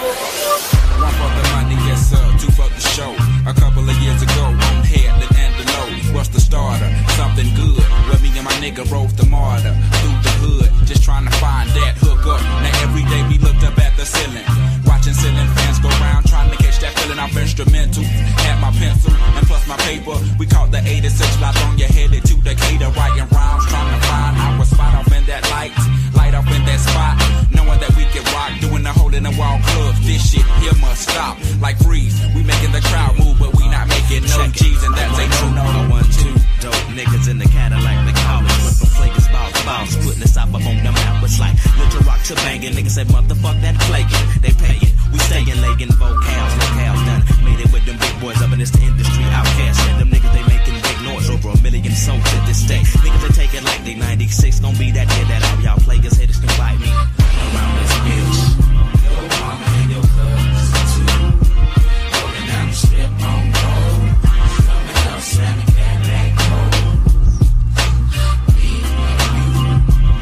One for the money, yes sir, two for the show. A couple of years ago, on Headland and below. What's the starter? Something good. Where me and my nigga rode the martyr through the hood, just trying to find that hook up. Now every day we looked up at the ceiling, watching ceiling fans go round, trying to catch that feeling off instrumental. Had my pencil and plus my paper. We caught the 86 locked on your head to Decatur, writing rhymes, trying to find our spot off in that light off in that spot. Knowing that we can rock, doing the hole in the wall clubs. This shit here must stop, like freeze. We making the crowd move, but we not making no G's, and that's ain't true. No 1, 2, dope niggas in the Cadillac, they call us. Went from Flakers, balls, putting us up on the map. It's like Little Rock to banging. Niggas say motherfuck that flaking. They pay it, we stayin' lagging vocals, locales done. Made it with them big boys up in this industry outcast. And them niggas they making big noise, over 1 million sold to this day. Niggas they take it like they 96, gon' be that year that all y'all players haters can fight me around this bitch. Your mama and your cousins too, rolling down the strip on gold, coming up slamming Cadillac cold. Me and you,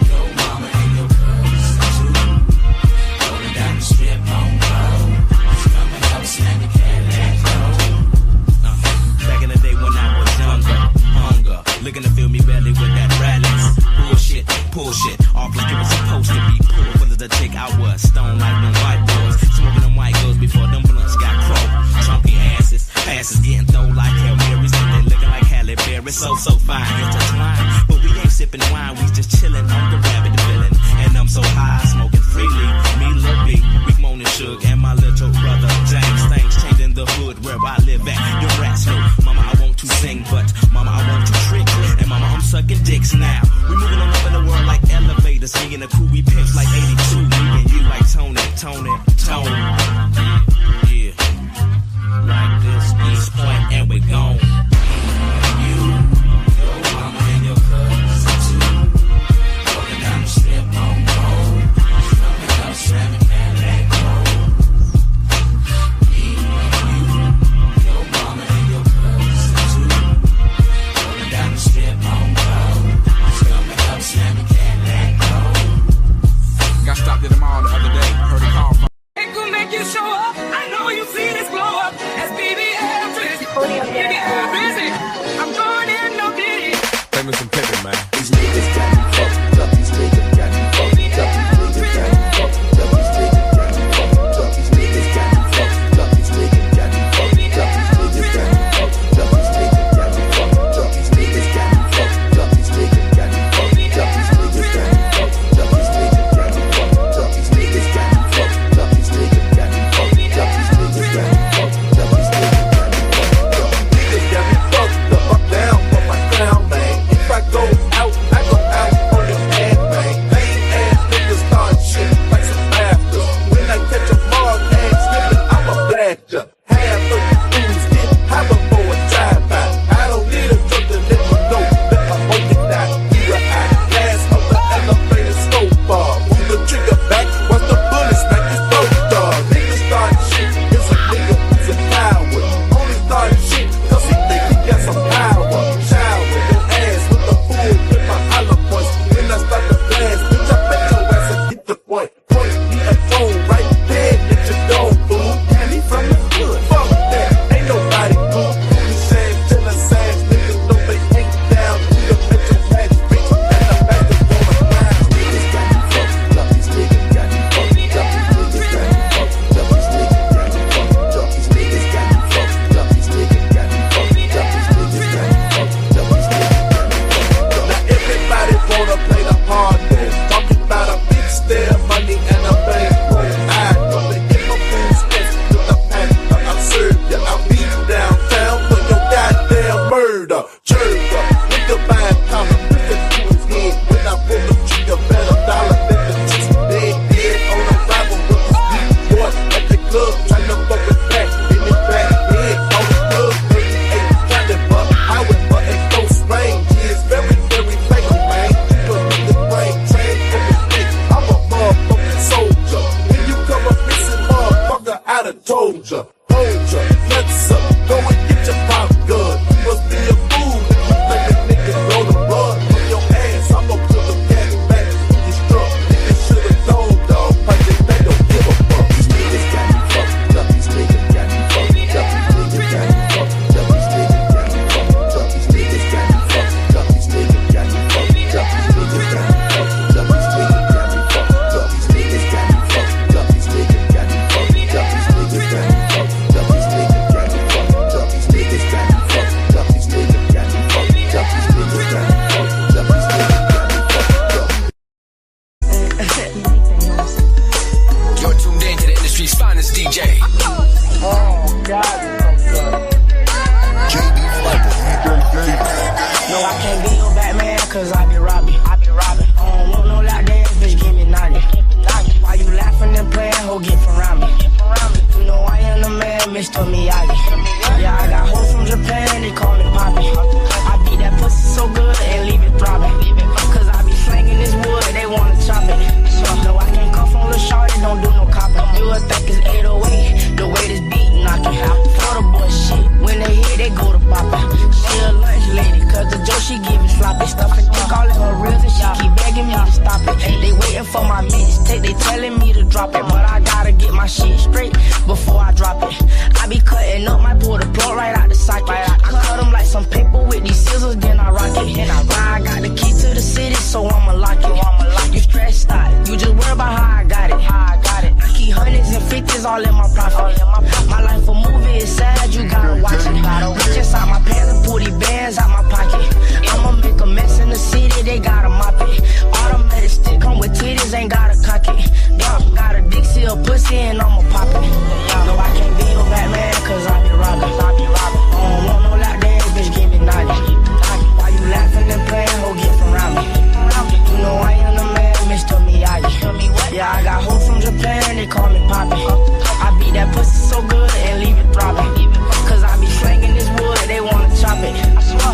your mama and your cousins too, rolling down the strip on gold, coming up slamming Cadillac cold. Back in the day when I was younger, hunger, looking to fill me belly with that rallies. Bullshit, off like it was supposed to be. Full of the chick I was, stone like them white boys, smoking them white girls before them blunts got croaked. Chunky asses getting thrown like Hail Marys, and they looking like Halle Berry, so fine, intertwined. But we ain't sipping wine, we just chilling on the rabbit villain. And I'm so high, smoking freely. Me, Lil B, Rick Moan and Suge, and my little brother James. Things changing the hood where I live at. Your rats know, mama, I want to sing, but mama, I want to trick. And mama, I'm sucking dicks now. We moving on up in the world like elevators. Me and the crew, we pimps like 82. Me and you like Tony. Yeah. Like this, East Point, and we gone. You, your mama and your cousins too, rolling down the strip on gold, coming up slamming Cadillac cold. Me and you, your mama and your cousins too, rolling down the strip on gold, coming up slamming Cadillac cold. Got stopped at the mall the other day, heard a call from It could make you show up. I know you see this glow up. As BBL busy. BBL busy. I'm going in, no pity. Play me some Pippin, man. These niggas got me fucked up. These niggas got me fucked up. These niggas got me fucked up. These niggas got me fucked up. These niggas got me fucked up. These niggas got me fucked up. These niggas got me fucked up. These niggas got me fucked up. These niggas got me fucked up. These niggas got me fucked up. These niggas got me fucked up. These niggas got me fucked up. These niggas got me fucked up. These niggas got me fucked up. These niggas got me fucked up. These niggas got me fucked up. Niggas got me fucked up. Up down for my crown, man. If I go out, I go out on the head, man. Lame ass niggas start shit like some bastards. When I catch a mug and slipping, I'm a blast ya. Half of the fools get high before a drive-by. I don't need a truck to let you know that I'm on it now. You a glass of the elevator scope bar. Move the trigger back, watch the bullets smack your throat, dog. Niggas start shit, it's a nigga who's a coward. Only start shit, cause he think he got some power. Shower your ass with the fool with my hollow voice. When I start to blast, bitch, I bet your ass and get the point. Point me a phone right there at your door, fool. And he from the hood, fuck that, ain't nobody cool. You saying till us ass niggas know they ain't down. You the bitch your ass, bitch, and I'm back to going down. Niggas got me fucked up, these niggas got me fucked up, these niggas got me fucked up, these niggas got me fucked up, these niggas got me fucked up, these niggas got me fucked up, these niggas got me fucked up, these niggas got me fucked up. Now everybody wanna play the hard man, talking about a big stare, money and a bankroll. I know they get my friends best to the panther. I'll serve ya, I'll be downtown for your goddamn murder. Jerga, nigga buying common pistol to his head. When I pull the trigger, better dollar than the chick. Dead on arrival with this deep boy at the club, tryna fuck with back in his back head on the club. 88 caliber, however, and close range is very, very fatal, man. You know the brain train from his dick. I'm a motherfucking soldier. When you come up missing, motherfucker, I'd have told ya. Hold ya, nuts up, go and get your pop gun. You must be a fool if you think a nigga gonna run from your ass. I'ma put the cat back in your truck. Niggas should've known, dog. Like they don't give a fuck. These niggas got me finest DJ. Oh, God, it's so good. No, I can't be no Batman, cause I be robbing. I don't want no lock dance, bitch, give me 90. Why you laughing and playing, ho, get around me. You know I am the man, Mr. Miyagi. Yeah, I got hoes from Japan, they call me Poppy. I beat that pussy so good and leave it throbbing. Cause I be slanging this wood, they wanna chop it. No, I can't cuff on the shorty, don't do no copping. You would think it's 808, the way this beat knocking. For the boy shit, when they hit, they go to poppin'. She a lunch lady, cause the Joe she giving sloppy stuff and dick all in her reels and she keep begging me to stop it. They waiting for my mixtape, they telling me to drop it, but I gotta get my shit straight before I drop it. I be cutting up, might pull the plug right out the socket. I cut them like some paper with these scissors, then I rock it. Now I got the key to the city, so I'ma lock it. You stressed out, you just worry about how I got it. I keep hundreds and fifties all in my profit. My life a movie, it's sad, you gotta watch it. Reach inside my pants and pull these bands out my pocket. I'ma make a mess in the city, they gotta mop it. Automatic stick come with titties, ain't gotta cock it. Got a Dixie, a pussy, and I'ma pop it. No, I can't be no Batman, cause I be robbing. I don't want no lock dance, bitch, give me 90. Why you laughing and playing, ho, get around me. You know I am the man, Mr. Miyagi. Yeah, I got hoes from Japan, they call me Poppy. I beat that pussy so good and leave it throbbing. Cause I be slanging this wood, they wanna chop it.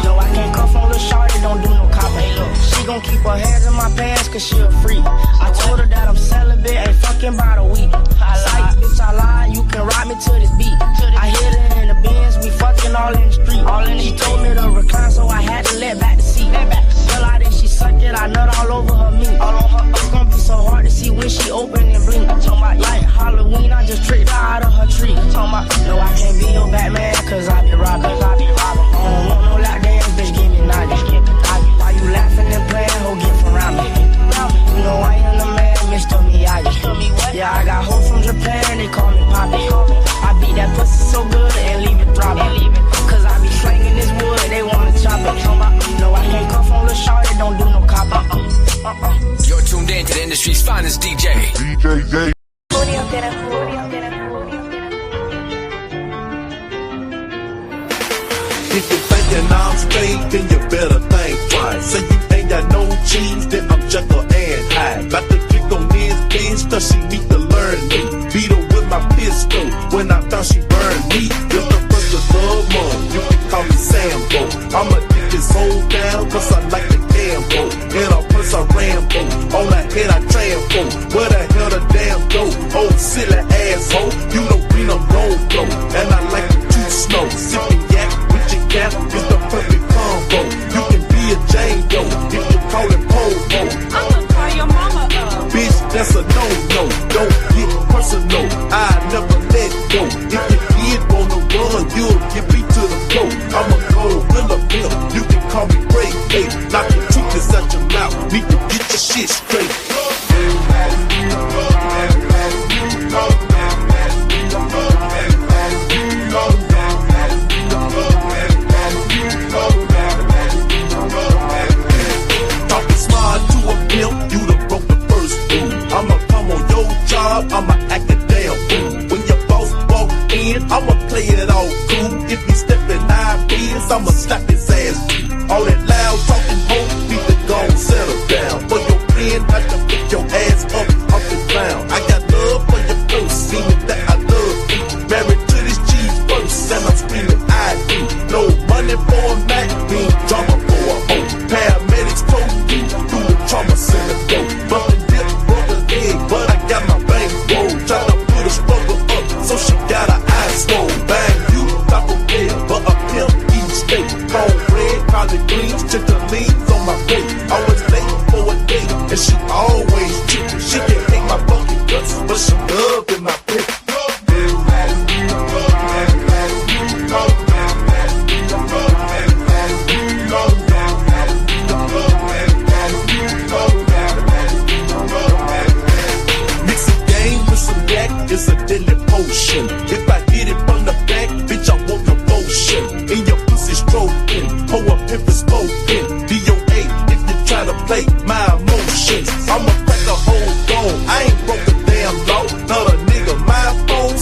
No, I can't cuff on the shorty, don't do no copping. She gon' keep her hands in my pants cause she a freak. I told her that I'm celibate, ain't fucking by the week. Psych, bitch, I lie, you can ride me to this beat. I hit her in the Benz, we fucking all in the street. She told me to recline, so I had to let back the seat. Fell out and she sucked it, I nut all over her meat. It's gonna be so hard to see when she open and blink. Like Halloween, I just tricked her out of her tree. No, I can't be no Batman, cause I be robbing. I don't want no lock dance, bitch, give me 90. Why you laughing and playing, ho, get around me. You know I am the man, Mr. Miyagi. Yeah, I got hoes from Japan, they call me Poppy. I beat that pussy so good and leave it throbbing. Cause I be slanging this wood, they wanna chop it. No, I can't cuff on the shorty, don't do no copping. You're tuned in to the industry's finest DJ. DJ. If you're thinking I'm straight, then you better think twice. Say you ain't got no cheese, then I'm Jekyll and Hyde. About to click on this bitch, cause she need to learn me. Beat her with my pistol, when I thought she burned me. Just the first of love month, you can call me Sambo. I'ma get this whole down, cause I like the Cambo. In a purse I Rambo, on the head I trampo. Where the hell the damn go? Oh, silly asshole, you know we don't go. And I like to chew snow, sipping yak. Cat is the perfect combo. You can be a Django if you call it Pogo. I'ma call your mama up. Bitch, that's a no-no. Don't get personal. I never let go. If you kid wanna run, you'll get beat to the floor. I'm a cold Willa Bill. You can call me Ray. Hey, knock the truth is out your mouth. Need to get your shit straight. I'ma act a damn fool. When your boss walk in, I'ma play it all cool. If he steppin' high biz, I'ma slap his ass. All that loud talking hope need to go and settle down. For your friend, I can pick your ass up off the ground. I got love for your purse, meaning that I love you. Married to this cheese purse, and I'm screaming I do. No money for a Mac, mean drama for a hoe. Paramedics told you through the trauma center go. Bumpin' dip, broke a leg, but I got my tryna put a struggle up, so she got her eyes swole. Bang, you Taco Bell, but a pimp eat steak. Cornbread, collard greens, chicken leaves on my plate. Always late for a date, and she always cheap. She can hate my funky guts, but she love in my pit. It's a deadly potion. If I hit it from the back, bitch, I want the motion. In your pussy stroking, pour a pimp is smoking. DOA, if you try to play my emotions, I'ma crack a whole dome. I ain't broke a damn law. Not a nigga, my phone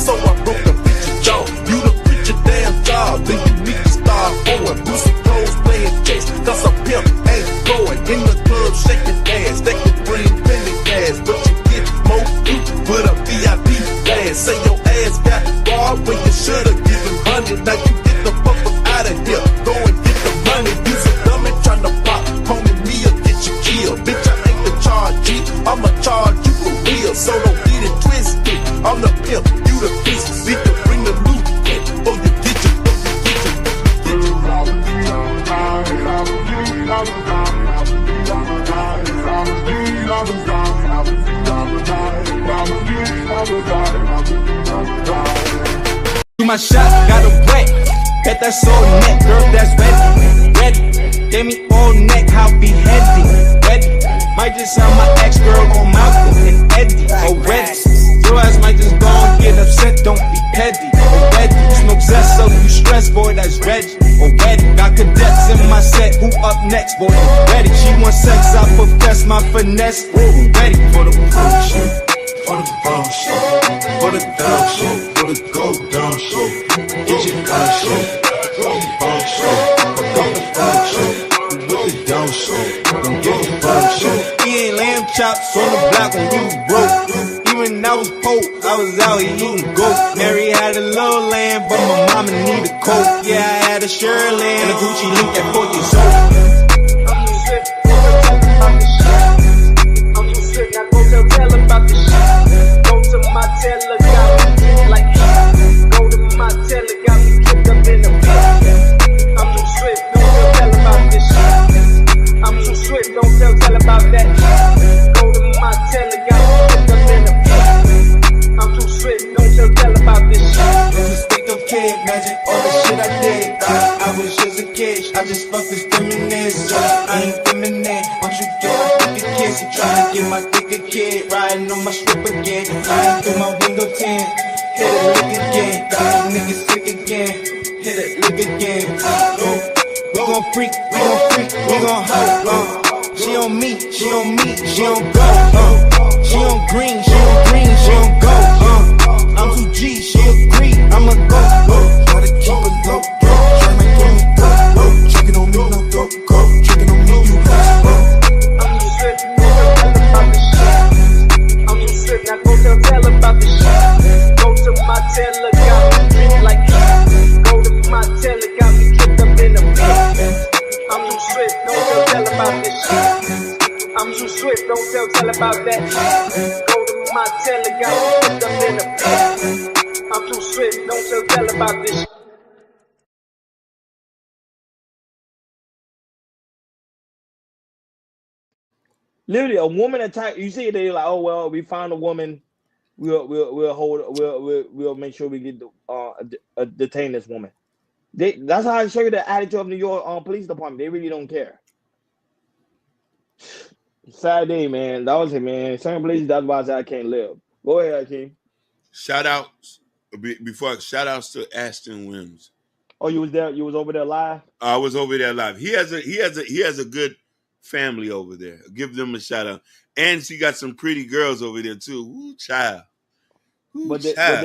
I'm the pimp, you the piece. Need to bring the loot. Oh, you get your. My shot got a wet, bet that's all neck, girl, that's ready, ready. Gave me all neck, how be heavy, ready. Might just sound my ex-girl on Malcolm and Eddie, already. Your ass might just go and get upset, don't be petty, already. You smoke zest, so you stress, boy, that's Reggie, already. Got cadets in my set, who up next, boy, ready. She wants sex, I profess my finesse, ready for the bullshit. For the bullshit, for the dumb shit, for the go dumb shit. Get your gun shit, for the bullshit, for the bullshit. With the dumb shit, don't get the bullshit. He ain't lamb chops on the block when you was broke. Even I was poor, I was out here eating goat. Mary had a little lamb, but my mama need a coat. Yeah, I had a Shirley and a Gucci link at 4 years old. I'm too sick, now go tell about the shit. Go to my teller, got me like go to my teller, got me kicked up in the pit. I'm too swift, don't tell about this shit. I'm too swift, don't tell about that shit. Go to my teller, got me kicked up in the pit. I'm too swift, don't tell about this shit. Just think of kid, imagine all the shit I did. I was just a kid, I just fucked this feminist. I ain't feminine, why don't you get my dick a kiss? You tryna get my dick a kid, riding on my strip again. Flying through my window tint, hit it lick again. Got these niggas sick again, hit it lick again. We gon' freak, we gon' hold. She on me, she on me, she on go. She on green, she on green, she on go. I'm too G, she agree, I'ma go. Try to keep it low, try to make me go. Tricking on me, no go, go. Tricking on me, you go. I'm too swift, no tell about the shit. I'm too swift, now go tell about the shit. Go to my teller, got me drink like go to my teller, got me kicked up in the pit. I'm too swift, don't tell about this shit. I'm too swift, don't tell about that shit. Go to my teller, got me kicked up in the pit. I'm too swift, don't tell about this shit. Literally, a woman attack. You see, they like, oh well, we found a woman. We'll hold. We'll make sure we get detain this woman. That's how I show you the attitude of New York police department. They really don't care. Sad day, man. That was it, man. Certain places, that's why I said I can't live. Go ahead, Hakeem. Shoutouts shoutouts to Ashton Williams. Oh, you was there. You was over there live. I was over there live. He has a good family over there. Give them a shout out. And she got some pretty girls over there too. Ooh, child. Ooh, But they, I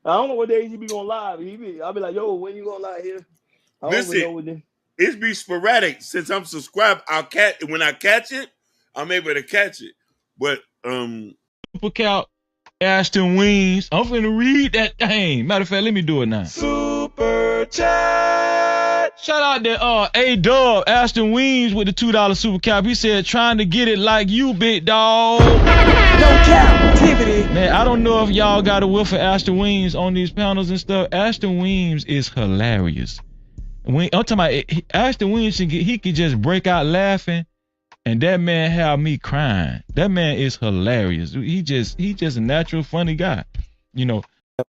don't know what days he be going live. I'll be like, yo, when you going live here? I don't Listen, know what day. It's be sporadic. Since I'm subscribed, when I catch it, I'm able to catch it. But Super Count Ashton Wings. I'm finna read that thing. Matter of fact, let me do it now. Super chat. Shout out to A-Dub, Ashton Wings with the $2 super cap. He said, trying to get it like you, big dog. No captivity. Man, I don't know if y'all got a whiff of Ashton Wings on these panels and stuff. Ashton Wings is hilarious. I'm talking about Ashton Wings, he could just break out laughing, and that man have me crying. That man is hilarious. He just a natural funny guy, you know.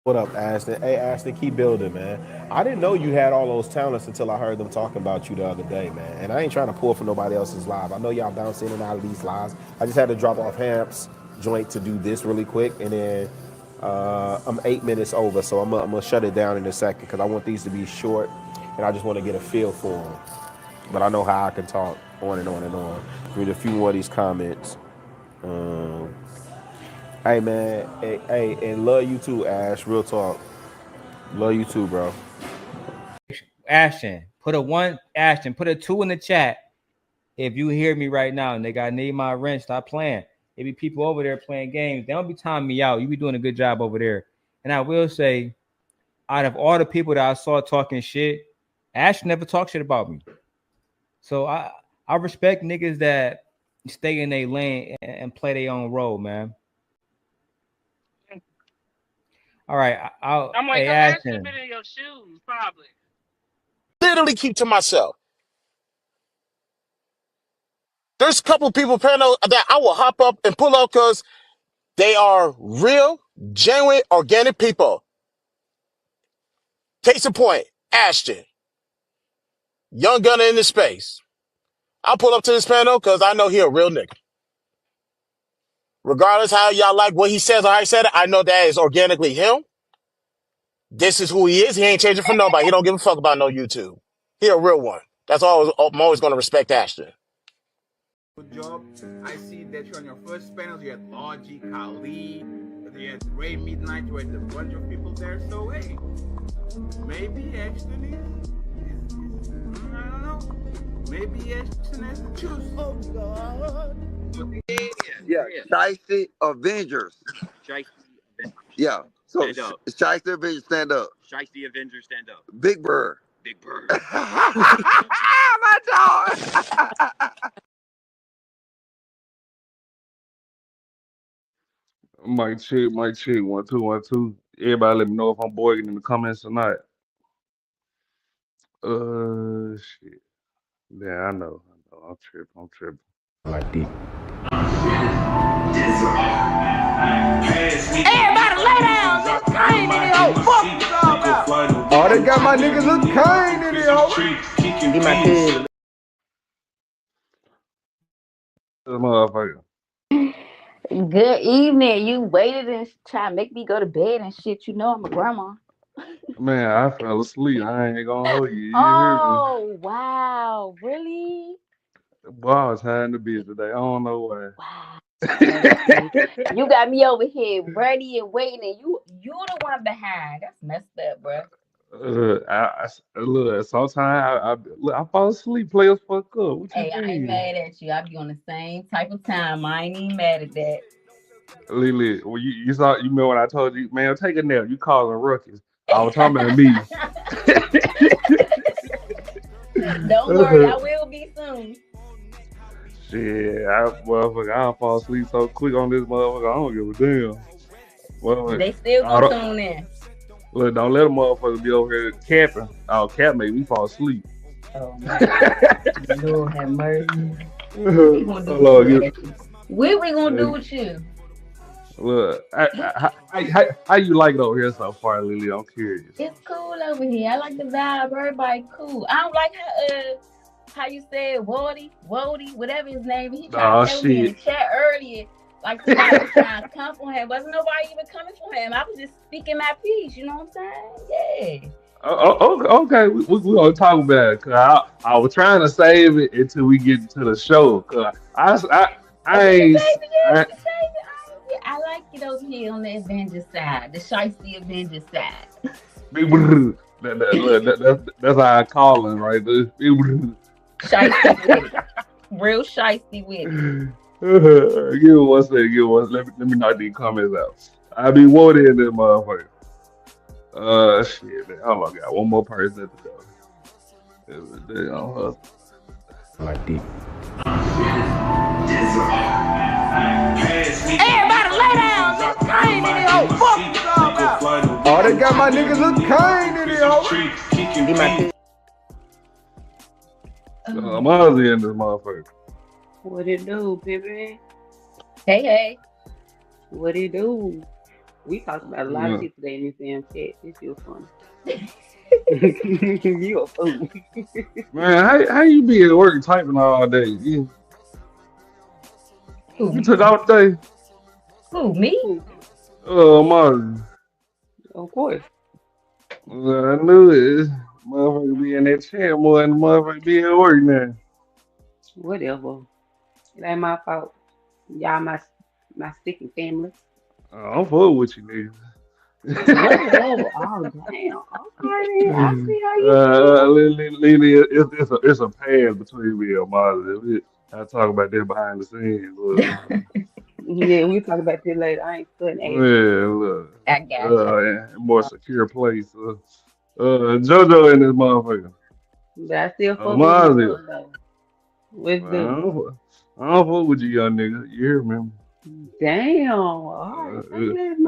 What up, Ashton? Hey, Ashton, keep building, man. I didn't know you had all those talents until I heard them talking about you the other day, man. And I ain't trying to pull for nobody else's live. I know y'all bounce in and out of these lives. I just had to drop off Hamp's joint to do this really quick, and then I'm 8 minutes over, so I'm gonna shut it down in a second because I want these to be short, and I just want to get a feel for them. But I know how I can talk on and on and on. Read a few more of these comments. Hey, man. Hey, and love you too, Ash. Real talk. Love you too, bro. Ashton, put a 2 in the chat. If you hear me right now, nigga, I need my rent. Stop playing. There be people over there playing games. They don't be timing me out. You be doing a good job over there. And I will say, out of all the people that I saw talking shit, Ash never talked shit about me. So I respect niggas that stay in their lane and play their own role, man. All right, I'll. I'm like, Hey, I'm asking Ashton. if it in your shoes, probably. Literally keep to myself. There's a couple people apparently that I will hop up and pull up because they are real, genuine, organic people. Case in point, Ashton, young gunner in the space. I'll pull up to this panel because I know he a real nigga. Regardless how y'all like what he says or how he said it, I know that is organically him. This is who he is. He ain't changing for nobody. He don't give a fuck about no YouTube. He a real one. That's all. I'm always going to respect Ashton. Good job. I see that you're on your first panels. You had Logic, Kali, you had Ray Midnight, you had a bunch of people there. So hey, maybe Ashton is I don't know. Maybe Ashton has to choose. Oh God. Yeah, Shiesty Avengers. Shiesty Avengers. Yeah. So Stand up. Shiesty Avengers, stand up. Shiesty Avengers, stand up. Big Bird. Big Bird. My dog. Mic check, mic check. 1 2 1 2. Everybody, let me know if I'm boying in the comments tonight. Shit. Yeah, I know. I'm tripping. Like deep. Everybody lay down. This Kane in the hole. Fuck you all about. Oh, they got my niggas look Kane in the hole. He my kid. This motherfucker. Good evening. You waited and try to make me go to bed and shit. You know I'm a grandma. Man, I fell asleep. I ain't gonna hold you. You hear Oh, wow. Really? me? Boy, I was having to be today. I don't know why. Wow. You got me over here ready and waiting, and you the one behind. That's messed up, bro. Look, sometimes I fall asleep, players fuck up. What you Hey, I ain't mean? mad at you. I be on the same type of time. I ain't even mad at that. Lily, well, you remember when I told you, man, take a nap. You causing ruckus. I was talking about me. Don't worry, I will be soon. Shit, motherfucker, I'll fall asleep so quick on this motherfucker. I don't give a damn. Well, They still gonna tune in. Look, don't let a motherfucker be over here capping. Oh, cap make me fall asleep. Oh my God. Lord have mercy. What we gonna do with you? Look, how you like it over here so far, Lily? I'm curious. It's cool over here. I like the vibe. Everybody cool. I don't like how you said Wody, whatever his name. He tried to tell me in the chat earlier. Like somebody was trying to come for him. Wasn't nobody even coming for him. I was just speaking my piece. You know what I'm saying? Yeah. Okay, we gonna talk about it. Cause I was trying to save it until we get to the show. Cause I like it over here on the Avengers side, the Shiesty Avengers side. That's how I call him right there. Shiesty with it. Real shiesty with it. Give me 1 second. Let me knock these comments out. I be wanted in this motherfucker. Shit, man. Hold on, got one more person to go. Like deep. Everybody lay down. This Kane in the hole. Fuck you all about. Oh, they got my niggas look Kane in the hole. He my kid. I'm Ozzy in this motherfucker. What it do, baby? Hey. What it do? We talked about a lot of shit today in this damn chat. This is funny. You a fool. Man, how you be at work typing all day? You took out today? Who, me? Martin. Of course. I knew it. Motherfucker be in that chat more than the motherfucker be at work now. Whatever. It ain't my fault. Y'all my sticking family. I'm full with you, nigga. Oh, damn. Okay, I see how you it's a pass between me and Marley. I talk about that behind the scenes. Yeah, we talk about this later. I ain't studying. Yeah, look. I got you. More secure place. JoJo in this motherfucker. But I still fuck Marley. with you. What's good? I don't fuck with you, young nigga. You hear me? Damn. All right.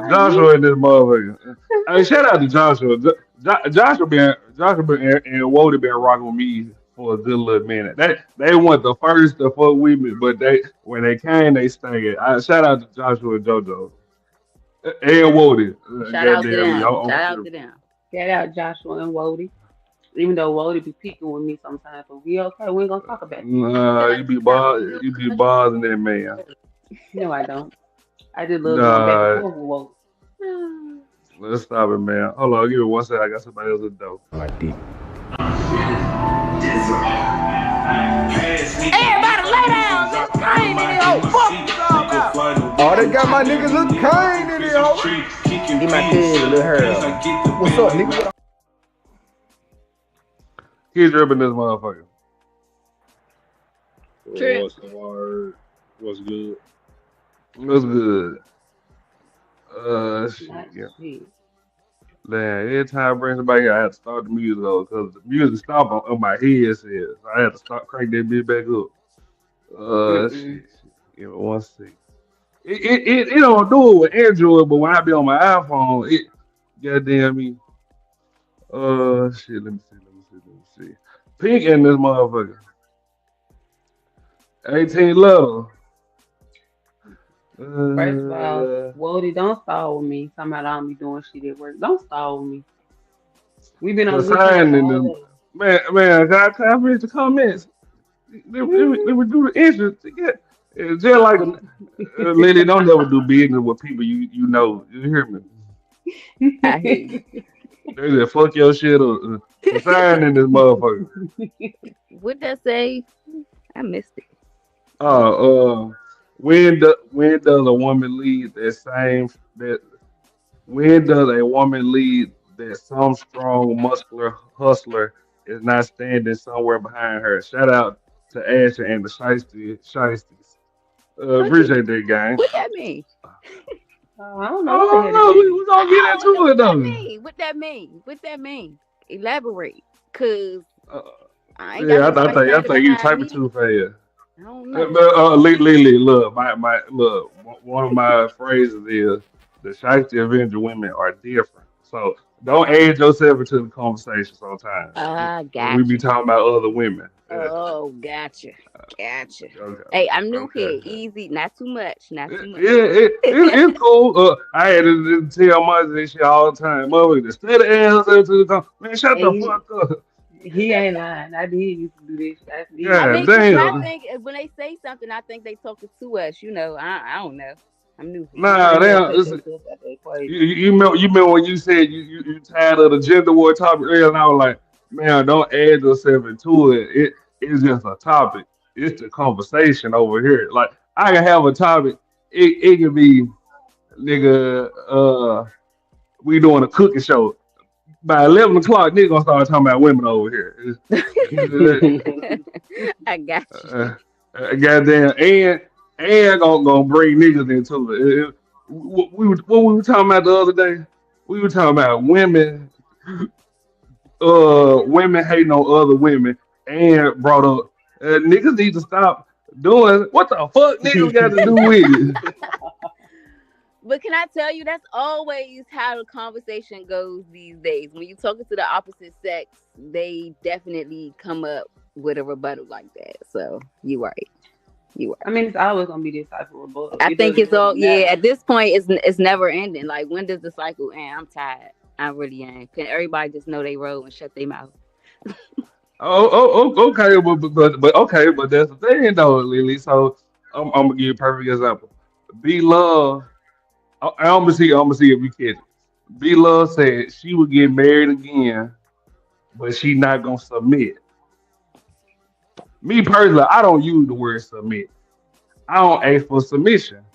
Joshua in this motherfucker. Hey, shout out to Joshua. Joshua been and Woody been rocking with me for a good little minute. They weren't the first to fuck with me, but they when they came, they stayed. Shout out to Joshua and JoJo and Woody. Shout out to Goddamn me, them. I'm Shout out sure. to them. Shout out Joshua and Wody. Even though Wody be peeking with me sometimes, but we okay. We ain't gonna talk about it. Nah, you be bothering that man. No, I don't. I just love going back and Nah, forth with Wody. let's stop it, man. Hold on, give me one second. I got somebody else at the door. My dick. Everybody lay down. Just came in here. Oh, fuck you all about. Oh, they got my niggas Lil Kane in here, ho. Get my kid, Lil Harold. What's up, nigga? He's ripping this motherfucker. True. What's good? What's good? Shit, Not yeah. shit. Man, every time I bring somebody here, I have to start the music over because the music stop on my head. So I have to start crank that bitch back up. Shit. Give me one second. It don't do it with Android, but when I be on my iPhone, it goddamn me. Shit. Let me see. Pink in this motherfucker. 18 level. First of all, Wody, don't stall with me. Talking about I don't be doing shit at work. Don't stall with me. We been on The the good sign in all them. day. Man, can I read the comments? Let me do the interest. Yeah. It's just like Lily, don't never do business with people you know. You hear me? I hear you. They just fuck your shit up. The sign in this motherfucker. What that say? I missed it. When does a woman lead that same that when does a woman lead that some strong muscular hustler is not standing somewhere behind her? Shout out to Asher and the Shiesties. Appreciate that, gang. What that mean? I don't know what the Oh hell no, it we is. gonna get into it though. What that mean? What that mean? Elaborate. Cause I ain't Yeah, got I nobody think standing you behind typing me. too fast. I don't know. Lily, look, look. One of my phrases is the Shiesty Avenger women are different. So don't add yourself into the conversation sometimes. We be Gotcha. talking about other women. Oh, gotcha. Okay. Hey, I'm new Okay. here. Easy. Not too much. Not too much. It's cool. I had to tell my this shit all the time. Mother, stay the ass into the man. Shut the And fuck up. he ain't lying. I did used to do this. I did. I God mean, 'cause I damn. think when they say something, I think they talking to us. You know, I don't know. I'm new here. Nah, Sometimes you gotta damn. take Listen, yourself out that equation. you remember when you said you tired of the gender war topic earlier, and I was like, man, don't add yourself into it. It's just a topic. It's the conversation over here. Like I can have a topic. It can be nigga. We doing a cooking show. By 11 o'clock, nigga gonna start talking about women over here. I got you. Goddamn, and gonna bring niggas into it. What we were talking about the other day? We were talking about women hating on other women, and brought up niggas need to stop doing what the fuck niggas got to do with it. But can I tell you, that's always how the conversation goes these days. When you're talking to the opposite sex, they definitely come up with a rebuttal like that. So you right. I mean, it's always gonna be this type of rebuttal. I think it's all matter. at this point it's never ending. Like when does the cycle end? I'm tired. I really am. Can everybody just know they roll and shut their mouth? Okay, but okay, but that's the thing though, Lily. So I'm gonna give you a perfect example. Be love. I'm gonna see if you catch it. B Love said she would get married again, but she not gonna submit. Me personally, I don't use the word submit. I don't ask for submission.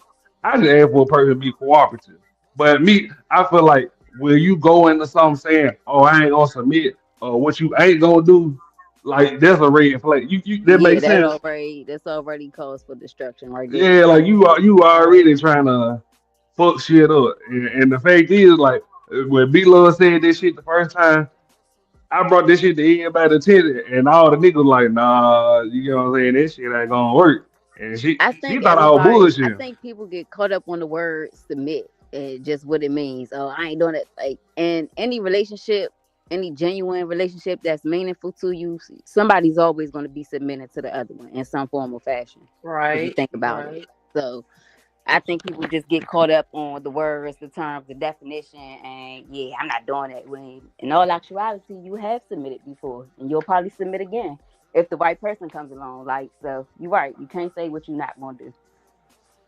I just ask for a person to be cooperative. But me, I feel like when you go into something saying, "Oh, I ain't gonna submit," or what you ain't gonna do, like that's a red flag. You that makes sense. That's already cause for destruction right there. Yeah, like you already trying to fuck shit up. And the fact is, like when B Love said this shit the first time, I brought this shit to everybody's attention, and all the niggas like, nah, you know what I'm saying? This shit ain't gonna work. And she thought I was I bullshit. think people get caught up on the word submit. just what it means. Oh, I ain't doing it. Like in any relationship, any genuine relationship that's meaningful to you, somebody's always going to be submitted to the other one in some form or fashion. If you Right, think about it. right. So I think people just get caught up on the words, the terms, the definition, and yeah, I'm not doing that. When in all actuality, you have submitted before, and you'll probably submit again if the right person comes along. Like, so you're right. You can't say what you're not gonna do.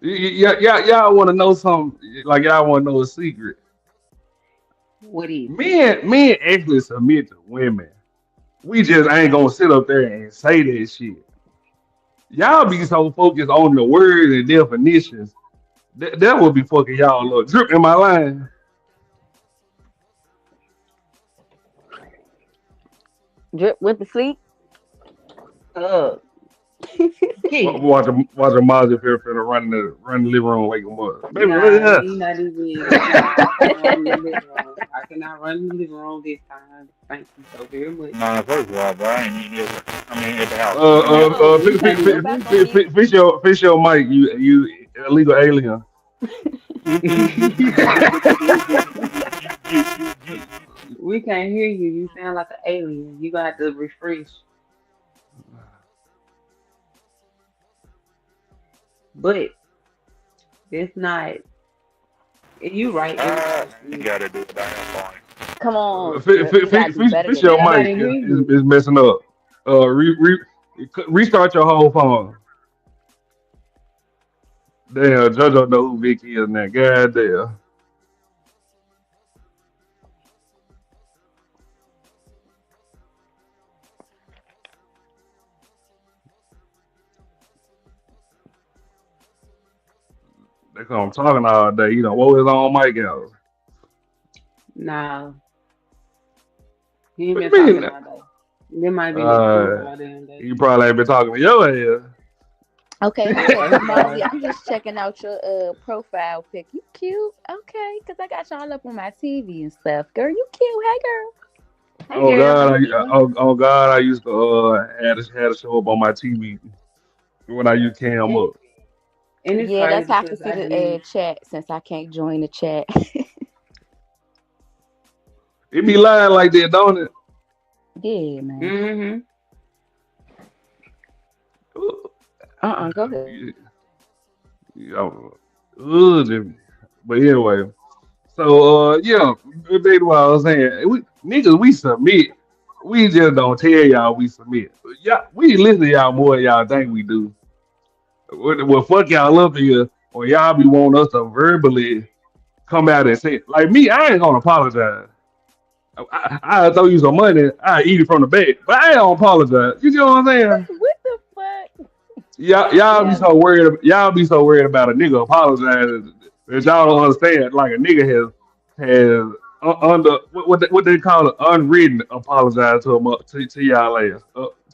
Y'all want to know something? Like y'all want to know a secret? What is it? Men actually submit to women. We just ain't gonna sit up there and say that shit. Y'all be so focused on the words and definitions. That would be fucking y'all up. Drip in my line. Drip went to sleep. Watch a Mozzie up here finna run the living room, wake him up. Baby, what is Nah, that? he not even. Nah, I cannot run the living room. I cannot run the living room this time. Thank you so very much. Nah, first of all, bro, I ain't even here. I mean, at the house. No, you can't go back on mute. Fish your mic, you illegal alien. We can't hear you. You sound like an alien. You gonna have to refresh. But it's not. You right. You gotta do it. I am fine. Come on, Drip. You gotta do better Fish than your that. mic is messing up. Restart your whole phone. Damn, JoJo know who Vicky is now. God damn. They come talking all day. You know, what was on mic out? Nah, he ain't What been you mean? talking all day. There might be no food all damn day. You probably ain't been talking to your ass. Okay, yeah, Mozzie, I'm just checking out your profile pic. You cute, okay? Cause I got y'all up on my TV and stuff. Girl, you cute. Hey, girl. Hey, girl. Oh God, I used to had to show up on my TV when I used cam up. And it's Yeah, crazy that's how I can because see I the did. chat since I can't join the chat. It be lying like that, don't it? Yeah, man. Mm-hmm. Go ahead. Yeah. But anyway, so yeah, back to what I was saying. We submit. We just don't tell y'all we submit. Yeah, we listen to y'all more than y'all think we do. Well, fuck y'all up here, or y'all be wanting us to verbally come out and say, like me, I ain't gonna apologize. I throw you some money, I eat it from the back, but I ain't gonna apologize. You know what I'm saying? What the fuck? Y'all be so worried. Y'all be so worried about a nigga apologizing that y'all don't understand. Like a nigga has under what they call it, unwritten apologize to y'all ass.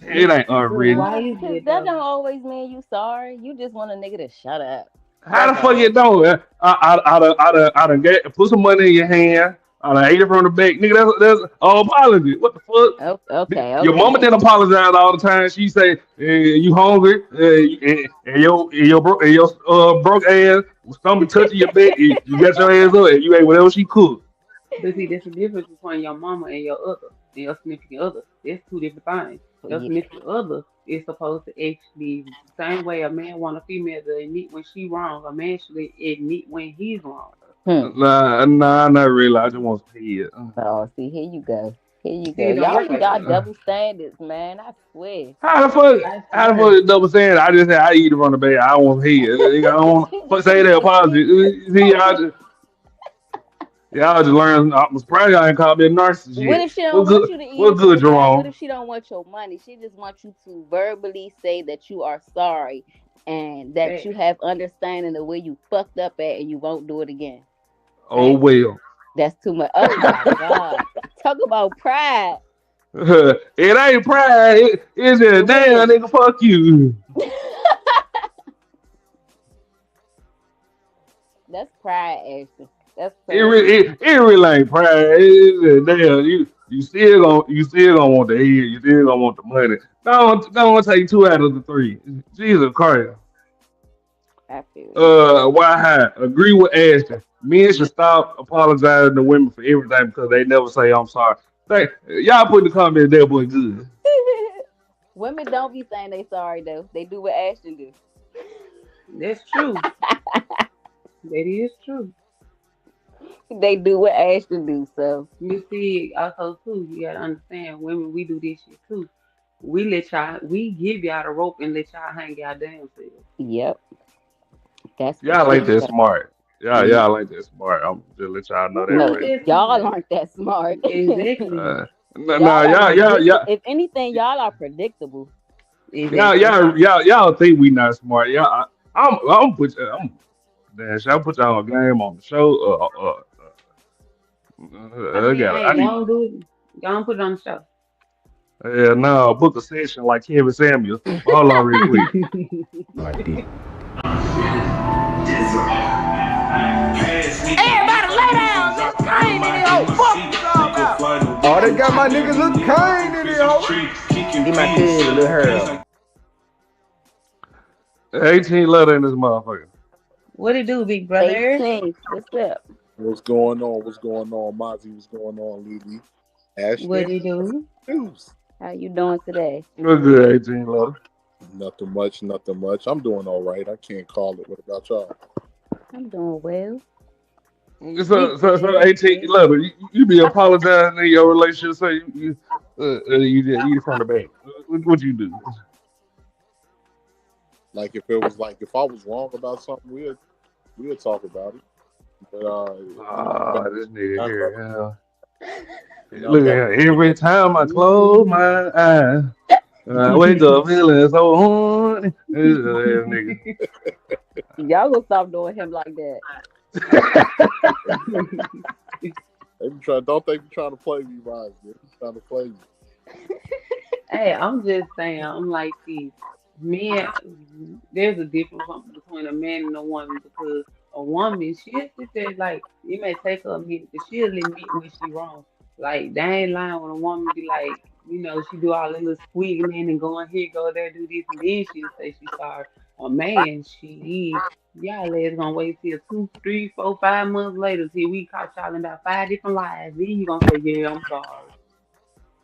It ain't unwritten. Why is Cause it that though? don't always mean you sorry. You just want a nigga to shut up. How the That's fuck all. it don't? I done put some money in your hand. I done ate it from the back. Nigga, that's apology. What the fuck? Oh, okay, Your mama okay. didn't apologize all the time. She say, you hungry, and your broke ass stomach touching your back. You got your ass up, and you ate whatever she cooked. But see, there's a difference between your mama and your other, and your significant other. That's two different things. Your Yeah. significant other is supposed to actually, the same way a man want a female to admit when she wrong, a man should admit when he's wrong. Nah, not really. I just want to see it. Oh, see, here you go. Here you See, go. it don't Y'all work be like got that. double standards, man. I swear. How the fuck? I How the swear. fuck is double saying? I just said I eat it from the back. I don't want to hear it. I don't want say that apology. See, y'all just learn. I'm surprised y'all ain't called me a narcissist What yet. if she don't want you to eat What's it from good, the back? What Jerome? if she don't want your money? She just wants you to verbally say that you are sorry and that That you have understanding of where you fucked up at and you won't do it again. Oh Hey, well. that's too much. Oh my God. Talk about pride. It ain't pride. It's just It damn is. nigga. Fuck you. That's pride, Ashton. That's It pride. really, it really ain't pride. It's just damn. You still gonna want to hear. You still gonna want the money. Don't take two out of the three. Jesus Christ. I feel you. Why high? Agree with Ashton. Men should stop apologizing to women for everything because they never say I'm sorry. Y'all put in the comments that boy good. Women don't be saying they sorry though. They do what Ashton do. That's true. That is true. They do what Ashton do. So You see, also too, you gotta understand, women, we do this shit too. We give y'all the rope and let y'all hang y'all damn selves. yep, that's for Y'all ain't sure. that smart. Y'all ain't that smart. I'm just let y'all know that No, Who right. is y'all smart? aren't that smart. Exactly. Nah, Y'all are y'all, predictable. If anything, y'all are predictable. Exactly. y'all think we not smart. I'm put I'll put y'all on game on the show. I mean, I hey, need y'all do it. Y'all put it on the show. no book a session like Kevin Samuels. But hold on real quick. Everybody lay down. This Kane in here. Oh, fuck you all about. Oh, they got my niggas Lil Kane in here. Get my cousin Lil Harold. 18 letter in this motherfucker. What it do, big brother? 18. What's up? What's going on? What's going on, Mozzie? What's going on, Lily? Ashton? What it do? News. How you doing today? What's good, 18 letter? Nothing much, nothing much. I'm doing all right. I can't call it. What about y'all? I'm doing well. So 18 letter. You be apologizing in your relationship, so you from the back. What you do? Like if it was like if I was wrong about something, we'll talk about it. But This nigga here. yeah. Look at here. Every time I close my eyes, I wake up feeling so horny. Nigga. Y'all gonna stop doing him like that. Don't they be trying to play me, Mozzie? They be trying to play me. Hey, I'm just saying, I'm like this. Men, there's a difference between a man and a woman because a woman, she'll sit there like, it may take her a minute, but she'll admit when she wrong. Like, they ain't lying when a woman be like, she do all that little squiggling and going here, go there, do this, and then she'll say she's sorry. A man, y'all is gonna wait till 2, 3, 4, 5 months later till we caught y'all in about 5 different lies. Then you gonna say, yeah, I'm sorry.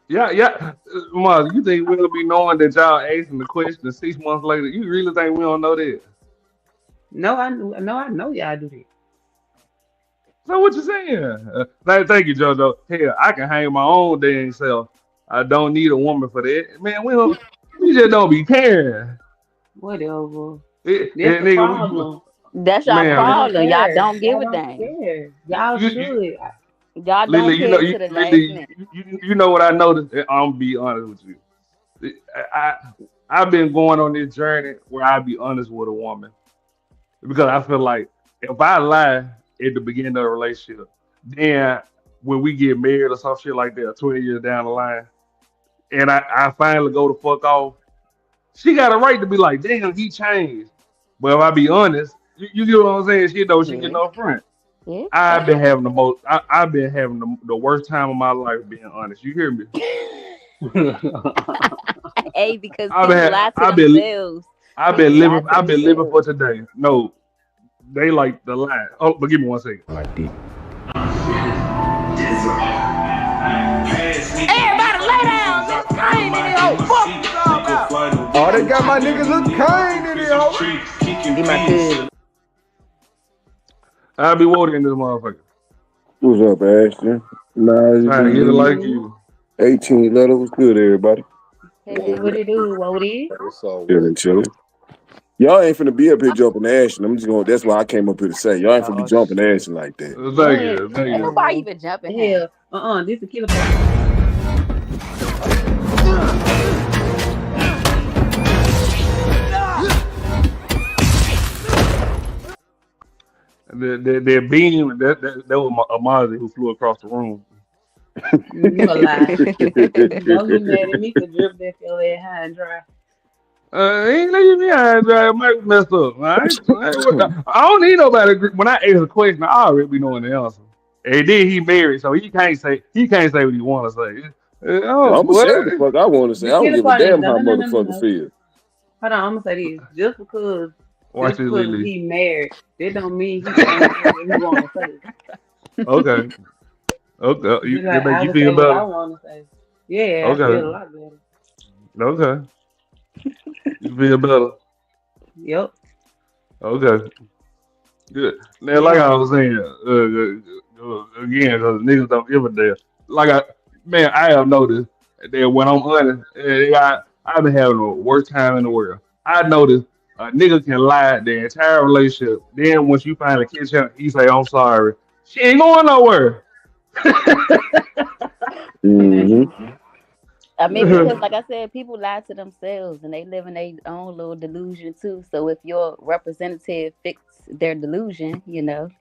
Yeah. Mom, you think we'll be knowing that y'all asking the question 6 months later? You really think we don't know that? No, I know y'all do that. So what you saying? Thank you, JoJo. Hell, I can hang my own damn self. I don't need a woman for that. Man, we just don't be caring. Whatever. That's the problem. That's y'all problem. Y'all don't give a Y'all damn. don't care. Y'all should. Y'all don't Lily, care to the last minute. you know what I noticed? I'm gonna be honest with you. I've been going on this journey where I be honest with a woman because I feel like if I lie at the beginning of a relationship, then when we get married or some shit like that, 20 years down the line, and I finally go to fuck off, she got a right to be like, damn, he changed. But if I be honest, you get what I'm saying? She know she get no front. Yeah. I've been having I've been having the worst time of my life being honest. You hear me? Hey, because people lie to themselves. I've been living for today. No, they like the lie. Oh, but give me 1 second. My dick. Everybody lay down. This Kane in here. Oh, fuck you all about. Oh, they got my niggas Lil Kane in here. Get my cousin. I'll be voting in this motherfucker. What's up, Ashton? Trying to get it like you. 18 letter. What's good, everybody? Hey, what it do, Wody? Chilling. Y'all ain't finna be up here jumping Ashton. I'm just going. That's why I came up here to say y'all ain't finna be jumping Ashton like that. Thank you. Nobody even jumping him. This is a killer person. The beam that was a Mozzie who flew across the room. You a lie. Don't get mad at me for drip that your ass high and dry. Ain't leaving me high and dry. I might mess up. I don't need nobody. When I ask a question, I already be knowing the answer. And then he married, so he can't say what he want to say. I'm gonna say what the fuck I want to say. I don't give a damn how motherfuckers feel. Hold on, I'm gonna say this. Just because Watch Just it, because Lily. he married, that don't mean he can't say what he want to say. Okay. Okay. Just That like make I you would feel say what I better. want to say. Yeah, I feel a Okay. lot better. Okay. You feel better. Yep. Okay. Good. Now, like I Yeah. was saying, again, because niggas don't give a damn. Like man, I have noticed that when I'm honest, I've been having the worst time in the world. I noticed a nigga can lie the entire relationship. Then once you finally catch him, he say, "I'm sorry." She ain't going nowhere. Mm-hmm. I mean, because like I said, people lie to themselves and they live in their own little delusion too. So if your representative fix their delusion,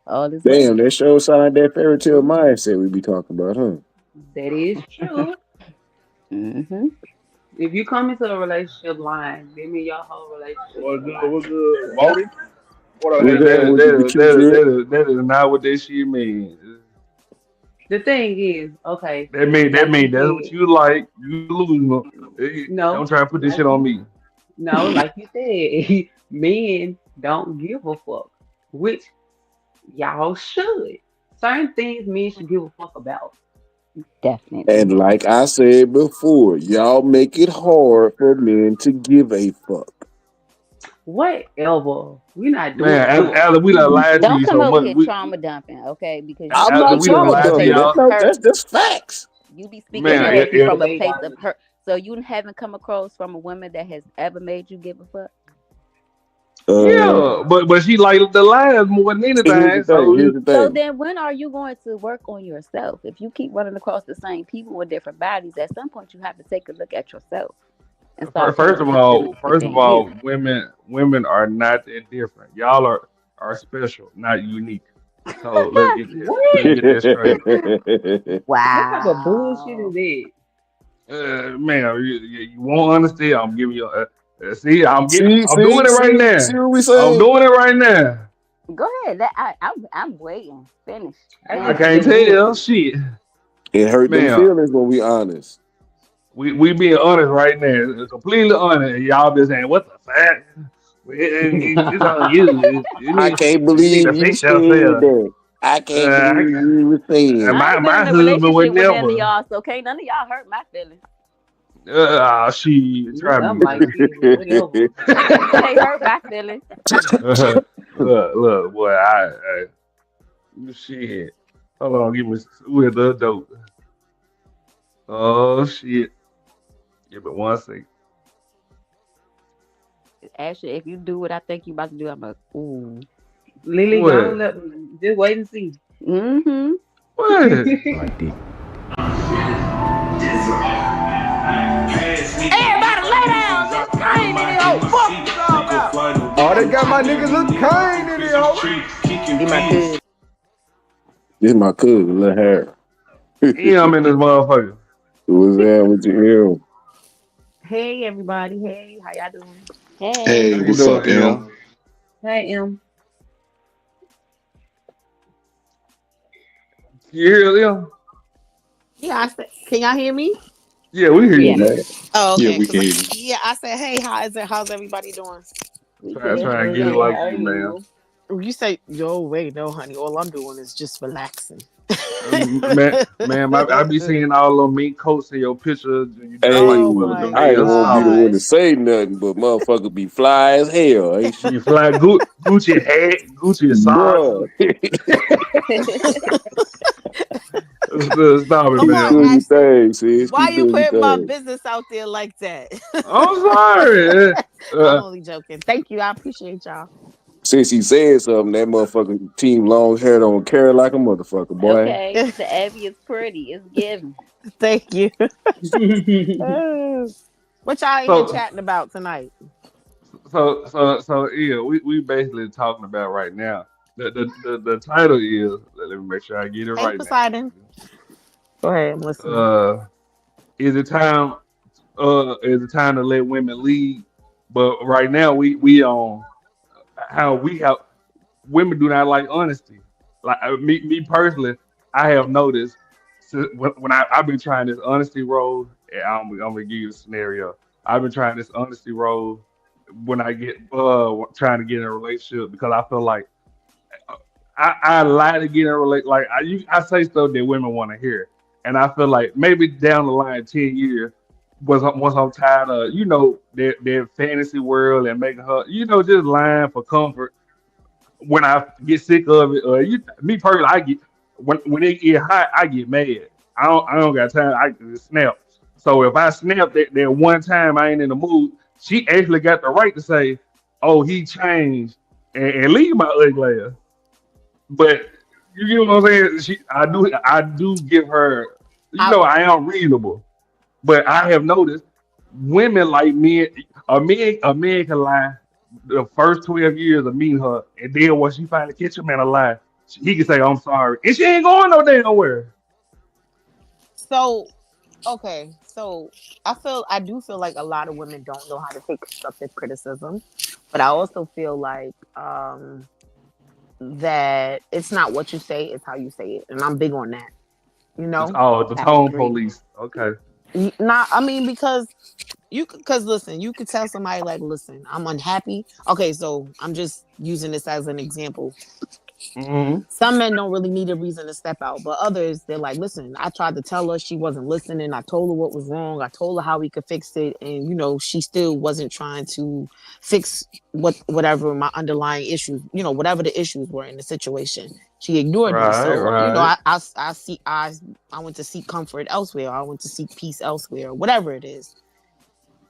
all is well. Damn, that show sound like that fairy tale mindset we be talking about, huh? That is true. Mm-hmm. If you come into a relationship lying, that means your whole relationship is What's a good? lie. What's good? Wody? What up? What's That, that that, with the that, cute that, shit? that is not what that shit means. The thing is, okay, That like you mean that's what said, you like. You lose. Don't no, try to put this like shit on you, me. no, like you said, men don't give a fuck, which y'all should. Certain things men should give a fuck about. Definitely. And like I said before, y'all make it hard for men to give a fuck. Whatever. We're not doing Man, all that. after we done lied to Don't you come so over much, here trauma dumping, okay? Because you I'm after not speaking we done from trauma a lied to dumping. place of y'all, That's facts. you be speaking man, Niggas be from a fake. place of hurt. So you haven't come across from a woman that has ever made you give a fuck. Uh, yeah, but she like the lies more than here's the anything. thing. So Here's the So thing. then when are you going to work on yourself? If you keep running across the same people with different bodies, at some point you have to take a look at yourself and start paying attention first of within you. all, women are not that different. Y'all are special, not unique. So let's What? get that straight. What type of bullshit Wow. is that? Man, you want honesty? I'm giving you. See, see, I'm see, doing it right see, see now. what we I'm saying? doing it right now. Go ahead. I'm waiting. Finish. I I just Answer. can't feel tell bullshit. shit, It hurt them man. feelings when we honest. We being honest right now, completely honest. Y'all just saying what the fuck? It's on you. I can't You need believe to you fix said yourself. that. I can't Uh, believe you were saying. I my ain't been my in a husband would relationship with none of never. y'all, so can't none of y'all hurt my feelings. She try I'm me, like, man. shit, whatever. You can't hurt my feelings. Look, boy, shit. Hold on, give me with the dope. Oh shit. Give me 1 second. Actually, if you do what I think you about to do, I'm like, ooh. Lily, gonna What? let just wait and see. Mm-hmm. What? Everybody lay down. This Kane in here. Oh, fuck you all about. Oh, they got my niggas look kind in here, Be my cousin. This is my cousin, Lil Hair. Yeah, I'm in this motherfucker. What's that with you? Hey everybody. Hey, how y'all doing? How Hey. you What's doing, up, Em? Em? Hey, M. You hear them? Yeah, I said, can y'all hear me? Yeah, we hear you, Yeah. man. Oh, Yeah, okay. we can hear you. Yeah, I said, hey, how's everybody doing? We good. Try and get it Okay, like how are you, man. you? You say, yo, wait, no, honey. All I'm doing is just relaxing. I be seeing all them mink coats in your pictures. And you dress like Oh you want to my do I ain't nail won't be the salon. one to gosh. say nothing, but motherfucker be fly as hell, ain't she? You fly Gucci hat, Gucci socks. Bruh. Stop it, Come Keep on, man. doing your Ashton. thing, sis. Why Keep you doing putting your my thing. business out there like that? I'm sorry. I'm only joking. Thank you. I appreciate y'all. Since he said something, that motherfucking team long hair don't care like a motherfucker, boy. Okay. The Abby is pretty. It's given. Thank you. What y'all in here So chatting about tonight? yeah, we basically talking about right now. The title is, let me make sure I get it Hey, right Poseidon. Go ahead. I'm now. listening. Is it time? Is it time to let women lead? But right now we on how we have women do not like honesty. Like me personally, I have noticed when I've been trying this honesty role. And I'm gonna give you a scenario. I've been trying this honesty role when I get trying to get in a relationship because I feel like I lie to get in a relationship. Like I say stuff that women want to hear, and I feel like maybe down the line, 10 years, once I'm tired of their fantasy world and making her just lying for comfort. When I get sick of it, me personally, I get when it get hot, I get mad. I don't got time. I just snap. So if I snap that one time I ain't in the mood, she actually got the right to say, "Oh, he changed," and leave my ugly ass. But you get what I'm saying? I do give her. I am reasonable, but I have noticed women like men. A man can lie the first 12 years of meeting her, and then when she finally catch him in a lie, he can say, "I'm sorry," and she ain't going no damn nowhere. So, okay, so I do feel like a lot of women don't know how to take constructive criticism, but I also feel like that it's not what you say, it's how you say it, and I'm big on that. You know, The tone police. Okay. not I mean because because listen, you could tell somebody like, listen, I'm unhappy. Okay, so I'm just using this as an example. Mm-hmm. Some men don't really need a reason to step out, but others, they're like, listen, I tried to tell her, she wasn't listening. I told her what was wrong. I told her how we could fix it, and she still wasn't trying to fix whatever my underlying issues, whatever the issues were in the situation. She ignored me. Right, So right. I went to seek comfort elsewhere. I went to seek peace elsewhere, whatever it is.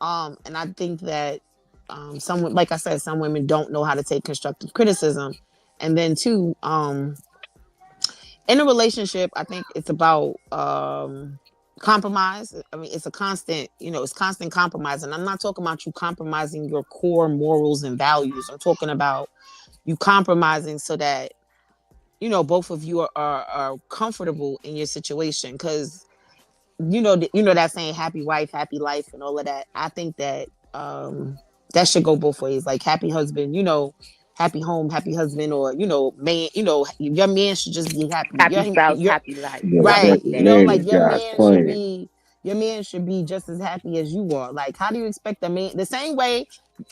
And I think that like I said, some women don't know how to take constructive criticism. And then too, in a relationship, I think it's about compromise. I mean, it's a constant, it's constant compromise. And I'm not talking about you compromising your core morals and values. I'm talking about you compromising so that, both of you are comfortable in your situation. Because that saying, happy wife, happy life, and all of that. I think that that should go both ways. Like happy husband, happy home, happy husband, or man, your man should just be happy. Happy spouse, happy life. Yeah, I Right. like that that. man Like is God's plan. your man should be just as happy as you are. Like, how do you expect a man the same way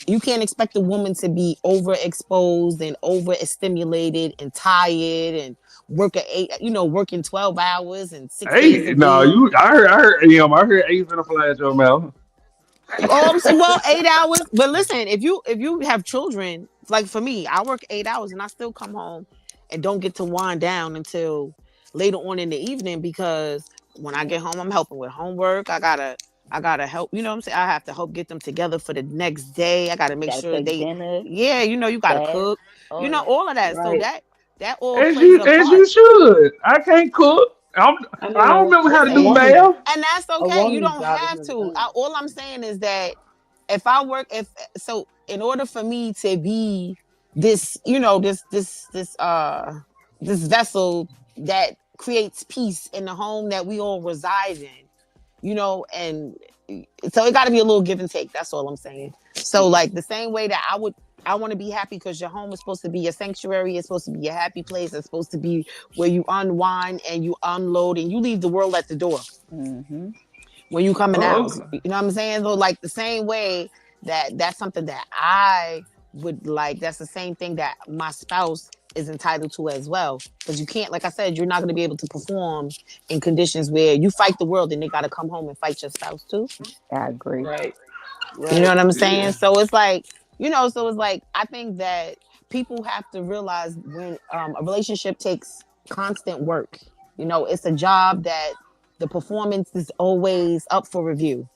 you can't expect a woman to be overexposed and overstimulated and tired and working 12 hours and 6 days a Hey, no, week. I heard Ace in the fly at your mouth. Oh, I'm saying, well, 8 hours. But listen, if you have children, like for me, I work 8 hours and I still come home and don't get to wind down until later on in the evening because when I get home, I'm helping with homework. I gotta help. You know what I'm saying? I have to help get them together for the next day. I gotta make Gotta sure cook they, dinner, yeah, you gotta bath, cook. all that. All of that. So Right. that all As plays you a as part. you should. I can't cook. I I don't know remember how to a do Listen, woman, math. and that's a okay. You woman's don't job is have never to. done. All I'm saying is that if I work, if so, in order for me to be this, this vessel that creates peace in the home that we all reside in, and so it got to be a little give and take. That's all I'm saying. So, like the same way that I want to be happy because your home is supposed to be a sanctuary. It's supposed to be a happy place. It's supposed to be where you unwind and you unload and you leave the world at the door Mm-hmm. when you come in the Oh, house. okay. You know what I'm saying? So like the same way that's something that I would like. That's the same thing that my spouse is entitled to as well. Because you can't, like I said, you're not going to be able to perform in conditions where you fight the world and they got to come home and fight your spouse too. I agree. Right. You know Right. what I'm saying? Yeah. So it's like, I think that people have to realize when a relationship takes constant work, it's a job that the performance is always up for review.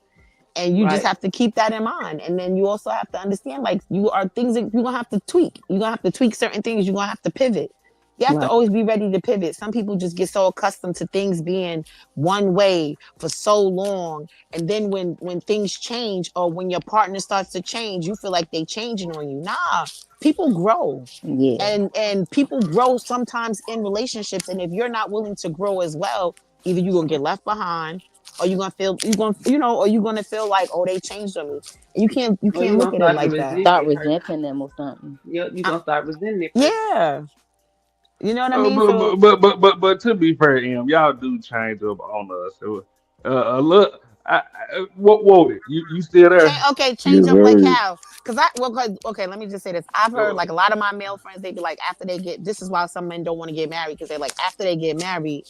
And you just Right. have to keep that in mind. And then you also have to understand, like, you are things that you're gonna have to tweak. You're gonna have to tweak certain things, you're gonna have to pivot. You have to Right. always be ready to pivot. Some people just get so accustomed to things being one way for so long. And then when things change or when your partner starts to change, you feel like they changing on you. Nah, people grow. Yeah. And people grow sometimes in relationships. And if you're not willing to grow as well, either you're gonna get left behind or you're gonna feel like, oh, they changed on me. And you Or can't you're look gonna at it start to like that. resent Start that person. resenting them or something. You're I, gonna start resenting that person. yeah. You know what I Uh, mean? but, So but but but but but to be fair, y'all do change up on us. So, a little What Wody? You still there? Change up like very. how? Okay, let me just say this. I've heard like a lot of my male friends, they be like, after they get, this is why some men don't want to get married, because they're like, after they get married,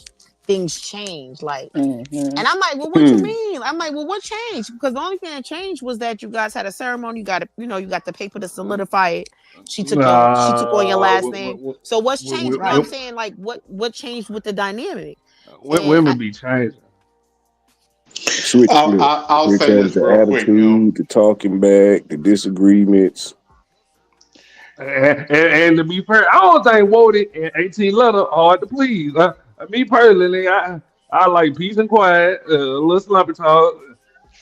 things change. Like, and I'm like, well, what you mean? I'm like, well, what changed? Because the only thing that changed was that you guys had a ceremony. You got you got the paper to solidify it. She took on your last name. So what's changed? You know what I'm saying? Like, what changed with the dynamic? Women be changing. Switch flip. I'll Here say comes this the real quick, attitude, the talking back, the disagreements. And to be fair, I don't think Wody and 18 letter hard to please. Me personally, I like peace and quiet, a little sloppy talk,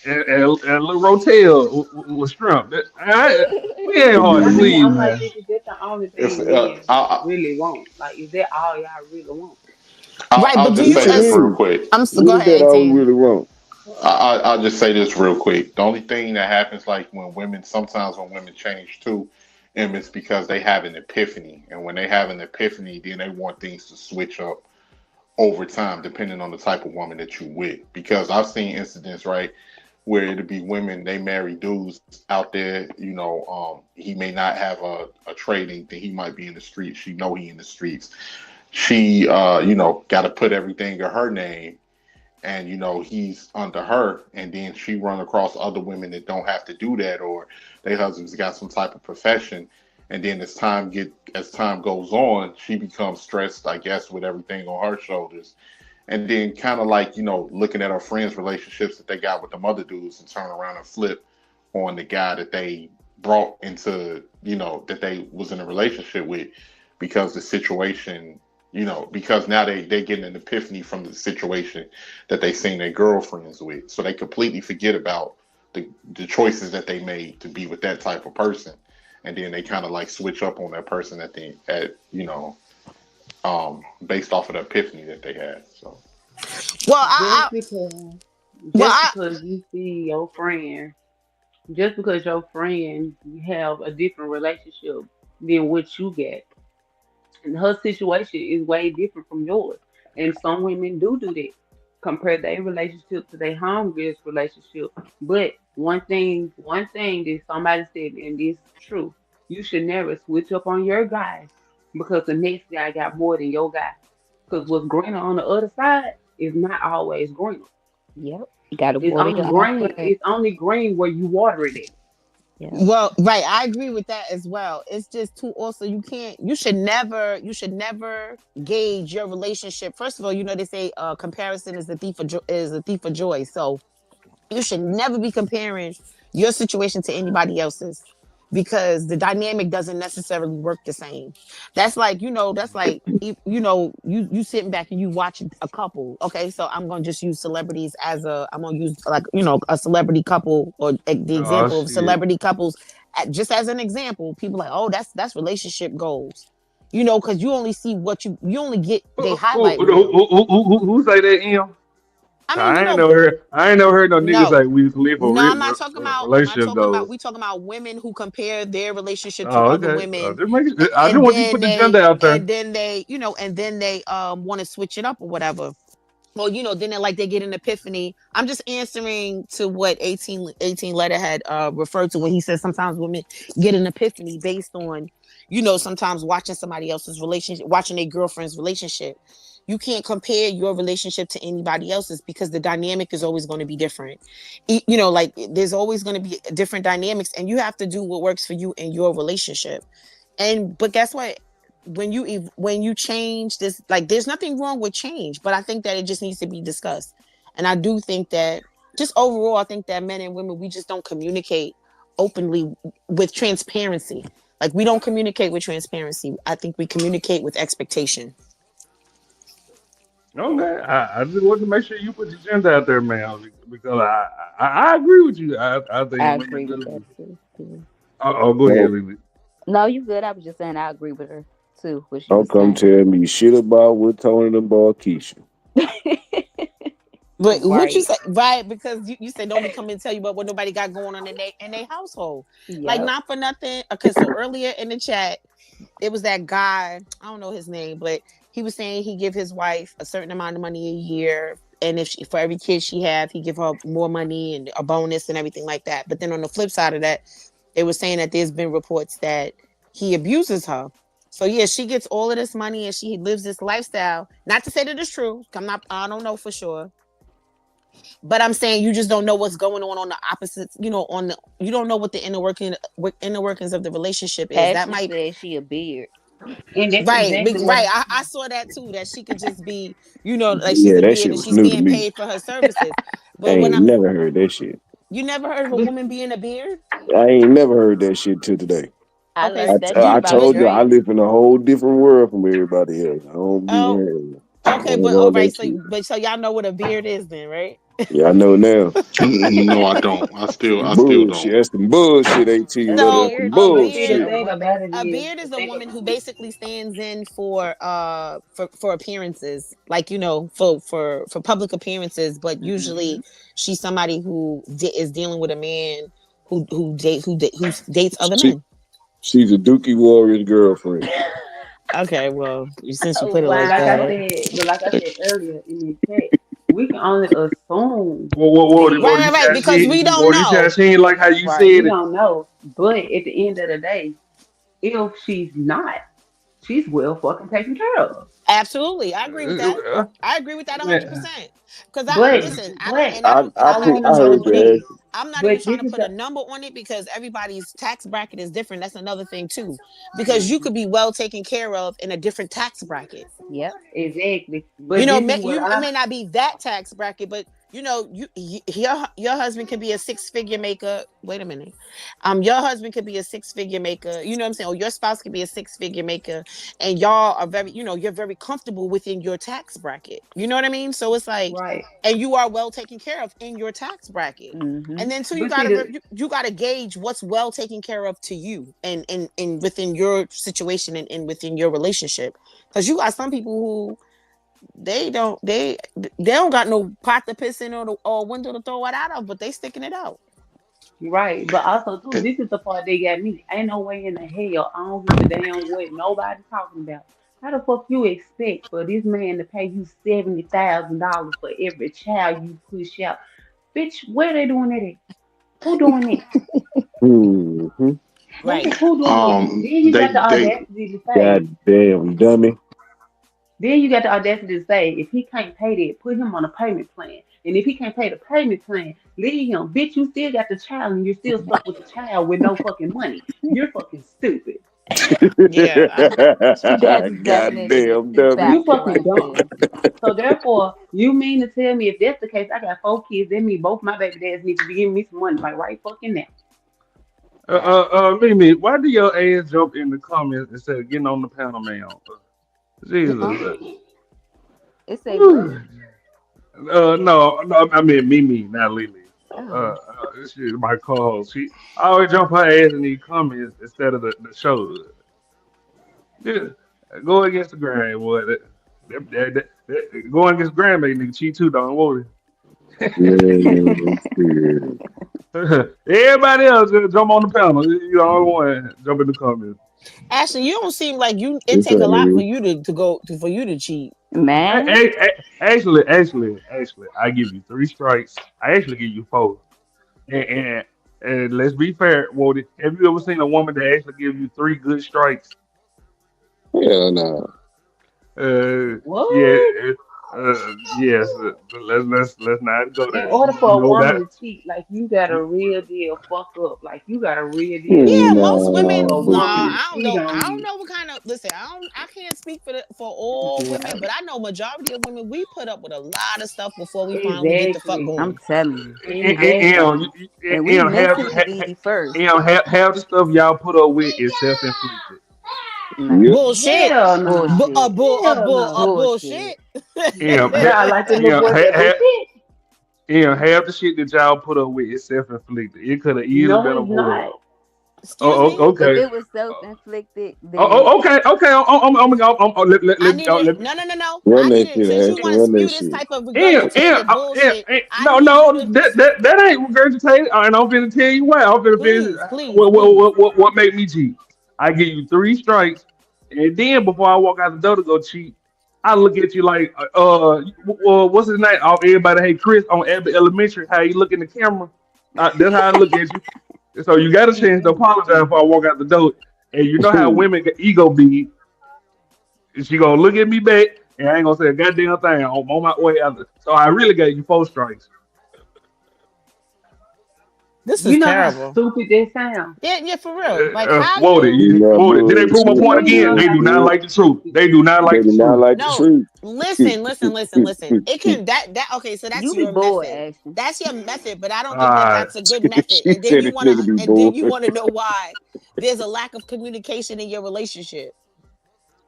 and a little rotel with shrimp. We ain't hard to I mean, please, I'm like, man. is that the only If thing men really want? Like, is that all y'all really want? I'll just What say you this real mean? quick. What is that all we really want? I'll just say this real quick. The only thing that happens, like sometimes when women change too, and it's because they have an epiphany, and when they have an epiphany, then they want things to switch up over time, depending on the type of woman that you with. Because I've seen incidents, right, where it'll be women, they marry dudes out there, he may not have a trading thing, he might be in the streets, she know he in the streets. She got to put everything in her name, and he's under her, and then she run across other women that don't have to do that, or their husbands got some type of profession, and then as time goes on, she becomes stressed, I guess, with everything on her shoulders, and then kind of like looking at her friends' relationships that they got with the other dudes, and turn around and flip on the guy that they brought into that they was in a relationship with, because the situation, because now they getting an epiphany from the situation that they seen their girlfriends with, so they completely forget about the choices that they made to be with that type of person, and then they kind of like switch up on that person based off of the epiphany that they had. So, Because you see your friend, just because your friend have a different relationship than what you get, and her situation is way different from yours. And some women do that, compare their relationship to their homegirl's relationship. But one thing that somebody said, and this is true, you should never switch up on your guy because the next guy got more than your guy. Because what's greener on the other side is not always greener. Yep. You gotta It's water only down green. grass. It's only green where you water it at. Well, right, I agree with that as well. It's just too, also you should never gauge your relationship. First of all, they say comparison is the thief of joy. So you should never be comparing your situation to anybody else's, because the dynamic doesn't necessarily work the same. That's like, you sitting back and you watching a couple. Okay, so I'm gonna just use celebrities I'm gonna use like, a celebrity couple, or the Oh example of shit. celebrity couples, just as an example. People like, oh, that's relationship goals. Because you only see you only get they highlight reel. Who say that, Em? I mean, I ain't never heard no niggas no, like we live for no, I'm not talking about. I'm not relationship talking about. goals. We talking about women who compare their relationship to Oh, other okay. women, I just and want you to put then the gender out there. they want to switch it up or whatever. Well, then they get an epiphany. I'm just answering to what 18 letter had referred to when he says sometimes women get an epiphany based on, sometimes watching somebody else's relationship, watching a girlfriend's relationship. You can't compare your relationship to anybody else's, because the dynamic is always going to be different. Like there's always going to be different dynamics, and you have to do what works for you in your relationship. But guess what? When you change this, like, there's nothing wrong with change, but I think that it just needs to be discussed. And I do think that, just overall, I think that men and women, we just don't communicate openly with transparency. Like, we don't communicate with transparency. I think we communicate with expectation. Okay, I just want to make sure you put the gender out there, man, because I agree with you. I think I women agree with that do. too. Go ahead, Lily. No, you good. I was just saying I agree with her too. What she Don't was come saying. tell me shit about what Tony and Keisha. But what you Right. say, right? Because you said don't be coming and tell you about what nobody got going on in their household. Like, Yep. not for nothing. Okay, so earlier in the chat, it was that guy. I don't know his name, but he was saying he give his wife a certain amount of money a year, and if she, for every kid she have, he give her more money and a bonus and everything like that. But then on the flip side of that, they were saying that there's been reports that he abuses her. So yeah, she gets all of this money and she lives this lifestyle. Not to say that it's true. I don't know for sure. But I'm saying you just don't know what's going on the opposites. You don't know what the inner workings of the relationship is. That Ashley might said she a beard. And that's right, exactly what right. I saw that too. That she could just be, like she's Yeah, a that beard shit and was she's new to getting me. paid for her services. I But when ain't never heard that shit. you never heard of a woman being a beard? I ain't never heard that shit till today. I Okay, I, learned t- that shit I about told you I Drake. live in a whole different world from everybody else. I don't be oh, hearing okay, but all all that right. So, shit. so y'all know what a beard is then, right? Yeah, I know now. No, I don't. Some I still bullshit. don't. That's some bullshit, AT. A Right there. So Some beard a is See, the beard, a bullshit. thing woman. about it a is, beard the is a thing woman who about it, basically stands in for appearances, like for public appearances. But usually she's somebody who is dealing with a man who dates other She, men. she's a Dookie Warriors girlfriend. Okay, well, since you put it but like like I that, Wow. said, earlier in the chat, we can only assume right, things. right, right, because we don't What you said, know. she ain't like how you Right. We said it. don't know. But at the end of the day, if she's not, she's well fucking taken care of. Absolutely, I agree with that. I agree with that Man, 100%. Because I But listen, I don't, but and I don't, and I I'm not put hold even I trying to heard on, put a, your G. I'm not even But trying this to is put a the number on it because everybody's tax bracket is different. That's another thing too, because you could be well taken care of in a different tax bracket. Yep. exactly. But this is what It I may not be that tax bracket, but your husband could be a six-figure maker. Wait a minute, your husband could be a six-figure maker. You know what I'm saying? Or your spouse could be a six-figure maker, and y'all are very, you're very comfortable within your tax bracket. You know what I mean? So it's like, right. and you are well taken care of in your tax bracket. Mm-hmm. And then too, But see the you gotta gauge what's well taken care of to you, and within your situation and within your relationship, because you got some people who they don't got no pot to piss in or window to throw it out of, but they sticking it out. right, but also too, this is the part they got me. Ain't no way in the hell I don't give a damn what nobody talking about. How the fuck you expect for this man to pay you $70,000 for every child you push out? Bitch, where they doing that at? Who doing that? hmm Right. Who doing that? Then you got the They audacity to say, Goddamn dummy. then you got the audacity to say, if he can't pay that, put him on a payment plan. And if he can't pay the payment plan, leave him. Bitch, you still got the child and you're still stuck with the child with no fucking money. You're fucking stupid. Yeah. That's definition of Goddamn stupid dummy. You acting fucking right dumb. there. So therefore, you mean to tell me if that's the case, I got 4 kids, that means both my baby dads need to be giving me some money like right fucking now. Mimi, why do your ass jump in the comments instead of getting on the panel, man? Jesus. It say what? No, I mean Mimi, not Lily. Oh. She's my co-host. I always jump her ass in these comments instead of the show. Yeah, go against the grain, boy. Going against the grain make nigga cheat too, don't worry. Man, shit. Everybody else just jump on the panel. You the only one jump in the comments. Actually, you don't seem like you. It What's take up, a lot for nigga? you to go for you to cheat. Man. Actually, I give you 3 strikes. I actually give you 4. And let's be fair, Wody. Have you ever seen a woman that actually give you 3 good strikes? Hell no. Yeah, What? yes. Let's not go In there. order You for a know woman that. to cheat, like you got a real deal fuck up. Like you got a real deal Yeah, mess up most for a women. No. woman Nah, to I don't cheat know. on I don't you. know what kind of. Listen, I can't speak for all women, but I know majority of women we put up with a lot of stuff before we finally get the fuck Exactly. I'm going. telling you. Exactly. And we Have mentally first. have the stuff y'all put up with is self-inflicted. Man. Yep. Bullshit. Hell no. Bullshit. Hell no. Bullshit. Bullshit. Nah, like the little boy said, bullshit. Half the shit that y'all put up with is self-inflicted. It could have easily No, been it's avoided. not. Excuse me. If Okay. it was self-inflicted, then Okay. I Let, need it. let me. No. Run I need that it. shit, Since you Ashton. want to Run that spew this shit. type of regurgitated bullshit, I No, need you no, to that ain't regurgitated. And I'm finna tell you why. I'm finna finish. please, please, please. What make me cheat? I give you 3 strikes, and then before I walk out the door to go cheat, I look at you like, what's his name? Oh, everybody hate Chris on Abbott Elementary. How you look in the camera? That's how I look at you. So you got a chance to apologize before I walk out the door. And you know how women get ego big. She gonna look at me back, and I ain't gonna say a goddamn thing. I'm on my way out. So I really gave you 4 strikes. This You is know how terrible. stupid that sounds. Yeah, for real. Like how Whoa, you whoa, did they prove my point You again? know They how do not like the truth. They do not They like do the not truth. like the no truth. listen. It can that okay, so that's You be your bored, method. Ashton. That's your method, but I don't think that Uh, that's a good method. She And then said you it wanna nigga be bored. know why there's a lack of communication in your relationship.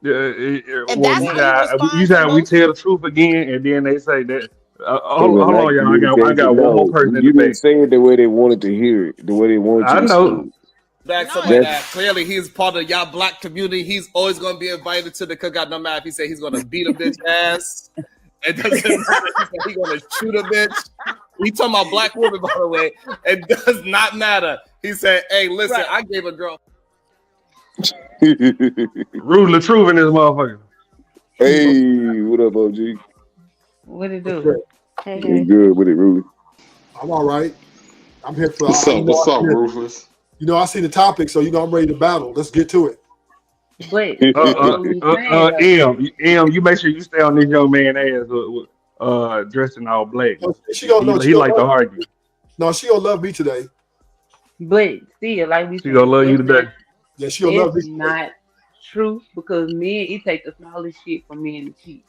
If well, that's you how you said respond to we both. tell the truth again, and then they say that. They Hold, would hold like on, y'all. I communication. got one more No, person in the you didn't back. say it the way they wanted to hear it, the way they wanted you I to say know. it. Back No, somebody That's that clearly he's part of y'all black community. He's always gonna be invited to the cookout, no matter if he say he's gonna beat a bitch ass. It doesn't matter. He said he's gonna shoot a bitch. We talking about black women, by the way. It does not matter. He said, "Hey, listen, Right. I gave a girl." Rude truth in this motherfucker. Hey, what up, OG? What it What's do? good? Hey, We hey. good with it, Rudy. I'm all right. I'm here for. What's up? What's up, Rufus? I see the topic, so I'm ready to battle. Let's get to it. But what we saying though, You make sure you stay on this young man ass dressed in all black. She gonna no, she He gonna like to love, argue. no, she gonna love me today. but still, like we She gonna said, love you today. Yeah, she gonna it's love me today. not true because men, it take the smallest shit for men to cheat.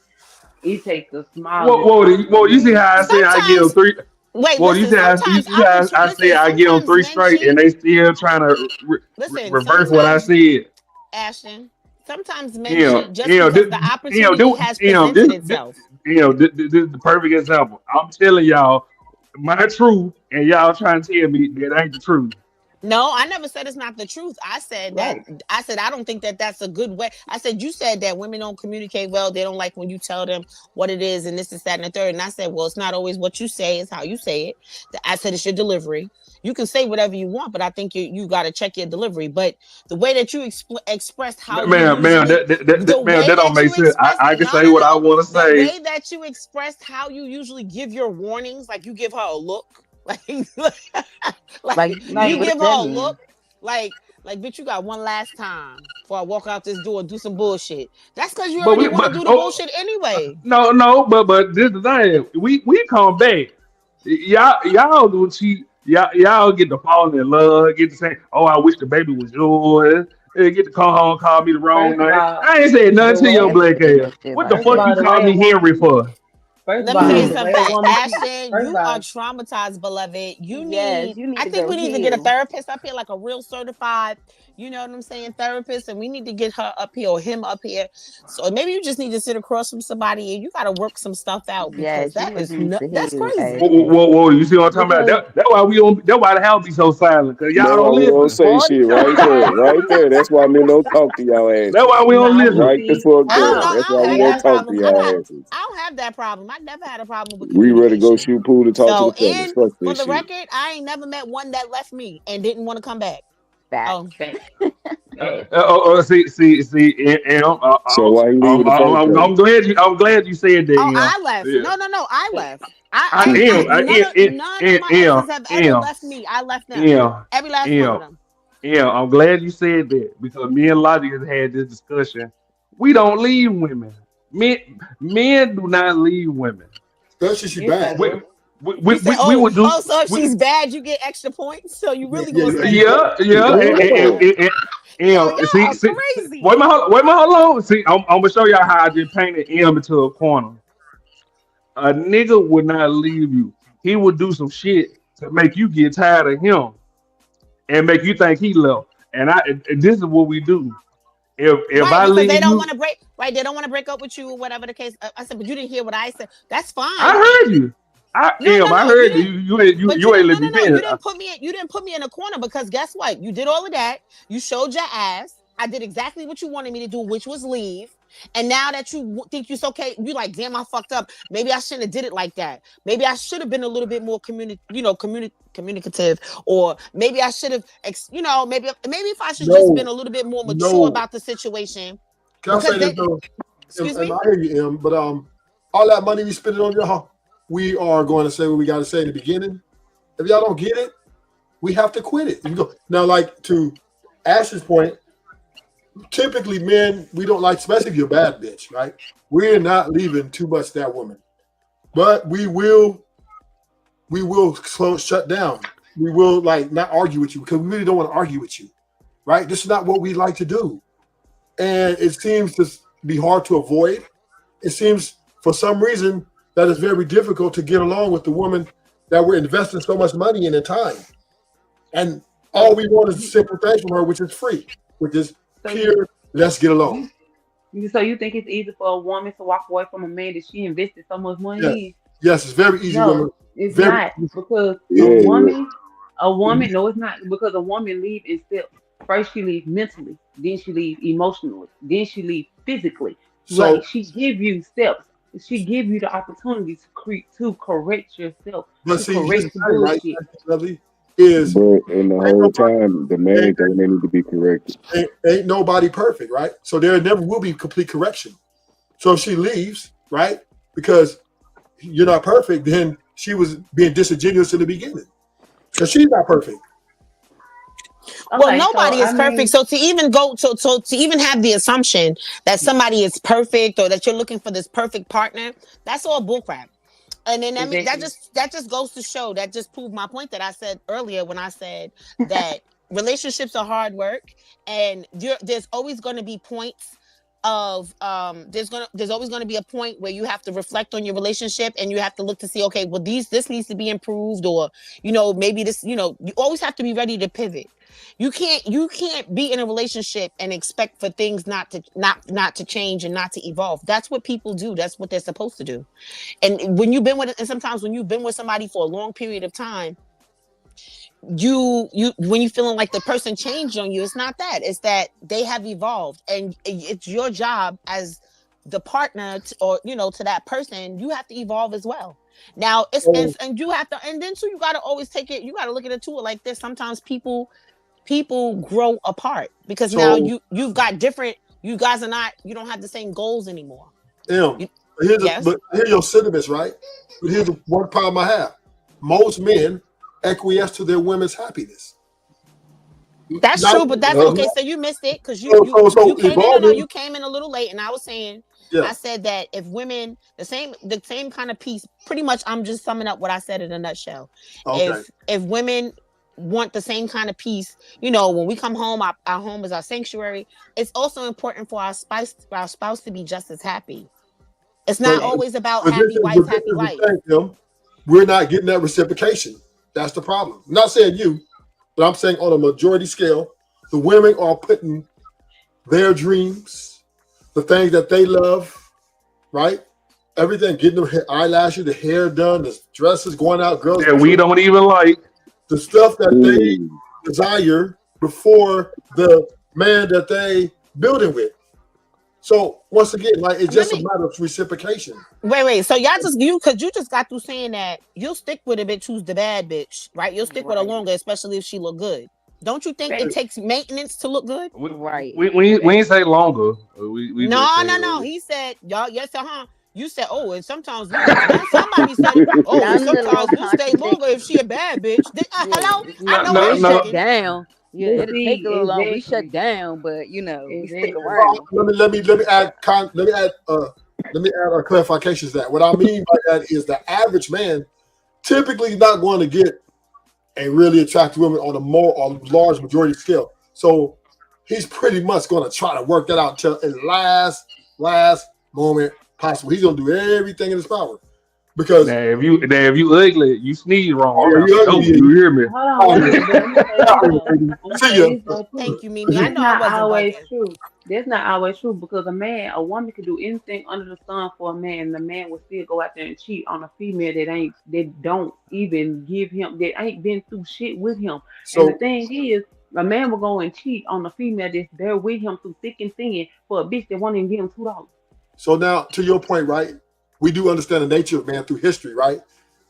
It take the smallest thing for You see men to how I cheat. said I give them Sometimes 3? wait, Well, you listen, see sometimes I how would I say listen, I give them sometimes 3 men straight, and cheat. they still trying to Listen, reverse what I sometimes said. Ashton, sometimes men You cheat know, just you know, because this, the you know, opportunity has presented itself. this is the perfect example. I'm telling y'all my truth, and y'all trying to tell me that ain't the truth. No, I never said it's not the truth. I said that Right. I don't think that that's a good way. I said you said that women don't communicate well. They don't like when you tell them what it is and this is that and the third. And I said, well, it's not always what you say, it's how you say it. I said it's your delivery. You can say whatever you want, but I think you got to check your delivery. But the way that you expressed how you Man, usually, the man, way that don't that make you sense. expressed, I can no, say no, what I no, want to the say. way that you expressed how you usually give your warnings, like you give her a look, like Like you what give does her that a mean? look, bitch, you got one last time before I walk out this door and do some bullshit. That's because you But already we, want to but do the oh, bullshit anyway. no, but this is the thing. We come back. Y'all do cheat. Y'all get to falling in love. Get to saying, "Oh, I wish the baby was yours." Get to come home, call me the wrong First of name. all, I ain't saying the nothing to your way black Say ass. that shit What the right first of fuck there. all, you the call way a me woman Henry cheats. for? First of Let me tell you all, the something, way a woman cheats. Ashton. First You of are all, traumatized, beloved. Yes, you need I to think go we need to get a heal. therapist up here, like a real certified, you know what I'm saying, therapist, and we need to get her up here or him up here. So maybe you just need to sit across from somebody and you got to work some stuff out because Yes, you really need to that's heal, crazy. Ashton. Whoa, you see what I'm talking because about? That's why we don't. That's why the house be so silent, cause That's y'all why don't we don't listen. say Boy, shit these folks right be there, right quiet. there. That's why men don't talk to y'all That's asses. why we don't nah, but listen. Right the see, fuck I don't there. know. nah, That's I why don't we have don't that that's talk to problem. y'all asses. I don't have that problem. I never had a problem with We rather go communication. shoot pool to talk to the So, fellas. and Fuck for this the shit. record, I ain't never met one that left me and didn't want to come back. Facts. Oh, fact. Fact. So why he leave in the first place? I'm glad you said that, oh, Em. I left. Yeah. No, I left. I am, None of my exes have ever left me. I left them. Every last one of am, them. I'm glad you said that because me and Lottie has had this discussion. We don't leave women. Men do not leave women. Especially she Yes, I bad. We do. You said, we would do. so if We, she's bad, you get extra points. So you really Yeah, gonna yeah, stay? yeah. yeah. Yo, See, y'all are crazy. hold on. See, I'm gonna show y'all how I just painted M into a corner. A nigga would not leave you. He would do some shit to make you get tired of him and make you think he left. And this is what we do. If Right, I because they leave don't you, want to break. Right, they don't want to break up with you or whatever the case. I said, but you didn't hear what I said. That's I fine. heard you. I No, you heard you. didn't. You ain't let me You finish. didn't put me. You didn't put me in a corner because guess what? You did all of that. You showed your ass. I did exactly what you wanted me to do, which was leave. And now that you think you're okay, you like, damn, I fucked up. Maybe I shouldn't have did it like that. Maybe I should have been a little bit more communicative, or maybe I should have, maybe if I should just been No, a little bit more mature no. about the situation Can I because say this they though? Excuse and me? I hear you, Em, but all that money we spending on y'all, we are going to say what we got to say in the beginning. If y'all don't get it, we have to quit it. You go now, like to Ash's point. Typically, men, we don't like, especially if you're a bad bitch, right? We're not leaving too much to that woman, but we will shut down. We will like not argue with you because we really don't want to argue with you, right? This is not what we like to do, and it seems to be hard to avoid. It seems for some reason that it's very difficult to get along with the woman that we're investing so much money in and time, and all we want is a simple thing from her, which is free, which is pure. Let's get along. So you think it's easy for a woman to walk away from a man that she invested so much money Yes, in? yes, it's very easy. No, Women, it's very not because Yeah, a woman. No, it's not because a woman leave in steps. First, she leaves mentally, then she leaves emotionally, then she leaves physically. So, Like she give you steps. She give you the opportunity to correct yourself, but to see, here's correct the the thing, right? bullshit. Lovely, is but in the whole time, the man ain't, think they need to be corrected. ain't nobody perfect, right? So there never will be complete correction. So if she leaves, right, because you're not perfect, then she was being disingenuous in the beginning. Because she's not perfect. Well, Okay, so nobody is I perfect. mean, So to even to even have the assumption that somebody is perfect or that you're looking for this perfect partner, that's all bullcrap. And then I mean exactly. that just goes to show, that just proved my point that I said earlier when I said that relationships are hard work, and there's always going to be points of there's always going to be a point where you have to reflect on your relationship, and you have to look to see, okay, well, this needs to be improved, or maybe this, you always have to be ready to pivot. You can't be in a relationship and expect for things not to change and not to evolve. That's what people do. That's what they're supposed to do. And sometimes when you've been with somebody for a long period of time, when you feeling like the person changed on you, it's not that. It's that they have evolved, and it's your job as the partner to that person. You have to evolve as well. Now and you have to, and then too, you got to always take it. You got to look at it too like this. Sometimes people grow apart because now So, you've got different. You guys are not. You don't have the same goals anymore. but here's your sentiments, right? But here's the one problem I have. Most men acquiesce to their women's happiness. That's Not, true, but that's okay. So you missed it because you came in. No, evolving. you came in a little late, and I was saying, Yeah. I said that if women the same kind of piece, pretty much, I'm just summing up what I said in a nutshell. Okay. If women want the same kind of peace, when we come home, our home is our sanctuary. It's also important for our spouse to be just as happy. It's not always about happy wife, happy life. We're not getting that reciprocation. That's the problem. I'm not saying you, but I'm saying on a majority scale, the women are putting their dreams, the things that they love, right? Everything, getting the eyelashes, the hair done, the dresses, going out, girls. That we don't even like. The stuff that they desire before the man that they building with. So once again, like it's just a matter of reciprocation. Wait. So y'all because you just got through saying that you'll stick with a bitch who's the bad bitch, right? You'll stick with her longer, especially if she look good. Don't you think it takes maintenance to look good? We ain't say longer. We No. He said, y'all, yes, You said, oh, and sometimes somebody said, oh, and sometimes we'll stay longer if she a bad bitch. Hello? I know we no. shut down. Yeah, it'll take a little long. We shut down, but we stick around. Let me add a clarification to that. What I mean by that is the average man typically not going to get a really attractive woman on a large majority scale. So he's pretty much going to try to work that out until the last moment possible. He's going to do everything in his power. Because if you ugly, you sneeze wrong. You hear me? Thank you, Mimi. That's not always true. That's not always true because a woman could do anything under the sun for a man, and the man will still go out there and cheat on a female that don't even give him, that ain't been through shit with him. So, and the thing is, a man will go and cheat on a female that's there with him through thick and thin for a bitch that won't even give him $2. So now, to your point, right? We do understand the nature of man through history, right?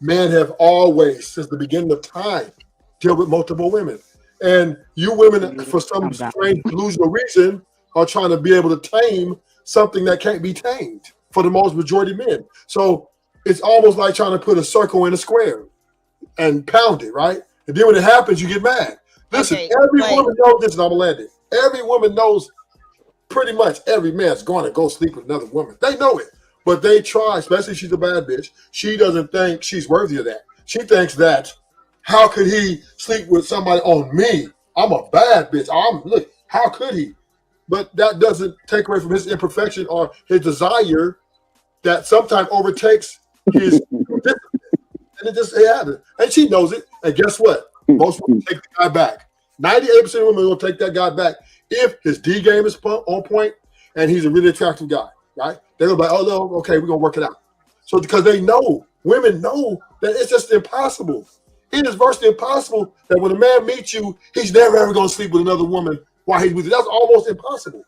Men have always, since the beginning of time, dealt with multiple women. And you women, for some strange delusional reason, are trying to be able to tame something that can't be tamed for the most majority of men. So it's almost like trying to put a circle in a square and pound it, right? And then when it happens, you get mad. Listen, every woman knows this, and I'm gonna land it. Every woman knows pretty much every man's going to go sleep with another woman. They know it, but they try, especially if she's a bad bitch. She doesn't think she's worthy of that. She thinks that, how could he sleep with somebody on me? I'm a bad bitch. Look, how could he? But that doesn't take away from his imperfection or his desire that sometimes overtakes his and it happens. And she knows it. And guess what? Most women take the guy back. 98% of women will take that guy back if his D game is on point and he's a really attractive guy, right? They'll be like, oh, no, okay, we're going to work it out. So because they know, women know that it's just impossible. It is virtually impossible that when a man meets you, he's never ever going to sleep with another woman while he's with you. That's almost impossible.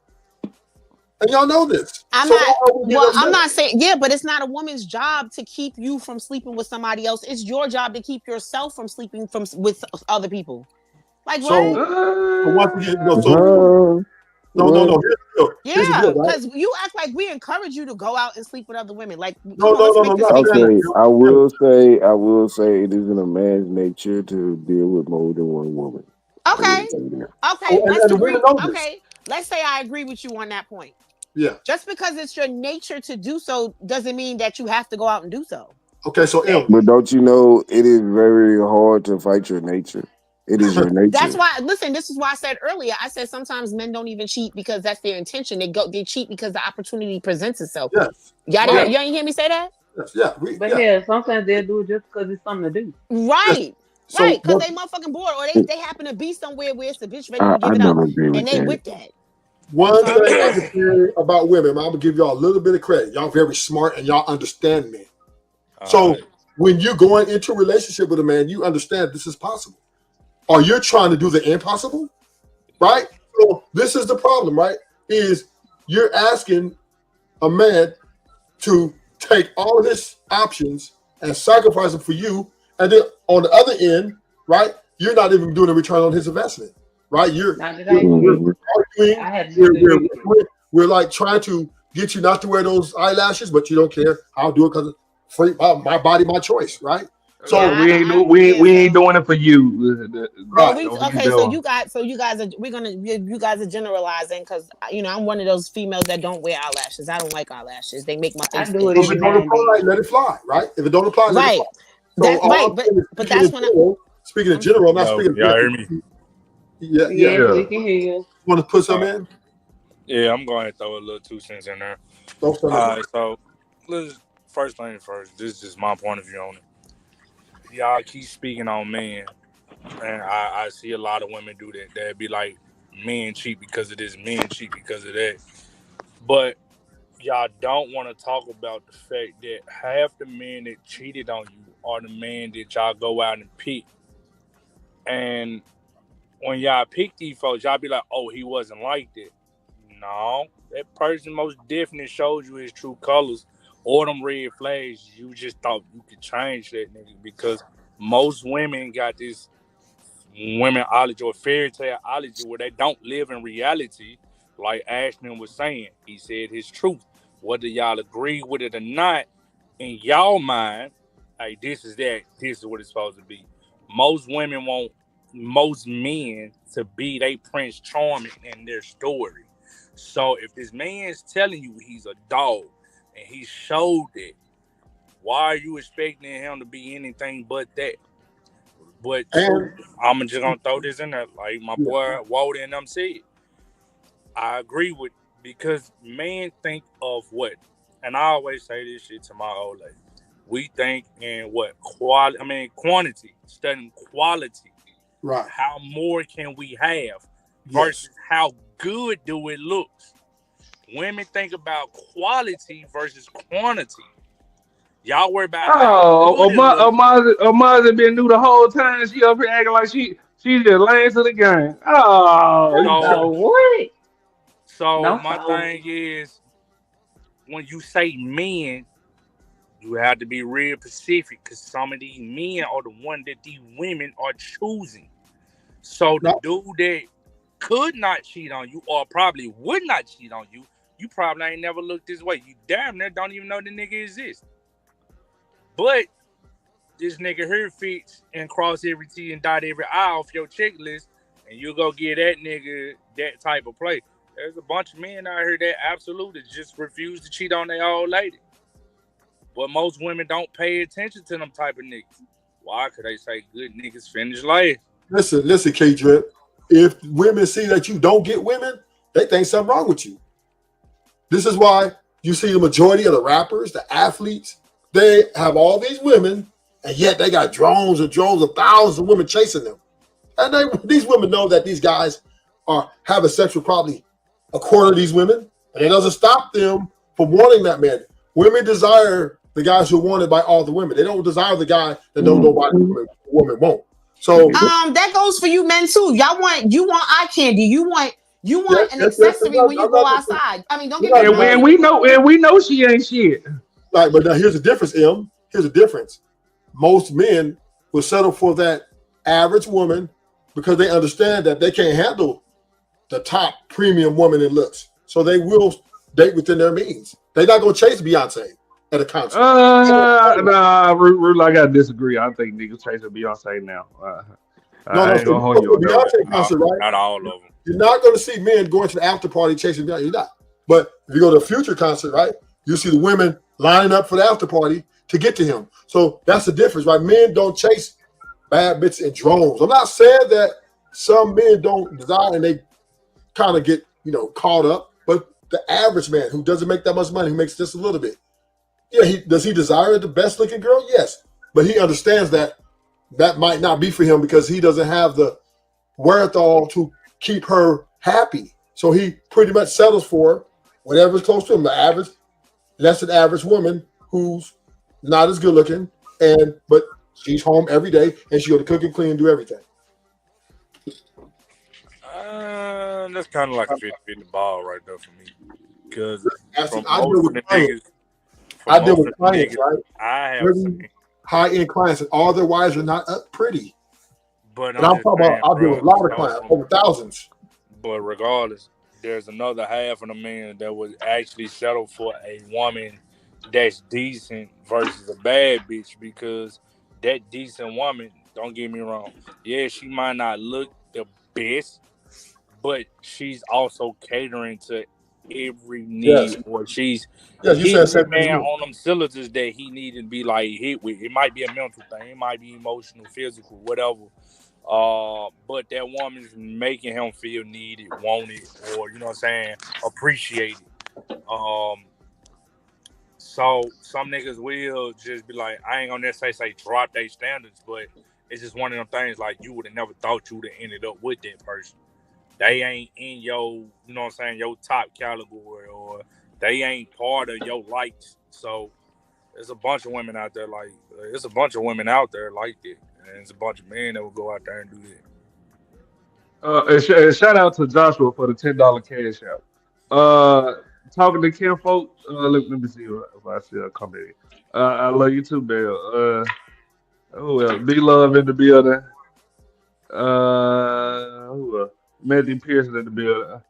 And y'all know this. I'm not saying, but it's not a woman's job to keep you from sleeping with somebody else. It's your job to keep yourself from sleeping with other people. Like what? No. Yeah, because you act like we encourage you to go out and sleep with other women. Like Okay, I will say it is in a man's nature to deal with more than one woman. Okay. Let's say I agree with you on that point. Yeah. Just because it's your nature to do so doesn't mean that you have to go out and do so. Okay, so but don't you know it is very hard to fight your nature. It is your nature. That's why. Listen, this is why I said earlier. I said sometimes men don't even cheat because that's their intention. They cheat because the opportunity presents itself. Yes. Y'all didn't hear me say that? Yes. Yeah. But sometimes they'll do it just because it's something to do. Right. Yes. Right. Because they motherfucking bored, or they happen to be somewhere where it's a bitch ready to give it up, and they with that. One thing I can say about women, I'm gonna give y'all a little bit of credit. Y'all very smart and y'all understand men. So when you're going into a relationship with a man, you understand this is possible. Or you're trying to do the impossible, right? So this is the problem, right? Is you're asking a man to take all of his options and sacrifice them for you, and then on the other end, right? You're not even doing a return on his investment, right? We're like trying to get you not to wear those eyelashes, but you don't care. I'll do it because my body, my choice, right? So we ain't doing it for you. So you guys are generalizing because I'm one of those females that don't wear eyelashes. I don't like eyelashes. They make my face. If it don't apply, let it fly, right? If it don't apply, let it fly. That's right. But that's when speaking in general, I'm not speaking. Y'all hear me? Yeah. We can hear you. Want to put some in? Yeah, I'm going to throw a little 2 cents in there. All right, so first thing first, this is just my point of view on it. Y'all keep speaking on men, and I see a lot of women do that. They'd be like, men cheat because of this, men cheat because of that. But y'all don't want to talk about the fact that half the men that cheated on you are the men that y'all go out and pick. And when y'all pick these folks, y'all be like, oh, he wasn't like that. No, that person most definitely showed you his true colors. Or them red flags, you just thought you could change that nigga because most women got this womenology or fairy taleology where they don't live in reality. Like Ashton was saying, he said his truth. Whether y'all agree with it or not, in y'all mind, hey, this is what it's supposed to be. Most women want most men to be they Prince Charming in their story. So if this man's telling you he's a dog, and he showed it, why are you expecting him to be anything but that? But I'm just going to throw this in there. Like my boy Walden and them said. I agree with, because men think of what? And I always say this shit to my old lady. We think in what? Quantity. Studying quality. Right. How more can we have versus how good do it look? Women think about quality versus quantity. Y'all worry about Amaza been new the whole time. She up here acting like she just lame to the game. What? So my thing is, when you say men, you have to be real specific because some of these men are the one that these women are choosing. So the dude that could not cheat on you or probably would not cheat on you you probably ain't never looked this way. You damn near don't even know the nigga exists. But this nigga here fits and cross every T and dot every I off your checklist, and you go get that nigga that type of play. There's a bunch of men out here that absolutely just refuse to cheat on their old lady. But most women don't pay attention to them type of niggas. Why? Because they say good niggas finish last. Listen, K-Drip. If women see that you don't get women, they think something wrong with you. This is why you see the majority of the rappers, the athletes, they have all these women, and yet they got drones and drones of thousands of women chasing them. And these women know that these guys are having sex with probably a quarter of these women, and it doesn't stop them from wanting that man. Women desire the guys who are wanted by all the women. They don't desire the guy that nobody woman won't. So that goes for you men too. You want eye candy. You want an accessory when you go outside. I mean, don't get me wrong. And we know she ain't shit. Right, but now here's the difference, M. Here's the difference. Most men will settle for that average woman because they understand that they can't handle the top premium woman in looks. So they will date within their means. They're not going to chase Beyonce at a concert. Nah, Rule, I gotta disagree. I think niggas chasing Beyonce now. I ain't gonna hold you on Beyonce concert, right? Not all of them. You're not going to see men going to the after party chasing Beyonce. You're not. But if you go to a Future concert, right, you see the women lining up for the after party to get to him. So that's the difference, right? Men don't chase bad bitches in drones. I'm not saying that some men don't desire and they kind of get, caught up, but the average man who doesn't make that much money, who makes just a little bit, does he desire the best looking girl? Yes, but he understands that might not be for him because he doesn't have the wherewithal to keep her happy. So he pretty much settles for whatever's close to him, the average, less than average woman who's not as good looking, but she's home every day and she go to cook and clean and do everything. That's kind of like a 50-50 ball right there for me. Because I deal with clients, right? I have high-end clients, and all their wives are not pretty. But I'm talking about, I deal with a lot of clients, over thousands. But regardless, there's another half of the men that would actually settle for a woman that's decent versus a bad bitch, because that decent woman, don't get me wrong, yeah, she might not look the best, but she's also catering to every need, or she's hitting the man on them cylinders that he needed to be like hit with. It might be a mental thing, it might be emotional, physical, whatever. But that woman's making him feel needed, wanted, or appreciated. So some niggas will just be like, I ain't gonna necessarily say drop their standards, but it's just one of them things like you would have never thought you would have ended up with that person. They ain't in your, your top category, or they ain't part of your likes. So there's a bunch of women out there like that. And there's a bunch of men that will go out there and do that. And shout out to Joshua for the $10 cash out. Talking to Kim folk, let me see if I see a comment. I love you too, Bill. B Love in the building. Who else? Matthew Pearson in the building.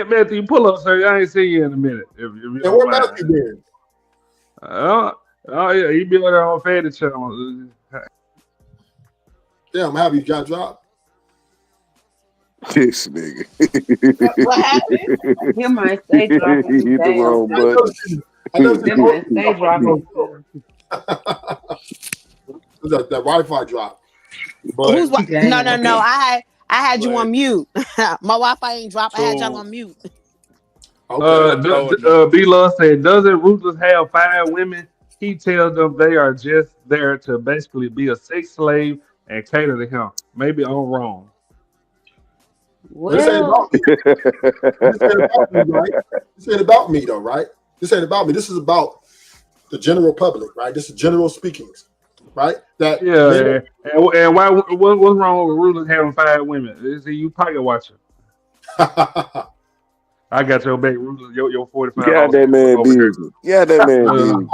Matthew, pull up, sir. I ain't seen you in a minute. If you where Matthew been? Yeah, he be on there on Fanny Channel. Damn, I'm happy you got dropped. This nigga. What happened? He might stay dropping. He hit the wrong button. He might stay dropping. That Wi-Fi drop. No. I had you on mute. My Wi-Fi ain't dropped. I had y'all on mute. B Love said, doesn't Ruthless have 5 women? He tells them they are just there to basically be a sex slave and cater to him. Maybe I'm wrong. Well, this ain't about me. Right? This ain't about me, though, right? This ain't about me. This is about the general public, right? This is general speakings, right? And why? What's wrong with Ruthless having 5 women? Is it you pocket watching? I got your back, Ruthless. Your 45. Yeah, that man busy. Yeah, that man busy.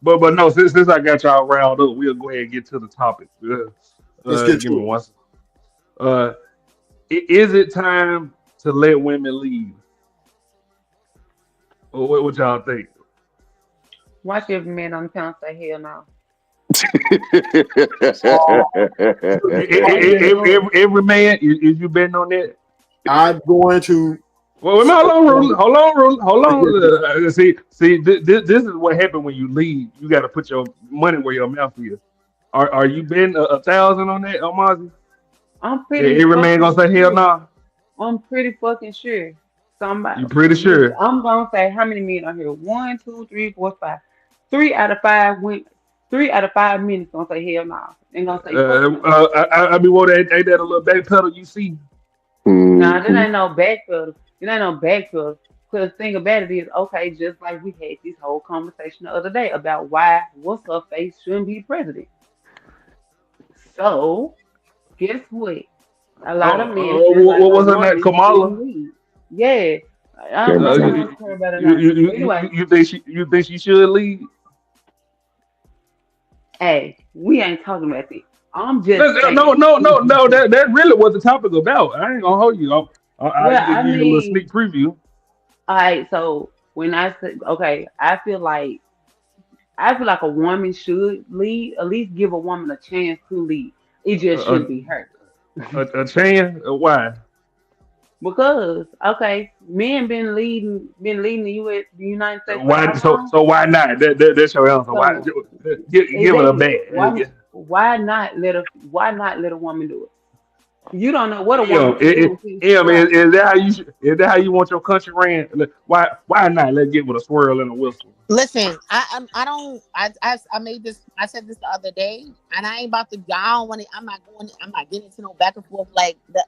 But no, since I got y'all riled up, we'll go ahead and get to the topic. Let's get give me one. Is it time to let women lead? What y'all think? Watch every man on the panel say hell no. Every man, is you betting on that? I'm going to. Well, hold on, hold on. See, this is what happened when you lead. You got to put your money where your mouth is. Are you betting 1,000 on that, Omazi? I'm Yeah, pretty every man gonna fucking say hell sure. no. I'm pretty fucking sure. Somebody, You pretty sure? I'm gonna say how many men are here? 1, 2, 3, 4, 5. 3 out of 5 went. 3 out of 5 minutes gonna say hell no. They're gonna say fuck no. I mean, what ain't that a little back pedal you see? Nah, that Mhm. ain't no backfield. It ain't no backfield. Cause the thing about it is, okay, just like we had this whole conversation the other day about why what's her face shouldn't be president. So guess what? A lot of men feel like What a was her name? woman shouldn't Kamala. lead. Yeah, Cameron nobody Thomas. don't care about it now. But anyway, You think she should lead? hey, we ain't talking about this. I'm just No. saying. That really was the topic about. I ain't gonna hold you. I Well, just I give you a little sneak mean, preview. all right. So when I said okay, I feel like a woman should lead. At least give a woman a chance to lead. It just A, shouldn't be her. a chance? Why? Because okay, men been leading the United States for Why? how long? So why not? That's your answer. Why? So Give it a exactly. Why bad. why not let a woman do it? You don't know what a woman Em, can do until she Em, tries. is that how you want your country ran? Why not? Let's get with a swirl and a whistle. Listen, I don't I made this I said this the other day, and I ain't about to I don't want to I'm not getting into no back and forth like that.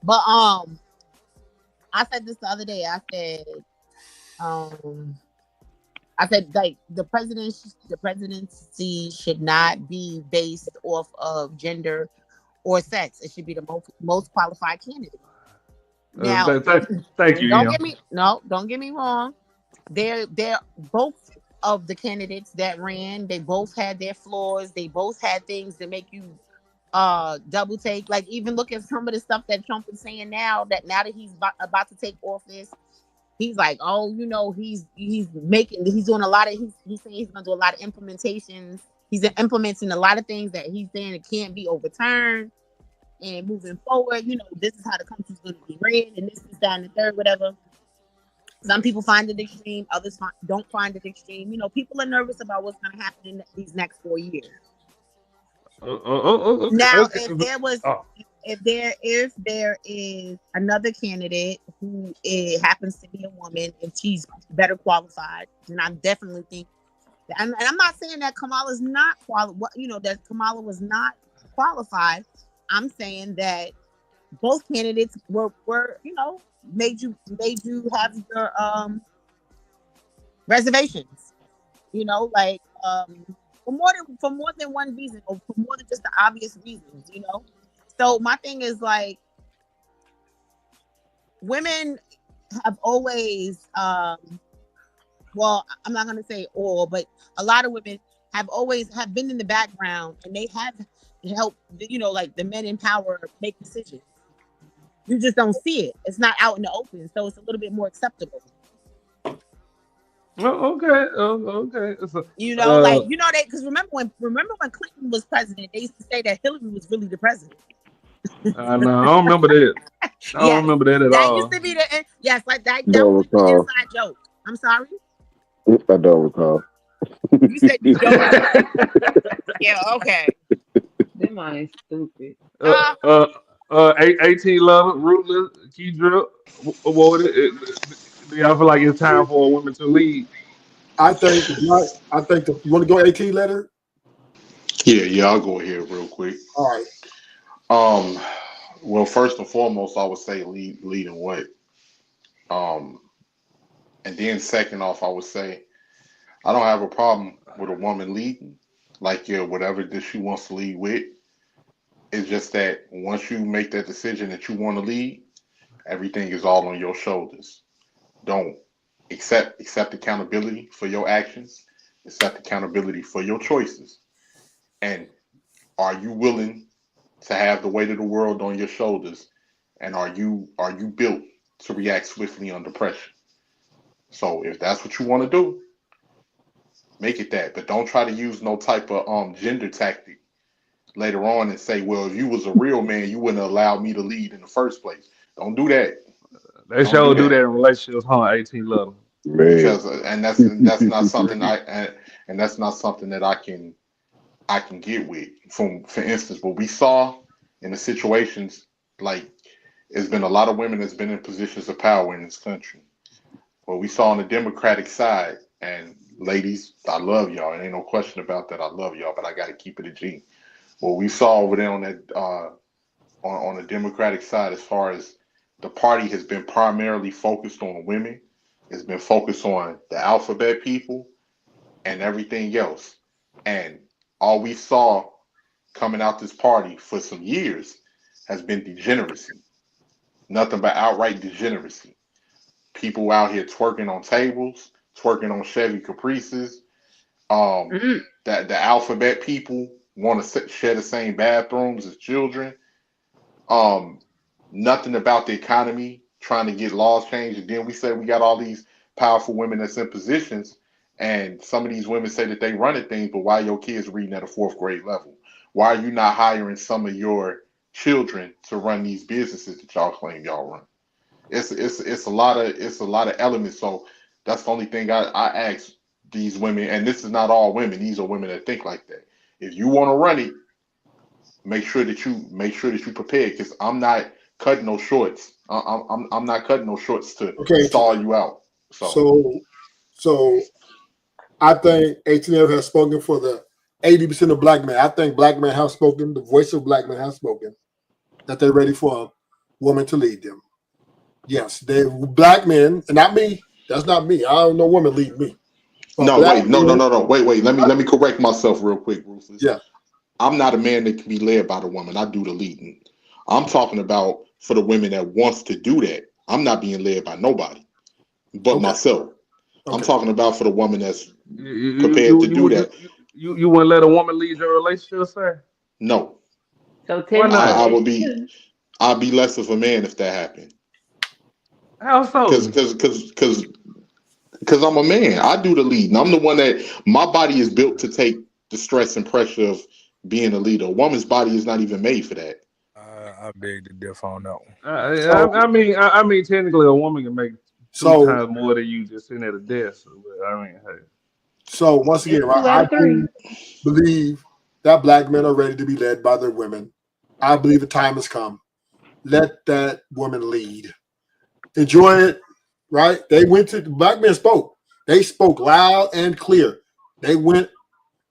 But I said this the other day. Um I said like the presidency should not be based off of gender or sex. It should be the most qualified candidate. Now, Thank you, Em. don't get me wrong. They're both of the candidates that ran. They both had their flaws. They both had things that make you double take. Like even look at some of the stuff that Trump is saying now that he's about to take office. He's like, oh, he's doing a lot of he's saying he's gonna do a lot of implementations. He's implementing a lot of things that he's saying it can't be overturned. And moving forward, this is how the country's going to be ran, and this is that and the third, whatever. Some people find it extreme, others don't find it extreme. People are nervous about what's going to happen in these next 4 years. Now, Okay. if there is another candidate who happens to be a woman, if she's better qualified, then I definitely think. And I'm not saying that Kamala's not that Kamala was not qualified. I'm saying that both candidates were made you have your reservations, like for more than one reason, or for more than just the obvious reasons. So my thing is like women have always well, I'm not gonna say all, but a lot of women have been in the background, and they have helped like the men in power make decisions. You just don't see it. It's not out in the open, so it's a little bit more acceptable. Okay. So, Because remember when Clinton was president, they used to say that Hillary was really the president. no, I don't remember that. I don't Yes, remember that at that all. used to be that Don't was the recall. inside joke. I'm sorry. I don't recall. You said you don't. Yeah. Okay. That man is stupid. 18 Love, Ruthless, Key Drip. What do y'all feel like it's time for a woman to lead? I think you want to go 18 letter. Yeah, I'll go ahead real quick. All right. Well, first and foremost, I would say leading what? And then second off, I would say I don't have a problem with a woman leading, like whatever that she wants to lead with. It's just that once you make that decision that you want to lead, everything is all on your shoulders. Don't accept accountability for your actions, accept accountability for your choices. And are you willing to have the weight of the world on your shoulders and are you built to react swiftly under pressure? So if that's what you want to do, make it that. But don't try to use no type of gender tactic later on and say, well, if you was a real man, you wouldn't allow me to lead in the first place. Don't do that. They Don't do sure do that. that in relationships, huh? 18 level. Man. Because and that's not something and that's not something that I can get with. For instance, what we saw in the situations, like there's been a lot of women that's been in positions of power in this country. What we saw on the Democratic side, and ladies, I love y'all, and ain't no question about that. I love y'all, but I got to keep it a G. What we saw over there on that on the Democratic side, as far as the party has been primarily focused on women, it's been focused on the alphabet people and everything else. And all we saw coming out this party for some years has been degeneracy. Nothing but outright degeneracy. People out here twerking on tables, twerking on Chevy Caprices. That the alphabet people want to share the same bathrooms as children. Nothing about the economy, trying to get laws changed. And then we say we got all these powerful women that's in positions, and some of these women say that they run at things, but why are your kids reading at a 4th grade level? Why are you not hiring some of your children to run these businesses that y'all claim y'all run? It's a lot of elements. So that's the only thing I ask these women, and this is not all women. These are women that think like that. If you want to run it, make sure that you prepare, because I'm not cutting no shorts. I'm not cutting no shorts to stall you out. So I think ATF has spoken for the 80% of black men. I think black men have spoken. The voice of black men have spoken that they're ready for a woman to lead them. Yes, they black men, and not me. That's not me. I don't know woman lead me. No, wait, no. Wait. Let me correct myself real quick, Rufus. Yeah. I'm not a man that can be led by the woman. I do the leading. I'm talking about for the women that wants to do that. I'm not being led by nobody but myself. I'm talking about for the woman that's prepared to do that. You wouldn't let a woman lead your relationship, sir? No. So I'd be less of a man if that happened. How so? Because I'm a man. I do the leading. I'm the one that my body is built to take the stress and pressure of being a leader. A woman's body is not even made for that. I beg to differ on that one. I mean, technically, a woman can make two times more than you just sitting at a desk. But I mean, hey. So once again, I believe that black men are ready to be led by their women. I believe the time has come. Let that woman lead. Enjoy it, right? They went to the black men spoke. They spoke loud and clear. They went.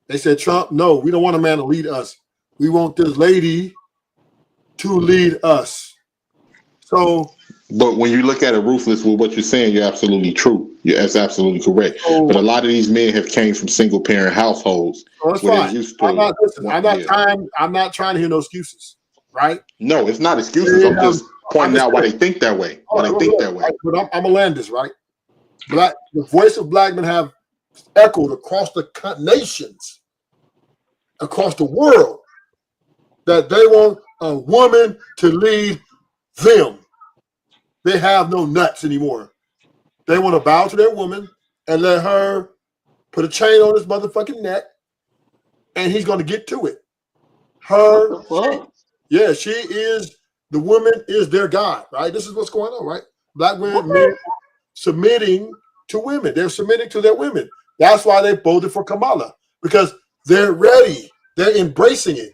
They said, Trump, no, we don't want a man to lead us. We want this lady to lead us. So, but when you look at it, Ruthless, with what you're saying, you're absolutely true. That's absolutely correct. But a lot of these men have came from single parent households. That's fine. I'm not trying to hear no excuses, right? No, it's not excuses. I'm just pointing out why they think that way. But I'm gonna land this, right? The voice of black men have echoed across the nations, across the world, that they want a woman to lead them. They have no nuts anymore. They want to bow to their woman and let her put a chain on his motherfucking neck, and he's going to get to it. She is, the woman is their God, right? This is what's going on, right? Black men submitting to women. They're submitting to their women. That's why they voted for Kamala, because they're ready. They're embracing it.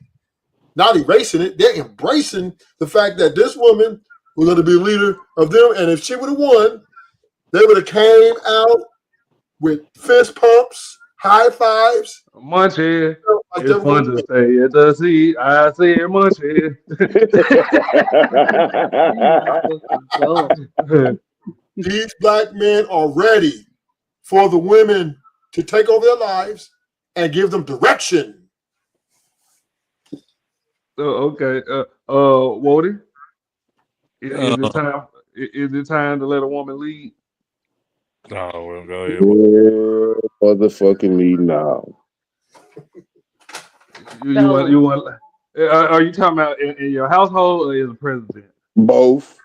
Not erasing it. They're embracing the fact that this woman was going to be a leader of them. And if she would have won, they would have came out with fist pumps, high fives. Munchie. It's fun to say it does see. I say it munchie. These black men are ready for the women to take over their lives and give them direction. Okay. Wody? Is it time? Is it time to let a woman lead? No, we'll go ahead. Yeah, motherfucking lead now. You want? Are you talking about in your household or as a president? Both.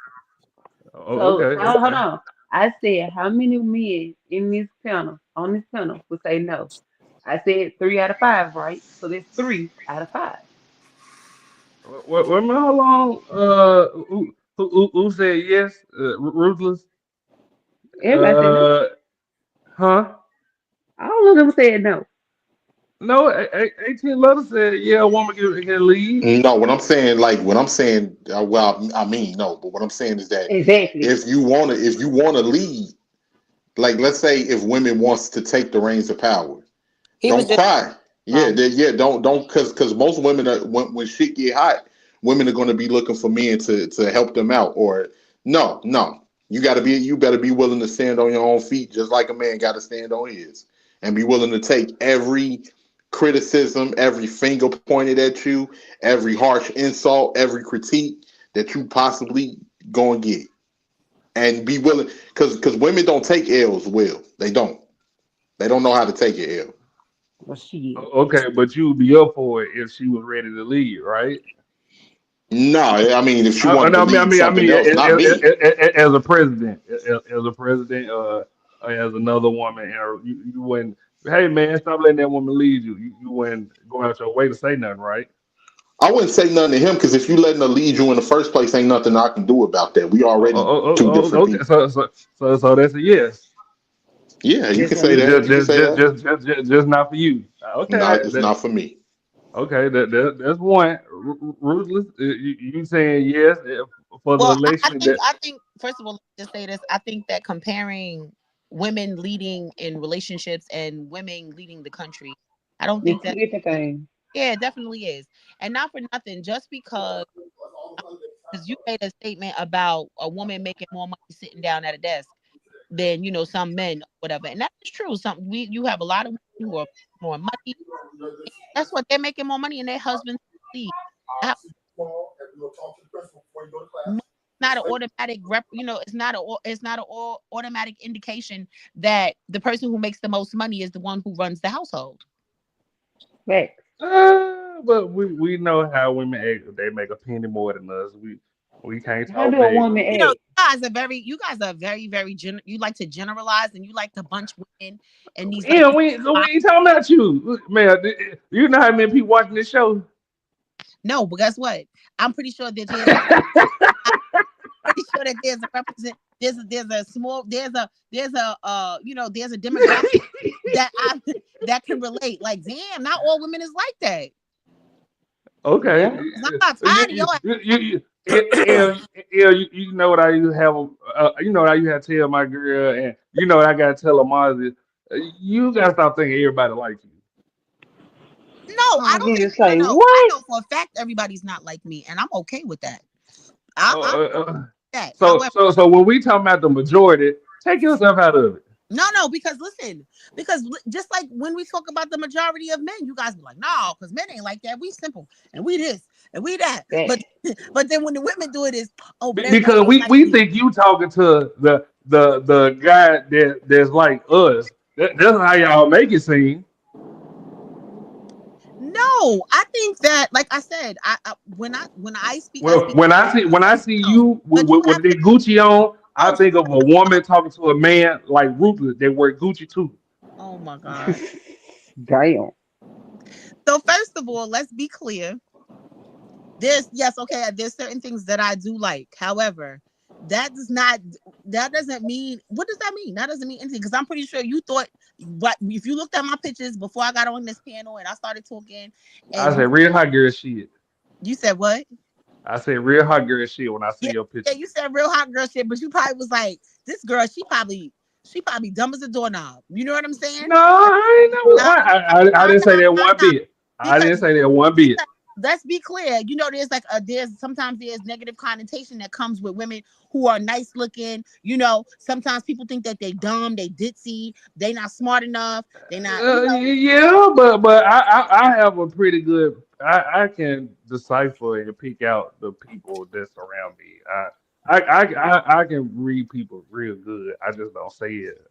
So Okay, hold okay. on. I said how many men in this panel on this panel would say no? I said 3 out of 5, right? So that's 3 out of 5. Wait a minute, how long? Who said yes? Ruthless. Everybody said no. Uh, huh? All of them said no. No, 18 letters said yeah. A woman can lead. No, what I'm saying, well, I mean, no, but what I'm saying is that Exactly. if you wanna lead, like let's say if women wants to take the reins of power, He was don't just cry. Yeah, don't because most women are when shit get hot, women are going to be looking for men to help them out. Or no, you better be willing to stand on your own feet, just like a man got to stand on his, and be willing to take every criticism, every finger pointed at you, every harsh insult, every critique that you possibly gonna get, and be willing because women don't take L's well. They don't know how to take an L. Well, shit. Okay, but you would be up for it if she was ready to lead, right? No, I mean, if she wanted to No, lead something else, not me. as a president, as a president, as another woman, you wouldn't. Hey man, stop letting that woman lead you. You wouldn't go out your way to say nothing, right? I wouldn't say nothing to him because if you letting her lead you in the first place, ain't nothing I can do about that. We already two different Okay. people. So that's a yes. Yeah, you Yes, can sir. say that. You can say that. Just not for you. Okay, Not it's not for me. okay. That's one. Ruthless. You saying yes for the well. election? I think first of all, let's just say this. I think that comparing women leading in relationships and women leading the country, I don't think It's two that. different things. Yeah, it definitely is, and not for nothing. Just because you made a statement about a woman making more money sitting down at a desk than some men, whatever, and that is true. You have a lot of women who are more money. That's what they're making more money, and their husbands leave. How- Not an automatic it's not all automatic indication that the person who makes the most money is the one who runs the household. Right. But we know how women act. They make a penny more than us. We can't How talk do a back. woman You act? you guys are very, very you like to generalize and you like to bunch women and these like Yeah, we ain't talking about you, man. You know how many people watching this show? no, but guess what? I'm pretty sure that there's pretty sure that there's a there's a small there's a demographic that can relate. Like, damn, not all women is like that. Okay. Yeah. 'Cause I'm not tired of your ass. You know what I used to have. You know what I used to have to tell my girl, and you know what I gotta tell her, Marzi. You gotta stop thinking everybody like you. No, I I don't did think just say no. I what? know for a fact everybody's not like me, and I'm okay with that. Uh, I'm uh, uh, that. so However, so so when we talking about the majority, take yourself out of it. no, because listen, just like when we talk about the majority of men, you guys be like, no, because men ain't like that. We simple and we this and we that. That. But then when the women do it, is but everybody Because ain't like we me. think you talking to the guy that's like us. That's how y'all make it seem. No, I think that, like I said, when I speak, I Well, speak. when I see No, you but you with have the to. Gucci on, I Oh, think of a woman talking to a man like Ruthless. They wear Gucci too. oh my God. Damn. So first of all, let's be clear. There's certain things that I do like. However, that doesn't mean, what does that mean? That doesn't mean anything, because I'm pretty sure you thought, but if you looked at my pictures before I got on this panel and I started talking, I and said real hot girl shit. you said what? I said real hot girl shit when I see Yeah, your yeah, picture. you said real hot girl shit, but you probably was like, this girl, she probably dumb as a doorknob. You know what I'm saying? No, I ain't never. No, I no, didn't say that one no. bit. I Because didn't say that one bit. let's be clear. There's sometimes there's negative connotation that comes with women who are nice looking. Sometimes people think that they dumb, they ditzy, they not smart enough, they not. Yeah, but I have a pretty good. I can decipher and pick out the people that surround me. I can read people real good. I just don't say it.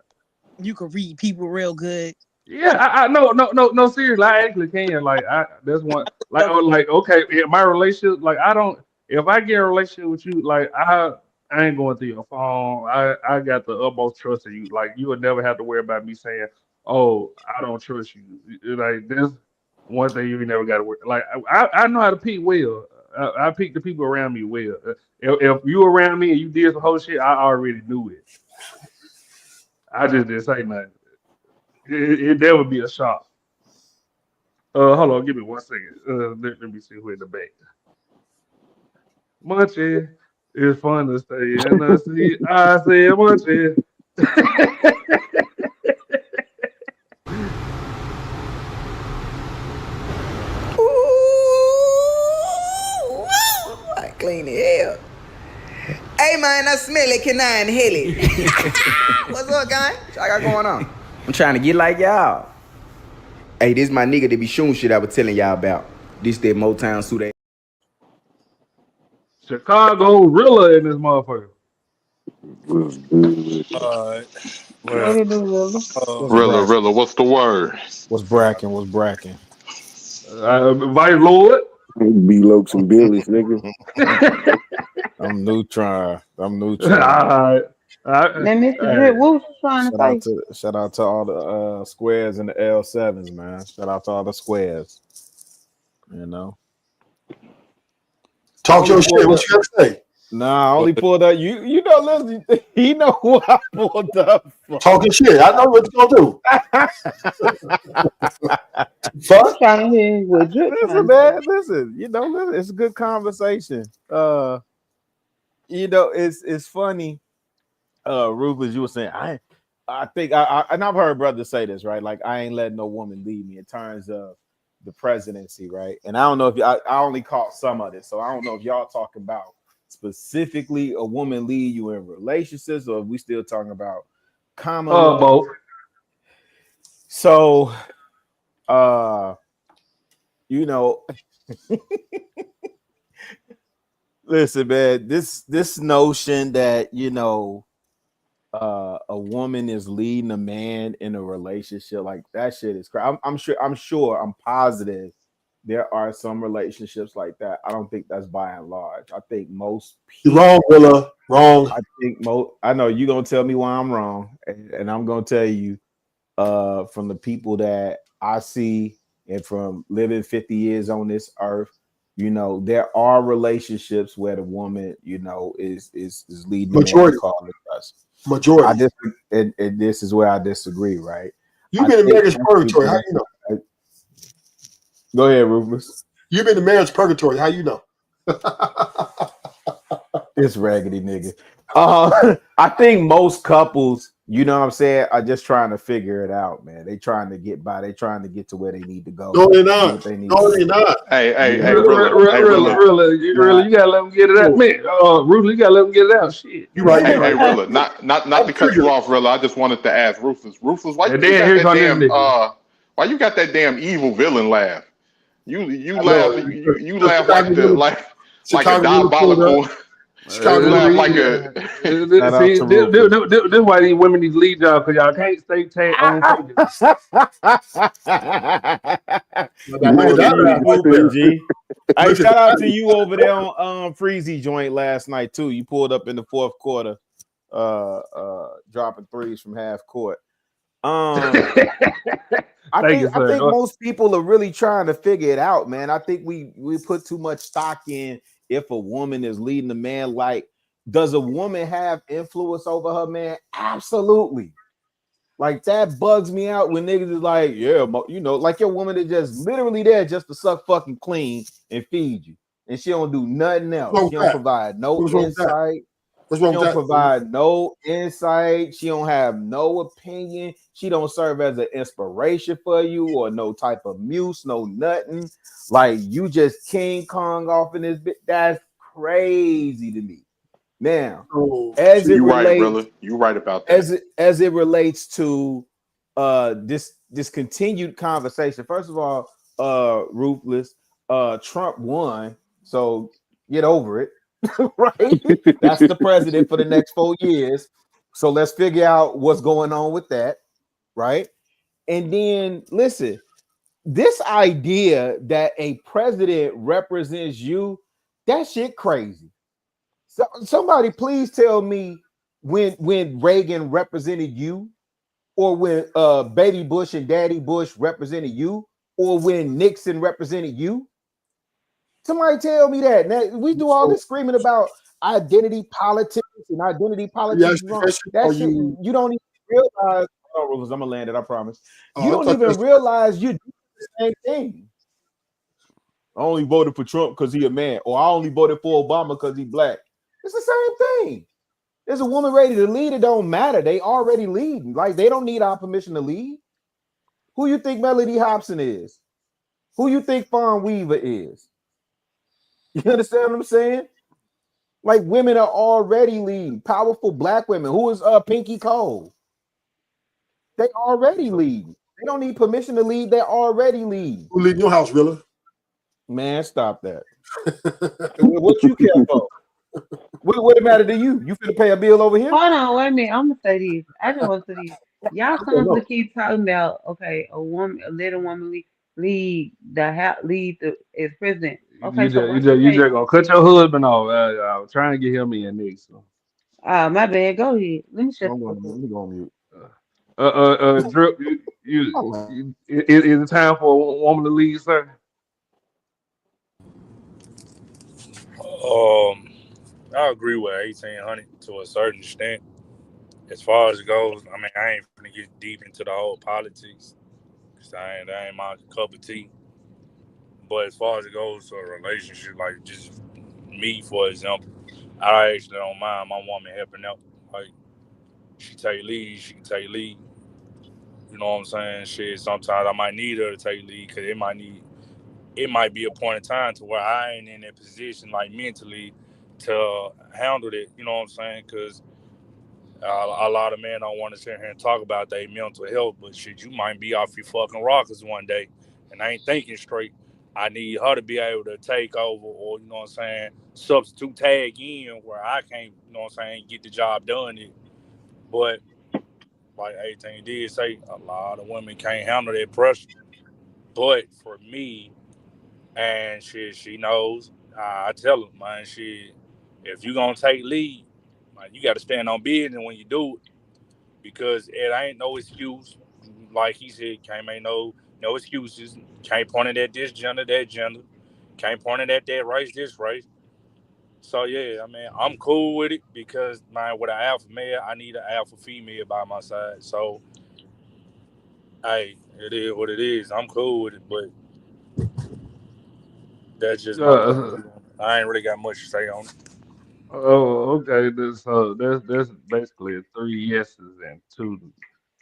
You can read people real good. Yeah, I no seriously. I actually can. Like that's one. Like So, okay, in my relationship, like I don't. if I get in a relationship with you, like I ain't going through your phone. I got the utmost trust in you. Like you would never have to worry about me saying, "Oh, I don't trust you." Like this one thing you never got to worry. Like I know how to pick well. I pick the people around me well. If you around me and you did some whole shit, I already knew it. I just didn't say nothing. It never be a shock. Hold on, give me 1 second. Let me see who in the back. Munchie, it's fun to stay in the sea. I said Munchie. I clean the hell. Hey man, I smell it, can I inhale it? What's up, guy? What y'all got going on? I'm trying to get like y'all. Hey, this my nigga that be shooting shit I was telling y'all about. This that Motown suit. Chicago Rilla in this motherfucker. What it do, Rilla? Rilla, what's the word? What's bracking? What's bracking? Vice Lord. Be Lokes and Billy's, nigga. I'm neutron. I'm All neutron. right. Then Mr. Drip, what was you trying to say? Shout out to all the squares and the L7s, man. Shout out to all the squares. You know. Talk your shit. What you got to say? Nah, I only pulled up. You know, listen, he know who I pulled up from. Talking shit. I know what you're gonna do. Fuck. Trying to hear what Drip Listen, man. Listen. You know, listen, it's a good conversation. You know, it's funny. Rufus, you were saying I think and I've heard brothers say this, right? Like I ain't letting no woman lead me in terms of the presidency, right? And I don't know if I only caught some of it, so I don't know if y'all talking about specifically a woman lead you in relationships, or if we still talking about common both. So you know, listen, man, this notion that, you know, a woman is leading a man in a relationship, like that shit is crazy. I'm positive there are some relationships like that. I don't think that's by and large. I think most people, wrong, Willa. Wrong. I think I know you're gonna tell me why I'm wrong, and I'm gonna tell you from the people that I see and from living 50 years on this earth, you know, there are relationships where the woman, you know, is leading majority. Majority. And this is where I disagree, right? You've been in marriage purgatory. How you know? Go ahead, Rufus. You've been in marriage purgatory. How you know? This raggedy nigga. I think most couples, you know what I'm saying, are just trying to figure it out, man. They trying to get by. They trying to get to where they need to go. No, they're not. No, they're not. Hey, Rilla, you gotta let them get it out. Man, Rufus, you gotta let them get it out. Shit. You right. Hey, Rilla, not to cut you off, Rilla. I just wanted to ask Rufus, why you got that damn evil villain laugh? You laugh like a diabolical. This why these women need to lead y'all, because y'all can't stay tagged on. Hey, shout out to you over there on Freezy joint last night too. You pulled up in the fourth quarter, dropping threes from half court. I think most people are really trying to figure it out, man. I think we put too much stock in if a woman is leading a man. Like, does a woman have influence over her man? Absolutely. Like, that bugs me out when niggas is like, yeah, you know, like your woman is just literally there just to suck fucking clean and feed you, and she don't do nothing else. She don't provide no insight. She don't provide no insight. She don't have no opinion. She don't serve as an inspiration for you or no type of muse, no nothing. Like, you just King Kong off in this bit. That's crazy to me. Now, as it relates, you right about that. As it relates to this continued conversation. First of all, Ruthless, Trump won, so get over it. Right? That's the president for the next 4 years. So let's figure out what's going on with that, right? And then listen, this idea that a president represents you, That shit crazy. So, somebody please tell me when Reagan represented you, or when Baby Bush and Daddy Bush represented you, or when Nixon represented you. Somebody tell me that. Now, we do all this screaming about identity politics and identity politics is wrong. That shit, you don't even realize. Oh, I'm gonna land it. I promise. You don't even realize you do the same thing. I only voted for Trump because he a man, or I only voted for Obama because he black. It's the same thing. There's a woman ready to lead. It don't matter. They already leading. Like, they don't need our permission to lead. Who you think Melody Hobson is? Who you think Fawn Weaver is? You understand what I'm saying? Like, women are already leading. Powerful black women. Who is Pinky Cole? They already lead. They don't need permission to lead. They already lead. Who leading your house, Rilla? Man, stop that. What you care for? What it matter to you? You finna pay a bill over here? Hold on, wait a minute. I'm gonna say this. I just want to say this. Y'all constantly keep talking about a woman, a little woman lead the house, lead the as president. Okay, You so just gonna cut your husband off. I was trying to get him in next. So. my bad. Go ahead. Let me shut Let me go on mute. Drip, is it time for a woman to lead, sir? I agree with 1800 to a certain extent. As far as it goes, I mean, I ain't gonna get deep into the whole politics because that ain't my cup of tea. But as far as it goes to a relationship, like just me, for example, I actually don't mind my woman helping out. Like, she take lead, she can take lead. You know what I'm saying? Shit, sometimes I might need her to take lead because it might be a point in time to where I ain't in that position, like, mentally to handle it. You know what I'm saying? Because a lot of men don't want to sit here and talk about their mental health, but shit, you might be off your fucking rockers one day and I ain't thinking straight. I need her to be able to take over, or, you know what I'm saying, substitute tag in where I can't, you know what I'm saying, get the job done. But like 18 did say, a lot of women can't handle that pressure. But for me, and she knows, I tell her, man, if you gonna take lead, man, you got to stand on business when you do it, because it ain't no excuse. Like he said, can't make no excuses. Can't point it at this gender, that gender. Can't point it at that race, this race. So yeah, I mean, I'm cool with it because, man, with an alpha male, I need an alpha female by my side. So, hey, it is what it is. I'm cool with it, but that's just my point of view. I ain't really got much to say on it. Oh, okay. So that's basically three yeses and two.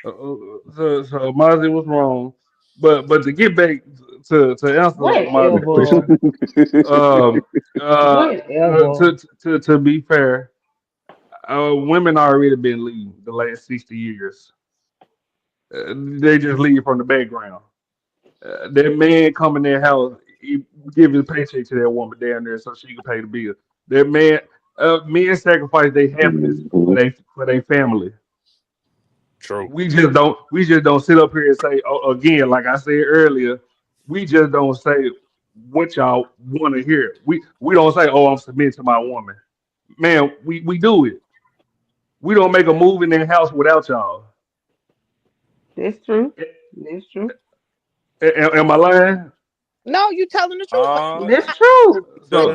So Mozzie was wrong, but to get back to answer Mozzie's Whatever. question, um, Whatever. to be fair, women already been leading the last 60 years. They just lead from the background. That man come in their house, he give his paycheck to that woman down there so she can pay the bill. That man, men sacrifice their happiness for their family. True. We just don't sit up here and say, oh, again, like I said earlier, we just don't say what y'all want to hear. We don't say, oh, I'm submitting to my woman. Man, we do it. We don't make a move in their house without y'all. That's true. That's true. Am I lying? No, you telling the truth. That's true. So,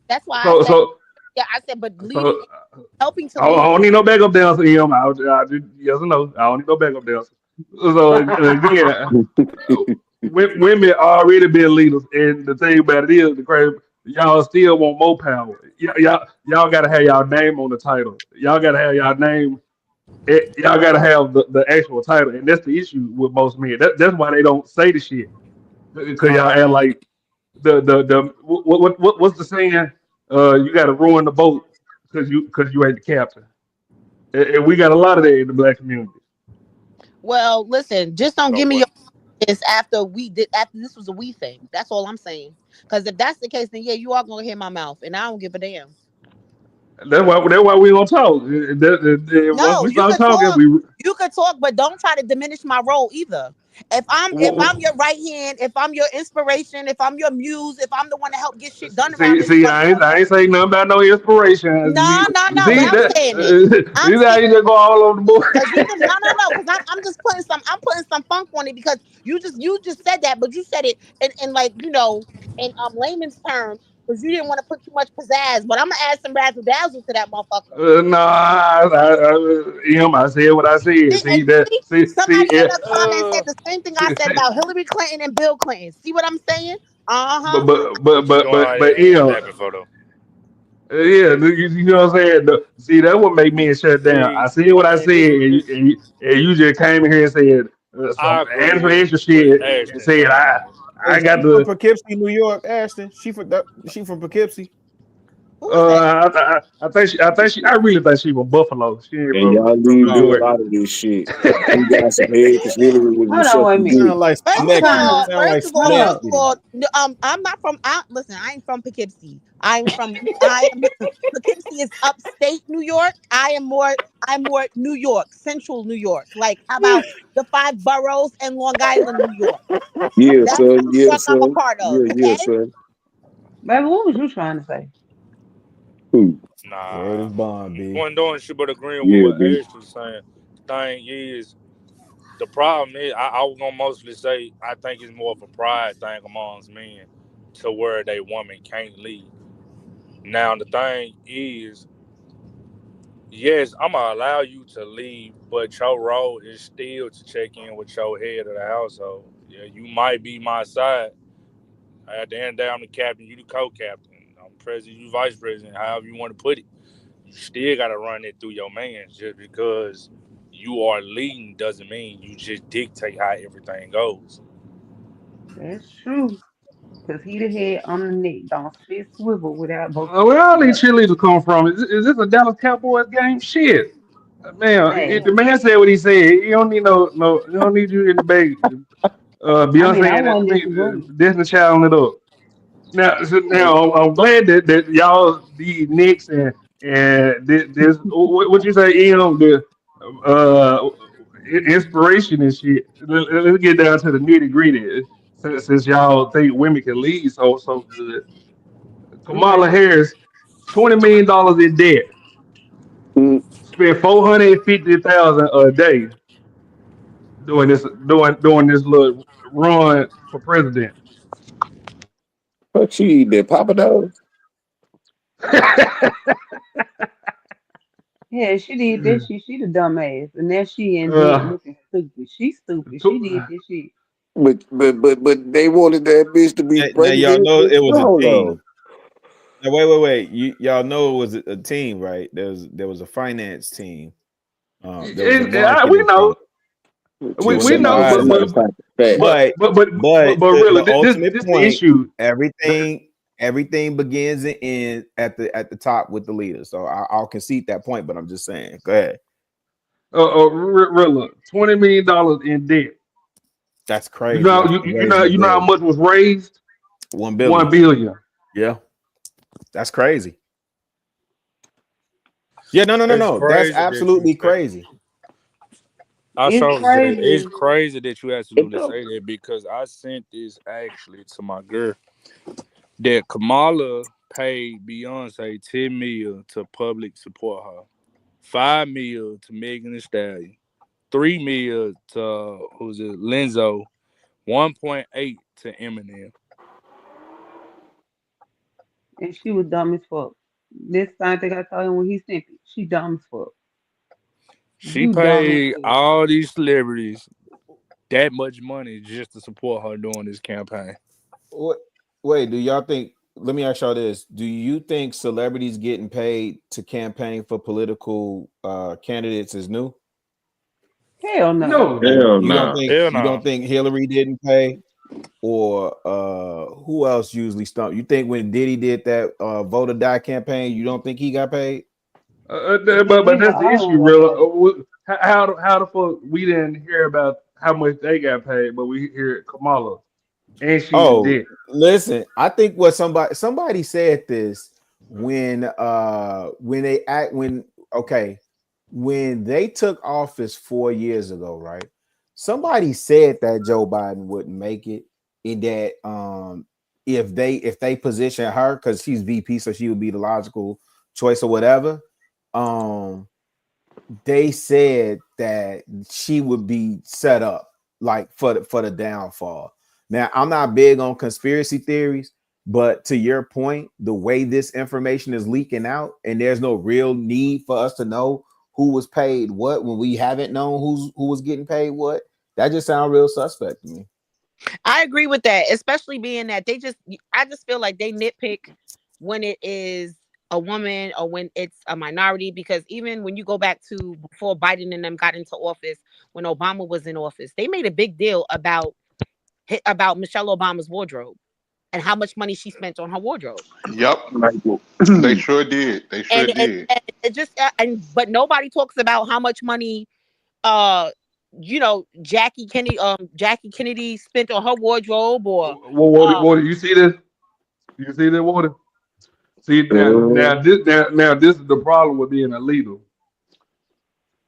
That's why I so, said, so, yeah, I said, but leading, so, helping to I lead. don't need no backup dancer, Em. I just, yes or no. I don't need no backup dancer. So again, women already been leaders, and the thing about it is, the crazy, y'all still want more power. Y'all gotta have y'all name on the title. Y'all gotta have y'all name. Y'all gotta have the actual title, and that's the issue with most men. That's why they don't say the shit, because y'all act like the what's the saying? You gotta ruin the boat because you ain't the captain. And we got a lot of that in the black community. Well, listen, just don't So give me your what? this after after this was a we thing. That's all I'm saying. Because if that's the case, then yeah, you are gonna hear my mouth, and I don't give a damn. That's why we don't talk. Once No, we you start could talking, talk. You could talk, but don't try to diminish my role either. If I'm your right hand, if I'm your inspiration, if I'm your muse, if I'm the one to help get shit done around this motherfucker. I ain't saying nothing about no inspiration. No. You But see I'm that? saying it. I'm You see how saying you just go all over the board? because you can no. Because I'm just putting some funk on it because you just said that, but you said it in like in layman's terms because you didn't want to put too much pizzazz. But I'm gonna add some razzle dazzle to that motherfucker. No, I said what I said. See, and See that? see, See, somebody in the comments said the same thing I said see, about Hillary Clinton and Bill Clinton. See what I'm saying? but Uh-huh. but but She but doing but her but hair snapping photo. yeah, you know what I'm saying? See, that what make me shut down. I See, said what I I mean, said, this and you just came in here and said some I answer agree extra with shit and Ashton said saying that. I Hey, got she from the Poughkeepsie, New York, Ashton. She from Poughkeepsie. Who is that? I really think she from Buffalo. She ain't And y'all from leave New Bill York. out of this shit. He got some head because Hillary was in Hold on, wait a sucking minute. dick. Sound like I'm trying Schenectady. to Sound like hold up. Schenectady. I'm not from. Listen, I ain't from Poughkeepsie. I'm from. I am. Poughkeepsie is upstate New York. I'm more New York, Central New York. Like how about the five boroughs and Long Island, New York? Yeah, That's the son. New Yeah, York I'm a son. part of. Yeah, Okay. son. Baby, what was you trying to say? Who? Word is Nah, bond, B. wasn't doing shit but agreeing with Yeah, what B. Ashton was saying. Thing is, the problem is, I was gonna mostly say I think it's more of a pride thing amongst men to where they woman can't leave. Now the thing is, yes, I'm gonna allow you to leave, but your role is still to check in with your head of the household. Yeah, you might be my side. At the end of the day, I'm the captain, you the co-captain. I'm president, you vice president, however you want to put it. You still gotta run it through your man. Just because you are leading doesn't mean you just dictate how everything goes. That's true. Because he the head on the neck. Don't shit swivel without both Where feet all these together. cheerleaders come from? Is this a Dallas Cowboys game? Shit, man. Hey, The man said what he said. He don't need no. He don't need you in the back. I mean, I Beyonce and wasn't disagreeing. Disney Child it up. Now I'm glad that y'all the Knicks and this what you say, the uh inspiration and shit. Let's get down to the nitty gritty. Since y'all think women can lead so good, Kamala Okay. Harris, $20 million in debt, Mm. spent 450,000 a day doing this little run for president. Fuck, she eat that Papa Do's. Yeah, she did that shit. She the dumbass. And now she in debt uh, looking stupid. She stupid. She did tw- this shit. But they wanted that bitch to be Now y'all president. know it was a Hold team. on. Now wait. Y'all know it was a team, right? There was a finance team. There was a we marketing team. know. There was We an know, $10 but advisor. a pack of facts. But really, the ultimate this the point, issue. everything begins and ends at the top with the leader. So I'll concede that point, but I'm just saying. Go ahead. Rilla, $20 million in debt. That's crazy. That's crazy You know how big. much was raised? 1 1 billion. billion. Yeah, that's crazy. Yeah, It's no. That's crazy that you absolutely say. crazy. I It's saw say it's crazy. crazy that you absolutely say that because I sent this actually to my girl that Kamala paid Beyonce 10 mil to public support her, 5 mil to Megan Thee Stallion, 3 mil to who's it Lenzo, 1.8 to Eminem. And she was dumb as fuck. This same thing I told him when he sent it. She dumb as fuck. She You dumb as paid fuck. all these celebrities that much money just to support her during this campaign. What? Wait, do y'all think? Let me ask y'all this: do you think celebrities getting paid to campaign for political candidates is new? Hell no. No. Like, Hell you don't no. think Hell you don't no. think Hillary didn't pay, or who else usually stump? You think when Diddy did that vote or die campaign, you don't think he got paid? Hell, But yeah, that's the all issue, of them got paid. Rilla. How the fuck we didn't hear about how much they got paid, but we hear Kamala and she in Oh, debt. listen, I think what somebody said this when they act when okay when they took office 4 years ago, right? somebody said that Joe Biden wouldn't make it, in that if they position her, because she's VP, so she would be the logical choice or whatever. They said that she would be set up like for the downfall. Now, I'm not big on conspiracy theories, but to your point, the way this information is leaking out, and there's no real need for us to know who was paid what when we haven't known who was getting paid what. That just sounds real suspect to me. I agree with that, especially being that I just feel like they nitpick when it is a woman or when it's a minority, because even when you go back to before Biden and them got into office, when Obama was in office, they made a big deal about Michelle Obama's wardrobe and how much money she spent on her wardrobe. Yep, they sure did. They sure And did. it just but nobody talks about how much money Jackie Kennedy spent on her wardrobe, or Water, you see this? You see that, Water? See now this is the problem with being a leader.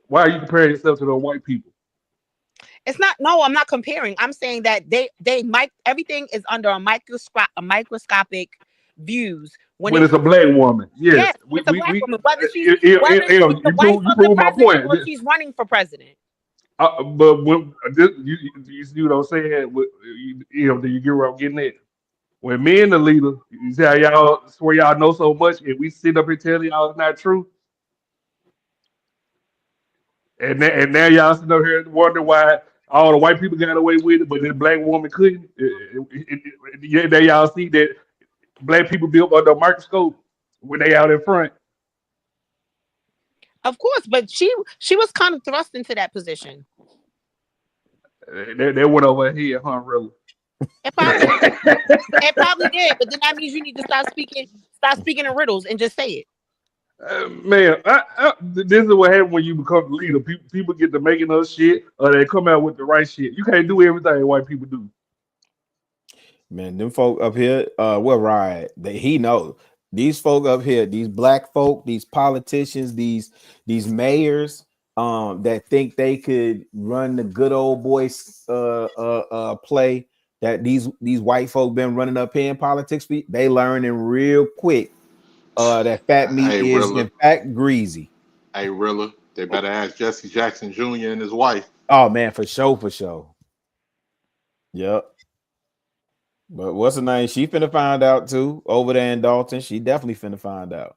Why are you comparing yourself to those white people? I'm not comparing. I'm saying that everything is under a microscopic views When it's a black woman. Yes. it's a black woman, whether she's you the wife of the prove my president point. or she's running for president. But when you see what I'm saying? Do you get where I'm getting at? When men the leader, you see how y'all swear y'all know so much, and we sit up here telling y'all it's not true. And now y'all sitting up here wondering why all the white people got away with it, but the black woman couldn't. Now y'all see that black people built under a microscope when they out in front. Of course, but she was kind of thrust into that position. They went over her head, huh, really? It probably did, but then that means you need to stop speaking in riddles and just say it. Man, this is what happens when you become the leader. People get to making up shit, or they come out with the right shit. You can't do everything white people do. Man, them folk up here, he knows. These folk up here, these black folk, these politicians, these mayors, that think they could run the good old boys play that these white folk been running up here in politics. They learning real quick that fat meat is in fact greasy. Hey, Rilla, they better ask Jesse Jackson Jr. and his wife. Oh man, for sure. Yep. But what's her name? She finna find out too over there in Dalton. She definitely finna find out.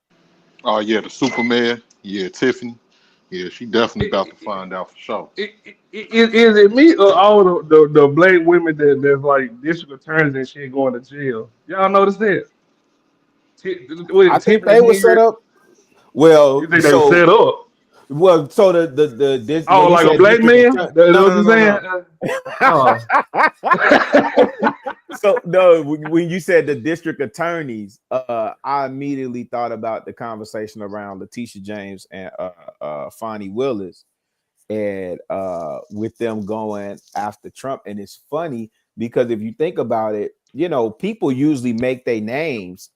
Oh yeah, the Superman. Yeah, Tiffany. Yeah, she definitely about to find out for sure. Is it me or all the black women that's like district attorneys and shit going to jail? Y'all notice that? I think they were set up. Well, you think they were set up? Well, so the like a black man? That's what you're saying? So no, when you said the district attorneys, I immediately thought about the conversation around Letitia James and Fonnie Willis, and with them going after Trump. And it's funny because if you think about it, people usually make their names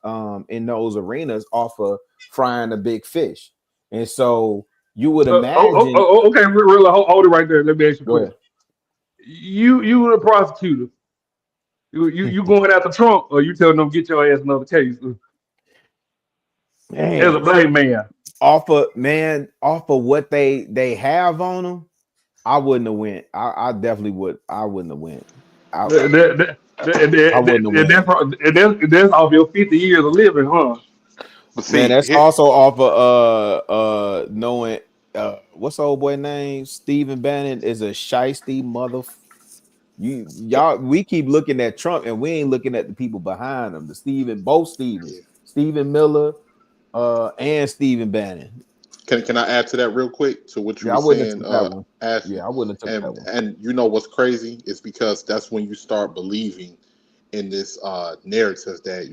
in those arenas off of frying a big fish, and so you would imagine. Okay, really, hold it right there. Let me ask you a question. You were the prosecutor. You going after Trump, or you telling them get your ass another case? Man, as a black man, off of what they have on them, I wouldn't have went. I definitely would. I wouldn't have went. I wouldn't have went. That's off your 50 years of living, huh? Man, that's also off of knowing what's the old boy name? Stephen Bannon is a shiesty mother. We keep looking at Trump and we ain't looking at the people behind him. Stephen Miller, and Stephen Bannon. Can I add to that real quick to what you were saying? I wouldn't have took that one. And you know what's crazy? It's because that's when you start believing in this narrative that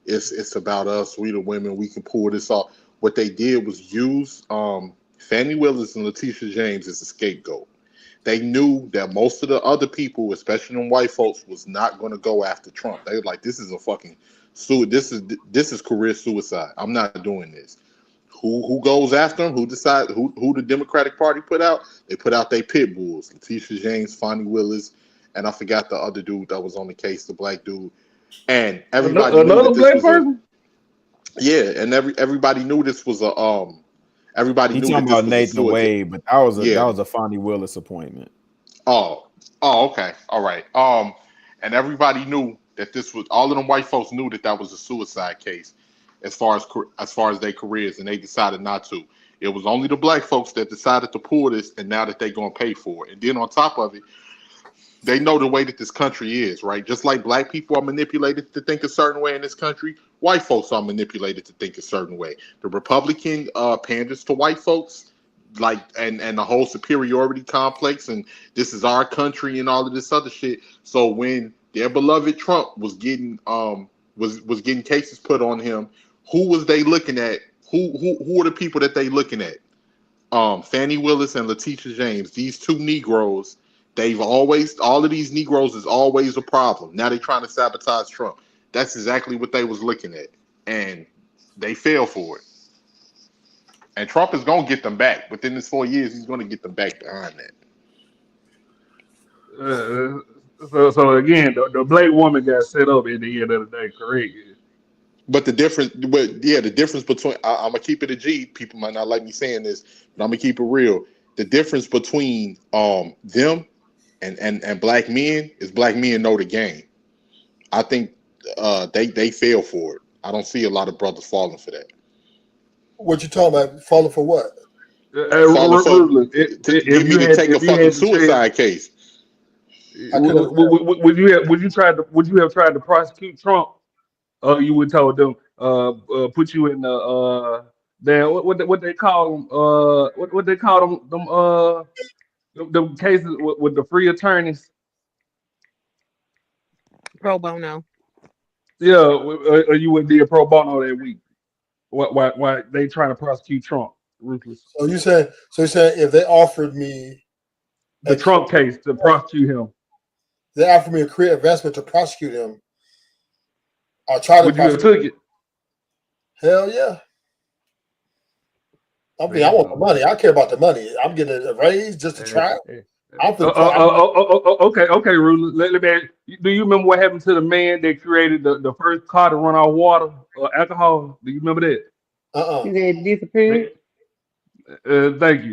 it's about us. We the women. We can pull this off. What they did was use Fannie Willis and Letitia James as a scapegoat. They knew that most of the other people, especially them white folks, was not going to go after Trump. They were like, "This is a fucking this is career suicide. I'm not doing this." who goes after him? Who decide who the Democratic Party put out? They put out their pit bulls: Letitia James, Fonnie Willis, and I forgot the other dude that was on the case, the black dude. And everybody knew Another that this black was person? and everybody knew this was a everybody He knew talking that this about was a Nathan suicide. Wade, but that was Yeah. a Fonnie Willis appointment. Oh, okay, all right. And everybody knew that this was all of them white folks knew that was a suicide case, as far as their careers, and they decided not to. It was only the black folks that decided to pull this, and now that they're gonna pay for it. And then on top of it, they know the way that this country is, right? Just like black people are manipulated to think a certain way in this country, white folks are manipulated to think a certain way. The Republican panders to white folks, like and the whole superiority complex, and this is our country and all of this other shit. So when their beloved Trump was getting was getting cases put on him, who was they looking at? Who are the people that they looking at? Fannie Willis and Letitia James, these two Negroes. All of these Negroes is always a problem. Now they're trying to sabotage Trump. That's exactly what they was looking at. And they fell for it. And Trump is going to get them back. Within this 4 years, he's going to get them back behind that. So again, the black woman got set up at the end of the day, correct? But the difference between, I'm going to keep it a G. People might not like me saying this, but I'm going to keep it real. The difference between them and black men is black men know the game. I think they fail for it. I don't see a lot of brothers falling for that. What you talking about? Falling for what? Falling for give me to take a fucking suicide case. Would you have tried to prosecute Trump? You would told them put you in the what they call them what they call them cases with the free attorneys. Pro bono. Yeah, or you would be a pro bono that week. Why they trying to prosecute Trump? Ruthless. So you said if they offered me the Trump case to prosecute him, they offered me a career investment to prosecute him. I'll try to. Would you have took it? Hell yeah. I mean, I want the money. I care about the money. I'm getting a raise just to try. Okay, Ruler. Let me ask, do you remember what happened to the man that created the first car to run out water or alcohol? Do you remember that? He disappeared. Thank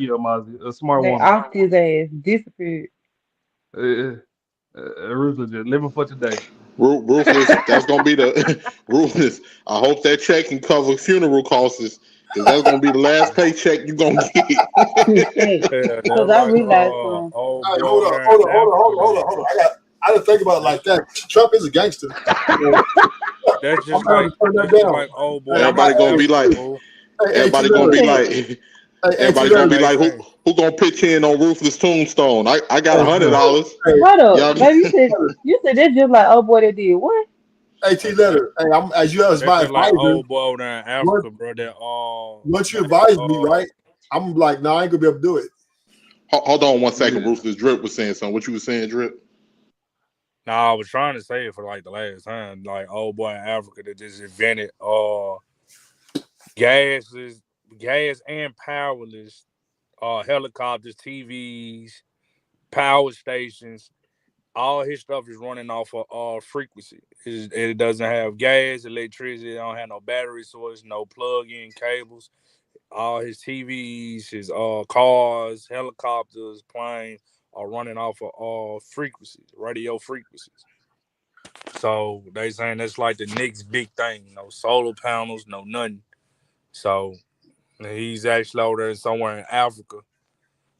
you, Amazi. A smart They woman. off his ass, disappeared. Ruthless, just living for today. Ruthless, that's gonna be the Ruthless. I hope that check can cover funeral costs, because that's gonna be the last paycheck you're gonna get. Because I realized hold on. I didn't think about it like that. Trump is a gangster. That's just like oh boy. Everybody gonna be like, who gonna pitch in on Ruthless tombstone? I got $100. Hold up, baby. You said that's just like oh boy that did what? Hey, T Letter. Hey, I'm as you as my like advisor. old boy over there in Africa, bro. That once you advise me, right? I'm like, nah, I ain't gonna be able to do it. Hold on 1 second. Ruthless Drip was saying something. What you was saying, Drip? Nah, I was trying to say it for like the last time. Like old boy in Africa that just invented gas and powerless helicopters, TVs, power stations. All his stuff is running off of frequency. It doesn't have gas, electricity. It don't have no battery source, no plug-in cables. All his TVs, his cars, helicopters, planes are running off of frequencies, radio frequencies. So they saying that's like the next big thing. No solar panels, no nothing. So he's actually over there somewhere in Africa.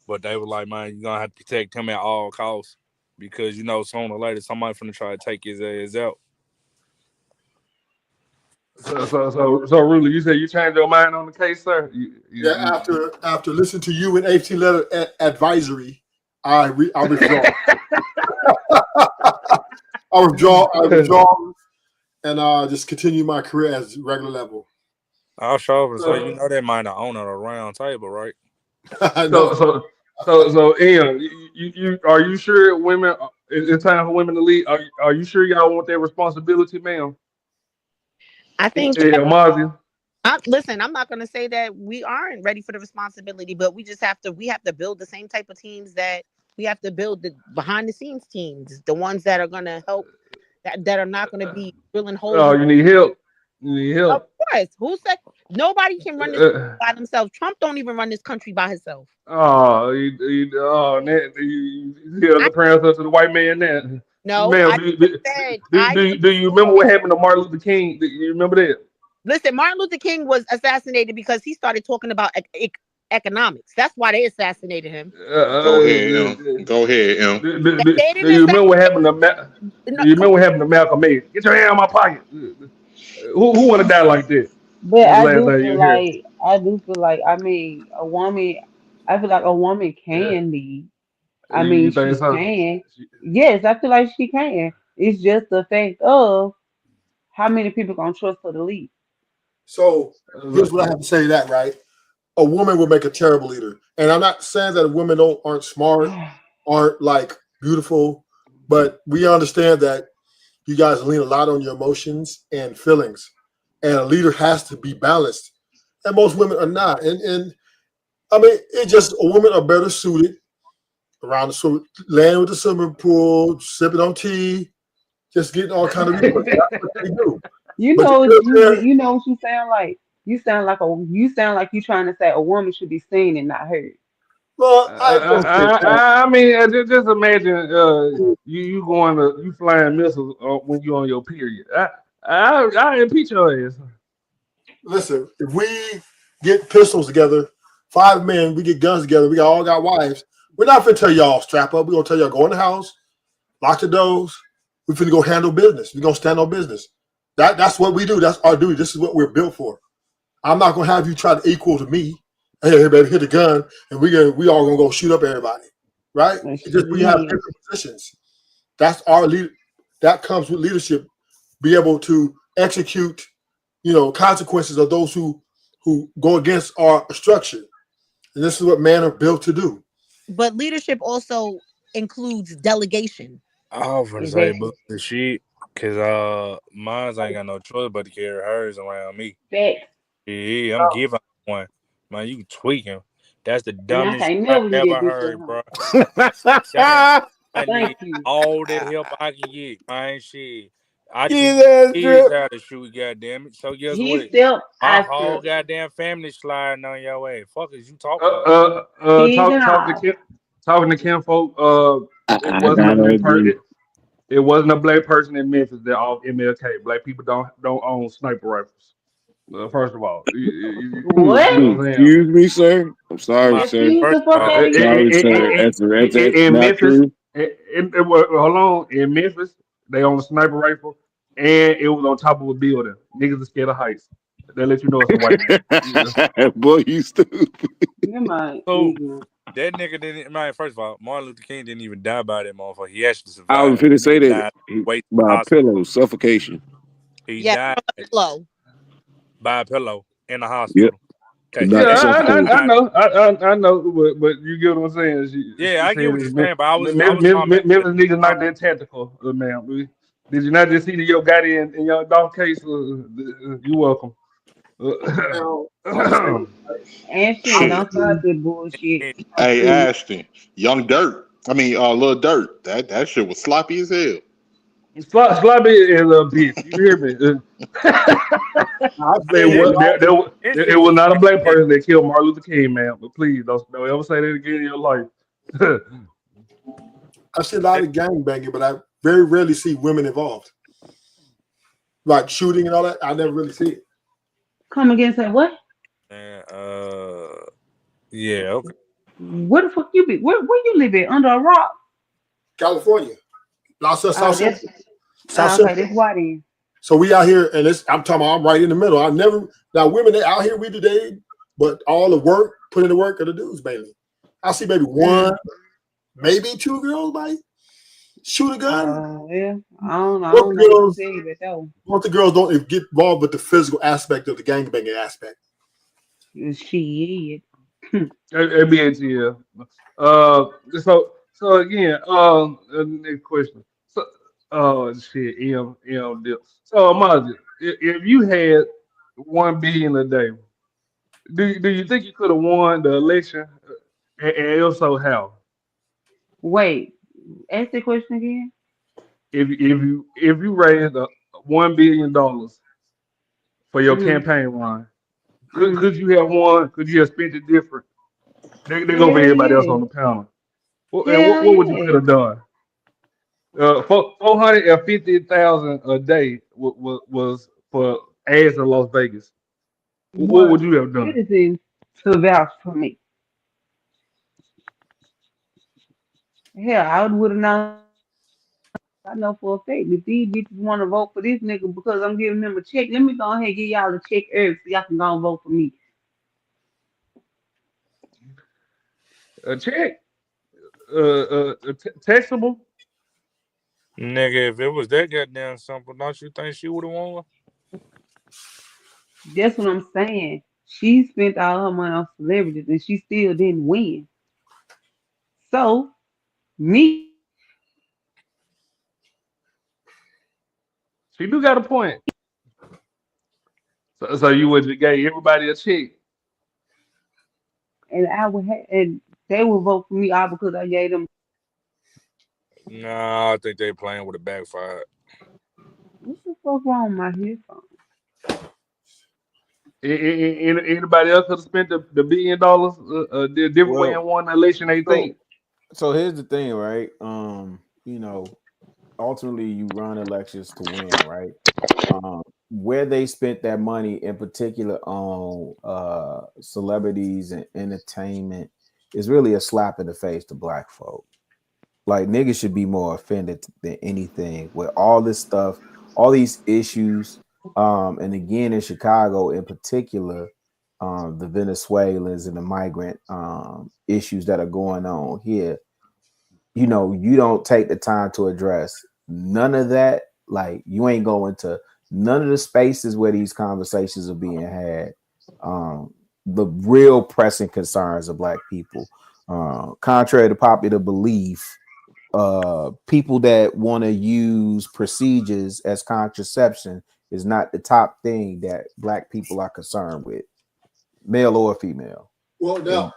But they were like, man, you're going to have to protect him at all costs. Because, sooner or later, somebody's going to try to take his ass out. So, Ruler, you said you changed your mind on the case, sir? After listening to you and 18 letter advisory, I withdraw. I withdraw, and just continue my career as regular level. I'll show up. So they might not own it a round table, right? So, Ian, you are you sure women? It's time for women to lead. Are you sure y'all want that responsibility, ma'am? I think. Amazi. Listen, I'm not going to say that we aren't ready for the responsibility, but we have to build the same type of teams that we have to build the behind the scenes teams, the ones that are going to help, that are not going to be drilling holes Oh, in. you need help. You need Of help. course, who said nobody can run this Uh, by themselves? Trump don't even run this country by himself. you see the transfer to the white man now. No, Ma'am, I just said do you remember what happened to Martin Luther King? Do you remember that? listen. Martin Luther King was assassinated because he started talking about economics. That's why they assassinated him. Go ahead, Go ahead, They Do didn't you remember what assassinate. happened to No, Do you remember what happened to Malcolm X? Get your hand out of my pocket. Who want to die like that? But When's the last time you heard? I do feel like, I mean, a woman, I feel like a woman Yeah. can lead. I mean, You think she so? can. Yes, I feel like she can. It's just the fact of how many people gonna trust her to lead. So here's what I have to say to that, right? A woman would make a terrible leader. And I'm not saying that women aren't smart, aren't like beautiful, but we understand that you guys lean a lot on your emotions and feelings. And a leader has to be balanced. And most women are not. And I mean, it's just a women are better suited around the land with the swimming pool, sipping on tea, just getting all kind of resources. That's what they do. You But know, the you know what you sound like. You sound like you trying to say a woman should be seen and not heard. well, I ain't gonna say that. I mean, just imagine you going to you flying missiles when you on your period. I impeach your ass. Listen, if we get pistols together, 5 men, we get guns together, we all got wives. We're not finna tell y'all strap up. We're gonna tell y'all go in the house, lock the doors. We finna go handle business. We're gonna stand on business. That's what we do. That's our duty. This is what we're built for. I'm not gonna have you try to equal to me. Hey, baby, hit the gun, and we all gonna go shoot up everybody, right? And It's just we have she, different positions. That's our lead. That comes with leadership. Be able to execute, consequences of those who go against our structure. And this is what men are built to do. But leadership also includes delegation. I was gonna say, exactly. but the shit, cause mine's ain't got no choice but to carry hers around me. Facts. Yeah, I'm giving one. Man, you tweaking. That's the And I dumbest shit can't I never do ever that bitch at heard, home. bro. Damn, I Thank need you. all the help I can get. Man, shit. I teach His ass kids drip. how to shoot, goddamn it. So guess He what? stepped, My I whole stepped. goddamn family sliding on your way. Fuck is you talking about? Kids and Talk to all. Kim, talking to Kim folk. It I wasn't a gotta black agree. person. It wasn't a black person in Memphis that off MLK. Black people don't own sniper rifles. First of all, you What? know what I'm saying. Excuse me, sir. I'm sorry, My sir. Excuse first the fuck of all, out of you. Sorry, sir. That's In not Memphis, true. hold on. In Memphis, they own a sniper rifle, and it was on top of a building. Niggas are scared of heights. They let you know it's a white man. Yeah. Boy, you stupid. You're my so ignorant. that nigga didn't. Man, first of all, Martin Luther King didn't even die by that motherfucker. He actually I was survived. going to say He that died wait in the by a hospital. pillow, suffocation. He Yes, died from a pillow. by a pillow in the Yep, hospital. the Okay, Yeah, doctor that nigga suffocated. I died. know, I know, but you get what I'm saying. Yeah, She I get said what it's you're saying, but I was talking about Memphis niggas not that tactical, man. Did you not just see the yo Gotti in your dog case? You welcome. Now, I'm gonna say, And shit, Shit. don't start that bullshit. Hey, Mm. Ashton, Young Dirt. I mean, Lil Dirt. That shit was sloppy as hell. Sloppy is a bitch. You hear me? I It say, was his it shit was was not a black bad. person that killed Martin Luther King, man. But please don't ever say that again in your life. I see a lot of gang banging, but I very rarely see women involved. Like shooting and all that, I never really see it. Come again and say what? Man, yeah, okay. Where the fuck you be? Where you live at? Under a rock? California, Oh, South that's Central, South okay. Central. That's why then. So we out here, and I'm talking about I'm right in the middle. I never now women they out here we today, but all the work put in the work of the dudes mainly. I see maybe one, Mm. maybe 2 girls might shoot a gun. Yeah. I Most don't know the what to girls, tell you about that one. most the girls don't get involved with the physical aspect of the gangbanging aspect. Shit. ABATL. So again, next question. So, oh shit, M dip. So Amazi, if you had 1 billion a day. Do you think you could have won the election? And if so, how? Wait, ask the question again. If you raised $1 billion for your Mm-hmm. campaign run, Mm-hmm. could you have won? Could you have spent it different? They go for Hell everybody else yeah. on the panel. And Hell what would you could yeah. have done? 450,000 a day was for ads in Las Vegas. What Want would you have done? citizens to vouch for me. Hell, I would have known. I know for a fact if these bitches want to vote for this nigga because I'm giving them a check, let me go ahead and give y'all a check early so y'all can go and vote for me. A check? Taxable? Nigga, if it was that goddamn simple, don't you think she would have won? That's what I'm saying. She spent all her money on celebrities and she still didn't win. So me, She do got a point. So you would have gave everybody a check. and I would have, and they would vote for me all because I gave them. Nah, I think they playing with a backfire. What the fuck wrong with my headphones? Anybody else could have spent the $1 billion the different way and Well, won the election. They so think. so here's the thing, right? Ultimately you run elections to win, right? Where they spent that money in particular on celebrities and entertainment is really a slap in the face to black folk. Like niggas should be more offended than anything with all this stuff, all these issues. And again in Chicago in particular, the Venezuelans and the migrant issues that are going on here. You don't take the time to address none of that. Like you ain't going to none of the spaces where these conversations are being had. The real pressing concerns of black people. Contrary to popular belief, people that want to use procedures as contraception is not the top thing that black people are concerned with, male or female. Well, now,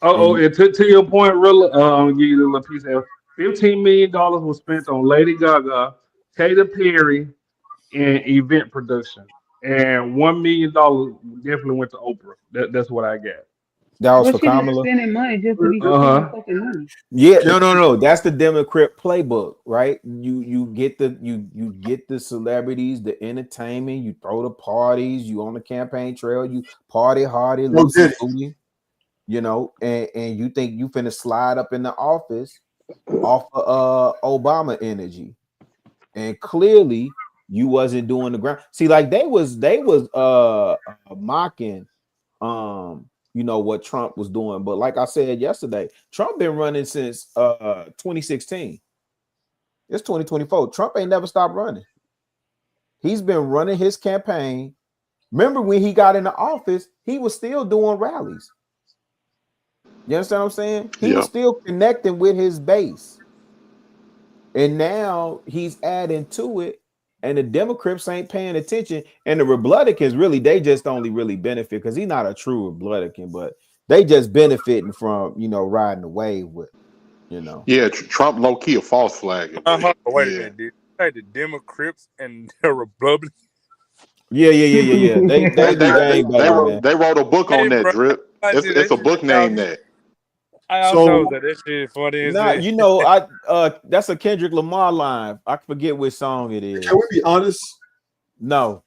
And to your point, real, I'll give you a little piece of $15 million was spent on Lady Gaga, Katy Perry, and event production, and $1 million definitely went to Oprah. That's what I got. That was Well, for she just Kamala. spending money just to be spending Uh-huh. fucking money. Yeah, no. That's the Democrat playbook, right? You get the celebrities, the entertainment, you throw the parties, you on the campaign trail, you party hardy, no loosey did it. goosey, and you think you finna slide up in the office off of Obama energy, and clearly you wasn't doing the ground. See, like they was mocking what Trump was doing, but like I said yesterday, Trump been running since 2016. It's 2024. Trump ain't never stopped running. He's been running his campaign. Remember when he got into office, he was still doing rallies. You understand what I'm saying? He was still connecting with his base. And now he's adding to it, and the Democrats ain't paying attention. And the Republicans they just only really benefit because he's not a true Republican, but they just benefiting from riding the wave with. Yeah, Trump low key a false flag, but Wait a yeah. minute, did you say the Democrats and the Republicans? Yeah. They They, be they, they, gang they, banging, man. they wrote a book Hey, on that, bro, Drip. I It's did it's that a shit book that y'all. named that. I also was So, like, that shit funny as Nah, hell. that's a Kendrick Lamar line. I forget which song it is. can we be honest? No.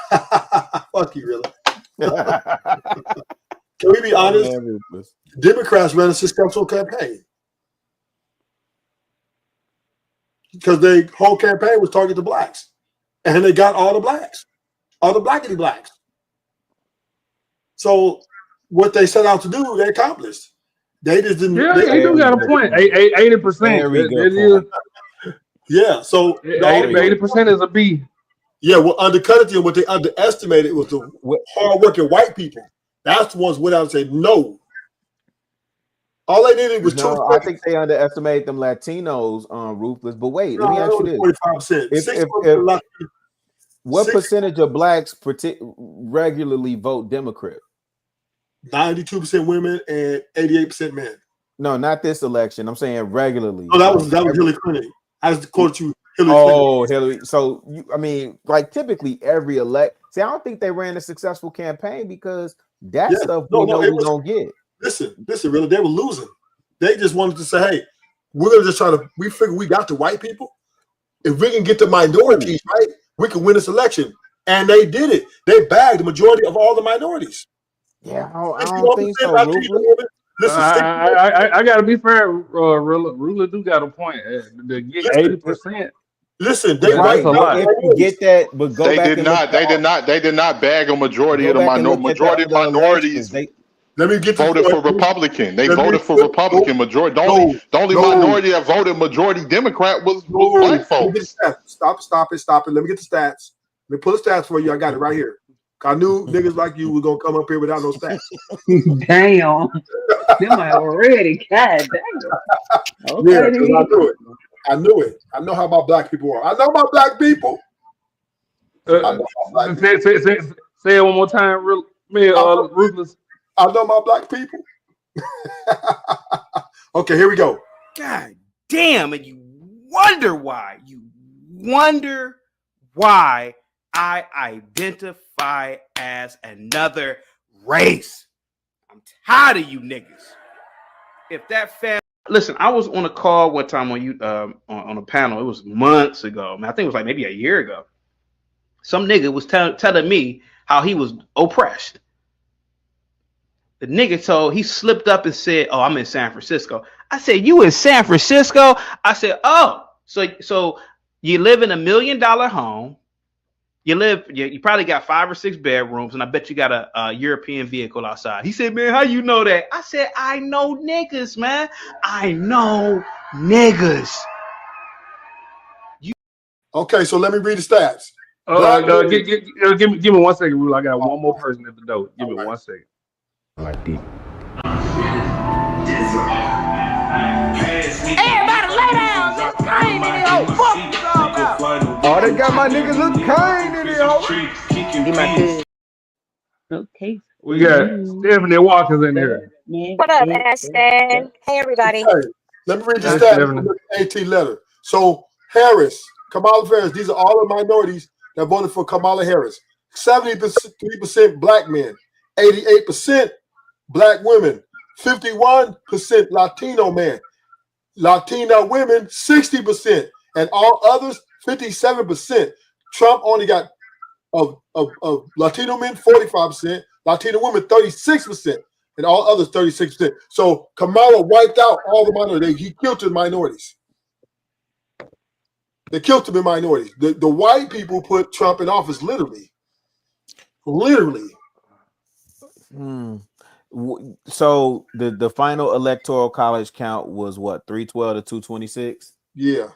Fuck you, really. Can we be Oh, honest? man, Rufus. Democrats ran a successful campaign because their whole campaign was targeted to blacks, and they got all the blacks, all the blackity blacks. So what they set out to do, they accomplished. They just didn't. Yeah, They, he do Very got a good point. point. 80%. Very good That point. yeah. So is Very good. 80% is a B. yeah, what undercut it and what they underestimated was the hardworking white people. That's the ones went out and said no. All they needed was 2 No, I think they underestimate them Latinos, Ruthless. But wait, let me ask you this: 45%. if 6% if lucky. What percentage of blacks regularly vote Democrat? 92% women and 88% men. No, not this election. I'm saying regularly. Oh, that was Hillary Clinton. I just quoted you, Hillary Oh, Clinton. Hillary. So I mean, like typically every elect. See, I don't think they ran a successful campaign because that stuff we know we don't get. Listen, really, they were losing. They just wanted to say, hey, we're gonna just try to. We figure we got the white people. If we can get the minorities right, we can win this election. And they did it. They bagged the majority of all the minorities. Yeah, I don't think so. Listen, I gotta be fair. Ruler do got a point. To get 80%. Listen, they that's a lot. If you get that, but go They back. They did not bag a majority of the majority of minorities. Let me get voted for Republican. They voted for Republican majority. The only minority that voted majority Democrat was black folks. Stop it. Let me get the stats. Let me pull the stats for you. I got it right here. I knew niggas like you were gonna come up here without no stats. Damn. Them already. God damn. Okay, Yeah, 'cause I knew it. I know how my black people are. I know my black people. Say it one more time, Ruthless. I know my black people. Okay, here we go. God damn, and you wonder why I identify as another race. I'm tired of you niggas. If that listen, I was on a call one time on you on a panel. It was months ago. I think it was like maybe a year ago. Some nigga was telling me how he was oppressed. The nigga he slipped up and said, "Oh, I'm in San Francisco." I said, "You in San Francisco?" I said, "Oh, so you live in $1 million home. You probably got 5 or 6 bedrooms, and I bet you got a European vehicle outside." He said, "Man, how you know that?" I said, "I know niggas, man. I know niggas." Okay, so let me read the stats. Give me 1 second, Rule. I got one more person at the door. Give me 1 second. Like deep. Everybody lay down. This Kane in here. Oh, fuck you all about. Oh, they got my niggas look Kane in here. Get my kid. Okay. We got Stephanie Walker's in here. What up, Ashton? Hey, everybody. Okay, let me read the stats from the AT letter. So Harris, Kamala Harris, these are all the minorities that voted for Kamala Harris. 73% black men, 88% black women, 51% Latino men, Latina women, 60%, and all others, 57%. Trump only got of Latino men, 45%, Latino women, 36%, and all others, 36%. So Kamala wiped out all the minorities. He killed the minorities. They killed him in minorities. The white people put Trump in office, literally. Literally. So the final electoral college count was what, 312 to 226? Yeah.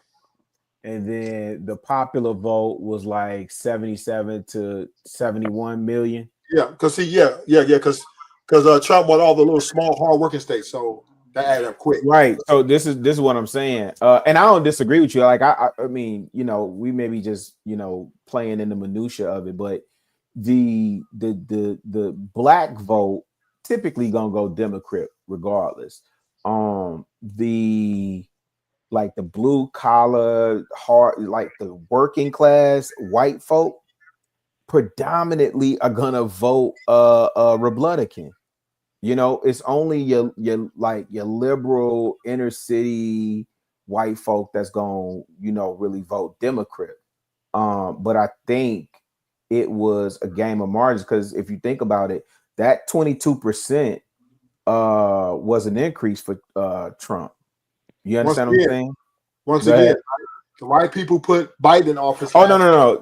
And then the popular vote was like 77 to 71 million. Yeah, because because Trump won all the little small hard-working states, so that added up quick. Right. So this is what I'm saying, and I don't disagree with you. Like I mean, we may be just playing in the minutia of it, but the black vote typically gonna go Democrat regardless. The blue collar, hard, like the working class white folk predominantly are gonna vote Republican. It's only your liberal inner city white folk that's gonna really vote Democrat. But I think it was a game of margins, because if you think about it, that 22% was an increase for Trump. You understand what I'm saying? Once again, the white people put Biden in office. Oh, no.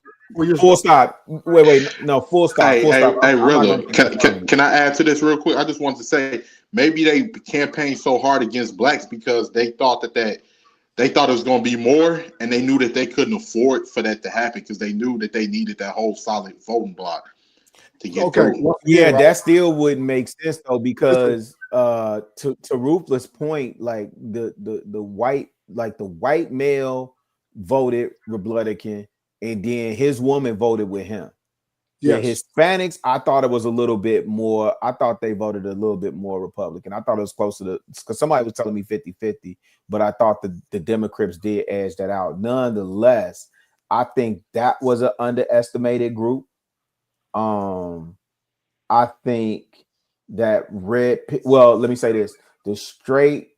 Full stop. Wait. No, full stop. Hey, full stop. really? Can I add to this real quick? I just want to say maybe they campaigned so hard against blacks because they thought that they thought it was going to be more, and they knew that they couldn't afford for that to happen because they knew that they needed that whole solid voting block to get through. Yeah, that still wouldn't make sense though, because to Ruthless' point, like the white male voted Republican, and then his woman voted with him. The Yes. Hispanics, I thought it was a little bit more. I thought they voted a little bit more Republican. I thought it was close to because somebody was telling me 50-50, but I thought the Democrats did edge that out. Nonetheless, I think that was an underestimated group. I think that well, let me say this: the straight,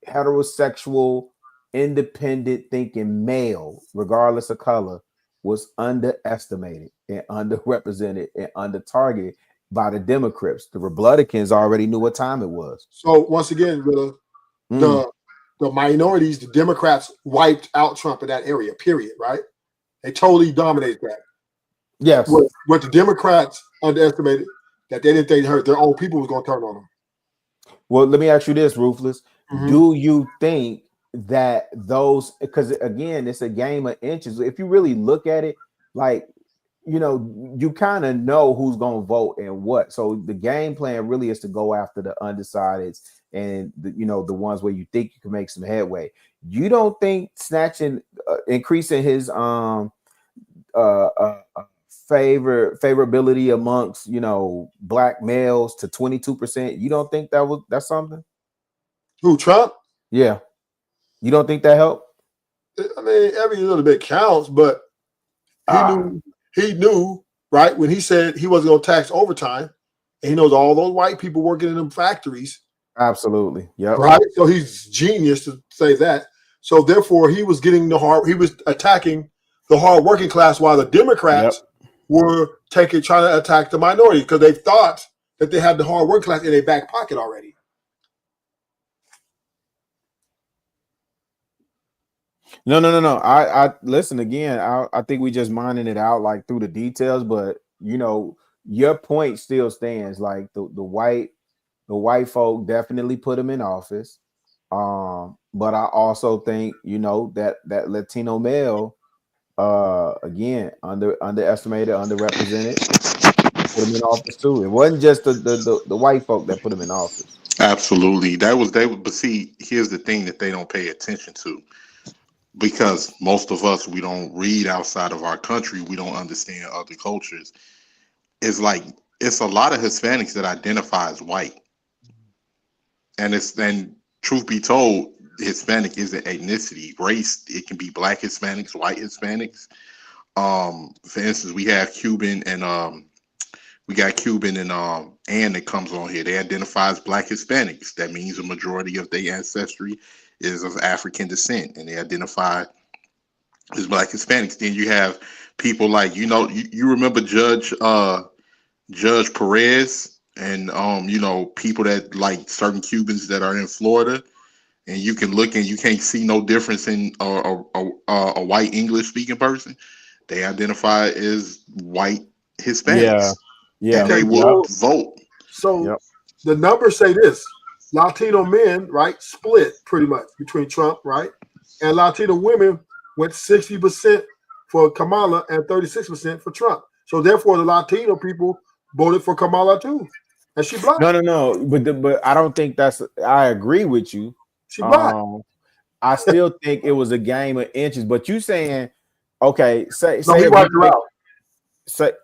heterosexual, independent thinking male, regardless of color, was underestimated and underrepresented and under-targeted by the Democrats. The Republicans already knew what time it was. So once again, the minorities, the Democrats wiped out Trump in that area, period, right? They totally dominated that. Yes. What the Democrats underestimated, that they didn't think their own people was going to turn on them. Well, let me ask you this, Ruthless. Mhm. Do you think that those, because again, it's a game of inches. If you really look at it, like, you know, you kind of know who's going to vote and what. So the game plan really is to go after the undecideds and the ones where you think you can make some headway. You don't think snatching, increasing his favorability amongst black males to 22%? You don't think that's something? Who, Trump? Yeah. You don't think that helped? I mean, every little bit counts, but he knew, right, when he said he wasn't going to tax overtime, and he knows all those white people working in them factories. Absolutely. Yep. Right. So he's genius to say that. So therefore, he was attacking the hard working class, while the Democrats were trying to attack the minority because they thought that they had the hard working class in their back pocket already. No. I listen again. I think we just mining it out like through the details, but your point still stands. Like the white folk definitely put him in office. But I also think that Latino male, again, underestimated, underrepresented, put him in office too. It wasn't just the white folk that put him in office. Absolutely, but see, here's the thing that they don't pay attention to. Because most of us, we don't read outside of our country. We don't understand other cultures. It's a lot of Hispanics that identify as white. And truth be told, Hispanic is an ethnicity. Race, it can be black Hispanics, white Hispanics. For instance, we have Cuban and Ann that comes on here. They identify as black Hispanics. That means a majority of their ancestry is of African descent, and they identify as black Hispanics. Then you have people like you remember Judge Perez, and people that like certain Cubans that are in Florida, and you can look and you can't see no difference in a white English speaking person. They identify as white Hispanics. Yeah. And they will vote. So the numbers say this: Latino men, right, split pretty much between Trump, right, and Latino women went 60% for Kamala and 36% for Trump. So therefore, the Latino people voted for Kamala too, and she black. No, but I don't think that's. I agree with you. She black. I still think it was a game of inches. But you saying, okay, say he wiped her out.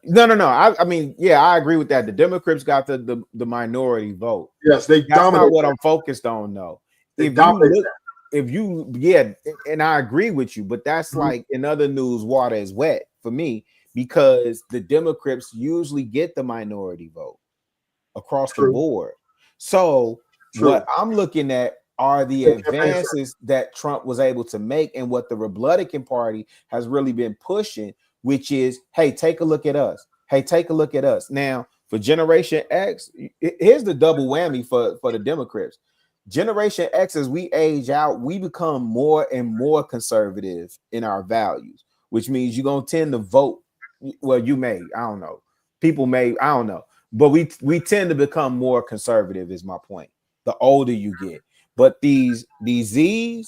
No. I mean, yeah, I agree with that. The Democrats got the minority vote. Yes, that's not what I'm focused on, though. And I agree with you, but that's like in other news, water is wet for me because the Democrats usually get the minority vote across the board. So what I'm looking at are the advances that Trump was able to make and what the Republican Party has really been pushing, which is, hey, take a look at us. Hey, take a look at us. Now, for Generation X, here's the double whammy for the Democrats. Generation X, as we age out, we become more and more conservative in our values, which means you're going to tend to vote. Well, you may, I don't know. People may, I don't know. But we tend to become more conservative is my point. The older you get. But these Zs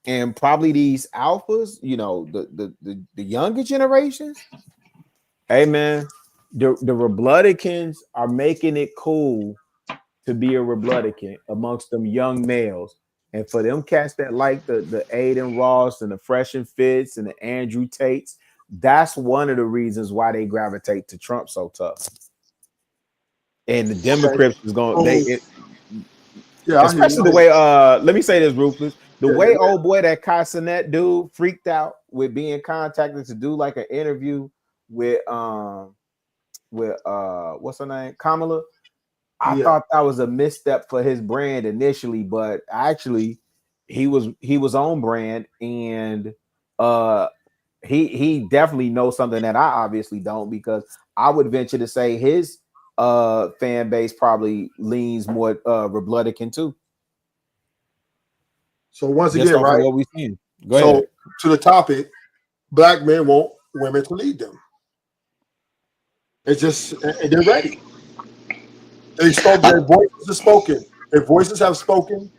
and probably these alphas, the younger generations, hey man, the Republicans are making it cool to be a Republican amongst them young males. And for them cats that like the Aiden Ross and the Fresh and Fits and the Andrew Tates, that's one of the reasons why they gravitate to Trump so tough. And the Democrats is going especially the way let me say this, Ruthless. The way old boy that Casanet dude freaked out with being contacted to do like an interview with what's her name? Kamala. I thought that was a misstep for his brand initially, but actually he was on brand, and he definitely knows something that I obviously don't, because I would venture to say his fan base probably leans more Republican too. So once Just again, off of right? what we've seen. Go So ahead. to the topic, black men want women to lead them. It's just, and they're ready. They spoke. Their voices have spoken. Their voices have spoken.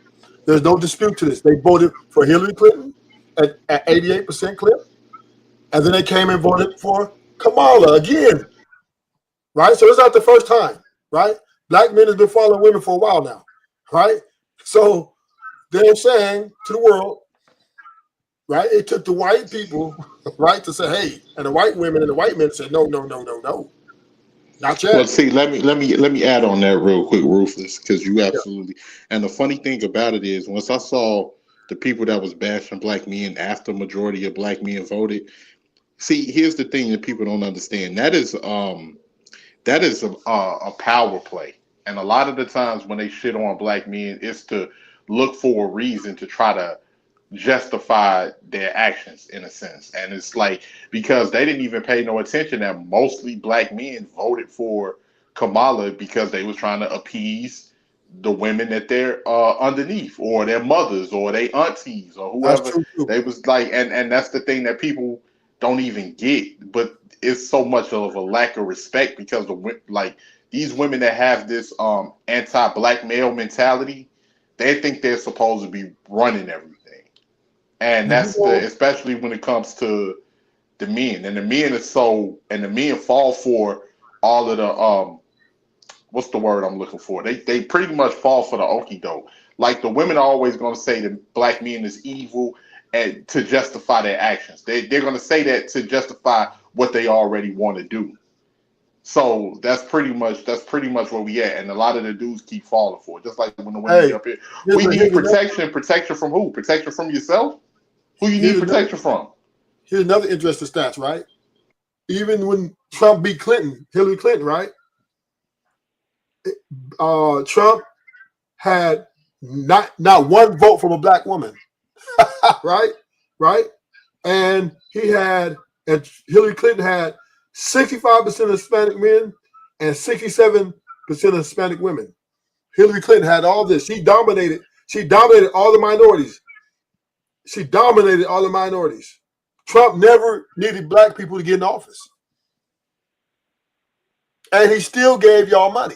There's no dispute to this. They voted for Hillary Clinton at 88% clip, and then they came and voted for Kamala again. Right? So it's not the first time, right? Black men have been following women for a while now, right? So they're saying to the world, right? It took the white people, right, to say, hey, and the white women and the white men said, no, no, no, no, no. Not yet. Well, see, let me add on that real quick, Ruthless, because you absolutely. And the funny thing about it is, once I saw the people that was bashing black men after majority of black men voted, see, here's the thing that people don't understand. That is a power play, and a lot of the times when they shit on black men, it's to look for a reason to try to justify their actions in a sense. And it's like, because they didn't even pay no attention that mostly black men voted for Kamala because they was trying to appease the women that they're underneath, or their mothers, or their aunties, or That's whoever true too. they was like. And that's the thing that people don't even get. But it's so much of a lack of respect, because like these women that have this anti-black male mentality, they think they're supposed to be running everything. And that's especially when it comes to the men. And the men the men fall for all of the what's the word I'm looking for? They pretty much fall for the okie doke. Like, the women are always gonna say that black men is evil and to justify their actions. They're gonna say that to justify what they already want to do. So that's pretty much where we at. And a lot of the dudes keep falling for it. Just like when the women Hey, get up here. We need protection. Protection from who? Protection from yourself? Who you need protection from? Here's another interesting stats, right? Even when Trump beat Hillary Clinton, right? Trump had not one vote from a black woman, right? Right? And Hillary Clinton had 65% of Hispanic men and 67% of Hispanic women. Hillary Clinton had all this. She dominated all the minorities. Trump never needed black people to get in office. And he still gave y'all money.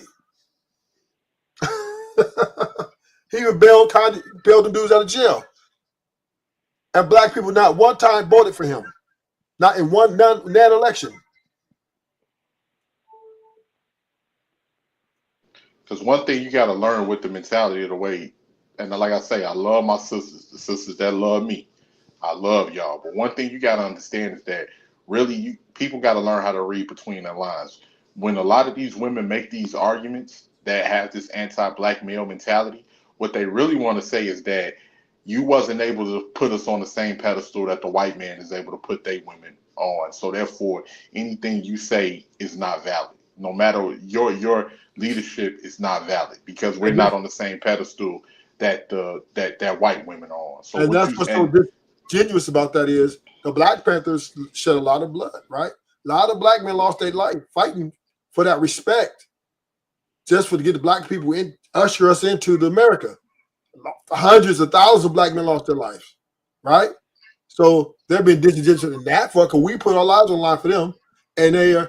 He would bail them dudes out of jail. And black people not one time voted for him. Not in that election. Because one thing you got to learn with the mentality of the way, and like I say, I love my sisters, the sisters that love me. I love y'all. But one thing you got to understand is that really people got to learn how to read between the lines. When a lot of these women make these arguments that have this anti-black male mentality, what they really want to say is that you wasn't able to put us on the same pedestal that the white man is able to put their women on. So therefore, anything you say is not valid. No matter your leadership is not valid, because we're not on the same pedestal that that white women are on. So and that's what's so disingenuous about that is the Black Panthers shed a lot of blood, right? A lot of black men lost their life fighting for that respect, just to get the black people in, usher us into the America. Hundreds of thousands of black men lost their lives, right? So they're being disingenuous in that for because we put our lives on the line for them, and they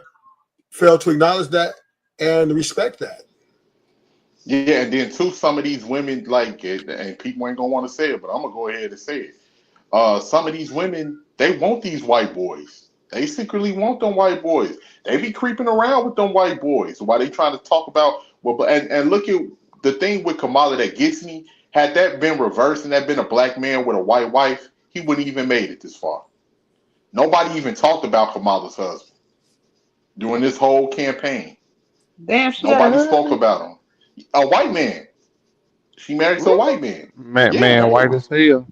failed to acknowledge that and respect that. Yeah, and then too, some of these women like it, and people ain't gonna want to say it, but I'm gonna go ahead and say it. Some of these women, they want these white boys. They secretly want them white boys. They be creeping around with them white boys while they trying to talk about and look at the thing with Kamala that gets me. Had that been reversed and that been a black man with a white wife, he wouldn't even made it this far. Nobody even talked about Kamala's husband during this whole campaign. Damn, she got a Nobody spoke husband. about him. A white man. She married to a Really? white man. Man, Yeah. white as hell.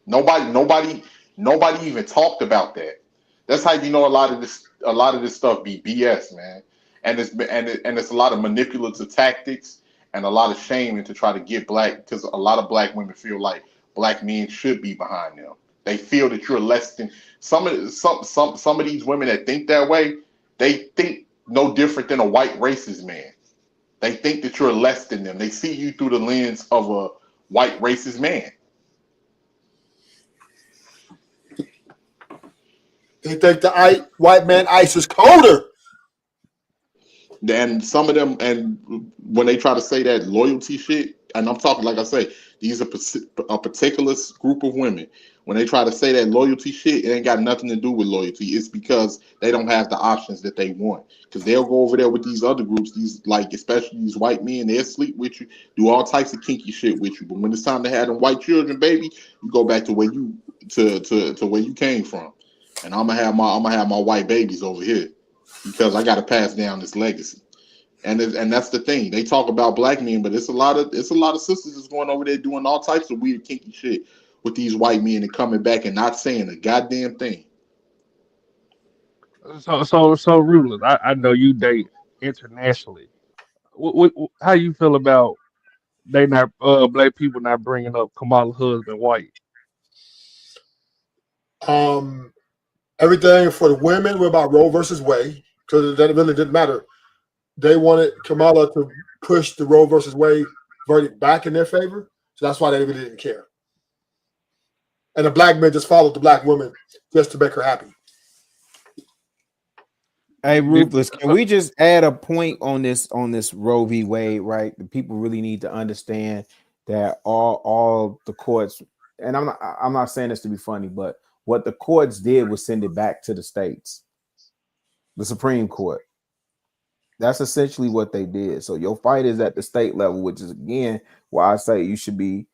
Nobody, nobody even talked about that. That's how you know a lot of this stuff be BS, man. And it's a lot of manipulative tactics and a lot of shaming to try to get black because a lot of black women feel like black men should be behind them. They feel that you're less than some of these women that think that way. They think no different than a white racist man. They think that you're less than them. They see you through the lens of a white racist man. They think the white man ice is colder. And some of them, and when they try to say that loyalty shit, and I'm talking, like I say, these are a particular group of women. When they try to say that loyalty shit, it ain't got nothing to do with loyalty. It's because they don't have the options that they want. Because they'll go over there with these other groups, these like especially these white men, they'll sleep with you, do all types of kinky shit with you. But when it's time to have them white children, baby, you go back to where you to where you came from. And I'm gonna have my white babies over here because I got to pass down this legacy. And that's the thing. They talk about black men, but it's a lot of sisters that's going over there doing all types of weird kinky shit with these white men and coming back and not saying a goddamn thing. So rulers. I know you date internationally. How you feel about they not black people not bringing up Kamala's husband white? Everything for the women were about Roe versus Wade because that really didn't matter. They wanted Kamala to push the Roe versus Wade verdict back in their favor, so that's why they really didn't care. And the black men just followed the black woman just to make her happy. Hey, Ruthless, can we just add a point on this Roe v. Wade, right? The people really need to understand that all the courts, and I'm not saying this to be funny, but what the courts did was send it back to the states, the Supreme Court. That's essentially what they did. So your fight is at the state level, which is again why I say you should be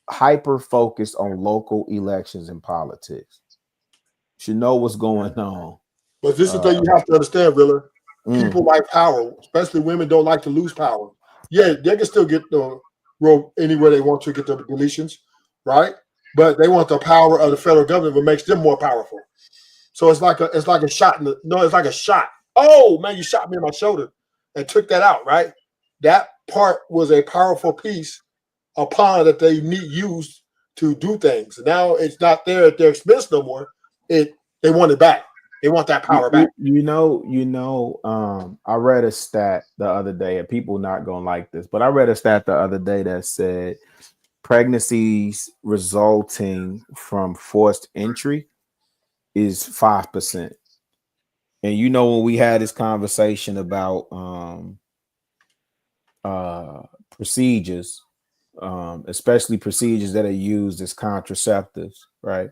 hyper focused on local elections and politics. You should know what's going on. But this is the thing you have to understand, Rilla. People like power, especially women don't like to lose power. Yeah, they can still get the rope anywhere they want to get the deletions, right? But they want the power of the federal government, what makes them more powerful. So it's like a shot it's like a shot. Oh man, you shot me in my shoulder and took that out, right? That part was a powerful piece, a pawn that they used to do things. Now it's not there at their expense no more. They want it back. They want that power back. I read a stat the other day, and people not gonna like this, but I read a stat the other day that said pregnancies resulting from forced entry is 5%. And when we had this conversation about procedures, especially procedures that are used as contraceptives, right?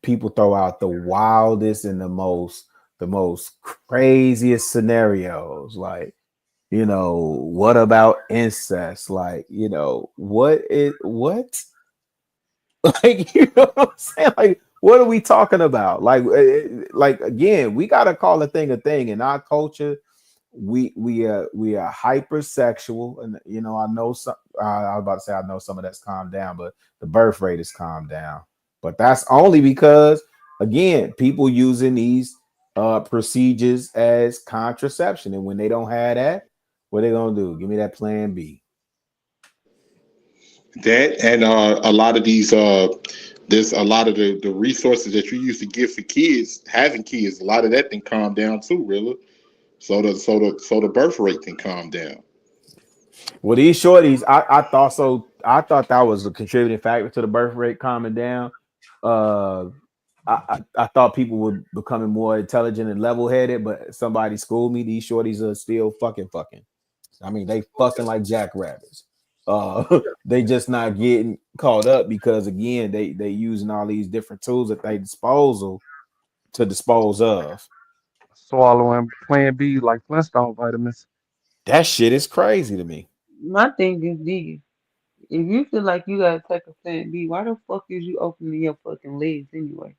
People throw out the wildest and the most craziest scenarios, like what about incest? Like what like what I'm saying, like what are we talking about? Like again, we gotta call a thing in our culture. We are hypersexual, and I know some. I was about to say I know some of that's calmed down, but the birth rate is calmed down. But that's only because, again, people using these procedures as contraception, and when they don't have that, what they gonna do? Give me that plan B. That and a lot of these there's a lot of the resources that you used to give for kids having kids. A lot of that can calm down too, really. So the birth rate can calm down. Well, these shorties, I thought so. I thought that was a contributing factor to the birth rate calming down. I thought people were becoming more intelligent and level headed, but somebody schooled me. These shorties are still fucking. I mean, they fucking like jackrabbits. They just not getting caught up because again, they using all these different tools at their disposal to dispose of. Swallowing Plan B like Flintstone vitamins. That shit is crazy to me. My thing is this. If you feel like you gotta take a plan B, why the fuck is you opening your fucking legs anyway?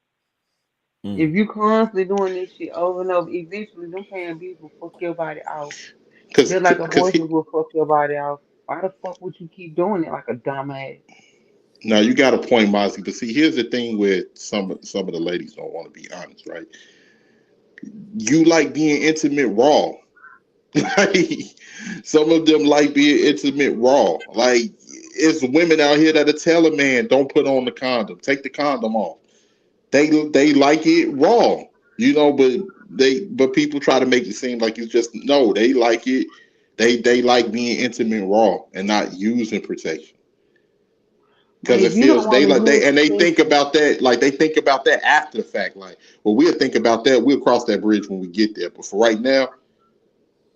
If you constantly doing this shit over and over, eventually them plan Bs will fuck your body off. Just like Because abortions will fuck your body off. Why the fuck would you keep doing it like a dumbass? now you got a point, Mozzie. But see, here's the thing with some of the ladies don't want to be honest, right? You like being intimate raw. Like some of them like being intimate raw. Like it's women out here that are telling man, don't put on the condom, take the condom off. They like it raw, but people try to make it seem like it's just no. They like it. They like being intimate raw and not using protection But because it if you don't feels want they to like use they think protection, about that like they think about that after the fact. Like, well, we'll think about that. We'll cross that bridge when we get there. But for right now,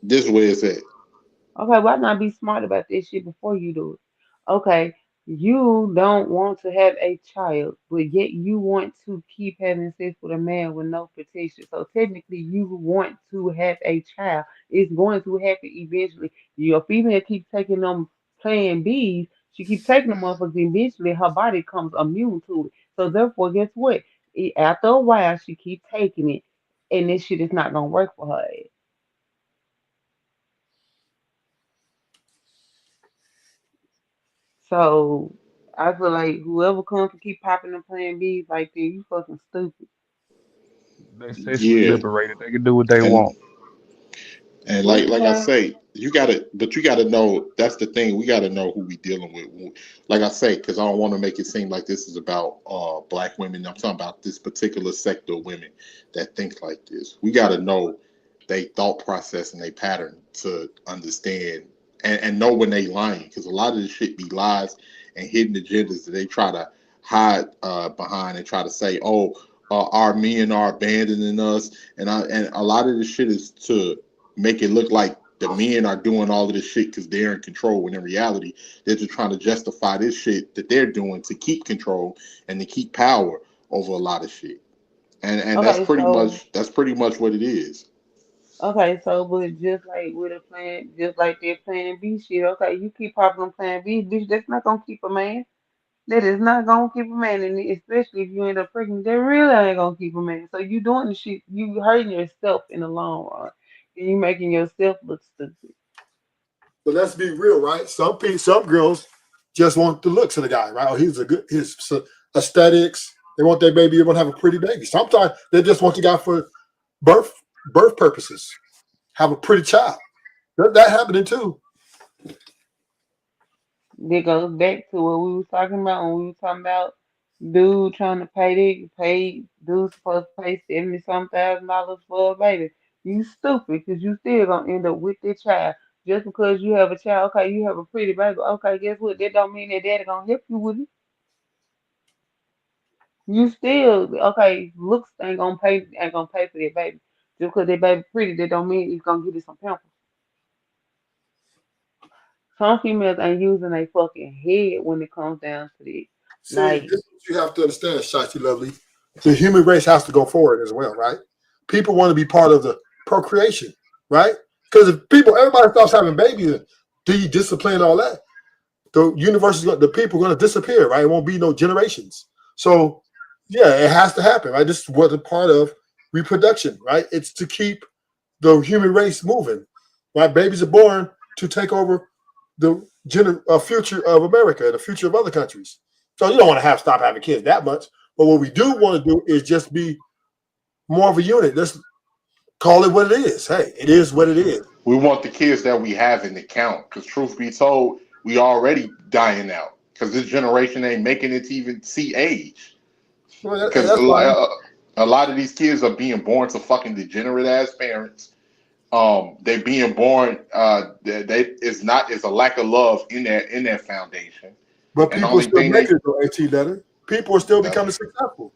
this is where it's at. okay, why not be smart about this shit before you do it? Okay, you don't want to have a child, but yet you want to keep having sex with a man with no protection. So technically, you want to have a child. It's going to happen eventually. Your female keeps taking them plan Bs. She keeps taking them motherfuckers. Eventually, her body comes immune to it. So therefore, guess what? After a while, she keeps taking it, and this shit is not gonna work for her. So I feel like whoever comes to keep popping and playing B's like that, you fucking stupid. They sexually Yeah, liberated. They can do what they and want. And What you like I say? say, you gotta know that's the thing. We gotta know who we dealing with. Like I say, because I don't want to make it seem like this is about black women. I'm talking about this particular sector of women that think like this. We gotta know they thought process and they pattern to understand and know when they lying. Because a lot of this shit be lies and hidden agendas that they try to hide behind and try to say, oh, our men are abandoning us, and a lot of this shit is to make it look like the men are doing all of this shit because they're in control, when in reality they're just trying to justify this shit that they're doing to keep control and to keep power over a lot of shit. And Okay, so that's pretty much what it is. but just like with a plan, just like they're playing B shit. Okay, you keep popping on plan B, bitch. That's not gonna keep a man. That is not gonna keep a man, and especially if you end up pregnant, that really ain't gonna keep a man. So you doing the shit, you hurting yourself in the long run, and you making yourself look stupid. But let's be real, right? Some girls just want the looks of the guy, right? Oh, his aesthetics. They want their baby. They want to have a pretty baby. Sometimes they just want the guy for birth purposes. Have a pretty child. That happening too. That goes back to what we was talking about when we was talking about dude trying to pay dude supposed to pay 70 some $1,000 for a baby. You stupid because you still gonna end up with that child. Just because you have a child, okay, you have a pretty baby. Okay, guess what? That don't mean that daddy gonna help you with it. You still okay, looks ain't gonna pay for that baby. Just because that baby pretty, that don't mean he's gonna give you some pampers. Some females ain't using their fucking head when it comes down to this. See, Like this is what you have to understand, Shotty Lovely. The human race has to go forward as well, right? People want to be part of the procreation, right? Because if everybody stops having babies, discipline, all that, the universe the people are going to disappear, right? It won't be no generations. So, yeah, it has to happen, right? This is what a part of reproduction, right? It's to keep the human race moving, right? Babies are born to take over the future of America and the future of other countries. So you don't want to stop having kids that much. But what we do want to do is just be more of a unit. Let's call it what it is. Hey, it is what it is. We want the kids that we have in the count. Because truth be told, we already dying out. Because this generation ain't making it to even see age. Well, Because that's fine. a lot of these kids are being born to fucking degenerate ass parents. They being born. It's a lack of love in their foundation. But And the people are only still thing making it though, AT letter. People are still becoming successful,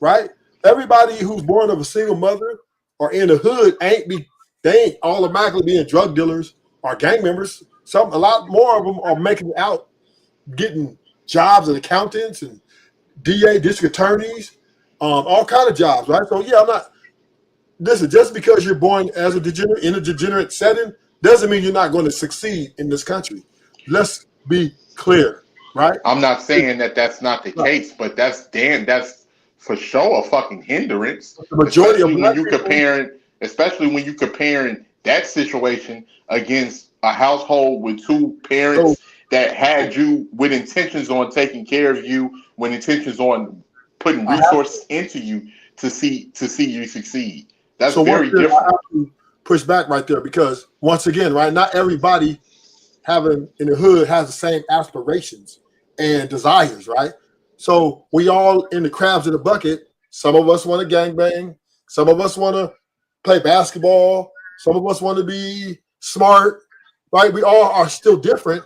right? Everybody who's born of a single mother or in the hood they ain't automatically being drug dealers or gang members. A lot more of them are making it out, getting jobs as accountants and DA, district attorneys, all kind of jobs, right? So yeah, I'm not. Listen, just because you're born as a degenerate in a degenerate setting doesn't mean you're not going to succeed in this country. Let's be clear. right? I'm not saying that that's not the case, but that's for sure a fucking hindrance, The majority of black people, especially when you comparing that situation against a household with two so parents that had you with intentions on taking care of you, with intentions on putting I have resources into you to see you succeed. That's so once very again, I different. have to push back right there because once again, right, not everybody having in the hood has the same aspirations and desires, right? So we all in the crabs in the bucket. Some of us want to gangbang. Some of us want to play basketball. Some of us want to be smart, right? We all are still different.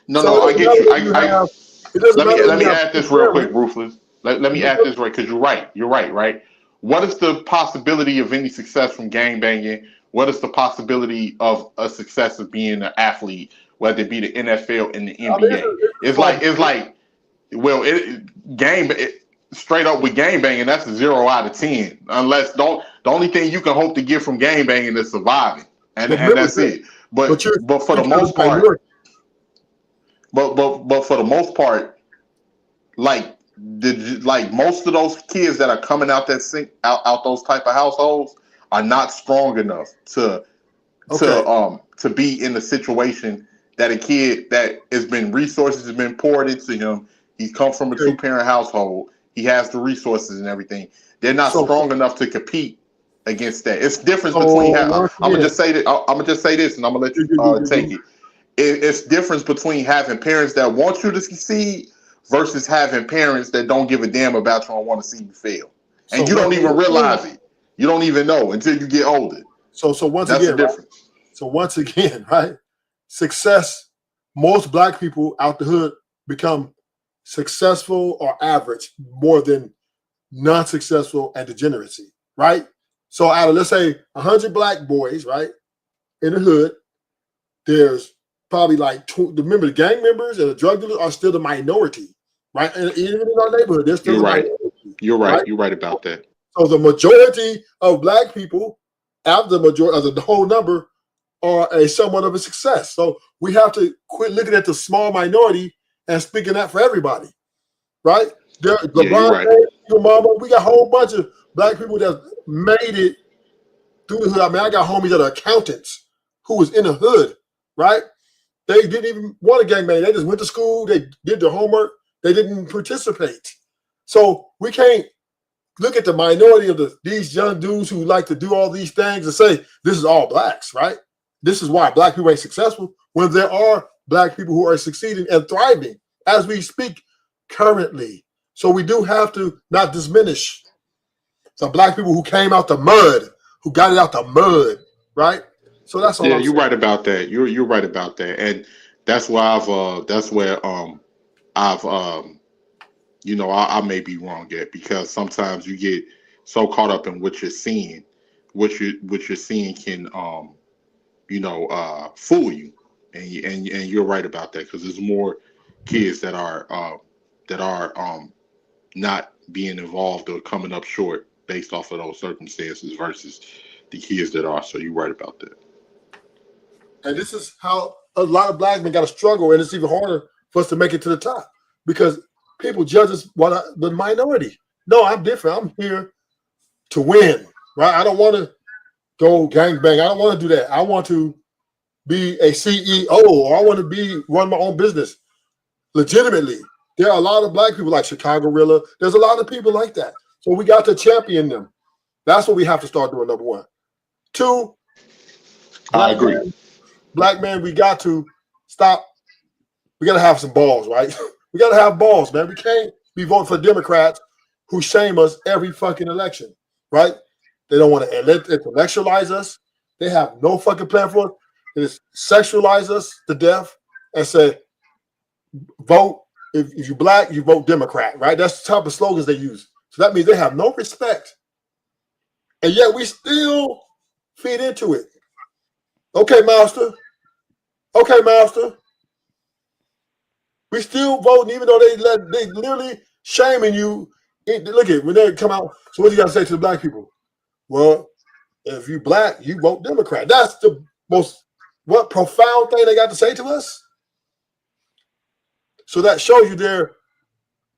No, So no, it I doesn't get matter you. if you have. It doesn't matter if Let you me have add two this real quick, parents. Ruthless. Let me add this right because you're right. You're right, right? What is the possibility of any success from gangbanging? What is the possibility of a success of being an athlete, whether it be the NFL and the I mean, NBA? it's like Well, straight up with gangbanging, that's a 0 out of 10. Unless the only thing you can hope to get from gangbanging is surviving, and but remember that's that. it. But you're But for the speaking of most the part, minority. but for the most part, like most of those kids that are coming out out those type of households are not strong enough Okay. to be in the situation that a kid that resources has been poured into him. He's come from a Okay. 2-parent household. He has the resources and everything. They're not So strong enough to compete against that. It's difference so between. I'm once gonna again, just say that. I'm gonna just say this, and I'm gonna let you take it. It's difference between having parents that want you to succeed versus having parents that don't give a damn about you and want to see you fail, so and you don't once even again, realize it. You don't even know until you get older. so once That's the again, right? difference. So once again, right? Success. Most black people out the hood become successful or average more than non-successful and degeneracy, right? So out of let's say 100 black boys, right, in the hood, there's probably like remember the gang members and the drug dealers are still the minority, right? And even in our neighborhood, they're still You're the right. minority, You're right. right? You're right about that. So the majority of black people, after the majority of the whole number, are somewhat of a success. So we have to quit looking at the small minority and speaking that for everybody, right? Yeah, you're LeBron right. James, your mama, we got a whole bunch of black people that made it through the hood. I mean, I got homies that are accountants who was in the hood, right? They didn't even want to gangbang. They just went to school. They did their homework. They didn't participate. So we can't look at the minority of these young dudes who like to do all these things and say this is all blacks, right? This is why black people ain't successful when there are black people who are succeeding and thriving as we speak currently. So we do have to not diminish some black people who came out the mud, who got it out the mud, right? So that's all Yeah, I'm you're saying. right about that. You're right about that, and that's why I've I may be wrong at because sometimes you get so caught up in what you're seeing, what you're seeing can fool you, and you're right about that because there's more kids that are not being involved or coming up short based off of those circumstances versus the kids that are. So you're right about that. And this is how a lot of black men got to struggle, and it's even harder for us to make it to the top because people judge us the minority. No, I'm different. I'm here to win, right? I don't want to go gangbang. I don't want to do that. I want to be a CEO or I want to run my own business legitimately. There are a lot of black people like Chicago Rilla. There's a lot of people like that. So we got to champion them. That's what we have to start doing, number one. Two, I agree. Black man, we got to stop. We got to have some balls, right? We got to have balls, man. We can't be voting for Democrats who shame us every fucking election, right? They don't want to intellectualize us. They have no fucking plan for us. They just sexualize us to death and say, vote. If you're black, you vote Democrat, right? That's the type of slogans they use. So that means they have no respect. And yet we still feed into it. Okay, master. Okay, master. We still voting, even though they literally shaming you. Look at when they come out. So what you got to say to the black people? Well, if you black, you vote Democrat. That's the most profound thing they got to say to us. So that shows you their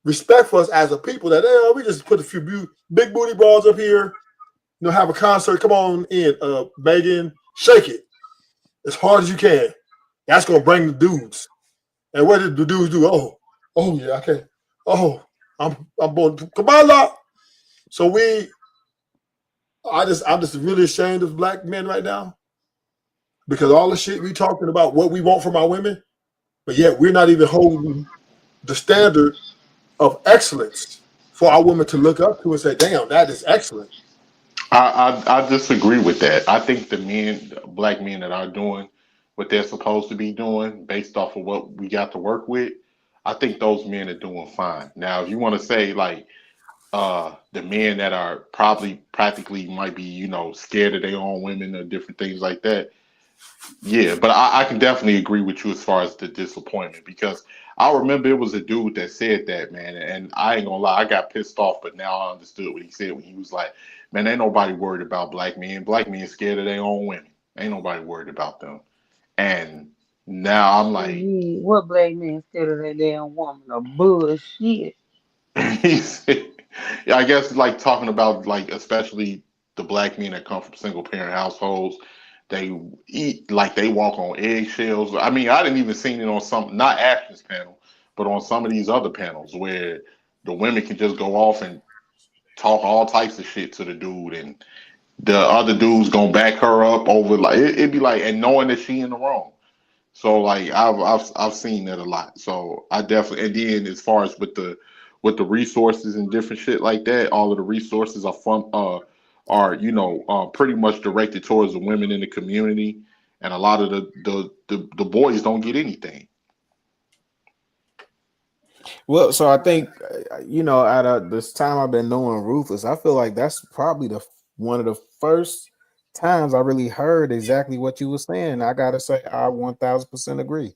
respect for us as a people. That we just put a few big booty bras up here. Have a concert. Come on in, Megan. Shake it as hard as you can. That's gonna bring the dudes. And what did the dudes do? Oh yeah, I can't. Oh, I'm born. Kabbalah. So I'm just really ashamed of black men right now because all the shit we talking about what we want from our women, but yet we're not even holding the standard of excellence for our women to look up to and say, "Damn, that is excellent." I disagree with that. I think black men that are doing what they're supposed to be doing based off of what we got to work with, I think those men are doing fine. Now, if you want to say like the men that are probably practically might be, scared of their own women or different things like that, yeah, but I can definitely agree with you as far as the disappointment because I remember it was a dude that said that, man, and I ain't gonna lie, I got pissed off, but now I understood what he said when he was like, man, ain't nobody worried about black men. Black men scared of their own women. Ain't nobody worried about them. And now I'm like, What black man scared of that damn woman? A bullshit. yeah, I guess like talking about like especially the black men that come from single parent households, they eat like they walk on eggshells. I mean, I didn't even seen it on some not Ashton's panel, but on some of these other panels where the women can just go off and talk all types of shit to the dude, and the other dude's gonna back her up over like it'd be like and knowing that she in the wrong. So like I've seen that a lot. So I definitely and then as far as with the resources and different shit like that, all of the resources are pretty much directed towards the women in the community, and a lot of the boys don't get anything. Well, so I think out of this time I've been knowing Ruthless, I feel like that's probably one of the first times I really heard exactly what you were saying. I gotta say, I 1000% agree.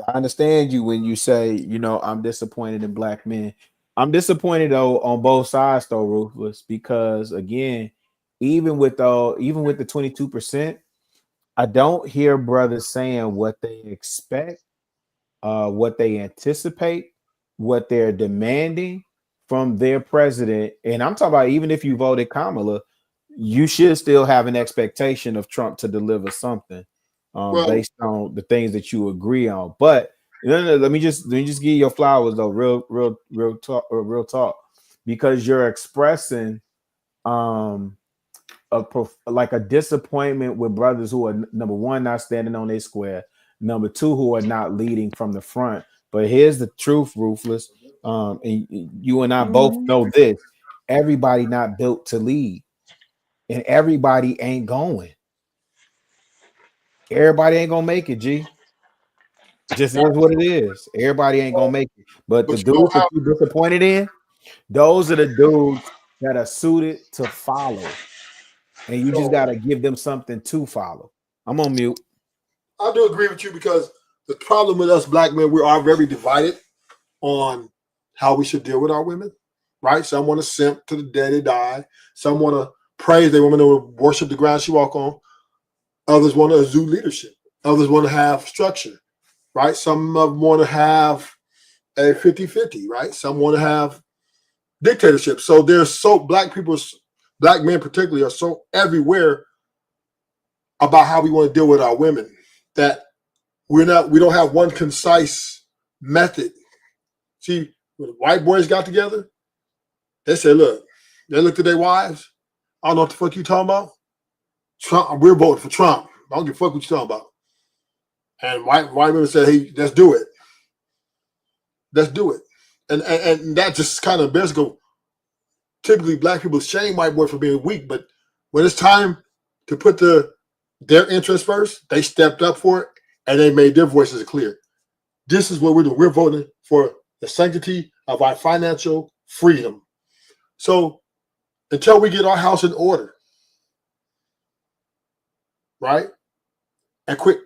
I understand you when you say, I'm disappointed in black men. I'm disappointed though on both sides though, Ruthless, because again, even with the 22%, I don't hear brothers saying what they expect, what they anticipate, what they're demanding from their president. And I'm talking about even if you voted Kamala, you should still have an expectation of Trump to deliver something based on the things that you agree on. But let me just give you your flowers though, real talk, because you're expressing like a disappointment with brothers who are number one not standing on their square, number two who are not leading from the front. But here's the truth, Ruthless, and you and I both know this: everybody not built to lead, and everybody ain't going. Everybody ain't gonna make it, G. Just is what it is. Everybody ain't gonna make it. But the dudes that you disappointed in, those are the dudes that are suited to follow. And you just gotta give them something to follow. I'm on mute. I do agree with you because the problem with us black men, we are very divided on how we should deal with our women, right? Some want to simp to the day they die. Some want to praise their women to worship the ground she walk on. Others want to exude leadership. Others want to have structure, right? Some of them want to have a 50-50, right? Some want to have dictatorship. So black men particularly are so everywhere about how we want to deal with our women that we don't have one concise method. See, when the white boys got together, they said, look, they looked at their wives. I don't know what the fuck you talking about. Trump, we're voting for Trump. I don't give a fuck what you talking about. And white women said, hey, let's do it. Let's do it. And that just kind of best go. Typically, black people shame white boys for being weak, but when it's time to put their interests first, they stepped up for it and they made their voices clear. This is what we're doing. We're voting for the sanctity of our financial freedom. So until we get our house in order, right, and quit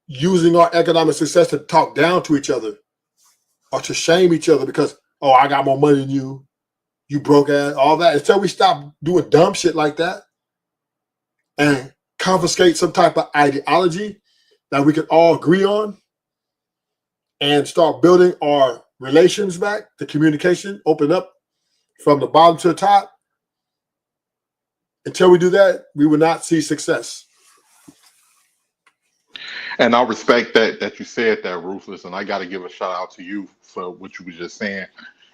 using our economic success to talk down to each other or to shame each other because, oh, I got more money than you, you broke ass, all that. Until we stop doing dumb shit like that and confiscate some type of ideology that we can all agree on and start building our relations back, the communication, open up from the bottom to the top, until we do that, we will not see success. And I respect that you said that, Ruthless, and I got to give a shout out to you for what you were just saying,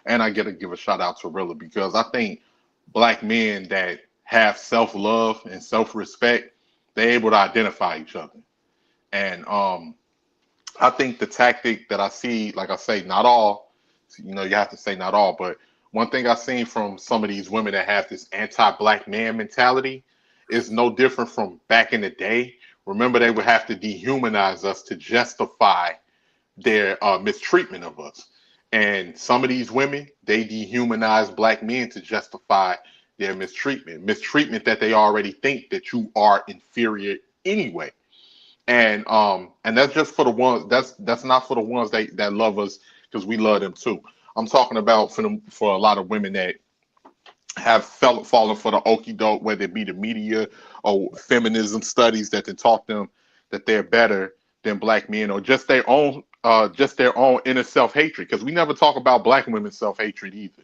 and I got to give a shout out to Rilla because I think black men that have self love and self respect, they're able to identify each other, and I think the tactic that I see, like I say, not all, you know, you have to say not all, but one thing I've seen from some of these women that have this anti-black man mentality is no different from back in the day. Remember, they would have to dehumanize us to justify their mistreatment of us. And some of these women, they dehumanize black men to justify their mistreatment that they already think that you are inferior anyway. And that's just for the ones that's not for the ones that love us because we love them too. I'm talking about for a lot of women that have fallen for the okie doke, whether it be the media or feminism studies that they taught them that they're better than black men, or just their own inner self-hatred. Because we never talk about black women's self-hatred either.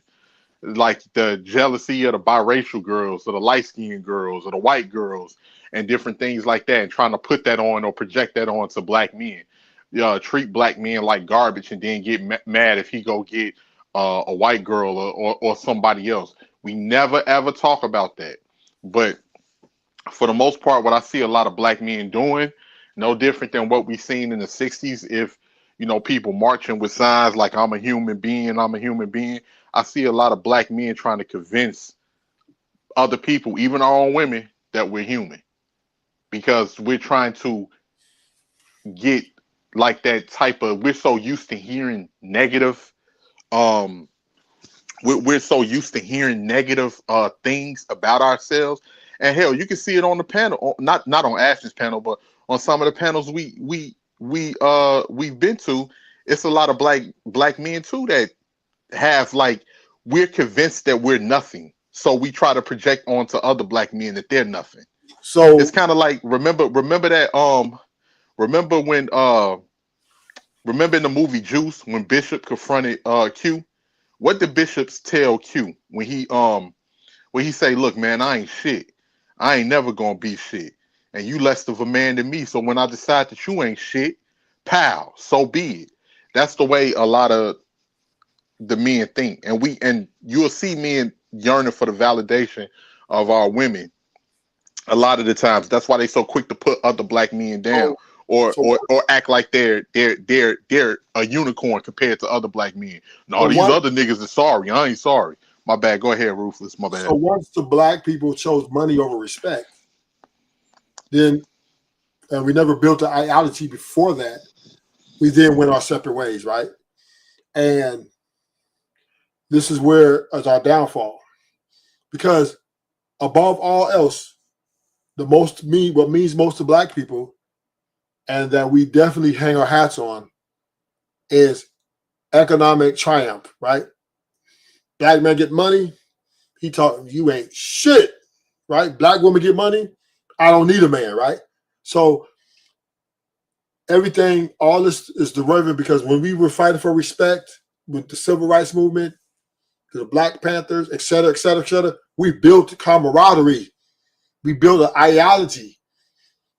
Like the jealousy of the biracial girls or the light-skinned girls or the white girls and different things like that, and trying to put that on or project that on to black men. Treat black men like garbage and then get mad if he go get a white girl or somebody else. We never ever talk about that. But for the most part, what I see a lot of black men doing, no different than what we seen in the 60s. If, you know, people marching with signs like I'm a human being, I'm a human being. I see a lot of black men trying to convince other people, even our own women, that we're human. Because we're trying to get like that type of, we're so used to hearing negative, we're so used to hearing negative things about ourselves. And hell, you can see it on the panel, not on Ashton's panel, but on some of the panels we've been to. It's a lot of black men too that have, like, we're convinced that we're nothing, so we try to project onto other black men that they're nothing. So it's kind of like remember that remember in the movie Juice when Bishop confronted Q. What did Bishops tell Q when he say, look, man, I ain't shit. I ain't never gonna be shit. And you less of a man than me. So when I decide that you ain't shit, pal, so be it. That's the way a lot of the men think. And you'll see men yearning for the validation of our women a lot of the times. That's why they so quick to put other black men down. Or act like they're a unicorn compared to other black men. No, these other niggas are sorry. I ain't sorry. My bad. Go ahead, Ruthless. My bad. So once the black people chose money over respect, then we never built an ideology before that. We then went our separate ways, right? And this is where is our downfall, because above all else, what means most to black people, and that we definitely hang our hats on, is economic triumph, right? Black man get money, he talking, you ain't shit, right? Black woman get money, I don't need a man, right? So everything, all this is derivative, because when we were fighting for respect with the civil rights movement, the Black Panthers, et cetera, et cetera, et cetera, we built camaraderie. We built an ideology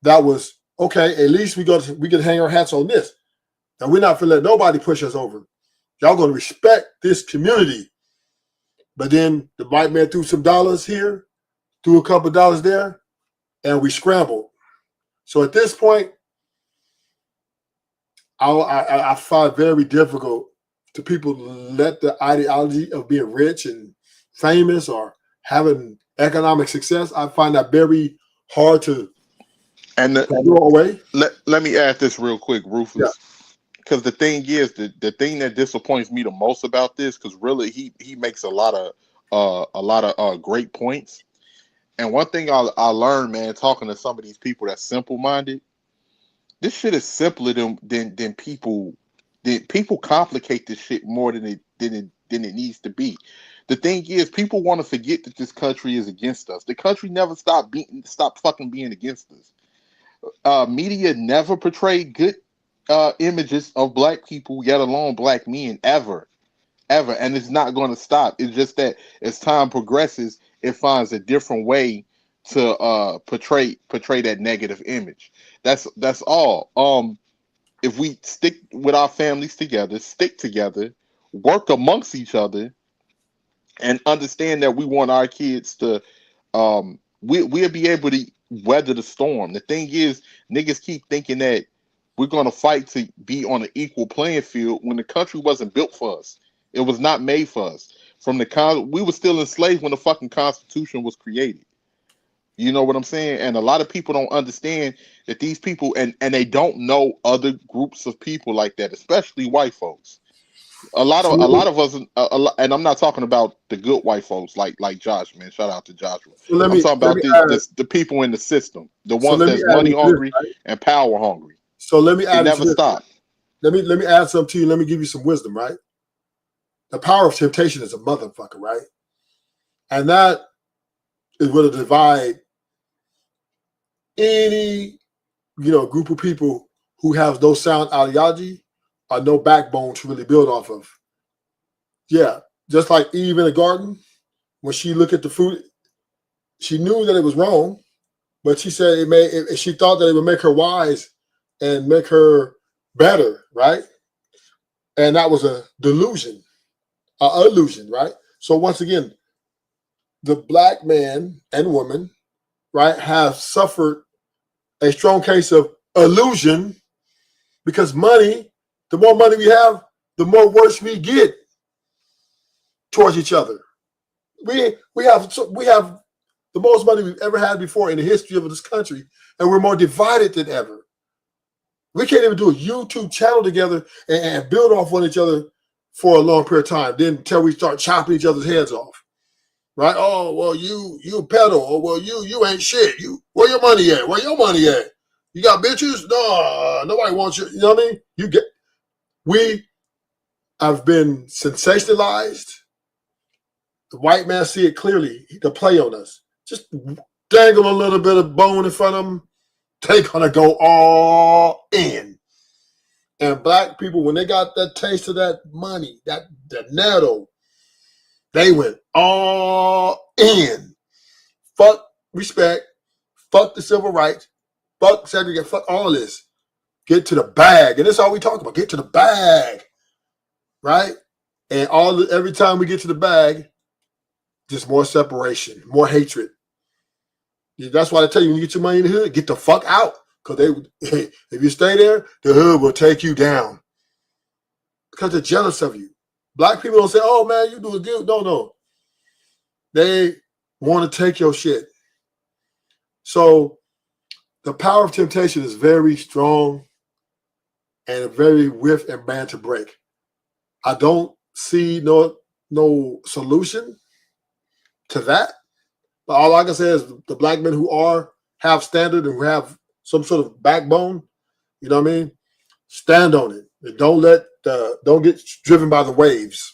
that was, okay, at least we can hang our hats on this. And we're not going to let nobody push us over. Y'all going to respect this community. But then the white man threw some dollars here, threw a couple of dollars there, and we scrambled. So at this point, I find it very difficult to people let the ideology of being rich and famous or having economic success. I find that very hard to go away. Let me add this real quick, Ruthless. Because the thing is, the thing that disappoints me the most about this, because really he makes a lot of great points. And one thing I learned, man, talking to some of these people that's simple-minded, this shit is simpler than people. People complicate this shit more than it needs to be. The thing is, people want to forget that this country is against us. The country never stopped fucking being against us. Media never portrayed good images of black people, yet alone black men, ever, and it's not going to stop. It's just that as time progresses, it finds a different way to portray that negative image. That's all. If we stick with our families together, stick together, work amongst each other, and understand that we want our kids to we'll be able to weather the storm. The thing is, niggas keep thinking that we're gonna fight to be on an equal playing field when the country wasn't built for us. It was not made for us. We were still enslaved when the fucking Constitution was created. You know what I'm saying? And a lot of people don't understand that these people and they don't know other groups of people like that, especially white folks. A lot of us, and I'm not talking about the good white folks like Josh, man. Shout out to Joshua. So let I'm me talking let about me add, the people in the system, the so ones let me that's add money into this, hungry right? and power hungry. So let me It add into never this. stop. Let me add something to you. Let me give you some wisdom, right? The power of temptation is a motherfucker, right? And that is what will divide any group of people who have no sound ideology or no backbone to really build off of. Yeah, just like Eve in the garden, when she looked at the fruit, she knew that it was wrong, but she said she thought that it would make her wise and make her better, right? And that was a delusion, an illusion, right? So once again, the black man and woman, right, have suffered a strong case of illusion because money, the more money we have, the more worse we get towards each other. We have the most money we've ever had before in the history of this country, and we're more divided than ever. We can't even do a YouTube channel together and build off on each other for a long period of time. Then until we start chopping each other's heads off, right? Oh well, you peddle. Oh well, you ain't shit. You where your money at? Where your money at? You got bitches? No, nobody wants you. You know what I mean? We have been sensationalized. The white man see it clearly. The play on us. Just dangle a little bit of bone in front of them. They're gonna go all in. And black people, when they got that taste of that money, that nettle, they went all in. Fuck respect. Fuck the civil rights. Fuck segregation. Fuck all this. Get to the bag. And that's all we talk about. Get to the bag. Right? And every time we get to the bag, just more separation, more hatred. That's why I tell you, when you get your money in the hood, get the fuck out. Because if you stay there, the hood will take you down. Because they're jealous of you. Black people don't say, oh man, you do good. No. They want to take your shit. So the power of temptation is very strong and very whiff and bad to break. I don't see no solution to that. But all I can say is the black men who have standard and who have some sort of backbone, you know what I mean? Stand on it. And don't get driven by the waves.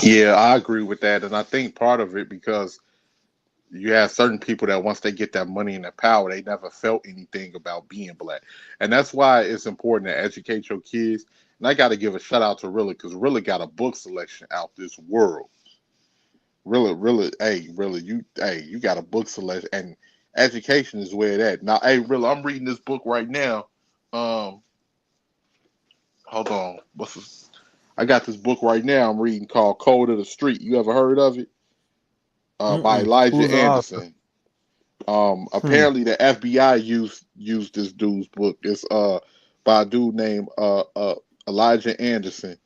Yeah, I agree with that, and I think part of it because you have certain people that once they get that money and that power, they never felt anything about being black, and that's why it's important to educate your kids. And I got to give a shout out to Rilla because Rilla got a book selection out this world. Rilla, hey, Rilla, you got a book selection, and education is where it at. Now, hey, Rilla, I'm reading this book right now. Hold on, I got this book right now. I'm reading called "Code of the Street." You ever heard of it? By Elijah Who's the author? Anderson. Apparently the FBI used this dude's book. It's by a dude named Elijah Anderson.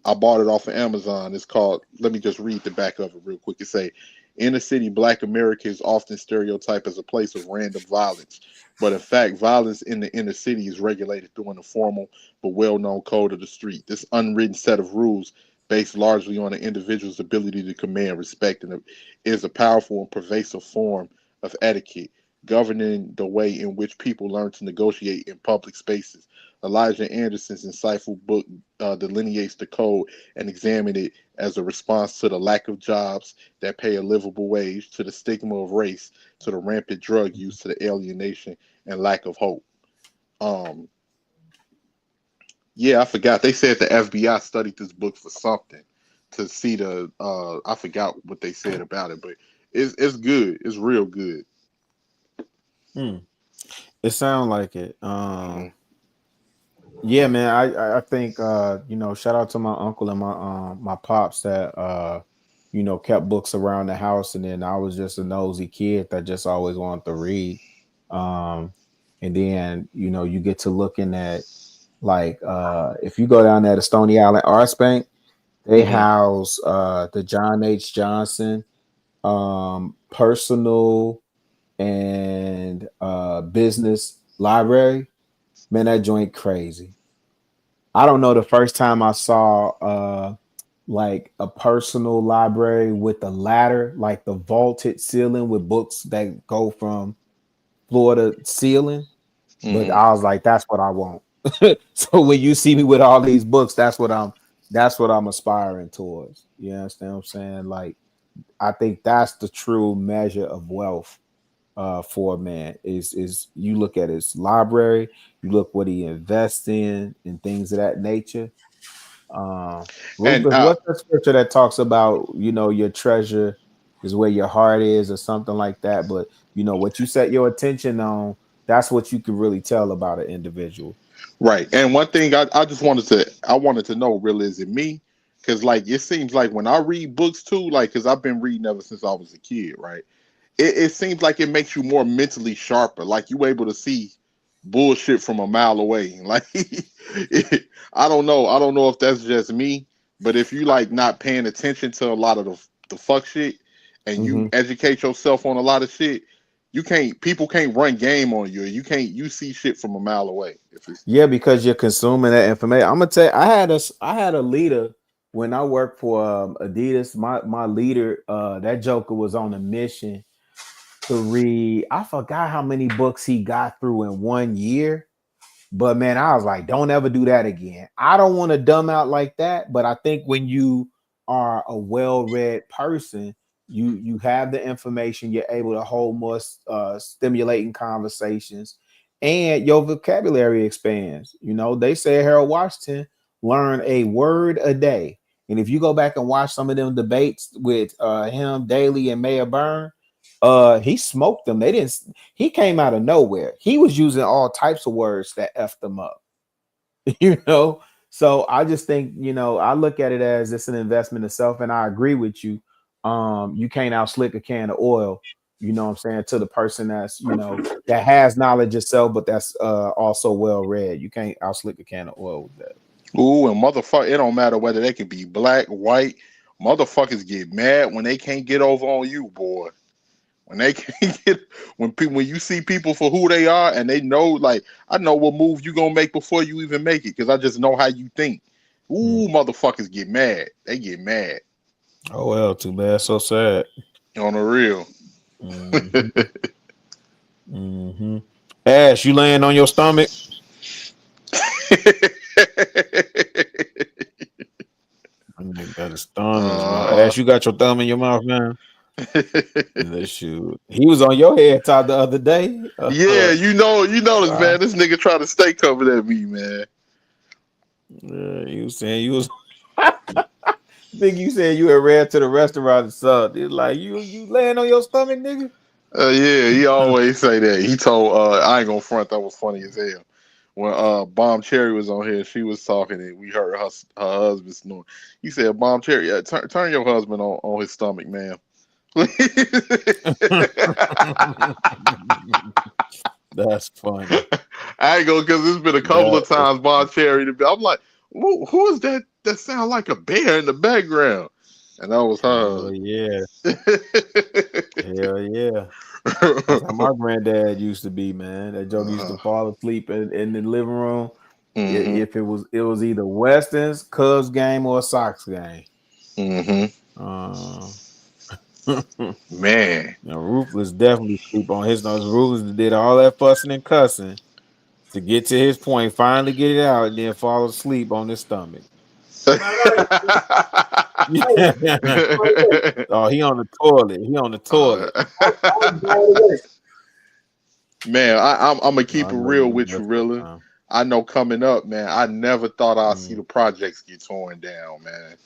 I bought it off of Amazon. It's called, let me just read the back of it real quick. It say, inner city black America is often stereotyped as a place of random violence. But in fact, violence in the inner city is regulated through an informal but well-known code of the street. This unwritten set of rules based largely on an individual's ability to command respect and is a powerful and pervasive form of etiquette, governing the way in which people learn to negotiate in public spaces. Elijah Anderson's insightful book delineates the code and examines it as a response to the lack of jobs that pay a livable wage, to the stigma of race, to the rampant drug use, to the alienation and lack of hope. Um, yeah, I forgot. They said the FBI studied this book for something to see the. I forgot what they said about it, but it's good. It's real good. It sounds like it. Hmm. Yeah, man. I think shout out to my uncle and my pops that kept books around the house, and then I was just a nosy kid that just always wanted to read. Um, and then you get to looking at like if you go down there to Stony Island Arts Bank, they Hmm. house the John H. Johnson personal and business library. Man, that joint crazy. I don't know the first time I saw like a personal library with a ladder, like the vaulted ceiling with books that go from floor to ceiling. But Hmm. I was like, that's what I want. So when you see me with all these books, that's what I'm aspiring towards. You understand what I'm saying? Like, I think that's the true measure of wealth for a man is you look at his library, you look what he invests in and things of that nature. And Rufus, what's the scripture that talks about, your treasure is where your heart is or something like that? But what you set your attention on, that's what you can really tell about an individual. Right. And one thing I just wanted to know really is it me? Because like it seems like when I read books too, like because I've been reading ever since I was a kid, right? It seems like it makes you more mentally sharper. Like you able to see bullshit from a mile away. Like I don't know. I don't know if that's just me, but if you like not paying attention to a lot of the fuck shit and you Hmm. educate yourself on a lot of shit, you can't people can't run game on you. You see shit from a mile away. If it's Yeah, because you're consuming that information. I'm gonna tell you, I had a leader when I worked for Adidas. My leader, that Joker was on a mission to read. I forgot how many books he got through in 1 year. But man, I was like, don't ever do that again. I don't want to dumb out like that. But I think when you are a well-read person, you have the information, you're able to hold more stimulating conversations, and your vocabulary expands. They say Harold Washington learned a word a day. And if you go back and watch some of them debates with him, Daly, and Mayor Byrne, he smoked them. He came out of nowhere. He was using all types of words that effed them up, you know. So I just think, I look at it as it's an investment itself, and I agree with you. You can't out slick a can of oil, you know what I'm saying, to the person that's, that has knowledge itself, but that's also well read. You can't out slick a can of oil with that. ooh and motherfucker, it don't matter whether they can be black, white. Motherfuckers get mad when they can't get over on you, boy. When they can't get when you see people for who they are and they know like I know what move you gonna make before you even make it because I just know how you think. Ooh, motherfuckers get mad. They get mad Oh well, too bad. So sad. on the real. Hmm. Hmm. Ash, you laying on your stomach? I think that his thumb in his mouth. Ash, you got your thumb in your mouth, man. Shoot. He was on your head top the other day. Yeah, you notice, Wow. man. This nigga trying to stay covered at me, man. You was saying you was think you said you had ran to the restaurant and saw it. It's like you laying on your stomach, nigga. Yeah, he always say that. He told I ain't gonna front. That was funny as hell. When Bomb Cherry was on here, she was talking and we heard her husband snoring. He said, "Bomb Cherry, turn your husband on his stomach, man." That's funny. I ain't go because it's been a couple of times Bomb Cherry to be. I'm like, who is that? That sound like a bear in the background, and that was her. Hell yeah. Hell yeah. That's how my granddad used to be, man. That joke used to fall asleep in the living room. Mm-hmm. If it was either Weston's, Cubs game, or a Sox game. Mm-hmm. Man. Now, Ruthless definitely sleep on his nose. Ruthless did all that fussing and cussing to get to his point, finally get it out, and then fall asleep on his stomach. Oh, he on the toilet. He on the toilet. Man, I'm gonna keep it I know real you with you, messed really. up, I know coming up, man, I never thought I'd see the projects get torn down, man.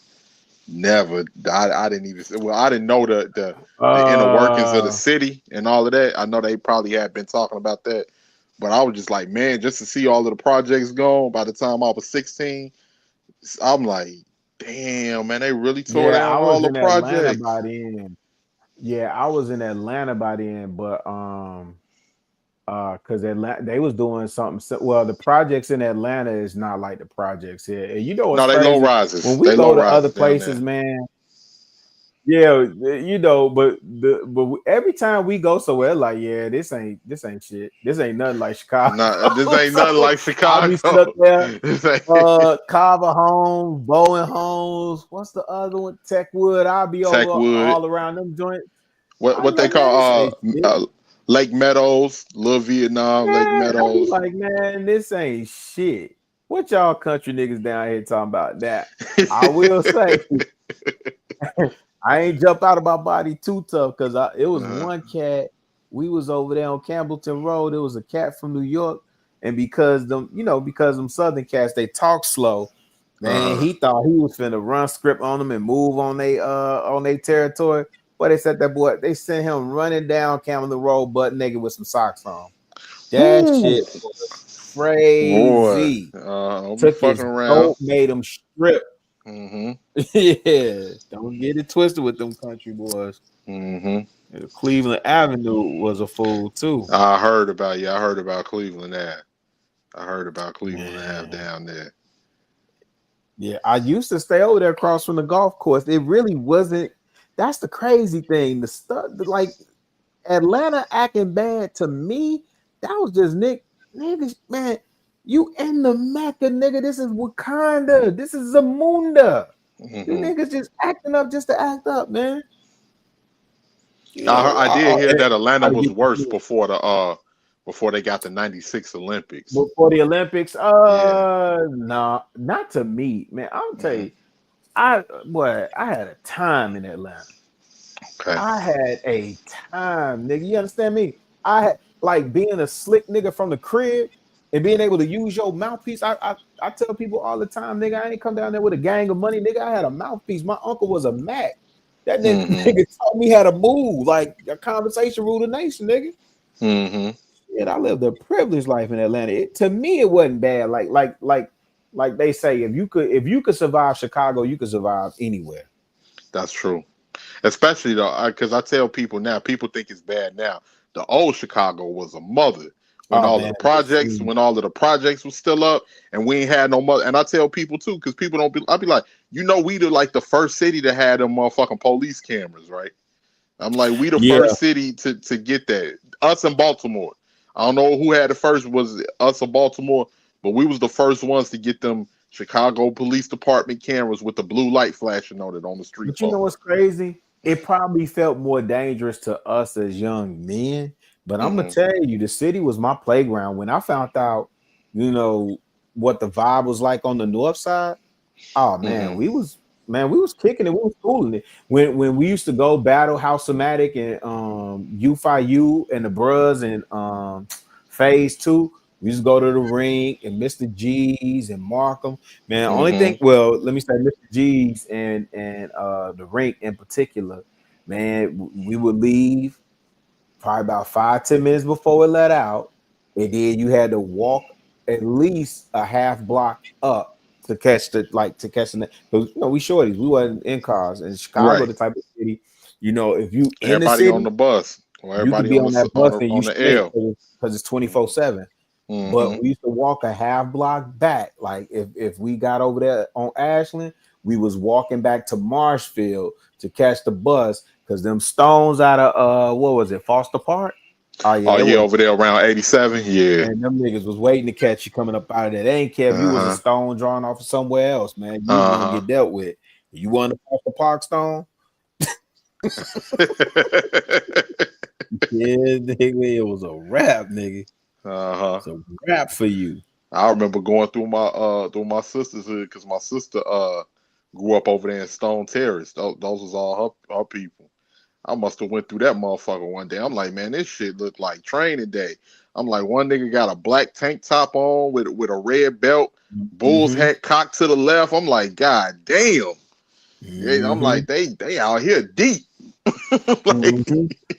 Never. I didn't even. Well, I didn't know the inner workings of the city and all of that. I know they probably had been talking about that, but I was just like, man, just to see all of the projects gone by the time I was 16, I'm like, damn, man, they really tore Yeah, I down all was the in Atlanta projects. by then. Yeah, I was in Atlanta by then, but because Atlanta they was doing something. Well, the projects in Atlanta is not like the projects here. And you know what's No, they low crazy? When rises. we They low go to other rises down places, there. man. Yeah, you know, but every time we go somewhere, like, yeah, this ain't shit. This ain't nothing like Chicago. No, this ain't nothing So like I'll be sitting up Chicago. there, This ain't Carver Homes, Bowen Homes. What's the other one? Techwood. I'll be over Techwood. all around them joints. What I'm they like, man, this call ain't shit. Lake Meadows, Little Vietnam, Lake Man, I be Meadows. like, man, this ain't shit. What y'all country niggas down here talking about that? I will say, I ain't jumped out of my body too tough because it was one cat. We was over there on Campbellton Road. There was a cat from New York, and because them Southern cats, they talk slow. Man, he thought he was finna run script on them and move on they territory. But they said that boy, they sent him running down Campbellton Road butt naked with some socks on. That shit was Boy, crazy. don't be Took fucking his around. goat, made him strip. Mm-hmm. Yeah, don't get it twisted with them country boys. Mm-hmm. Cleveland Avenue was a fool too. I heard about I heard about Cleveland Ave. I heard about Cleveland Ave Man. down there. Yeah, I used to stay over there across from the golf course. It really wasn't. That's the crazy thing. The stuff like Atlanta acting bad to me. That was just niggas, man. You in the Mecca, nigga. This is Wakanda. This is Zamunda. You niggas just acting up just to act up, man. You know, I did hear that Atlanta gotta was get worse before they got the '96 Olympics. before the Olympics. Yeah. No, not to me, man. I'll tell you, I had a time in Atlanta. Okay. I had a time, nigga. You understand me? I had like being a slick nigga from the crib and being able to use your mouthpiece. I tell people all the time, nigga, I ain't come down there with a gang of money, nigga. I had a mouthpiece. My uncle was a Mac. That nigga taught me how to move, like a conversation rule the nation, nigga. And I lived a privileged life in Atlanta. To me, it wasn't bad. Like they say, if you could survive Chicago, you could survive anywhere. That's true. Especially though, because I tell people now, people think it's bad now. The old Chicago was a mother when all of the projects was still up, and we ain't had no mother. And I tell people too, because people don't be. I be like, we the first city to have them motherfucking police cameras, right? I'm like, we the first city to get that. Us in Baltimore. I don't know who had the first, was us or Baltimore, but we was the first ones to get them Chicago Police Department cameras with the blue light flashing on it on the street. But you know what's crazy? It probably felt more dangerous to us as young men. But I'm gonna tell you, the city was my playground. When I found out, what the vibe was like on the north side. Oh man, we was kicking it. We was cooling it. When we used to go battle House-O-Matic and U5U and the Bruhs and Phase 2. We used to go to the ring and Mr. G's and Markham. Man, only thing, well, let me say Mr. G's and the rink in particular, man, we would leave probably about 5-10 minutes before it let out. And then you had to walk at least a half block up to catch the because we shorties, we wasn't in cars. In Chicago, the type of city, if you in the city on the bus, or you could everybody be on on that bus and you on the straight L because it's 24/7. But we used to walk a half block back. Like if we got over there on Ashland, we was walking back to Marshfield to catch the bus because them stones out of what was it, Foster Park? Oh yeah, over there around 87. Yeah. And them niggas was waiting to catch you coming up out of there. They ain't care if you was a stone drawn off of somewhere else, man. You was gonna get dealt with. You want to Foster Park stone? Yeah, nigga, it was a rap, nigga. Uh-huh. So rap for you. I remember going through my sister's hood because my sister grew up over there in Stone Terrace. Those was all her people. I must have went through that motherfucker one day. I'm like, man, this shit looked like training day. I'm like, one nigga got a black tank top on with a red belt, Bulls hat cocked to the left. I'm like, God damn. Yeah, I'm like, they out here deep.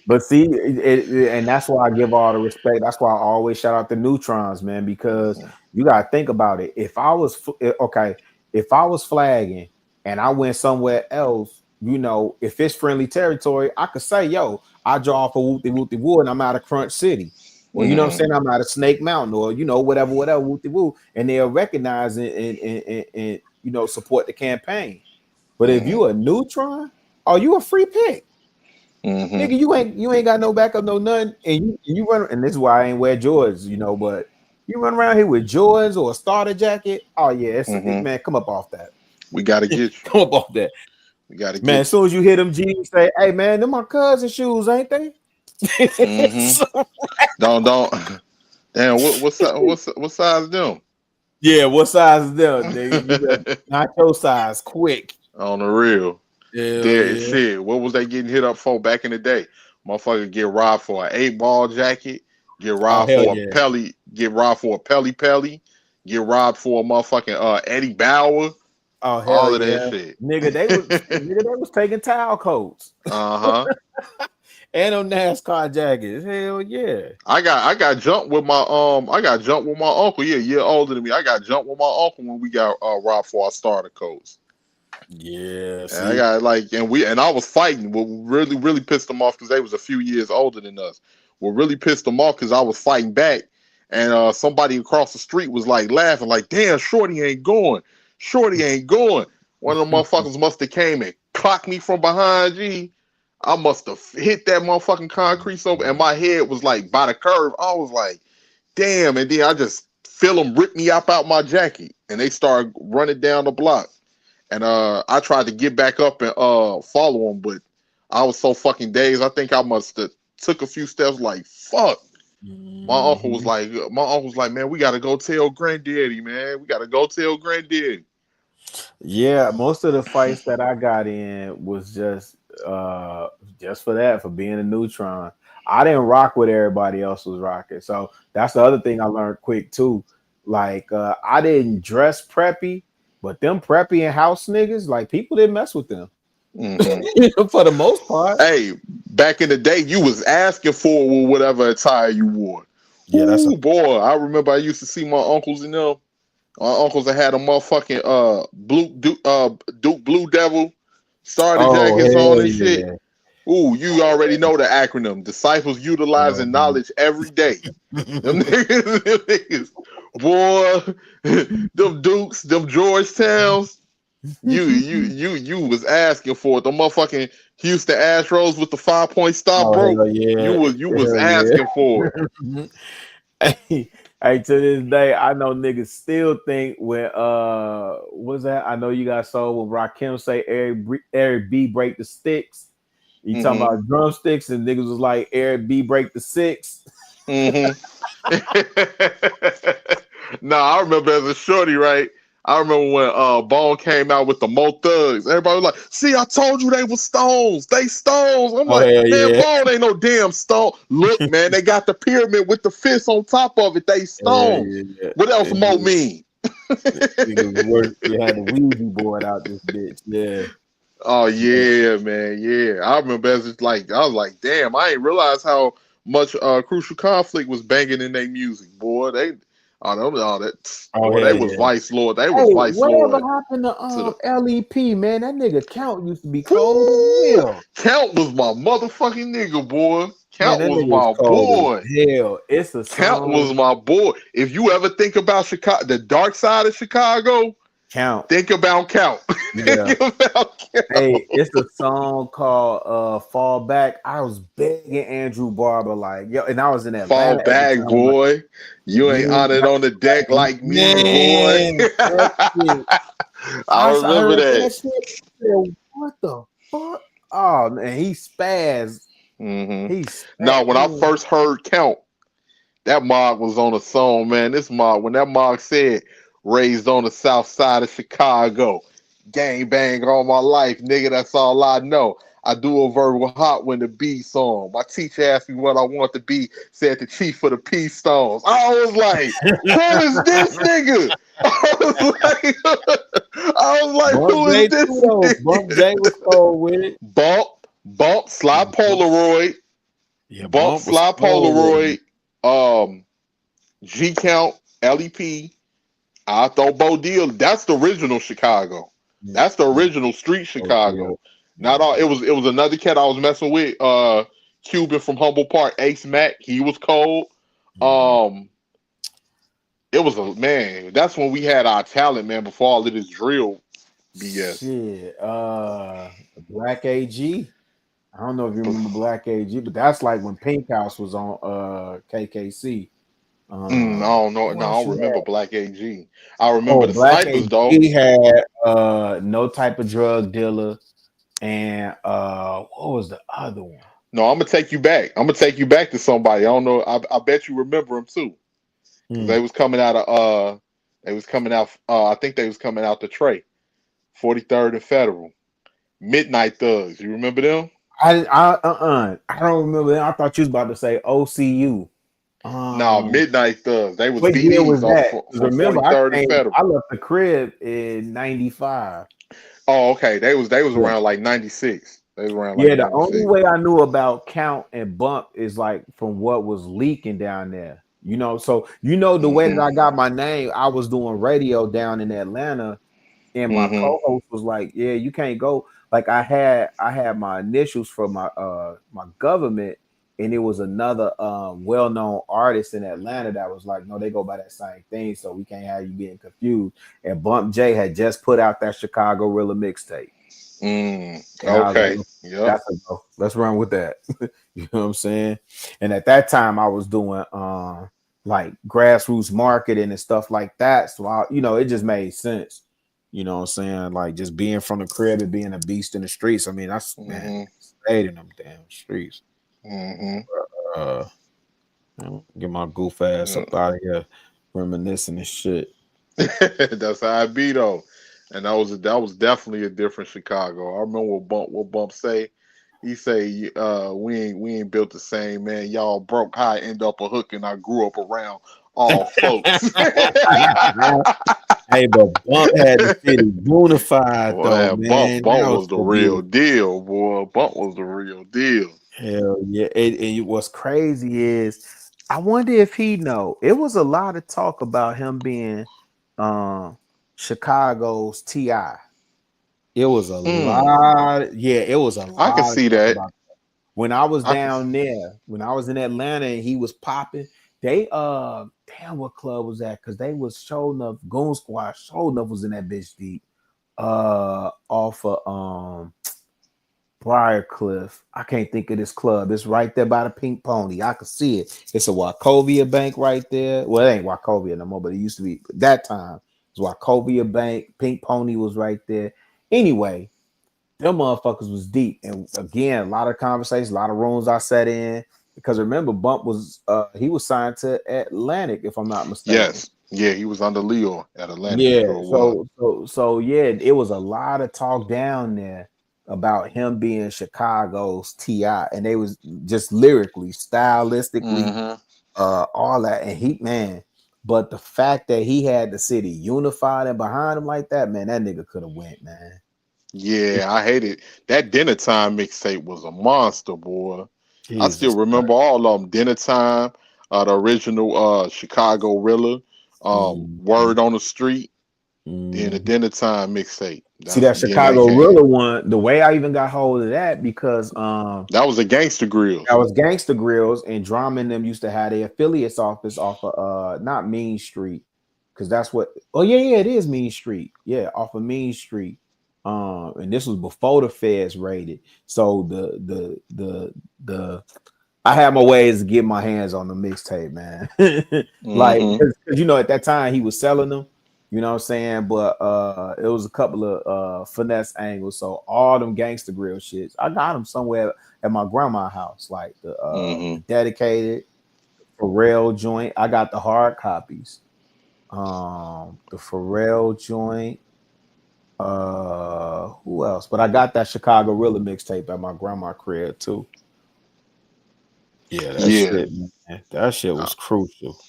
But see, and that's why I give all the respect. That's why I always shout out the neutrons, man, because you gotta think about it. If I was flagging and I went somewhere else, you know, if it's friendly territory, I could say, yo, I draw for Wooty Wooty Woo and I'm out of Crunch City. Or you know what I'm saying? I'm out of Snake Mountain, or you know, whatever, Wooty Woo, and they'll recognize it and you know, support the campaign. But if you a neutron, you a free pick. Nigga, you ain't got no backup, no nothing, and you run, and this is why I ain't wear Jordans, you know, but you run around here with Jordans or a starter jacket. Oh yeah, man, come up off that. We gotta get you. Come up off that. We gotta get man. As soon as you hit them jeans, say, hey man, them my cousin shoes, ain't they? Don't. Damn, what size them? Yeah, what size is them, nigga? Not your size, quick. On the real. Yeah. Shit. What was they getting hit up for back in the day? Motherfucker get robbed for an 8-ball jacket, get robbed for a Pelly, get robbed for a Pelly, get robbed for a motherfucking Eddie Bauer. Oh hell all of that shit. Nigga, they was taking towel coats. Uh-huh. And them NASCAR jackets. Hell yeah. I got jumped with my uncle. Yeah, a year older than me. I got jumped with my uncle when we got robbed for our starter coats. Yeah, and I got and I was fighting. What really pissed them off because they was a few years older than us. What really pissed them off because I was fighting back, and somebody across the street was like laughing, like, "Damn, Shorty ain't going. Shorty ain't going." One of them motherfuckers must have came and clocked me from behind. G, I must have hit that motherfucking concrete so, and my head was like by the curve. I was like, "Damn!" And then I just feel them rip me out my jacket, and they started running down the block. And I tried to get back up and follow him, but I was so fucking dazed. I think I must have took a few steps. Like fuck. My uncle was like, "Man, we gotta go tell granddaddy, man. We gotta go tell granddaddy." Yeah, most of the fights that I got in was just for being a neutron. I didn't rock what everybody else was rocking, so that's the other thing I learned quick too. Like I didn't dress preppy. But them preppy and house niggas, like people didn't mess with them. For the most part. Hey, back in the day, you was asking for whatever attire you wore. Yeah, boy. I remember I used to see my uncles in them. My uncles that had a motherfucking Duke Blue Devil starter jackets on and shit. Ooh, you already know the acronym. Disciples utilizing knowledge every day. Them niggas, boy, them Dukes, them Georgetowns. You was asking for it. The motherfucking Houston Astros with the 5-point stop, bro. You was asking for it. Hey, to this day, I know niggas still think when what's that? I know you got sold when Rakim say Eric B break the sticks. You talking about drumsticks, and niggas was like Eric B break the 6. No, I remember as a shorty, right? I remember when Bone came out with the Mo Thugs. Everybody was like, "See, I told you they were stones. They stones." I'm like, "Man, Bone ain't no damn stone." Look, man, they got the pyramid with the fist on top of it. They stones. What else Mo mean? You had the Ouija board out this bitch. Yeah. Oh yeah, man. Yeah, I remember as it's like I was like, "Damn, I ain't realize how much Crucial Conflict was banging in their music, boy." They was Vice Lord. They was Vice Lord. Whatever happened to LEP, man? That nigga Count used to be cold as hell. Count was my motherfucking nigga, boy. Count was my boy. Hell, it's a Count was my boy. If you ever think about Chicago, the dark side of Chicago, Count. Think about Count. Think about Count. Hey, it's a song called Fall Back. I was begging Andrew Barber, like, yo, and I was in that Fall Back, boy. Like, you ain't on it on the deck like me, boy. I remember that. Shit. What the fuck? Oh man, he spazzed. No, when I first heard Count, That Mog was on a song, man. This Mog, when that Mog said, "Raised on the South Side of Chicago, gang bang all my life, nigga. That's all I know. I do a verbal hot when the beat's on. My teacher asked me what I want to be. Said the chief of the P Stones. I was like, who is this nigga? I was like, Bump who is J this too though. Bump nigga? J was cold with it. Bump, Slide Polaroid, Yeah, Bump, Bump was Slide cold with Polaroid, G Count, LEP. I thought Bo Deal. That's the original Chicago. it. That's the original street Chicago. Not all. It was another cat I was messing with. Cuban from Humble Park, Ace Mac. He was cold. It was a man. That's when we had our talent, man. Before all of this drill BS. Shit. Black AG. I don't know if you remember Black AG, but that's like when Pink House was on KKC. I don't know. No, I don't remember Black AG. I remember the Black Snipers AG though. had No Type of Drug Dealer, and what was the other one? No, I'm gonna take you back. I'm gonna take you back to somebody. I don't know. I bet you remember him too. Because they was coming out of I think they was coming out the Trey, 43rd and Federal, Midnight Thugs. You remember them? I don't remember that. I thought you was about to say OCU. No, Midnight Thugs. They was What year BDs was that? from Remember, 43rd and Federal. I left the crib in '95. Oh, okay. They was around like 96. They was around like Yeah, the 96. only way I knew about Count and Bump is like from what was leaking down there. So the way that I got my name, I was doing radio down in Atlanta, and my co-host was like, "Yeah, you can't go." Like I had my initials for my my government, and it was another well-known artist in Atlanta that was like, "No, they go by that same thing, so we can't have you being confused." And Bump J had just put out that Chicago Rilla mixtape. Okay. That's a go. Let's run with that. You know what I'm saying? And at that time, I was doing like grassroots marketing and stuff like that. So it just made sense. You know what I'm saying? Like just being from the crib and being a beast in the streets. I mean, I stayed in them damn streets. Get my goof ass up out of here, reminiscing and shit. That's how I be though. And that was definitely a different Chicago. I remember what Bump say. He say, we ain't built the same, man. Y'all broke how I end up a hook and I grew up around all folks. Hey, but Bump had the city unified though, man. Bump was the real deal, boy. Bump was the real deal. Hell yeah. And what's crazy is I wonder if he know. It was a lot of talk about him being Chicago's T.I. It was a lot. Yeah, it was a lot. I can see that. When I was down there, when I was in Atlanta and he was popping, they damn, what club was that? Because they was showing up, Goon Squad, showing up was in that bitch deep. Off of Briarcliff. I can't think of this club. It's right there by the Pink Pony. I could see it. It's a Wachovia Bank right there. Well, it ain't Wachovia no more, but it used to be. That time it was Wachovia Bank. Pink Pony was right there. Anyway, them motherfuckers was deep. And again, a lot of conversations, a lot of rooms I sat in. Because remember, Bump was he was signed to Atlantic, if I'm not mistaken. Yes. Yeah, he was under Leo at Atlantic. Yeah, so yeah, it was a lot of talk down there about him being Chicago's T.I. and they was just lyrically, stylistically, all that. And but the fact that he had the city unified and behind him like that, man, that nigga could have went, man. Yeah, I hated that Dinner Time mixtape was a monster, boy. Jesus I still remember all of them. Dinner Time, the original Chicago Rilla, Word on the Street, and the Dinner Time mixtape. See that Chicago Rilla one, the way I even got hold of that because that was a Gangsta Grills. That was Gangsta Grills, and Drama and them used to have their affiliates office off of not Mean Street, because that's what it is Mean Street. Yeah, off of Mean Street. And this was before the feds raided. So the I had my ways to get my hands on the mixtape, man. Like, because at that time he was selling them, you know what I'm saying? But it was a couple of finesse angles. So all them Gangsta Grill shits, I got them somewhere at my grandma's house, like the Dedicated, Pharrell joint. I got the hard copies. The Pharrell joint. Who else? But I got that Chicago Rilla mixtape at my grandma's crib too. Yeah, that shit, man. That shit was crucial.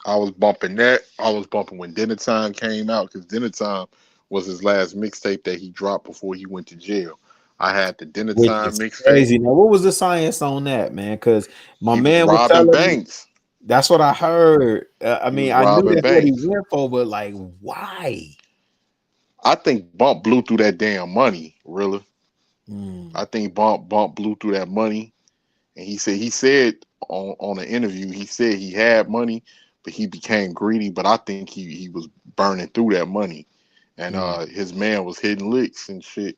I was bumping that. I was bumping when Dinner Time came out because Dinner Time was his last mixtape that he dropped before he went to jail. I had the Dinner Which Time is mixtape. crazy. Now, what was the science on that, man? Because my He man was robbing telling me. banks. That's what I heard. I He mean, was I knew robbing that's what he banks. went for, but like, why? I think Bump blew through that damn money, really. I think Bump blew through that money. And he said on an interview, he said he had money, but he became greedy. But I think he was burning through that money. And his man was hitting licks and shit.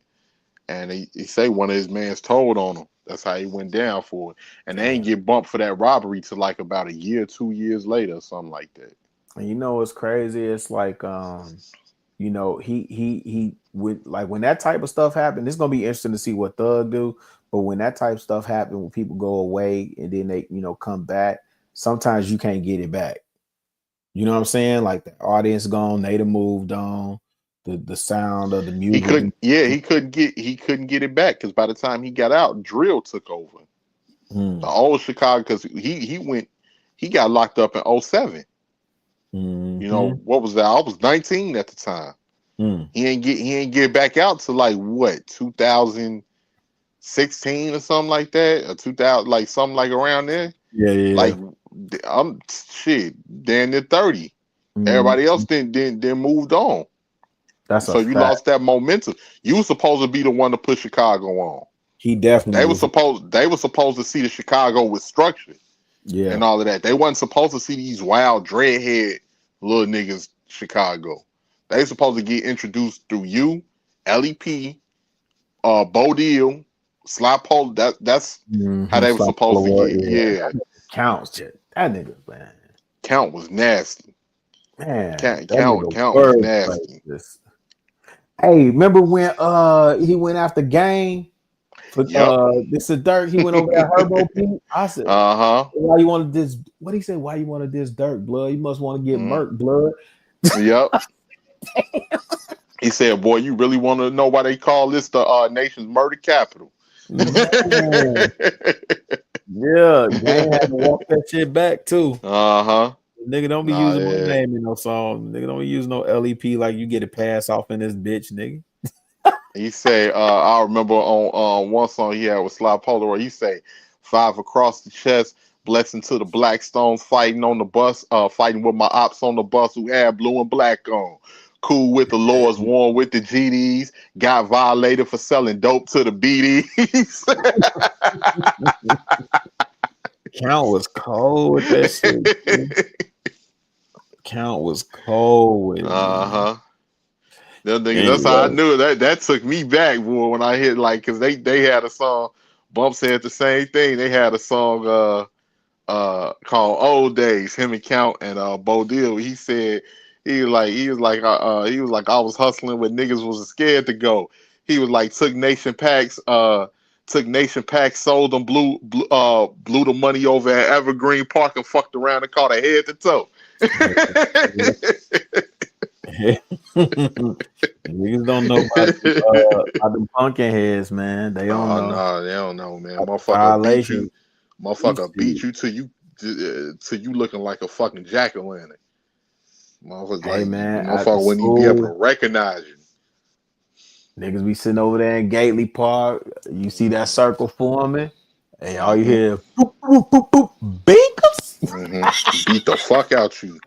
And he say one of his mans told on him. That's how he went down for it. And they ain't get bumped for that robbery till like about a year, 2 years later, or something like that. And you know what's crazy? It's like you know, he would like when that type of stuff happened, it's gonna be interesting to see what Thug do. But when that type of stuff happen, when people go away and then they, you know, come back, sometimes you can't get it back. You know what I'm saying? Like the audience gone, they done moved on, the sound of the He music. couldn't get it back because by the time he got out, Drill took over. The old Chicago, because he got locked up in 07. You know, what was that? I was 19 at the time. He ain't get back out to like what, 2016 or something like that, or 2000, like something like around there. Yeah. Like I'm damn near 30. Everybody else then moved on. That's so a you fact. lost that momentum. You were supposed to be the one to put Chicago on. He definitely They were supposed to see the Chicago with structure. Yeah. And all of that. They wasn't supposed to see these wild dreadhead little niggas Chicago. They supposed to get introduced through you, LEP, Bo Deal, Slide Pole. That's how they were supposed to get. Yeah. Counts, shit. That nigga, man. Count was nasty. Man, Count was nasty. Hey, remember when he went after Game? For this is Dirk, he went over that Herbo beat. I said, why you wanted this? What he say? Why you wanted this Dirk, blood? You must want to get murked, blood. Yep. He said, boy, you really want to know why they call this the nation's murder capital? Yeah, Game had to walk that shit back too. Nigga, don't be using my name in no song. Nigga, don't be using no LEP like you get a pass off in this bitch, nigga. He say, I remember on one song he had with Sly Polaroid, he say, 5 across the chest, blessing to the Blackstones, fighting on the bus, fighting with my ops on the bus who had blue and black on. Cool with the Lords, warm with the GDs, got violated for selling dope to the BDs. Count was cold with that shit. Count was cold with it. That's how I knew it. That took me back, boy, when I hit like, because they had a song. Bump said the same thing. They had a song called "Old Days." Him and Count and Bo Deal. He said he was like I was hustling when niggas was scared to go. He was like took Nation Packs, sold them, blew the money over at Evergreen Park and fucked around and caught a head to toe. Niggas don't know about the pumpkin heads, man. They don't know. No, they don't know, man. Motherfucker beat you till you looking like a fucking jack-o'-lantern. Motherfucker wouldn't even be able to recognize you. Niggas be sitting over there in Gately Park. You see that circle forming, and all you hear boop, boop, boop, boop, binkers. Beat the fuck out you.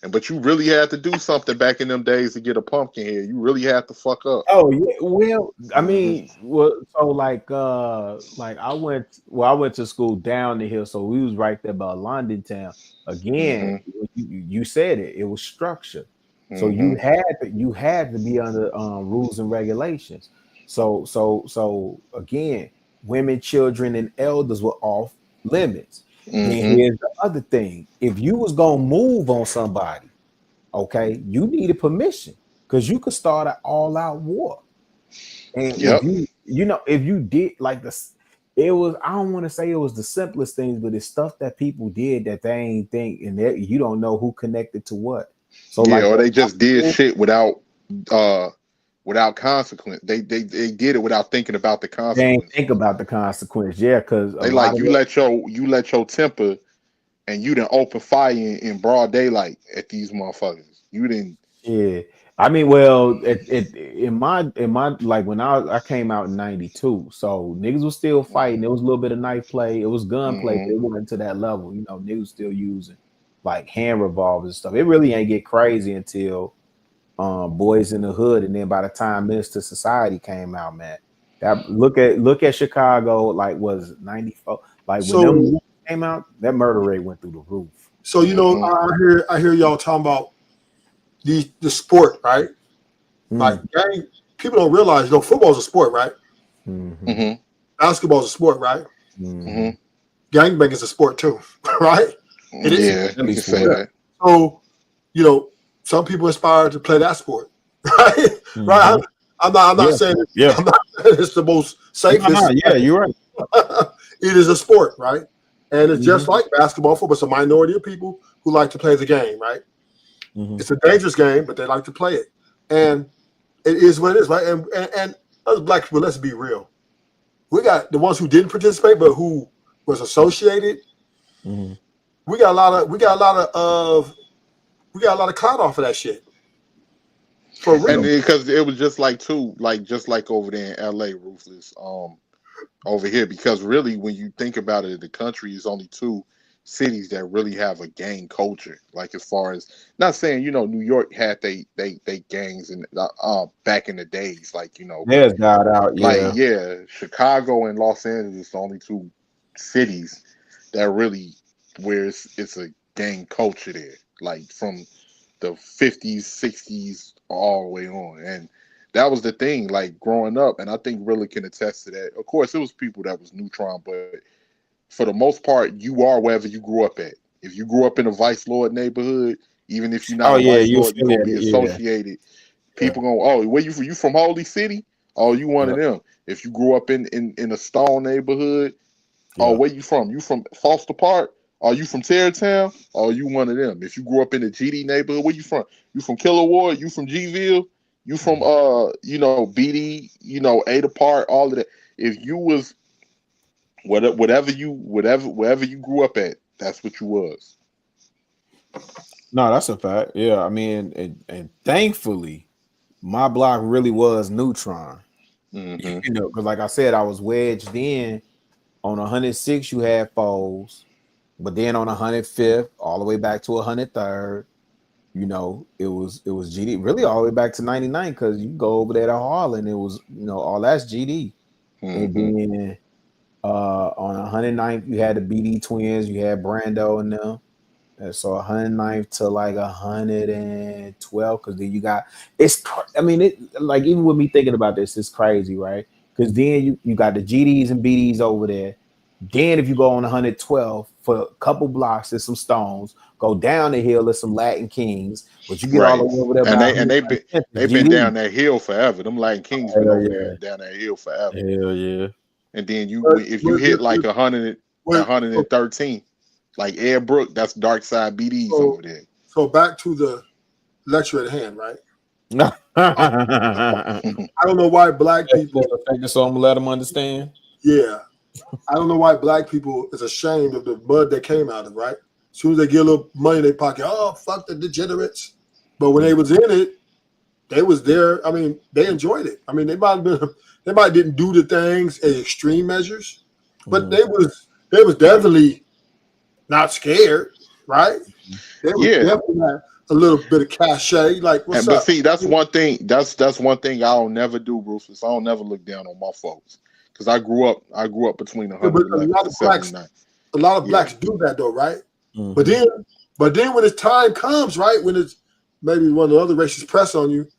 But you really had to do something back in them days to get a pumpkin head. You really had to fuck up. Oh yeah, well, I mean, so like I went to school down the hill, so we was right there by London Town. Again, you said it was structure. So you had to be under rules and regulations. So again, women, children, and elders were off limits. Then here's the other thing: if you was gonna move on somebody, okay, you needed permission because you could start an all-out war. And if you did like this, it was, I don't want to say it was the simplest things, but it's stuff that people did that they ain't think, and that you don't know who connected to what. So Yeah, like, or they just did shit without consequence. They did it without thinking about the they ain't consequence. think about the consequence. Yeah, because a They lot like of you let your temper, and you didn't open fire in broad daylight at these motherfuckers. You didn't. yeah. I mean, well, in my like when I came out in '92, so niggas was still fighting. There was a little bit of knife play. It was gun play, but Mm-hmm. it wasn't to that level. You know, niggas still using like hand revolvers and stuff. It really ain't get crazy until Boys in the Hood, and then by the time Minister Society came out, man, that look at Chicago, like was 94. Like when them So movies came out, that murder rate went through the roof. so you know, I hear y'all talking about the sport, right? Like gang, people don't realize though football's a sport, right? Mm-hmm. Basketball's a sport, right? Mm-hmm. Gangbang is a sport too, right? It is. Yeah, you can say that. So, you know, some people aspire to play that sport, right? Right. I'm not saying I'm not saying it's the most safest. Yeah, you're right. It is a sport, right? And it's just like basketball, football. It's a minority of people who like to play the game, right? It's a dangerous game, but they like to play it. And it is what it is, right? And us black people, let's be real. We got the ones who didn't participate, but who was associated. We got a lot of clout off of that shit. For real. And because it was just like over there in LA, Ruthless, over here, because really when you think about it, the country is only two cities that really have a gang culture. Like as far as, not saying, New York had they gangs and back in the days, like, Theirs died out, like, yeah. yeah, Chicago and Los Angeles the only two cities that really where it's a gang culture there, like from the 50s, 60s, all the way on. And that was the thing, like growing up, and I think really can attest to that. Of course, it was people that was neutron, but for the most part, you are wherever you grew up at. If you grew up in a Vice Lord neighborhood, even if you're not a Vice Lord, you're gonna be associated. People going, oh, where you from? You from Holy City? Oh, you one of them. If you grew up in a Stone neighborhood, oh, where you from? You from Foster Park? Are you from Tarrytown? Or you one of them? If you grew up in the GD neighborhood, where you from? You from Killer Ward? You from Gville? You from BD? Ada Park? All of that. If you was wherever you grew up at, that's what you was. No, that's a fact. Yeah, I mean, and thankfully, my block really was neutron. Because like I said, I was wedged in on 106. You had foes, but then on 105th, all the way back to 103rd, it was GD. Really, all the way back to 99. Because you go over there to Harlan, it was all that's GD. And then on 109th, you had the BD twins. You had Brando and them. And so 109th to like 112, because then you got like even with me thinking about this, it's crazy, right? Because then you got the GDs and BDs over there. Then if you go on 112 for a couple blocks, there's some Stones. Go down the hill, there's some Latin Kings. But you get all the way over there, they've been down that hill forever. Them Latin Kings been over there down that hill forever. Hell yeah. And then if you hit like 113. Like Ed Brook, that's Dark Side BDs over there. So back to the lecture at hand, right? I don't know why black people. So I'm gonna let them understand. Yeah, I don't know why black people is ashamed of the mud they came out of. Right? As soon as they get a little money in their pocket, oh fuck the degenerates. But when they was in it, they was there. I mean, they enjoyed it. I mean, they might didn't do the things in extreme measures, but they was definitely not scared, right? They was definitely had a little bit of cachet. Like, what's up? But see, that's one thing. That's one thing I'll never do, Rufus. I'll never look down on my folks because I grew up between 111 and 79. A lot of blacks do that though, right? But then when it's time comes, right? When it's maybe one of the other races press on you,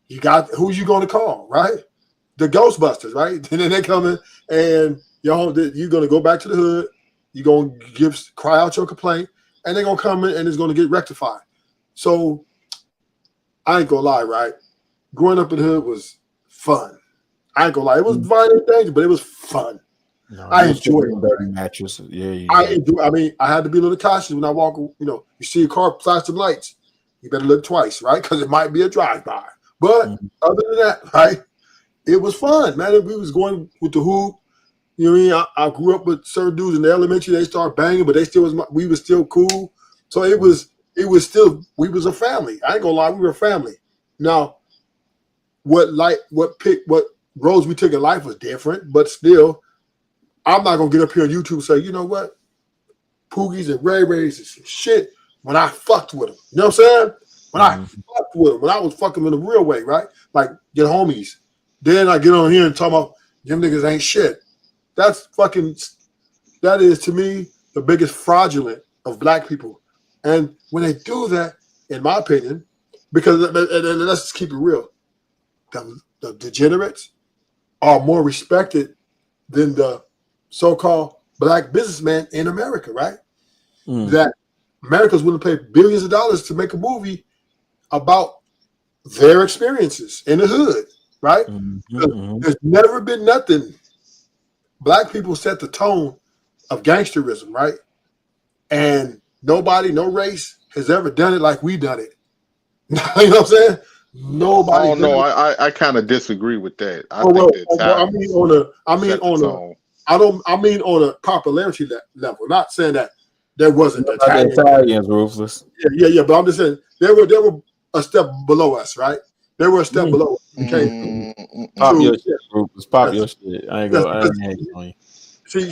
you got who you going to call, right? The Ghostbusters, right? And then they come in and you're going to go back to the hood. You're going to cry out your complaint, and they're going to come in and it's going to get rectified. So I ain't going to lie, right? Growing up in the hood was fun. I ain't going to lie. It was violent things, but it was fun. No, I you was enjoy it. flipping dirty mattress. Yeah, you I did. enjoy. I mean, I had to be a little cautious when I walk. You know, you see a car flash some lights, you better look twice, right? Because it might be a drive-by. But other than that, right, it was fun, man. We was going with the hoop. You know what I mean? I grew up with certain dudes in the elementary. They started banging, but they still was. We was still cool. So it was still. We was a family. I ain't gonna lie, we were a family. Now, what roads we took in life was different, but still, I'm not gonna get up here on YouTube and say, you know what, Poogies and Ray Rays and some shit when I fucked with them. You know what I'm saying? When I fucked with them, when I was fucking in the real way, right? Like get homies. Then I get on here and talk about them niggas ain't shit. That is to me the biggest fraudulent of black people. And when they do that, in my opinion, because and let's just keep it real, the degenerates are more respected than the so-called black businessman in America, right? That America's willing to pay billions of dollars to make a movie about their experiences in the hood, right? There's never been nothing. Black people set the tone of gangsterism, right? And nobody, no race has ever done it like we done it. You know what I'm saying? Nobody. Oh no, I kind of disagree with that. I mean on a popularity level. Not saying that there wasn't The Italians, ruthless. Yeah. But I'm just saying they were a step below us, right? They were a step below us. Okay. Pop your shit, ruthless. Pop your shit. I ain't hating on you. See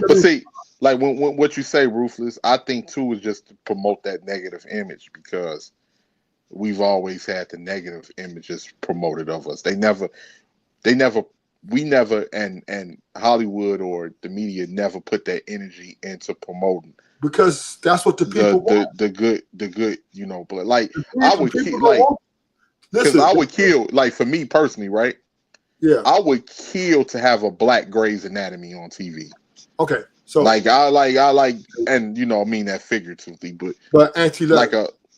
but see, like when what you say, ruthless, I think too is just to promote that negative image because we've always had the negative images promoted of us. We never, and Hollywood or the media never put that energy into promoting. Because that's what the people want. The good, you know, but like I would kill, like, because I would kill, like for me personally, right? Yeah, I would kill to have a black Grey's Anatomy on TV. Okay, so like I like, and you know, I mean that figuratively, but anti like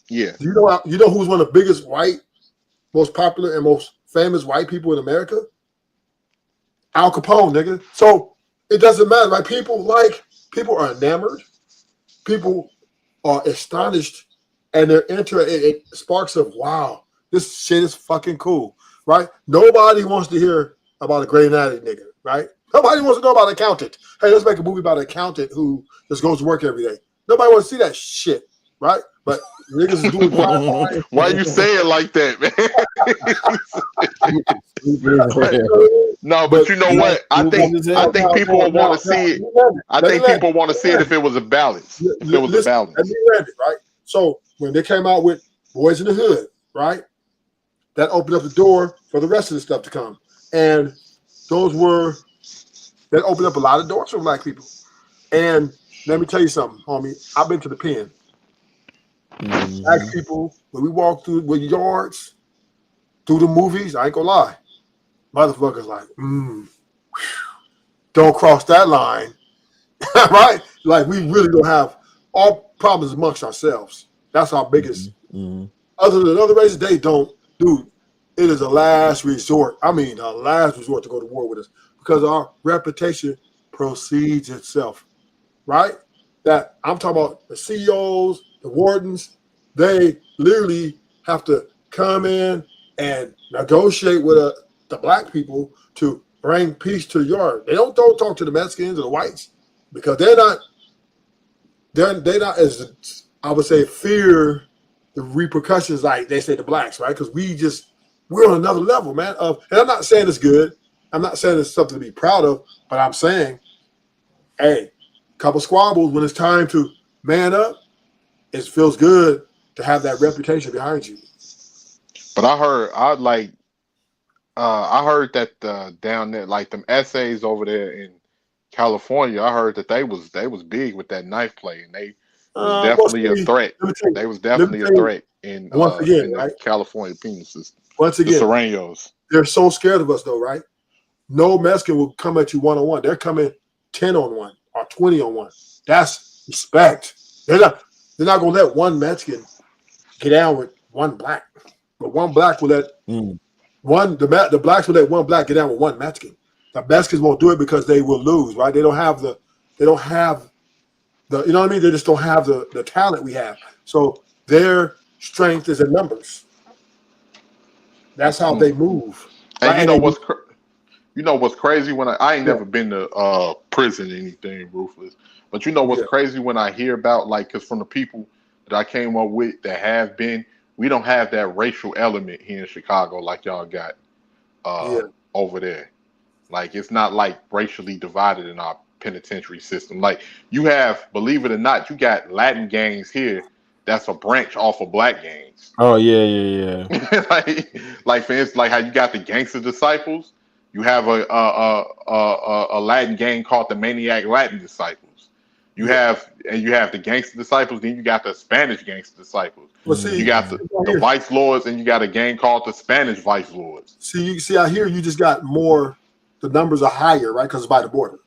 yeah. Do you know who's one of the biggest most popular and most famous white people in America? Al Capone, nigga. So it doesn't matter, right? People are enamored, people are astonished, and they're into it. It sparks of wow, this shit is fucking cool, right? Nobody wants to hear about a great addict nigga, right? Nobody wants to know about an accountant. Hey, let's make a movie about an accountant who just goes to work every day. Nobody wants to see that shit, right? But niggas is doing crime. Why you say it like that, man? No, but you know what? I think people will want to see it. I think people want to see it if it was a balance. If it was a balance. Let me read it, right? So when they came out with Boys in the Hood, right? That opened up the door for the rest of the stuff to come. And that opened up a lot of doors for black people. And let me tell you something, homie. I've been to the pen. Black people, when we walk through with yards, through the movies, I ain't gonna lie. Motherfuckers like, don't cross that line. Right? Like we really don't have all problems amongst ourselves. That's our biggest. Other than other races, they don't. Dude, it is a last resort. I mean, a last resort to go to war with us because our reputation precedes itself. Right? That I'm talking about the CEOs, the wardens, they literally have to come in and negotiate with the black people to bring peace to the yard. They don't talk to the Mexicans or the whites because they're not as, I would say, fear the repercussions like they say the blacks, right? Because we're on another level, man. And I'm not saying it's good. I'm not saying it's something to be proud of, but I'm saying, hey, couple squabbles when it's time to man up, it feels good to have that reputation behind you. But I heard that down there, like them essays over there in California, I heard that they was big with that knife play, and they was definitely a threat. They was definitely a threat in the California penal system. Once again, the Serranos. They're so scared of us, though, right? No Mexican will come at you one-on-one. They're coming 10-on-1 or 20-on-1. That's respect. They're not gonna let one Mexican get down with one black. But one black will let the blacks will let one black get down with one Mexican. The best kids won't do it because they will lose, right? They don't have the you know what I mean? They just don't have the talent we have. So their strength is in numbers. That's how they move, And right? you And know they, what's crazy when I ain't yeah, never been to prison or anything, Ruthless. But you know what's yeah, crazy when I hear about like, because from the people that I came up with that have been, we don't have that racial element here in Chicago like y'all got yeah, over there. Like it's not like racially divided in our penitentiary system. Like you have, believe it or not, you got Latin gangs here. That's a branch off of black gangs. Oh yeah. like for instance, like how you got the Gangster Disciples, you have a Latin gang called the Maniac Latin Disciples. yeah. You have the Gangster Disciples, then you got the Spanish Gangster Disciples. Well, You see, got the here, Vice Lords, and you got a gang called the Spanish Vice Lords. see, out here, you just got more. The numbers are higher, right? Because it's by the border.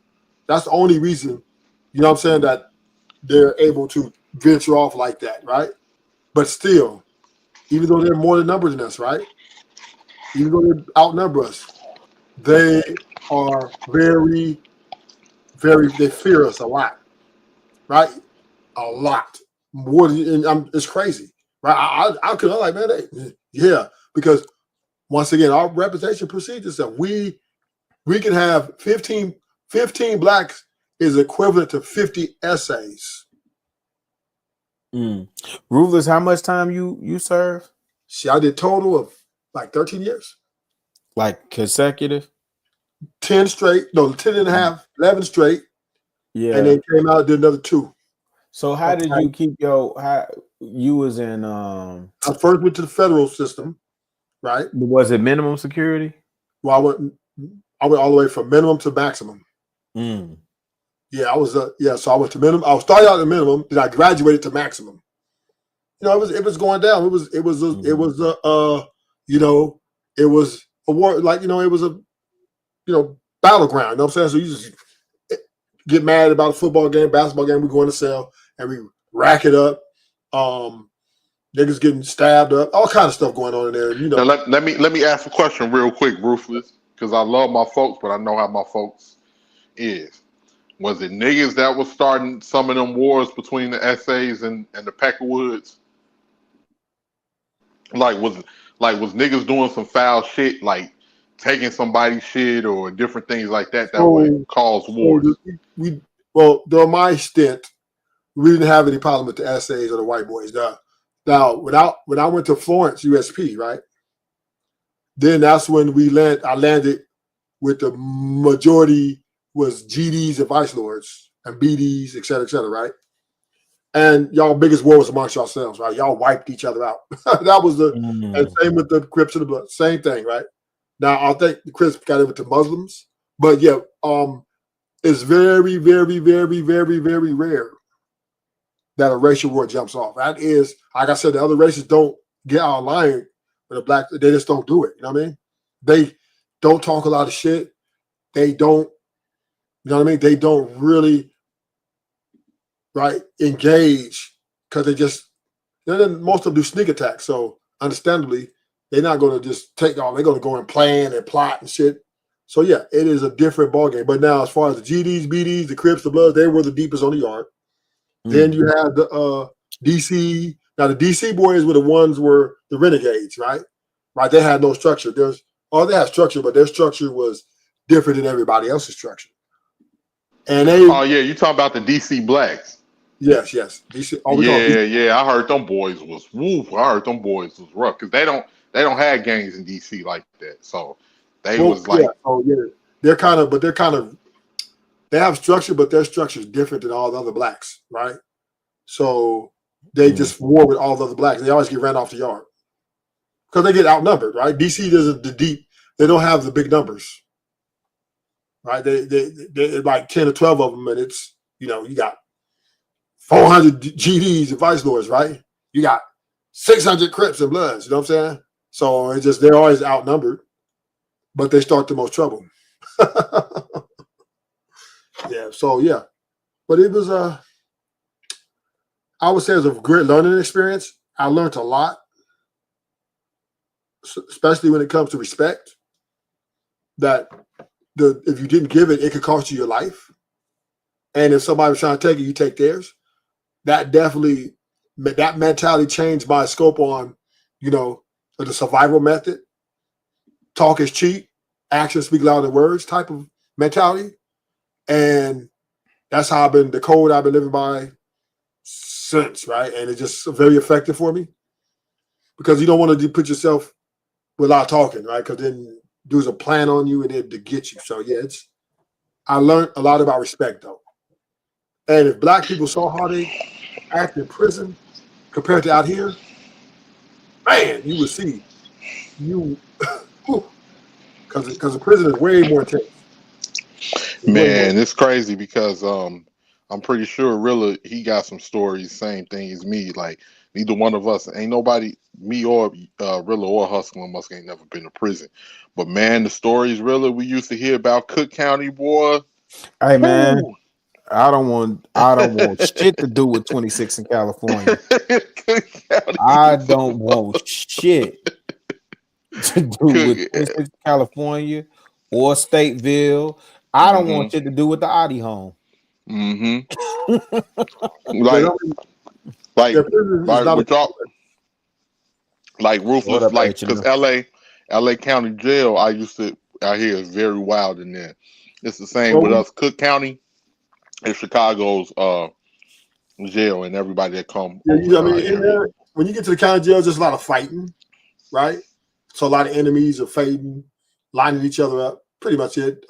That's the only reason. You know what I'm saying, that they're able to venture off like that, right? But still, even though they're more than numbers than us, right? Even though they outnumber us, they are very, very. They fear us a lot, right? A lot more than, and it's crazy, right? I could, I'm like, man, yeah, because once again, our reputation precedes itself. We can have 15 blacks is equivalent to 50 essays. Ruthless, how much time you serve? See, I did total of like 13 years. Like consecutive? 10 straight, no, 10 and a half, 11 straight. Yeah. And then came out and did another 2. So how did you keep you was in I first went to the federal system, right? Was it minimum security? Well, I went all the way from minimum to maximum. Yeah, I was so I went to minimum. I started out at minimum, then I graduated to maximum. You know, it was going down. It was a war, like, you know, it was a battleground. You know what I'm saying? So you just get mad about a football game, basketball game, we go in the cell and we rack it up. Niggas getting stabbed up, all kind of stuff going on in there. You know. Now let me ask a question real quick, Ruthless, because I love my folks, but I know how my folks is. Was it niggas that was starting some of them wars between the essays and the Peckerwoods? Like was niggas doing some foul shit, like taking somebody's shit or different things like that would cause wars? During my stint, we didn't have any problem with the essays or the white boys. Now, when I went to Florence, USP, right? Then that's when I landed with the majority was GDs and vice lords and BDs, et cetera, right? And y'all biggest war was amongst yourselves, right? Y'all wiped each other out. That was and same with the Crips and the Blood, same thing, right? Now I think the Crips got into Muslims, but yeah, it's very, very, very, very, very rare that a racial war jumps off. That is, like I said, the other races don't get out of line with the black. They just don't do it. You know what I mean? They don't talk a lot of shit. They don't. You know what I mean? They don't really, right, engage because they just. Most of them do sneak attacks. So understandably, they're not going to just take off. They're going to go and plan and plot and shit. So yeah, it is a different ballgame. But now, as far as the GDs, BDs, the Crips, the Bloods, they were the deepest on the yard. Then you have the DC. Now the DC boys were the renegades, right? Right. They had no structure. They had structure, but their structure was different than everybody else's structure. And they. Oh yeah, you talking about the DC blacks? Yes. DC. Yeah. I heard them boys was woof. I heard them boys was rough because they don't have gangs in DC like that. So they was like, they're kind of. They have structure, but their structure is different than all the other blacks, right? So they just war with all the other blacks. They always get ran off the yard because they get outnumbered, right? DC doesn't they don't have the big numbers, right? They like 10 or 12 of them, and it's, you got 400 GDs and vice lords, right? You got 600 Crips and Bloods, you know what I'm saying? So it's just, they're always outnumbered, but they start the most trouble. Yeah, so yeah, but it was I would say it was a great learning experience. I learned a lot, especially when it comes to respect. That if you didn't give it, it could cost you your life. And if somebody was trying to take it, you take theirs. That definitely, that mentality changed my scope on, the survival method. Talk is cheap, actions speak louder than words type of mentality. And that's how the code I've been living by since, right? And it's just very effective for me because you don't want to put yourself without talking, right? Because then there's a plan on you and then to get you. So yeah, I learned a lot about respect though. And if black people saw how they act in prison compared to out here, man, you would see because the prison is way more intense. Man, it's crazy because I'm pretty sure Rilla he got some stories, same thing as me. Like neither one of us, ain't nobody, me or Rilla or Hustler Musk ain't never been to prison. But man, the stories Rilla we used to hear about Cook County, boy. Hey man, Woo. I don't want shit to do with 26 in California. I don't want shit to do with 26 California or Stateville. I don't want shit to do with the Audi home. Like with y'all, like Ruthless, like because LA County Jail, I hear is very wild in there. It's the same with us. Cook County and Chicago's jail and everybody that come. Yeah, in there, when you get to the county jail, there's a lot of fighting, right? So a lot of enemies are fighting, lining each other up. Pretty much it.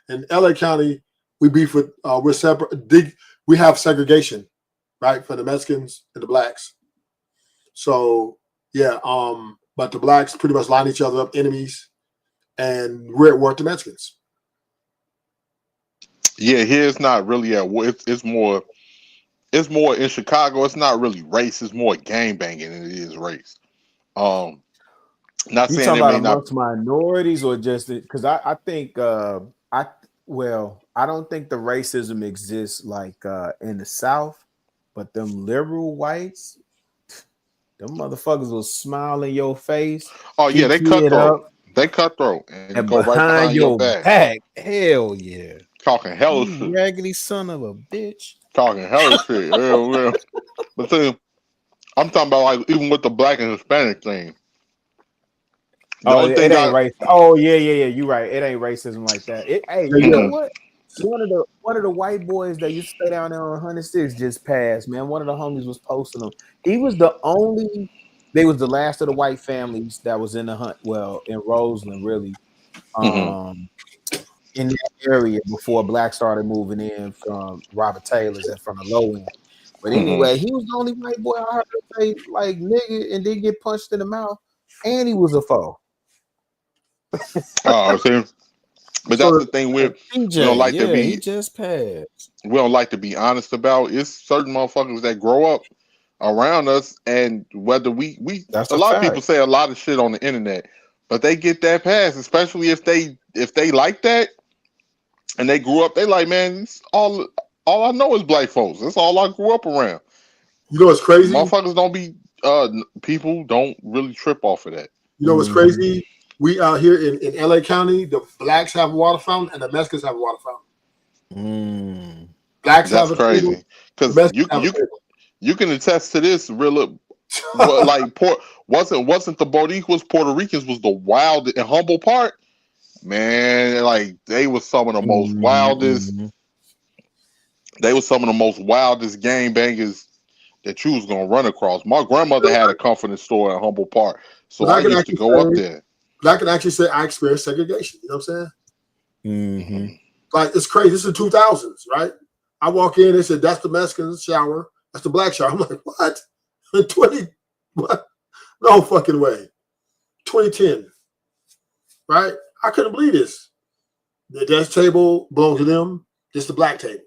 In LA County, we beef with we're separate. We have segregation, right, for the Mexicans and the blacks. So yeah, but the blacks pretty much line each other up, enemies, and we're at war with the Mexicans. Yeah, here it's not really at war. It's more in Chicago. It's not really race. It's more gang banging than it is race. Not You saying talking it about may not. amongst minorities or just because I think I don't think the racism exists like in the South, but them liberal whites, them motherfuckers will smile in your face. Oh yeah, they cutthroat. They cutthroat and go right behind your back. Hell yeah. Talking hella shit. Raggedy son of a bitch. Talking hella shit. Yeah. But see, I'm talking about like even with the black and Hispanic thing. It ain't race. Oh yeah. You're right. It ain't racism like that. You know what? One of the white boys that used to stay down there on 106 just passed, man. One of the homies was posting them. They was the last of the white families that was in the hunt. Well, in Roseland, really, in that area before blacks started moving in from Robert Taylor's and from the low end. But anyway, he was the only white boy I heard say like nigga and didn't get punched in the mouth, and he was a foe. Oh, see. But that's the thing we don't like to be. He just passed. We don't like to be honest about. It's certain motherfuckers that grow up around us, and whether we that's a lot of people say a lot of shit on the internet, but they get that pass, especially if they like that, and they grew up. They like, man, it's all I know is black folks. That's all I grew up around. You know what's crazy? Motherfuckers don't be. People don't really trip off of that. You know what's crazy? We out here in LA County, the blacks have a water fountain and the Mexicans have a water fountain. Blacks That's have crazy because you can attest to this. Real, like wasn't the Boricuas, Puerto Ricans was the wild and humble part. Man, like they were some of the most wildest. They were some of the most wildest gang bangers that you was gonna run across. My grandmother had a comforting store in Humble Park, so I used to go up there. But I can actually say I experienced segregation. You know what I'm saying? Like it's crazy. This is the 2000s, right? I walk in, they said that's the Mexican shower, that's the black shower. I'm like, what? 20? What? No fucking way. 2010, right? I couldn't believe this. The desk table belonged to them. This the black table.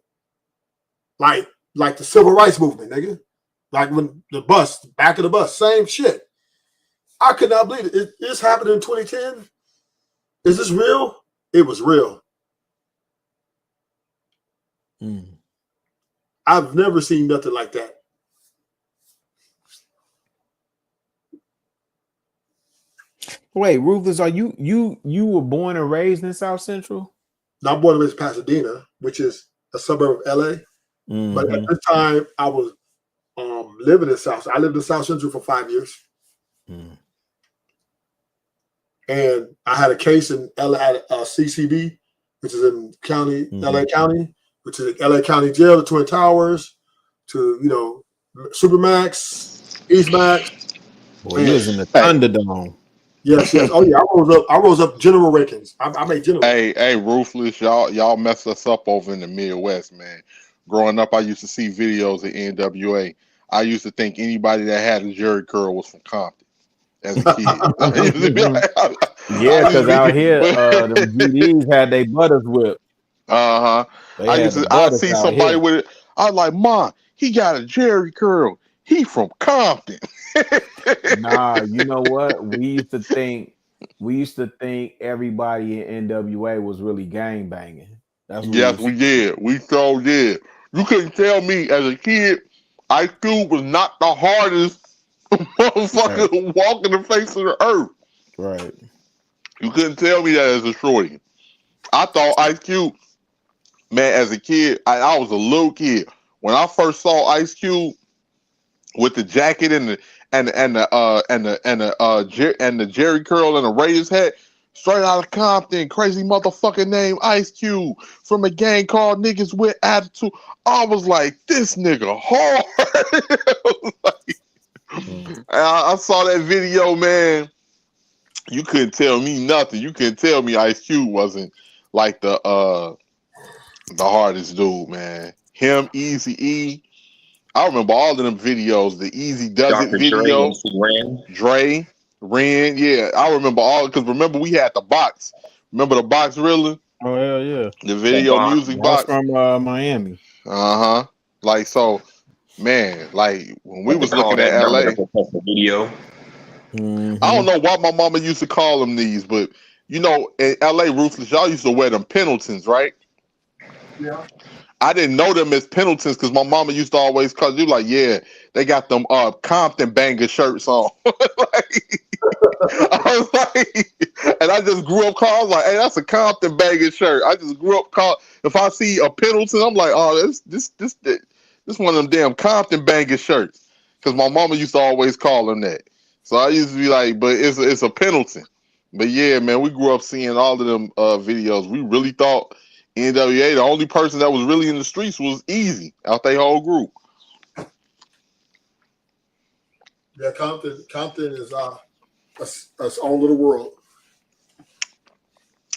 Like the civil rights movement, nigga. Like when the bus, back of the bus, same shit. I could not believe it. This happened in 2010. Is this real? It was real. I've never seen nothing like that. Wait, Rufus, are you were born and raised in South Central? Now I'm born and raised in Pasadena, which is a suburb of LA. But at this time, I was living in South. I lived in South Central for 5 years. And I had a case in LA at CCB, which is in county, LA County, which is LA County Jail, the Twin Towers, to Supermax, Eastmax. Boy, you was in the Thunderdome. Yes. Oh yeah, I rose up General Rankins. I made General. Hey, Ruthless, y'all messed us up over in the Midwest, man. Growing up, I used to see videos of NWA. I used to think anybody that had a Jerry curl was from Compton as a kid. Yeah, because out here, the GDs had their butters whipped. I see somebody here. with it. I was like, Mom, he got a Jerry curl. He from Compton. Nah, you know what? We used to think everybody in NWA was really gang banging. That's what Yes, we did. We so did. You couldn't tell me as a kid, Ice Cube was not the hardest motherfucker to walk in the face of the earth. Right. You couldn't tell me that as a shorty. I thought Ice Cube, man, as a kid, I was a little kid. When I first saw Ice Cube with the jacket and the Jerry curl and the Raiders hat, straight out of Compton, crazy motherfucker named Ice Cube from a gang called Niggas with Attitude. I was like, this nigga hard. I saw that video, man. You couldn't tell me nothing. You couldn't tell me Ice Cube wasn't like the hardest dude, man. Him, Eazy-E. I remember all of them videos. The Easy Does It video. Dre, Ren. Yeah, I remember all, because remember we had the box. Remember the box reeling? Oh hell yeah. The video music box from Miami. Like, so, man, like when we was looking at LA. Video. I don't know why my mama used to call them these, but in LA, Ruthless, y'all used to wear them Pendletons, right? Yeah. I didn't know them as Pendletons because my mama used to always call you like, yeah, they got them Compton banger shirts on. I was like, and I just grew up calling like, hey, that's a Compton banger shirt. I just grew up calling. If I see a Pendleton, I'm like, oh, this one of them damn Compton banger shirts, because my mama used to always call them that. So I used to be like, but it's a Pendleton. But yeah, man, we grew up seeing all of them videos. We really thought NWA, the only person that was really in the streets was Easy out their whole group. Yeah, Compton is its own little world.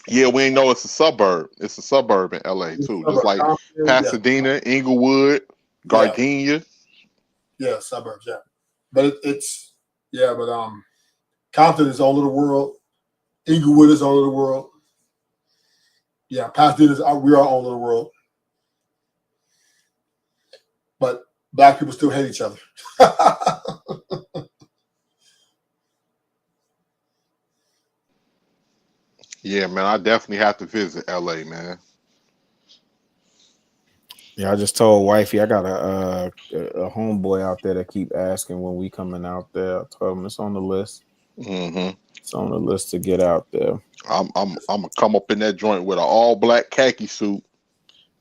Yeah, we ain't know it's a suburb. It's a suburb in LA too, just like Pasadena, Inglewood, Gardenia. Yeah, suburbs. Yeah, but Compton is its own little world. Inglewood is its own little world. Yeah, Pasadena we're our own little world. But black people still hate each other. Yeah, man, I definitely have to visit LA, man. Yeah, I just told wifey I got a homeboy out there that keep asking when we coming out there. I told him it's on the list. It's on the list to get out there. I'm gonna come up in that joint with an all black khaki suit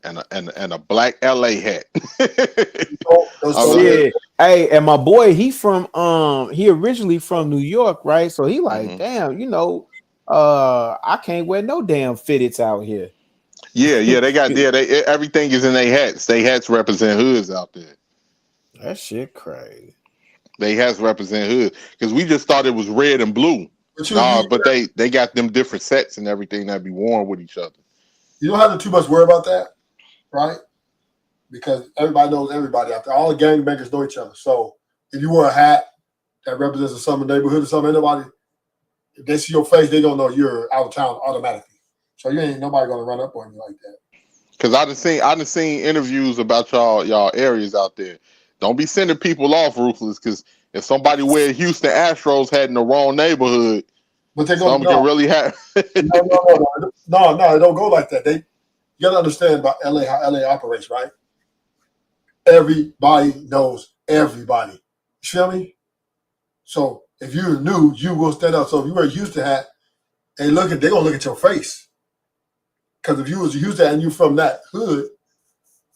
and a black LA hat. Yeah. Hey, and my boy, he originally from New York, right? So he like, damn, I can't wear no damn fitteds out here. Yeah, they got everything is in their hats. They hats represent hoods out there. That shit crazy. They hats represent hood, because we just thought it was red and blue. But they got them different sets and everything that be worn with each other. You don't have to too much worry about that, right? Because everybody knows everybody out there. All the gangbangers know each other. So if you wear a hat that represents a summer neighborhood or something, if they see your face, they don't know you're out of town automatically. So you ain't nobody gonna run up on you like that. Because I done seen interviews about y'all areas out there. Don't be sending people off, Ruthless, because if somebody wear Houston Astros hat in the wrong neighborhood, but they something can really happen. No, it don't go like that. You gotta understand about LA, how LA operates, right? Everybody knows everybody. You feel me? So if you're new, you will stand out. So if you wear a Houston hat, they're gonna look at your face. Because if you was used to that and you from that hood,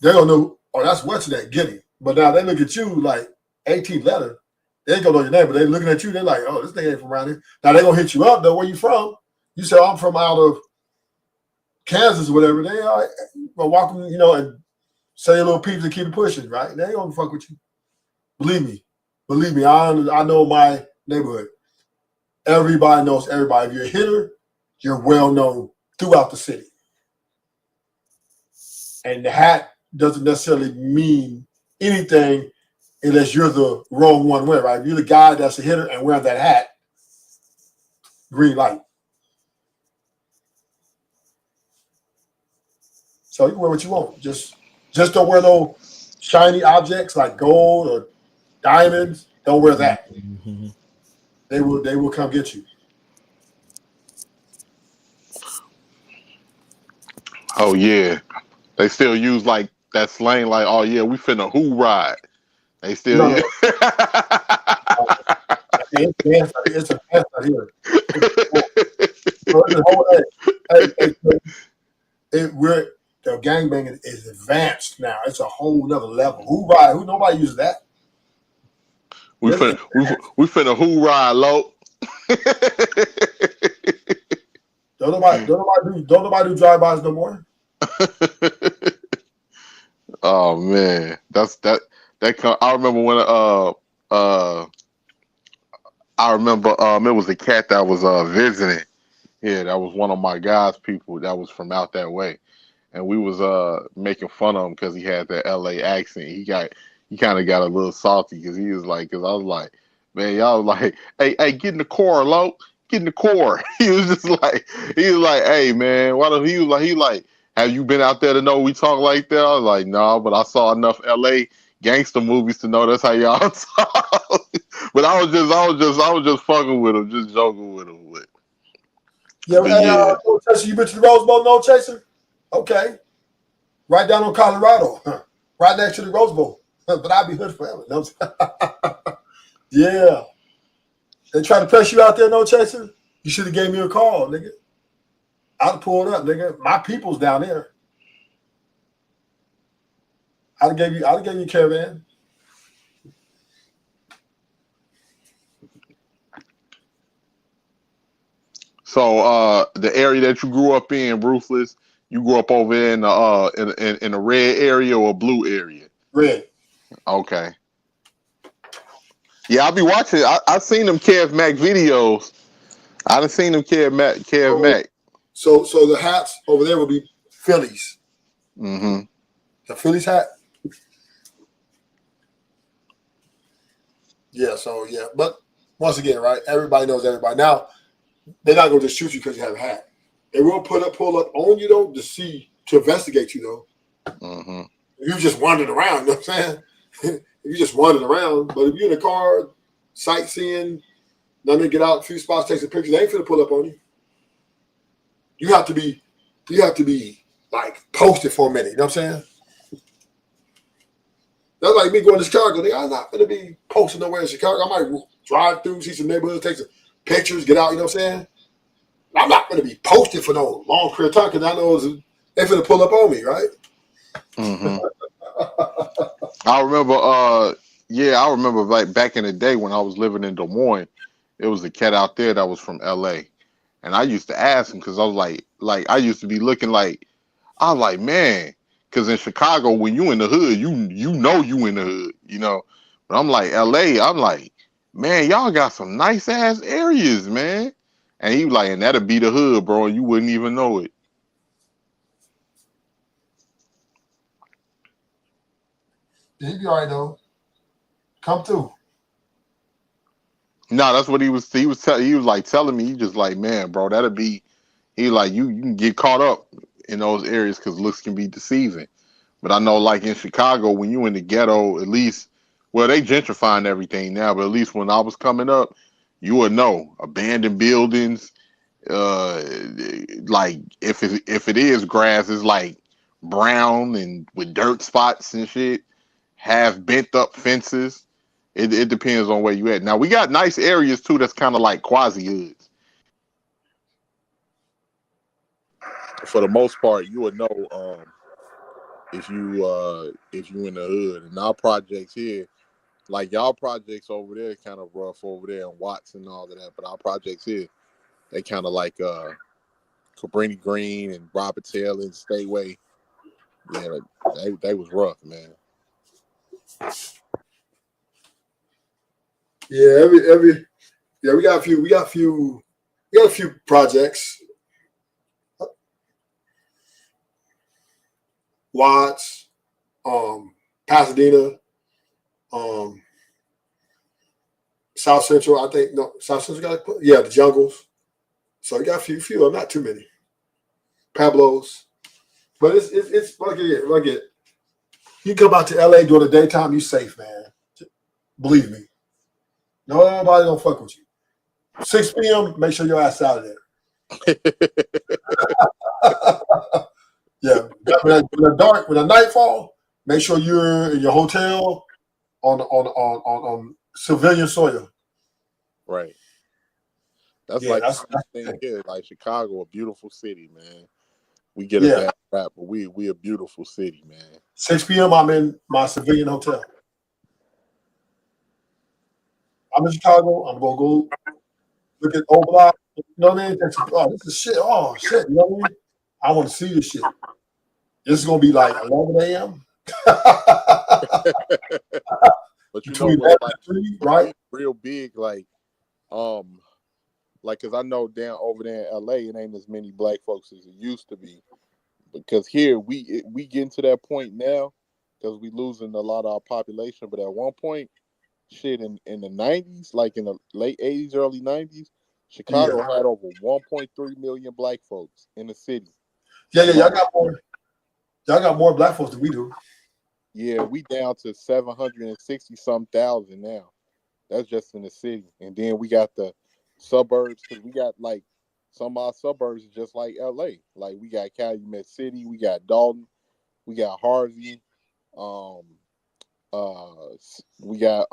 they don't know, oh, that's what's that, get him. But now they look at you like 18th letter. They ain't gonna know your name, but they looking at you, they're like, oh, this thing ain't from around here. Now they gonna hit you up though, where you from? You say, oh, I'm from out of Kansas or whatever. They all right, well, walk them, and say a little peeps and keep it pushing, right? They ain't gonna fuck with you. Believe me. I know my neighborhood. Everybody knows everybody. If you're a hitter, you're well known throughout the city. And the hat doesn't necessarily mean anything unless you're the wrong one wearing, right? If you're the guy that's a hitter and wearing that hat, green light. So you can wear what you want. Just don't wear no shiny objects like gold or diamonds. Don't wear that. They will come get you. Oh yeah, they still use like that slang, like, oh yeah, we finna who ride. They still use. It's a dance out here. The gangbanging is advanced now. It's a whole nother level. Who ride? Nobody uses that. We finna who ride low. Don't nobody do drive-bys no more. Oh man, that. I remember when I remember it was a cat that was visiting. Yeah, that was one of my guys' people that was from out that way, and we was making fun of him because he had that LA accent. He kind of got a little salty because I was like, man, y'all was like, hey, get in the car, low, get in the car. He was like, hey man, why don't he was like, have you been out there to know we talk like that? I was like, no, but I saw enough LA gangster movies to know that's how y'all talk. But I was just fucking with him, just joking with him. Yeah, No Chaser, you been to the Rose Bowl, No Chaser? Okay. Right down on Colorado. Right next to the Rose Bowl. But I'll be hood forever. Yeah. They try to press you out there, No Chaser? You should have gave me a call, nigga. I'd have pulled up, nigga. My people's down there. I'd have gave you a caravan. So the area that you grew up in, Ruthless, you grew up over there in the red area or blue area? Red. Okay. Yeah, I'll be watching. I've seen them Kev Mac videos. I done seen them Kev Mac. So the hats over there will be Phillies. Mm-hmm. The Phillies hat. Yeah. So yeah, but once again, right? Everybody knows everybody. Now they're not going to just shoot you because you have a hat. They will pull up on you though to investigate you though. Mm-hmm. If you just wandering around, you know what I'm saying? If you just wandering around, but if you're in a car sightseeing, let me get out a few spots, take some pictures. They ain't finna pull up on you. You have to be like posted for a minute. You know what I'm saying? That's like me going to Chicago. I'm not gonna be posting nowhere in Chicago. I might drive through, see some neighborhoods, take some pictures, get out. You know what I'm saying? I'm not gonna be posted for no long period of time because I know they're finna pull up on me, right? Mm-hmm. I remember like back in the day when I was living in Des Moines, it was a cat out there that was from LA. And I used to ask him because I was like I used to be looking like, I was like, man, because in Chicago, when you in the hood, you know you in the hood, you know. But I'm like, LA, I'm like, man, y'all got some nice ass areas, man. And he was like, and that'll be the hood, bro, and you wouldn't even know it. He'd be all right though. Come through. No, that's what he was like telling me. He just like, man, bro, that'll be. He like you can get caught up in those areas because looks can be deceiving. But I know, like in Chicago, when you in the ghetto, at least, well, they gentrifying everything now. But at least when I was coming up, you would know abandoned buildings. Like if it is grass, it's like brown and with dirt spots and shit. Have bent up fences. It depends on where you at. Now we got nice areas too. That's kind of like quasi hoods. for the most part, you would know if you in the hood. And our projects here, like y'all projects over there, kind of rough over there in Watts and all of that. But our projects here, they kind of like Cabrini Green and Robert Taylor and Stateway. Yeah, they was rough, man. Yeah, we got a few projects. Watts, Pasadena, South Central. I think South Central got the Jungles. So you got a few, not too many. Pablo's, but it's like it. You come out to LA during the daytime, you safe, man. Believe me. Nobody gonna fuck with you. 6 p.m. Make sure your ass out of there. Yeah, when the nightfall, make sure you're in your hotel on civilian soil. Right. That's the thing here. Like Chicago, a beautiful city, man. We get a bad rap, but we a beautiful city, man. 6 p.m. I'm in my civilian hotel. I'm in Chicago. I'm gonna go look at old block. You know what I mean? Oh, this is shit. Oh shit. You know what I mean? I want to see this shit. This is gonna be like 11 a.m. But you know what, like, right? Real big, like, cause I know down over there in LA, it ain't as many black folks as it used to be. Because here we getting to that point now, because we losing a lot of our population. But at one point, shit, in the 90s, like in the late 80s, early 90s, Chicago had over 1.3 million black folks in the city. Yeah, y'all got more black folks than we do. Yeah, we down to 760-some thousand now. That's just in the city. And then we got the suburbs, because we got like some of our suburbs is just like LA. Like we got Calumet City, we got Dalton, we got Harvey, we got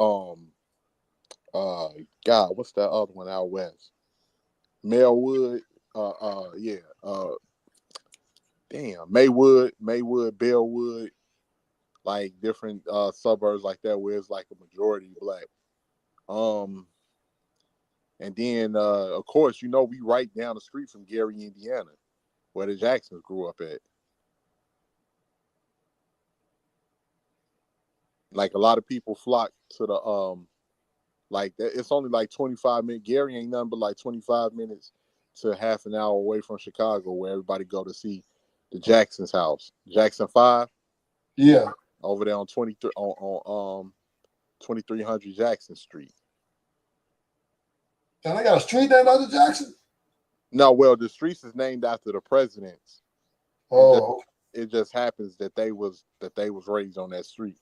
God, what's that other one out west? Melwood, Maywood, Bellwood, like different suburbs like that where it's like a majority black. And then of course, you know, we right down the street from Gary, Indiana, where the Jacksons grew up at. Like a lot of people flock to the like it's only like 25 minutes. Gary ain't nothing but like 25 minutes to half an hour away from Chicago, where everybody go to see the Jackson's house. Jackson 5. Yeah. Over there on 2300 Jackson Street. And I got a street named after Jackson? No, well, the streets is named after the presidents. Oh, it just happens that they was raised on that street.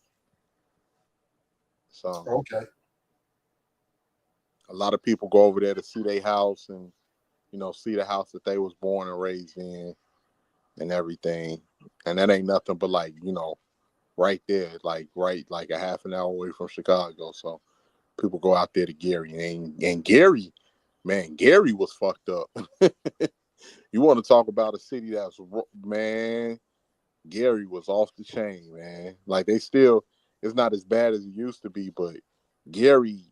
So okay. A lot of people go over there to see their house and, you know, see the house that they was born and raised in and everything. And that ain't nothing but like, you know, right there, like a half an hour away from Chicago. So people go out there to Gary. And Gary, man, Gary was fucked up. You want to talk about a city that's, man, Gary was off the chain, man. Like it's not as bad as it used to be, but Gary,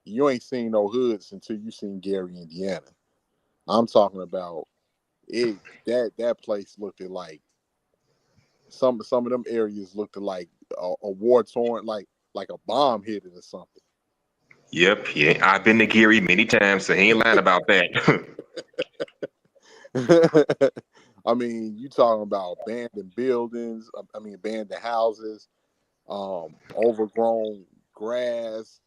you ain't seen no hoods until you seen Gary, Indiana. I'm talking about it. That place looked like some of them areas looked like a war torn, like a bomb hit it or something. Yep, yeah, I've been to Gary many times, so he ain't lying about that. I mean, you talking about abandoned buildings, abandoned houses, overgrown grass,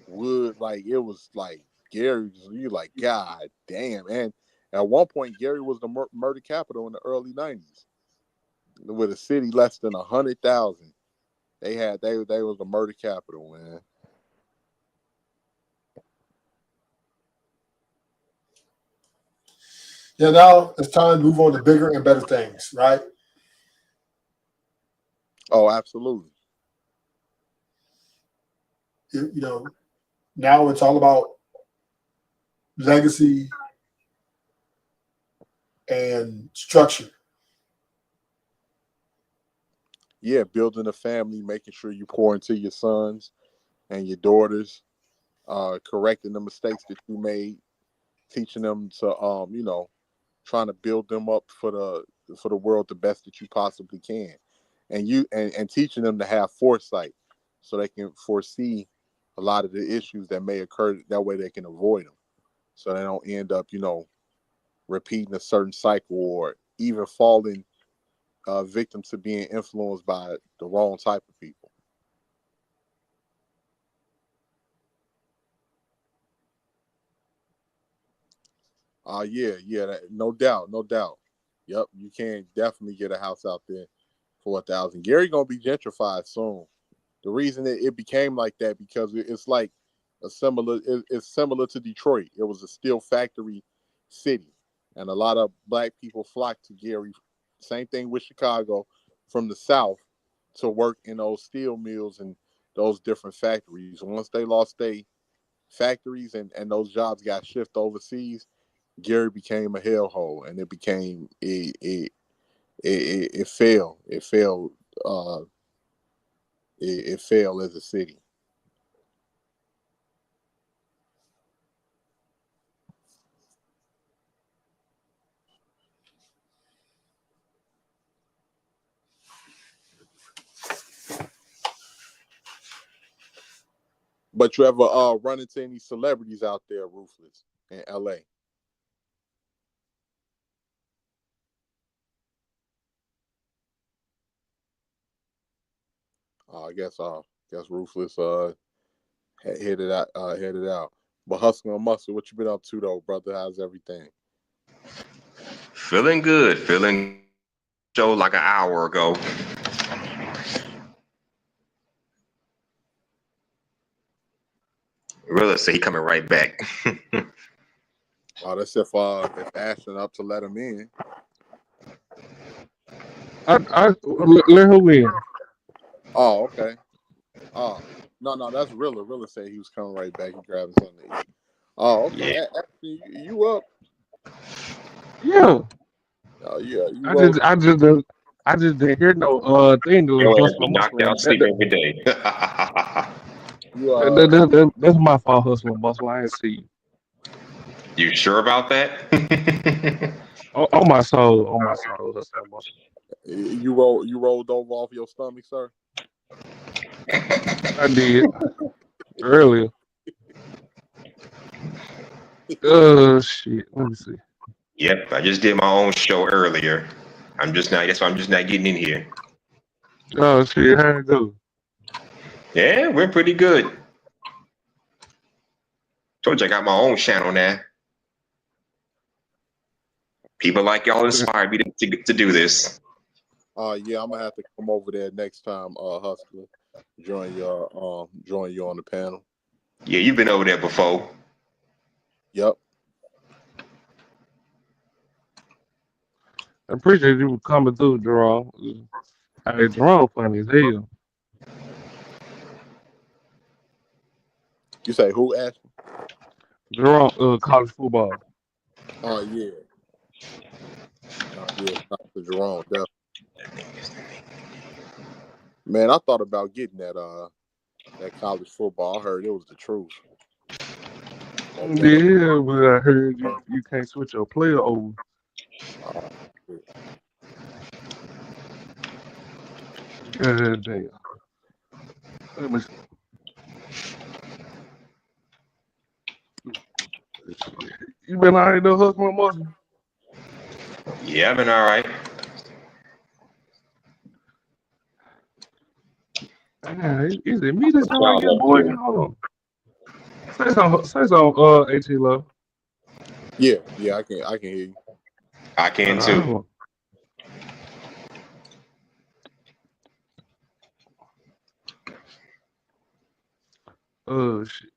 wood. Like it was like Gary, you like, God damn. And at one point, Gary was the murder capital in the early 90s. With a city less than 100,000, they was the murder capital, man. Yeah, now it's time to move on to bigger and better things, right? Oh, absolutely. You know, now it's all about legacy and structure. Yeah, building a family, making sure you pour into your sons and your daughters, correcting the mistakes that you made, teaching them to trying to build them up for the world the best that you possibly can, and teaching them to have foresight so they can foresee a lot of the issues that may occur. That way they can avoid them, so they don't end up repeating a certain cycle or even falling victim to being influenced by the wrong type of people. No doubt, no doubt. Yep, you can definitely get a house out there for 1,000. Gary gonna be gentrified soon. The reason it became like that because it's like it's similar to Detroit. It was a steel factory city, and a lot of black people flocked to Gary. Same thing with Chicago, from the South, to work in those steel mills and those different factories. Once they lost their factories and those jobs got shifted overseas, Gary became a hellhole, and it failed. It failed as a city. But you ever run into any celebrities out there, Ruthless, in LA? I guess Ruthless headed out. But Hustle and Muscle, what you been up to though, brother? How's everything? Feeling good. Feeling show like an hour ago. Really say he coming right back. Oh, that's if Ashton up to let him in. I let who in? Oh, okay. Oh, no, that's Rilla. Rilla said he was coming right back and grabbing something to eat. Oh, okay. Yeah. Ashton, you up? Yeah. Oh, yeah. I just didn't hear no thing to Your ass hustle be and muscle. knocked out sleep every day. That's my fault, hustle and muscle. I didn't see you. You sure about that? On my soul, hustle and muscle. You rolled over off your stomach, sir? I did earlier. Shit. Let me see. Yep, I just did my own show earlier. That's why I'm just not getting in here. Oh shit, how it go? Yeah, we're pretty good. Told you I got my own channel now. People like y'all inspired me to do this. Yeah, I'm gonna have to come over there next time, Hustler. Join you on the panel. Yeah, you've been over there before. Yep. I appreciate you coming through, Jerome. Hey, Jerome funny as hell. You say who, Ashton? Jerome, college football. Oh yeah. Yeah, Dr. Jerome, definitely. Man, I thought about getting that college football. I heard it was the truth. Yeah, but I heard you can't switch your player over. God damn. Let me see. You been all right though, hustle and muscle? Yeah, I've been all right. Is it me that sound like your boy? Hold on. Say something, AT Love. Yeah, I can hear you. I can too. Oh shit.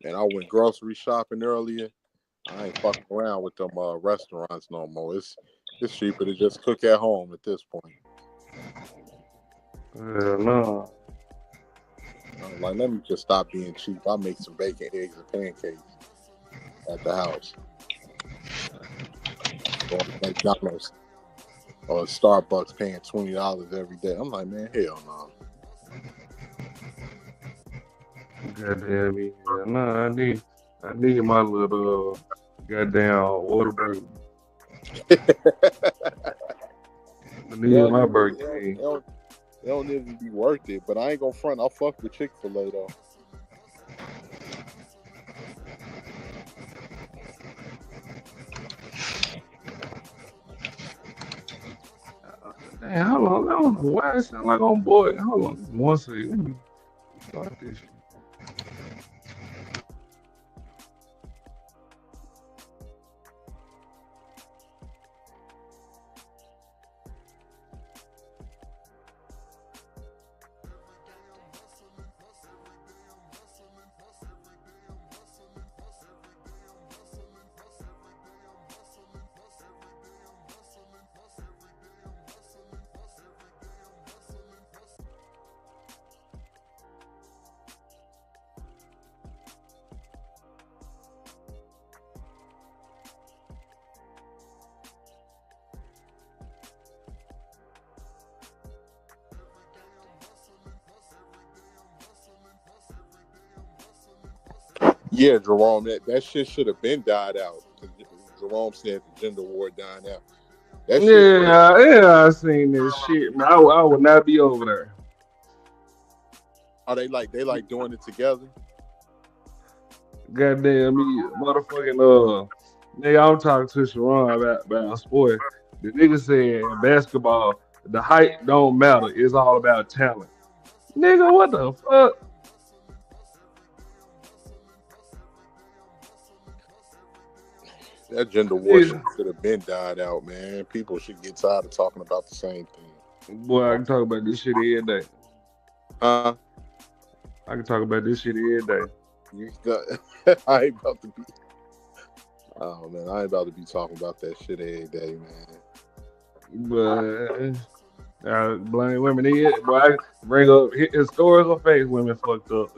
And I went grocery shopping earlier. I ain't fucking around with them restaurants no more. It's cheaper to just cook at home at this point. No. I'm like, let me just stop being cheap. I'll make some bacon, eggs, and pancakes at the house. Or McDonald's or Starbucks paying $20 every day. I'm like, man, hell no. Goddamn me. Yeah, nah, I need my little goddamn Whataburger. I need my Burger King. It don't even be worth it, but I ain't gonna front. I'll fuck with Chick-fil-A though. Damn, how long? I don't know why it sound like on board. Hold on, 1 second. Let me start this shit. Yeah, Jerome, that shit should have been died out. Jerome said the gender war dying out. That shit. Yeah, I seen this shit, man. I would not be over there. Are they like doing it together? Goddamn me, motherfucking nigga, I'm talking to Sharon about sports. The nigga said in basketball, the height don't matter. It's all about talent. Nigga, what the fuck? That gender war should have been died out, man. People should get tired of talking about the same thing. Boy, I can talk about this shit every day. Huh? I can talk about this shit every day. I ain't about to be. Oh man, I ain't about to be talking about that shit every day, man. But blame women in. Boy, I bring up historical facts. Women fucked up.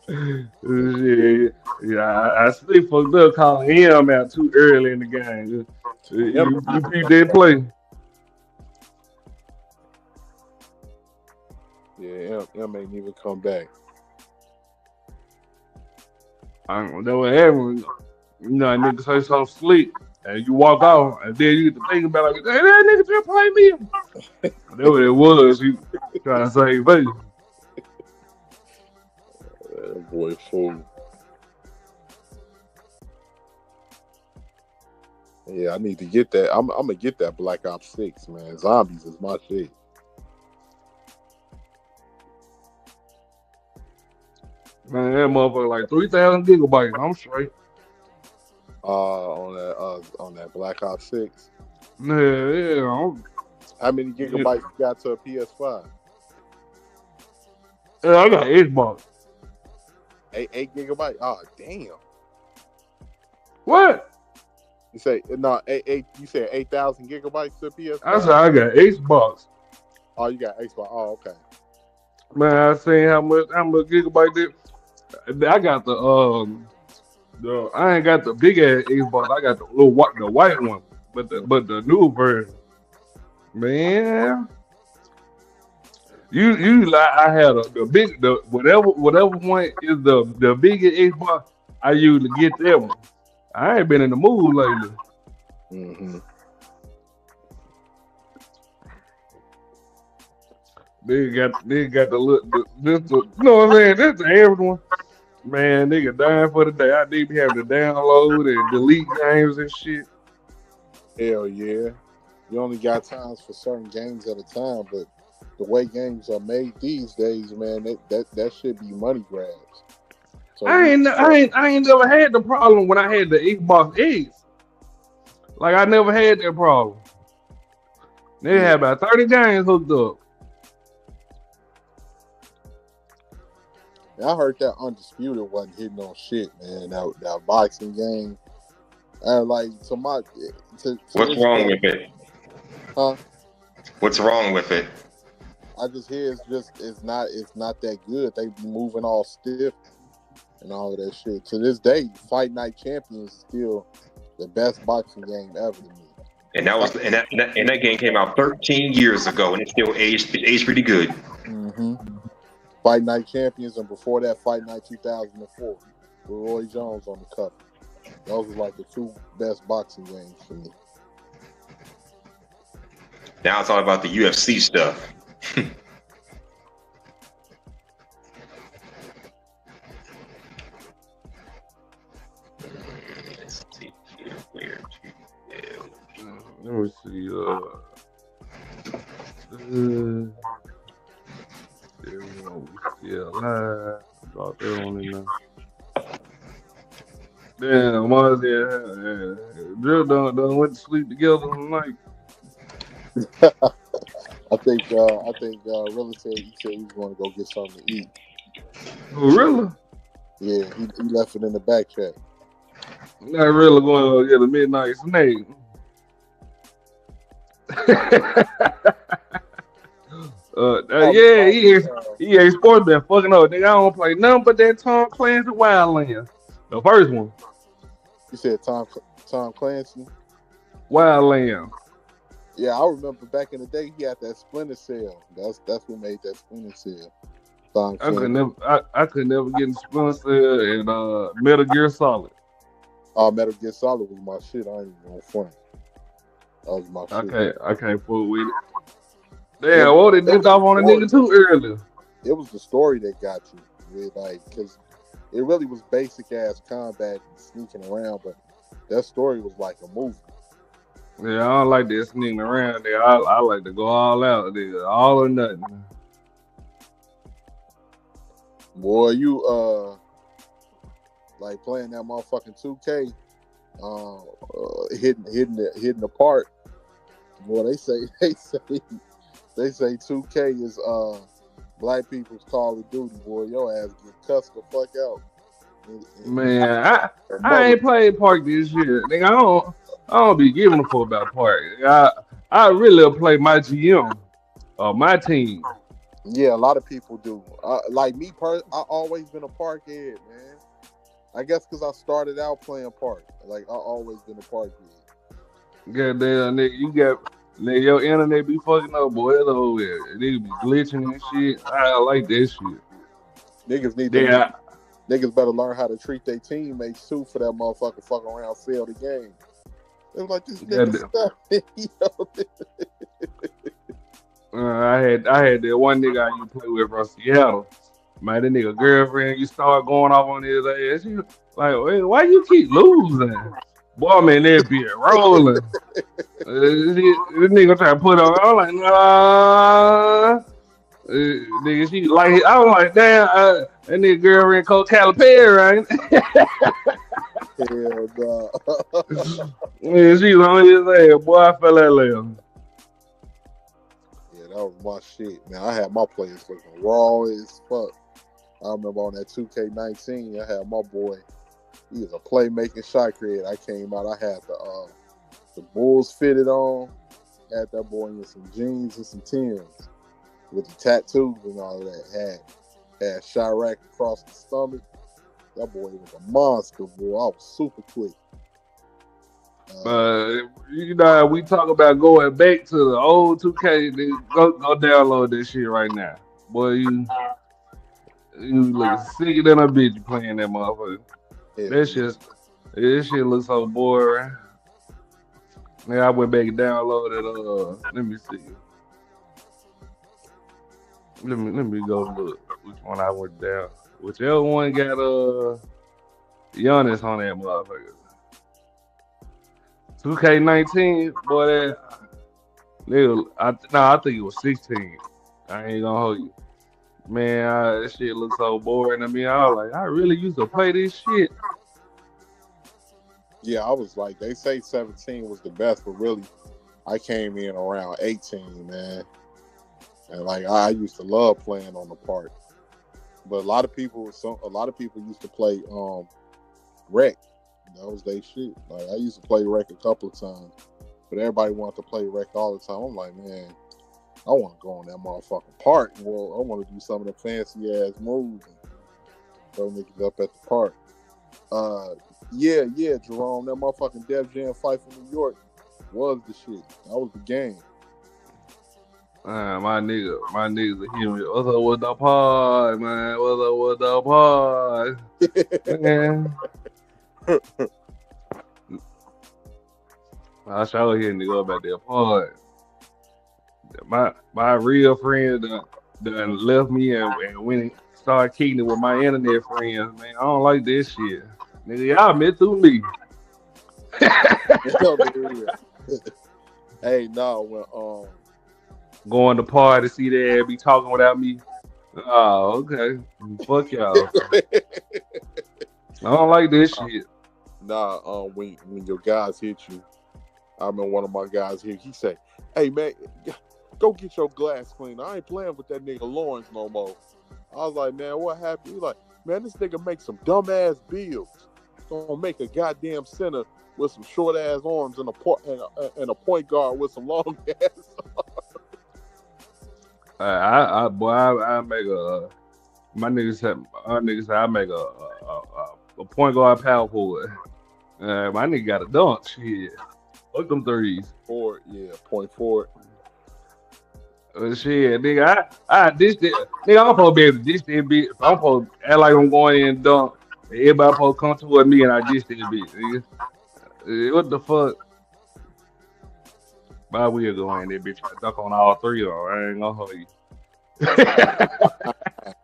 Shit. Yeah, I still fucked up calling him out too early in the game. You did play. Yeah, M ain't even come back. I don't know what happened. You know, a nigga say something sleep, and you walk off, and then you get to think about it, like, hey, that nigga just play me. That's what it was. You trying to save face. That boy fool. Yeah, I need to get that. I'm gonna get that Black Ops 6, man. Zombies is my shit. Man, that motherfucker like 3,000 gigabytes. I'm straight. On that Black Ops 6. Yeah. How many gigabytes you got to a PS5? Yeah, I got Xbox. 8 gigabytes? Oh, damn. What? You say no? You said 8,000 gigabytes to a PS5? I said I got Xbox. Oh, you got Xbox. Oh, okay. Man, I seen how much gigabyte did. I got the I ain't got the big ass Xbox. I got the white one, but the new version. Man, you like I had whatever one is the biggest Xbox. I usually get that one. I ain't been in the mood lately. Mm-hmm. They got the look. You know what I'm saying? This the everyone. Man, nigga dying for the day. I need to be having to download and delete games and shit. Hell yeah. You only got times for certain games at a time, but the way games are made these days, man, that should be money grabs. So I ain't never had the problem when I had the Xbox X. Like I never had that problem. They had about 30 games hooked up. I heard that Undisputed wasn't hitting on shit, man. That boxing game. What's wrong with it? Huh? What's wrong with it? I just hear it's not that good. They be moving all stiff and all of that shit. To this day, Fight Night Champions is still the best boxing game ever to me. And that game came out 13 years ago, and it's still aged pretty good. Mm-hmm. Fight Night Champions, and before that, Fight Night 2004 with Roy Jones on the cover. Those were like the two best boxing games for me. Now it's all about the UFC stuff. Let's see here, where to Let me see. Live. Drop that one in there. Damn, Drill done went to sleep together tonight. I think Rilla said he was going to go get something to eat. Oh, really? Yeah, he left it in the back chat. Not really going to get a midnight snack. Yeah, he ain't sports been fucking up. Nigga, I don't play nothing but that Tom Clancy Wildlands. The first one. You said Tom Clancy? Wildlands. Yeah, I remember back in the day he had that Splinter Cell. That's what made that Splinter Cell. I could never get in Splinter Cell and Metal Gear Solid. Oh, Metal Gear Solid was my shit. I ain't even gonna front. That was my shit. I can't fool with it. Damn, what they dipped off on a nigga too early. It was the story that got you, really, like, because it really was basic ass combat and sneaking around, but that story was like a movie. Yeah, I don't like that sneaking around there. I like to go all out there, all or nothing. Boy, you like playing that motherfucking 2K, hitting the part. Boy, they say 2K is black people's Call of Duty. Boy, your ass get cussed the fuck out. Man, I ain't played Park this year. Nigga, I don't be giving a fuck about Park. I really play my GM or my team. Yeah, a lot of people do. Like me, I always been a Park head, man. I guess because I started out playing Park. Like I always been a Park head. Goddamn, nigga, nigga, your internet be fucking up, boy. It's over there. Nigga be glitching and shit. I like that shit. Niggas better learn how to treat their teammates too for that motherfucker fucking around, fail the game. It was like this nigga stuff. I had that one nigga I used to play with from Seattle. Man, that nigga girlfriend, you start going off on his ass. You like, why you keep losing? Boy, man, that be rolling. This nigga try to put on. I'm like, nah. Nigga, she like, I was like, damn, that nigga girlfriend called Calipari, right? Hell no. Yeah, she was on his ass. Boy, I fell that limb. Yeah, that was my shit. Man, I had my players looking raw as fuck. I remember on that 2K19, I had my boy. He was a playmaking shot creator. I came out. I had the Bulls fitted on. Had that boy in some jeans and some Timbs with the tattoos and all of that. Had shot rack across the stomach. That boy was a monster, boy. I was super quick. You know, we talk about going back to the old 2K. Go download this shit right now, boy. You look sicker than a bitch playing that motherfucker. Yeah. This shit looks so boring. Man, I went back and downloaded. Let me see. Let me go look which one I went down. Whichever one got Giannis on that motherfucker. 2K19, boy, I think it was 16. I ain't gonna hold you. Man, that shit looks so boring to me. I was like, I really used to play this shit. Yeah, I was like, they say 17 was the best, but really, I came in around 18, man. And like, I used to love playing on the park. But a lot of people used to play rec. That was their shit. Like I used to play rec a couple of times, but everybody wanted to play rec all the time. I'm like, man, I want to go on that motherfucking park. Well, I want to do some of the fancy ass moves and throw niggas up at the park. Yeah, Jerome, that motherfucking Def Jam fight from New York was the shit. That was the game. My niggas are hearing me. What's up with the pod, man? What's up with the pod? Man. I sure hear nigga about that pod. My real friend done left me and went and started kicking it with my internet friends, man. I don't like this shit. Nigga, y'all met through me. Hey, no, when going to party to see that be talking without me. Oh, okay. Fuck y'all. I don't like this shit. Nah, when your guys hit you, I remember one of my guys here, he said, "Hey man, go get your glass cleaned. I ain't playing with that nigga Lawrence no more." I was like, "Man, what happened?" He's like, "Man, this nigga makes some dumbass bills. Gonna make a goddamn center with some short ass arms and a point guard with some long ass arms." I make my niggas say I make a point guard power forward. My nigga got a dunk shit. Fuck them threes. Forward, yeah, point forward. Shit, nigga, I dish that. Nigga, I'm supposed to be able to dish that bitch. I'm supposed to act like I'm going in and dunk. Everybody supposed to come toward me and I dish that bitch, nigga. What the fuck? But I will go in there, bitch. I dunk on all three of them. I ain't gonna hold you.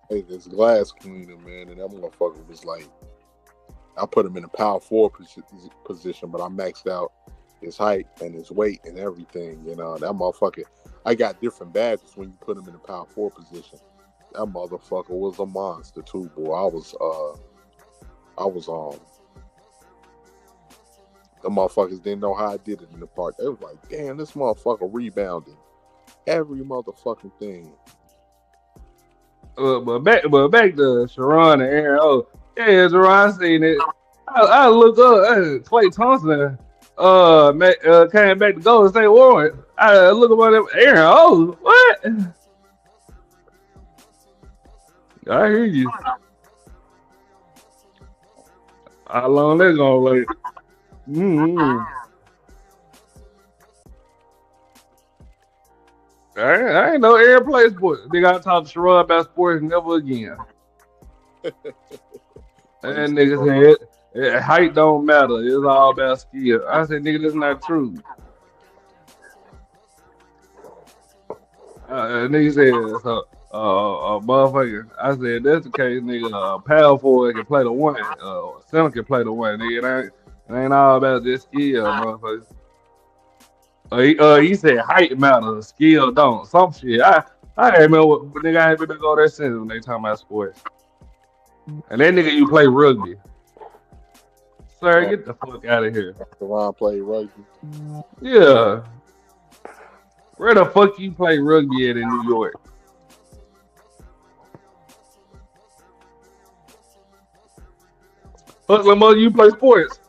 Hey, this glass cleaner, man, and that motherfucker was like, I put him in a power forward position, but I maxed out his height and his weight and everything. You know, that motherfucker, I got different badges when you put him in a power forward position. That motherfucker was a monster too, boy. I was the motherfuckers didn't know how I did it in the park. They was like, damn, this motherfucker rebounded every motherfucking thing. But back to Sharon and Aaron. Oh, yeah, Sharon seen it. I looked up. Clay Thompson came back to Golden State Warriors. I look about them. Aaron, oh, what? I hear you. How long they gonna wait? I ain't know Aaron plays sports. They gotta talk to Sherrod about sports never again. And nigga said height don't matter. It's all about skill. I said, nigga, that's not true. Nigga said, motherfucker. I said, that's the case, nigga. Power forward can play the one. Center can play the one, nigga. It ain't all about this skill, motherfucker. He said height matters, skill don't. Some shit. I remember what nigga I ain't been to go there since when they talking about sports. And that nigga you play rugby. Sir, get the fuck out of here. Ron played rugby. Yeah. Where the fuck you play rugby at in New York? Hustler mother, you play sports.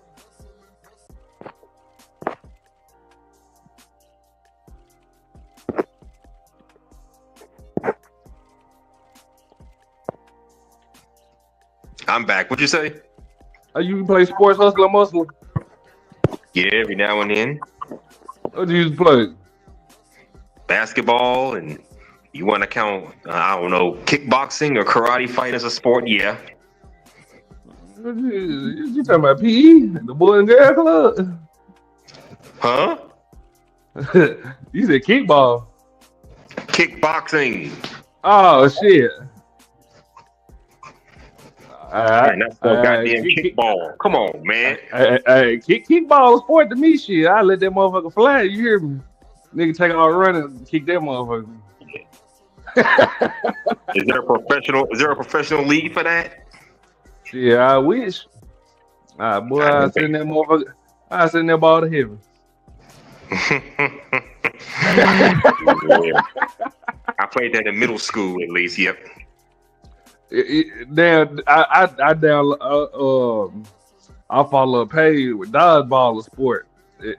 I'm back. What'd you say? You play sports, Hustler Muscle? Yeah, every now and then. What do you play? Basketball, and you want to count, I don't know, kickboxing or karate fight as a sport? Yeah. You talking about PE? The Boy and Girl Club? Huh? You said kickball. Kickboxing. Oh, shit. That's the goddamn kickball. Come on, man. Kickball sport to me, shit. I let that motherfucker fly. You hear me? Nigga take all running and kick that motherfucker. Is there a professional league for that? Yeah, I wish. Boy, I send that motherfucker. I send that ball to heaven. I played that in middle school at least. Yep. Damn, I follow a page with dodgeball sport.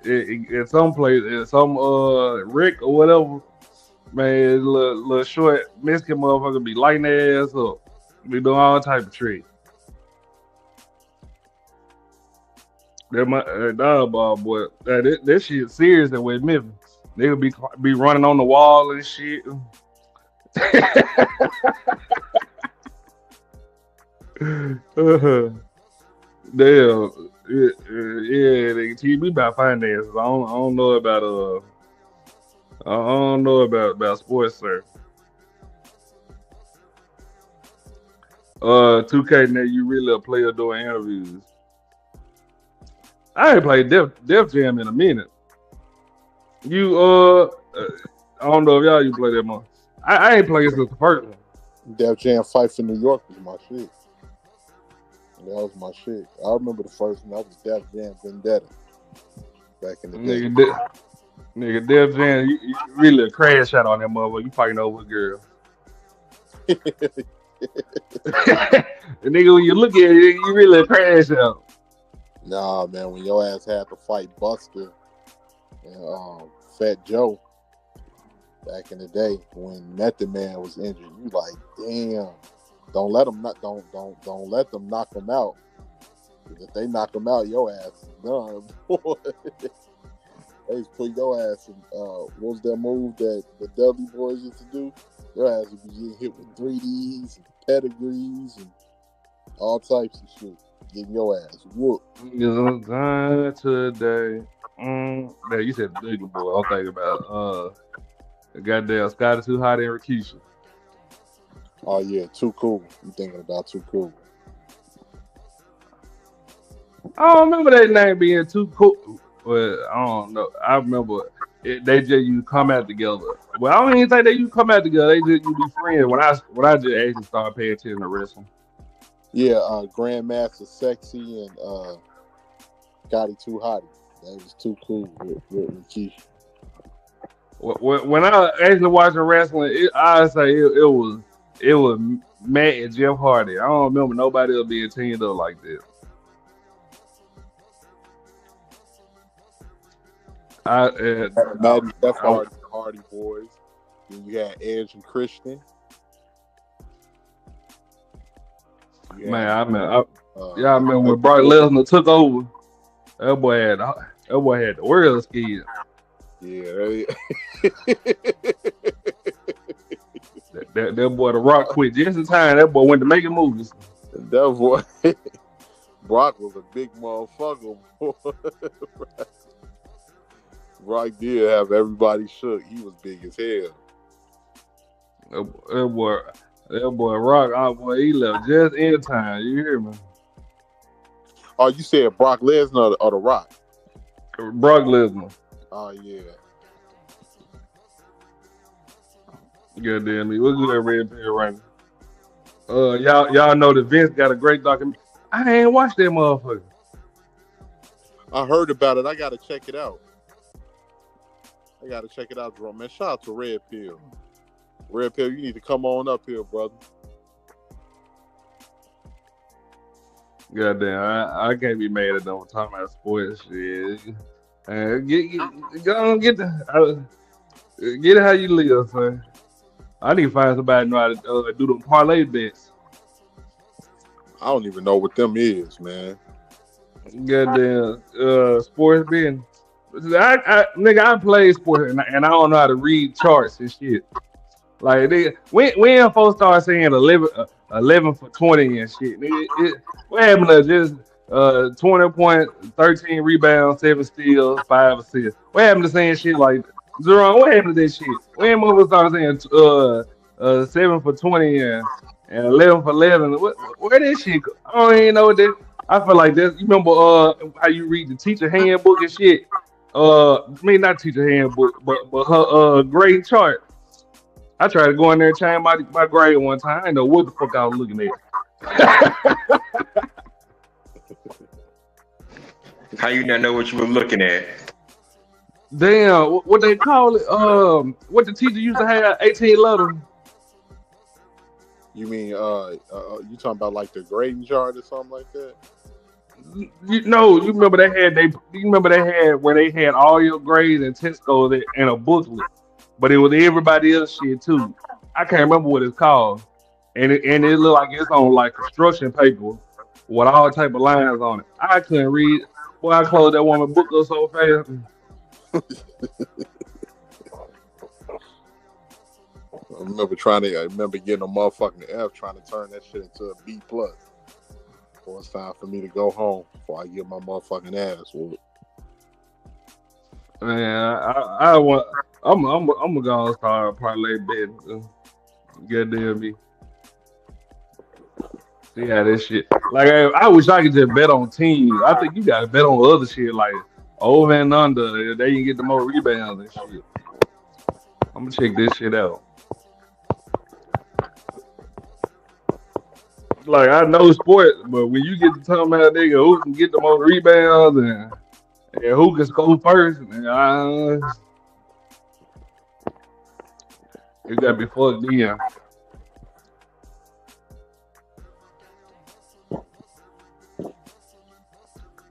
In some place, in some rec or whatever, Man, little short Mexican motherfucker be lighting their ass up. Be doing all type of tricks. That my dog ball boy. That shit serious and with Memphis. Nigga be running on the wall and shit. Damn. Yeah, they can teach me about finances. I don't know about I don't know about sports, sir. 2K now you really a player doing interviews. I ain't played Def Jam in a minute. You I don't know if y'all you play that much. I ain't played since the first one. Def Jam Fight for New York was my shit. That was my shit. I remember the first one. That was Def Jam Vendetta back in the day. Nigga, Def Jam, you really a crash out on that motherfucker. You fighting over a girl. The nigga, when you look at it, you really a crash out. Nah, man, when your ass had to fight Buster and Fat Joe back in the day when Method Man was injured, you like, damn, don't let them let them knock him out. If they knock him out, your ass is done, boy. They just put your ass in. What was that move that the Dudley Boys used to do? Your ass would be getting hit with 3Ds and pedigrees and all types of shit. Getting your ass whooped. Today. Yeah, you said the Dudley Boy. I'm thinking about the goddamn Scotty Too Hot and Rikisha. Oh yeah, Too Cool. You thinking about Too Cool? I don't remember that name being Too Cool. But I don't know. I remember they just you come out together. Well, I don't even think they you come out together. They just you be friends. When I just actually started paying attention to wrestling. Yeah, Grandmaster Sexy and Gotti Too Hottie. That was Too Cool with Keisha. When I actually watching wrestling, I say it was Matt and Jeff Hardy. I don't remember nobody else being teamed up like this. Matt and Jeff Hardy, the Hardy Boys. Then you had Edge and Christian. I remember when Brock Lesnar took over. That boy had the world scared. Yeah, that boy The Rock quit just in time. That boy went to making movies. That boy Brock was a big motherfucker. Brock did have everybody shook. He was big as hell. That boy Rock, he left just in time. You hear me? Oh, you said Brock Lesnar or The Rock? Brock Lesnar. Oh yeah. Goddamn me, what's good, Red Pill right now? Y'all know that Vince got a great documentary. I ain't watched that motherfucker. I heard about it. I gotta check it out. Jerome. Man, shout out to Red Pill. Red Pill, you need to come on up here, brother. Goddamn, I can't be mad at them for talking about sports shit. Get it how you live, son. I need to find somebody who know how to do them parlay bets. I don't even know what them is, man. Goddamn, sports betting. I play sports and I don't know how to read charts and shit. Like when folks start saying 11 for 20 and shit, what happened to just 20 points, 13 rebounds, 7 steals, 5 assists? What happened to saying shit like Jerome? What happened to that shit? When motherfuckers start saying 7 for 20 and 11 for 11, where that shit go? I don't even know what that. I feel like this. You remember how you read the teacher handbook and shit? Not teacher handbook, but her grade chart. I tried to go in there and change my grade one time. I didn't know what the fuck I was looking at. How you not know what you were looking at? Damn, what they call it? What the teacher used to have 18 letters. You mean you talking about like the grading chart or something like that? You remember they had where they had all your grades and test scores in a booklet. but it was everybody else shit too. I can't remember what it's called, and it looked like it's on like construction paper with all type of lines on it. I couldn't read. Boy, I closed that woman book up so fast. I remember getting a motherfucking F trying to turn that shit into a B plus. So it's time for me to go home before I get my motherfucking ass whooped. Man, I'm gonna go start parlay betting. Goddamn me. See how this shit. Like I wish I could just bet on teams. I think you gotta bet on other shit like over and under. They can get the more rebounds and shit. I'm gonna check this shit out. Like I know sports, but when you get to talking about nigga who can get the most rebounds and who can score first, you gotta be fucked in.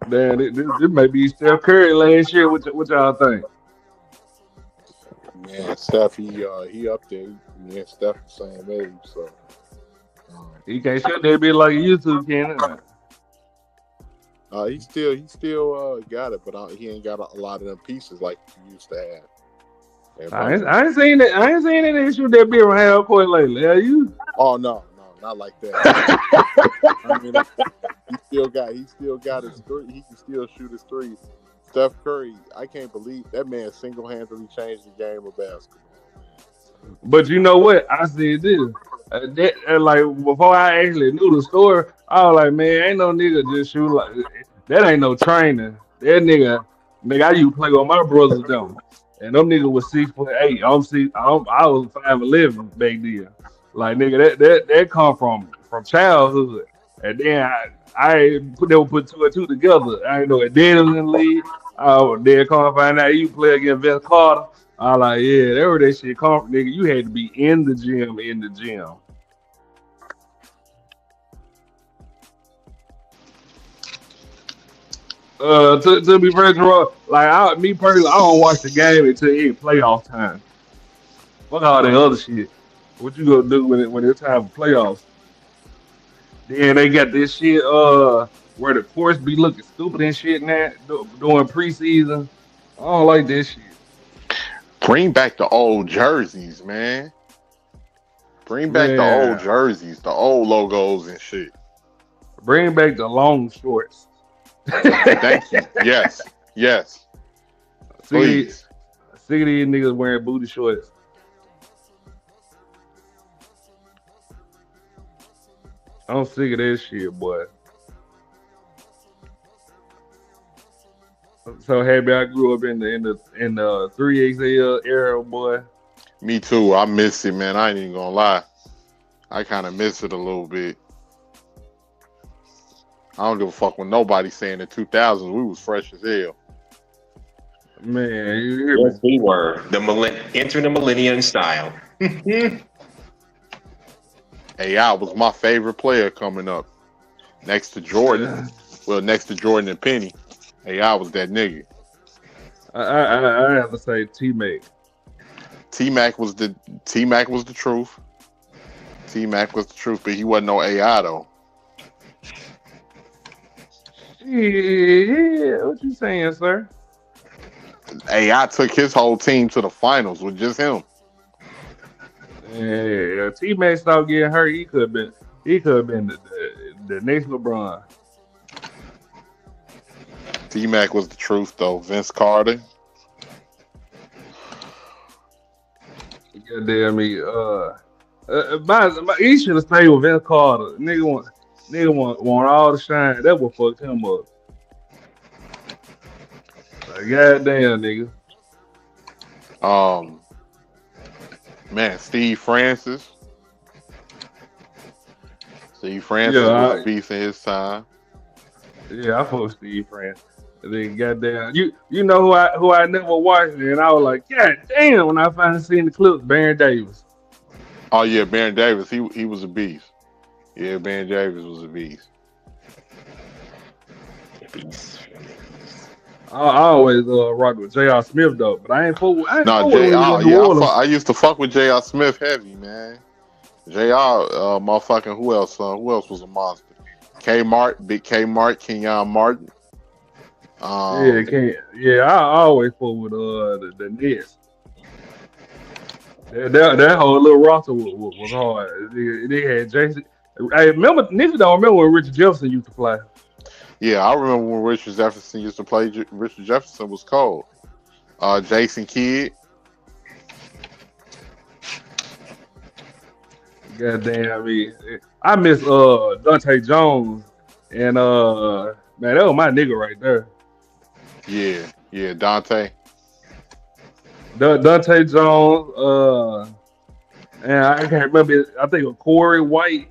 Man, this may be Steph Curry last year. What y'all think? Man, Steph, he up there. Me and Steph the same age, so he can't shoot that bit like he used to, can he? He still got it, but he ain't got a lot of them pieces like he used to have. I ain't seen it. I ain't seen it shoot that bit from half court lately. Are you? Oh no, not like that. I mean, he still got his three. He can still shoot his threes. Steph Curry, I can't believe that man single-handedly changed the game of basketball. But you know what? I said this. Like before I actually knew the story, I was like, man, ain't no nigga just shoot like that. Ain't no training. That nigga, I used to play with my brothers them, and them niggas was 6'8". I was 5'11" back then. Like nigga, that come from childhood, and then I put two and two together. I ain't know it. Then was in the league. Then come find out you play against Vince Carter. I like, yeah, that where that shit come from, nigga. You had to be in the gym. To be frank, like me personally, I don't watch the game until it's playoff time. Fuck all that other shit. What you gonna do when it's time for playoffs? Then they got this shit where the courts be looking stupid and shit now doing preseason. I don't like this shit. Bring back the old jerseys, man. Bring back the old jerseys, the old logos and shit. Bring back the long shorts. Thank you. Yes. Please. See these niggas wearing booty shorts. I'm sick of this shit, boy. So happy I grew up in the 3XL era, boy. Me too. I miss it, man. I ain't even gonna lie. I kind of miss it a little bit. I don't give a fuck when nobody saying the 2000s we was fresh as hell. Man, you hear me? Yes, we were. Entering the millennium style. AI was my favorite player coming up. Next to Jordan. Well, next to Jordan and Penny. AI was that nigga. I have to say T-Mac. T-Mac was the truth. T-Mac was the truth, but he wasn't no AI though. Yeah, what you saying, sir? AI took his whole team to the finals with just him. Yeah, T-Mac stopped getting hurt. He could have been the next LeBron. T-Mac was the truth though. Vince Carter. Goddamn me. He should have stayed with Vince Carter. Nigga want all the shine. That would fuck him up. Like, goddamn, nigga. Man, Steve Francis. Steve Francis was a beast in his time. Yeah, I fuck with Steve Francis. And then goddamn, you know who I never watched, and I was like, God damn, when I finally seen the clips, Baron Davis. Oh yeah, Baron Davis, he was a beast. Yeah, Baron Davis was a beast. I always rock with J.R. Smith though, but I ain't full with No, when he was J.R. in New Yeah, Orleans. I used to fuck with J.R. Smith heavy, man. J.R. Motherfucking who else? Who else was a monster? Big Kmart, Kenyon Martin. I always full with the Nets. That whole little roster was hard. They had Jason. I remember niggas don't remember when Richard Jefferson used to play. Yeah, I remember when Richard Jefferson used to play. Richard Jefferson was cold. Jason Kidd. Goddamn, I miss Dante Jones and man, that was my nigga right there. Yeah, Dante. Dante Jones, and I can't remember. I think it was Corey White,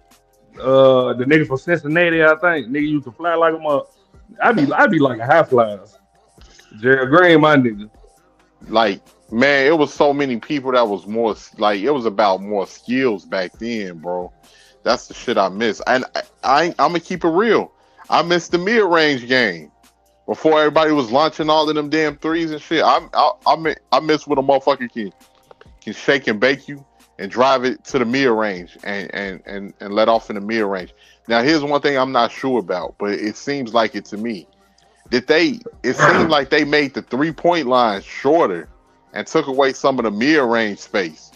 the nigga from Cincinnati. I think nigga used to fly like him up. I'd be like a high flyer. Gerald Green, my nigga. Like, man, it was so many people that was more like it was about more skills back then, bro. That's the shit I miss. And I'm gonna keep it real. I missed the mid range game before everybody was launching all of them damn threes and shit. I miss what a motherfucker can shake and bake you and drive it to the mid range and let off in the mid range. Now, here's one thing I'm not sure about, but it seems like it to me. It seemed like they made the 3-point line shorter and took away some of the mid-range space.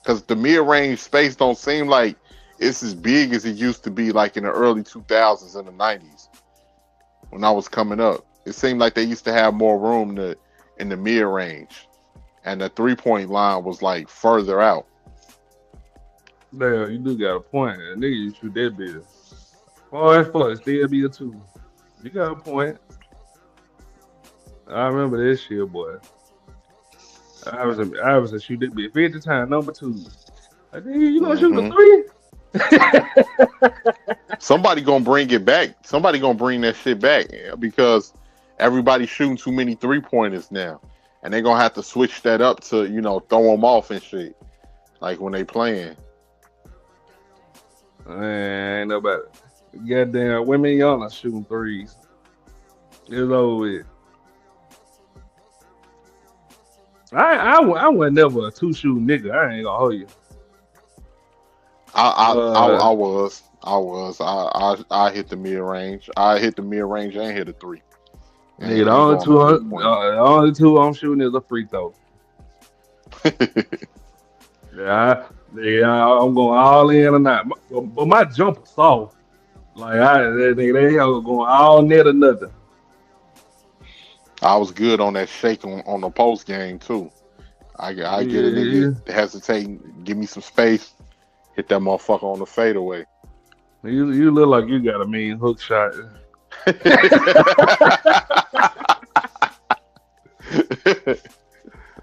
Because the mid-range space don't seem like it's as big as it used to be like in the early 2000s and the 90s when I was coming up. It seemed like they used to have more room in the mid-range. And the 3-point line was like further out. Yeah, you do got a point. Nigga, you shoot that bitch. Far as fuck, still be a 2. You got a point. I remember this shit, boy. I was a shoot that bitch 50 times, number 2. Like, you gonna shoot the 3? Somebody gonna bring it back. Somebody gonna bring that shit back because everybody's shooting too many 3-pointers now. And they're gonna have to switch that up to, throw them off and shit. Like when they playing. Man, ain't nobody. Goddamn, women y'all are shooting 3s. It's over with. I was never a 2-shoot nigga. I ain't gonna hold you. I was. I hit the mid range. I hit the mid range and hit a 3. Nigga, the only two I'm shooting is a free throw. Yeah, I'm going all in or not. But my jumper soft. Like they are going all net or nothing. I was good on that shake on the post game too. I get a nigga hesitate, give me some space, hit that motherfucker on the fadeaway. You look like you got a mean hook shot.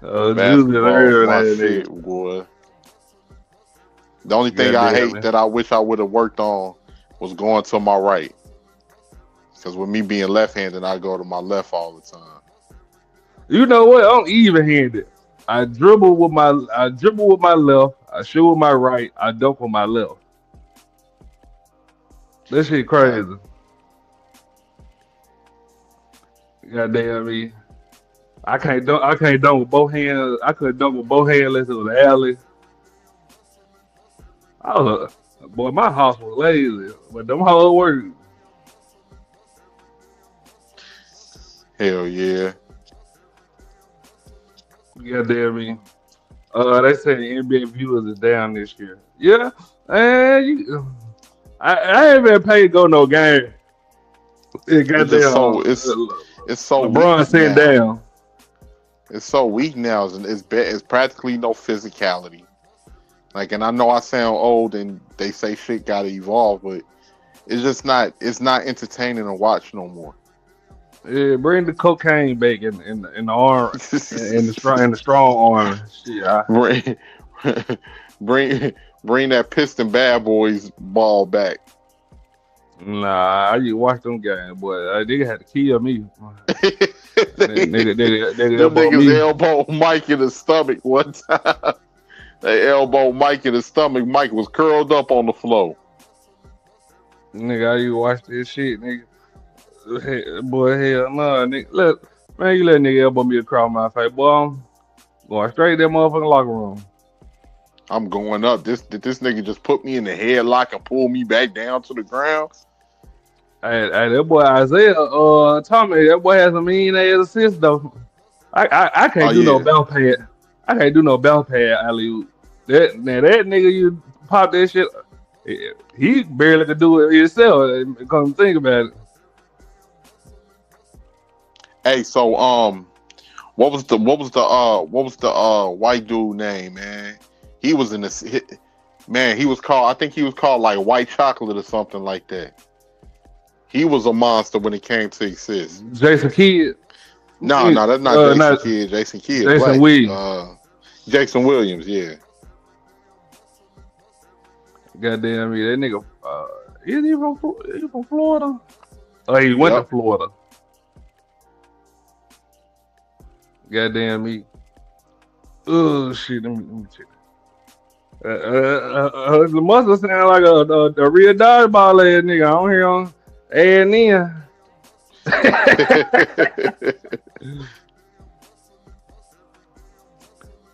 Basketball, my shit, boy. The only thing I hate that I wish I would have worked on was going to my right. Because with me being left-handed, I go to my left all the time. You know what? I'm even-handed. I dribble with my left. I shoot with my right. I dunk with my left. That shit crazy. Goddamn me. I can't dunk with both hands. I couldn't dunk with both hands unless it was alley. Boy, my house was lazy, but them hoes work. Hell yeah. Goddamn me. They say the NBA viewers is down this year. Yeah, and I ain't been paid to go no game. It's so LeBron sitting down. It's so weak now. It's practically no physicality. Like, and I know I sound old and they say shit gotta evolve, but it's just not. It's not entertaining to watch no more. Yeah, bring the cocaine back in the arm, in the strong arm. Shit, bring that Piston Bad Boys ball back. Nah, I just watch them games, boy. Nigga had to kill me. niggas elbow Mike in the stomach one time. They elbowed Mike in the stomach. Mike was curled up on the floor. Nigga, I used to watch this shit, nigga. Boy, hell no, nigga. Look, man, you let nigga elbow me across my face, boy. I'm going straight to that motherfucking locker room. I'm going up. This nigga just put me in the headlock and pull me back down to the ground. Hey, that boy Isaiah, Tommy, that boy has a mean ass assist though. I can't do no belt pad. I can't do no belt pad alley-oop. That nigga, you pop that shit. He barely could do it himself. Come think about it. Hey, so what was the white dude name, man? He was in this man. He was called. I think he was called like White Chocolate or something like that. He was a monster when it came to assist. Jason Kidd. No, that's not Jason Kidd. Jason Kidd. Jason Williams. Jason Williams. Yeah. Goddamn me, that nigga. Is he from Florida? Oh, he went to Florida. Goddamn me. Oh shit, let me check. The muscle sound like a real dodgeball ass nigga. I don't hear him adding in.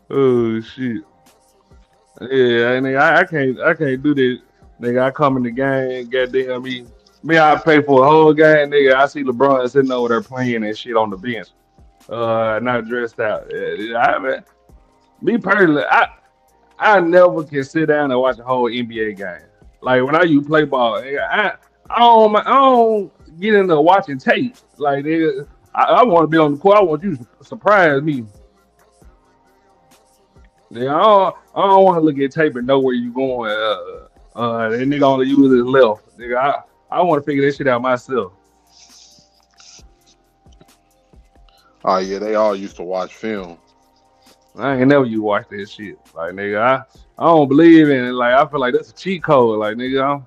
Oh shit. Yeah, nigga, I can't do this. Nigga, I come in the game, goddamn me. I pay for a whole game, nigga. I see LeBron sitting over there playing and shit on the bench. Not dressed out. Me personally, I never can sit down and watch a whole NBA game. Like when I used to play ball, I don't get into watching tape. Like nigga, I want to be on the court. I want you to surprise me. Yeah, I don't want to look at tape and know where you going. That nigga only use his left. Nigga, I want to figure that shit out myself. Oh yeah, they all used to watch film. I ain't never watch that shit. Like nigga, I don't believe in it. Like I feel like that's a cheat code. Like nigga,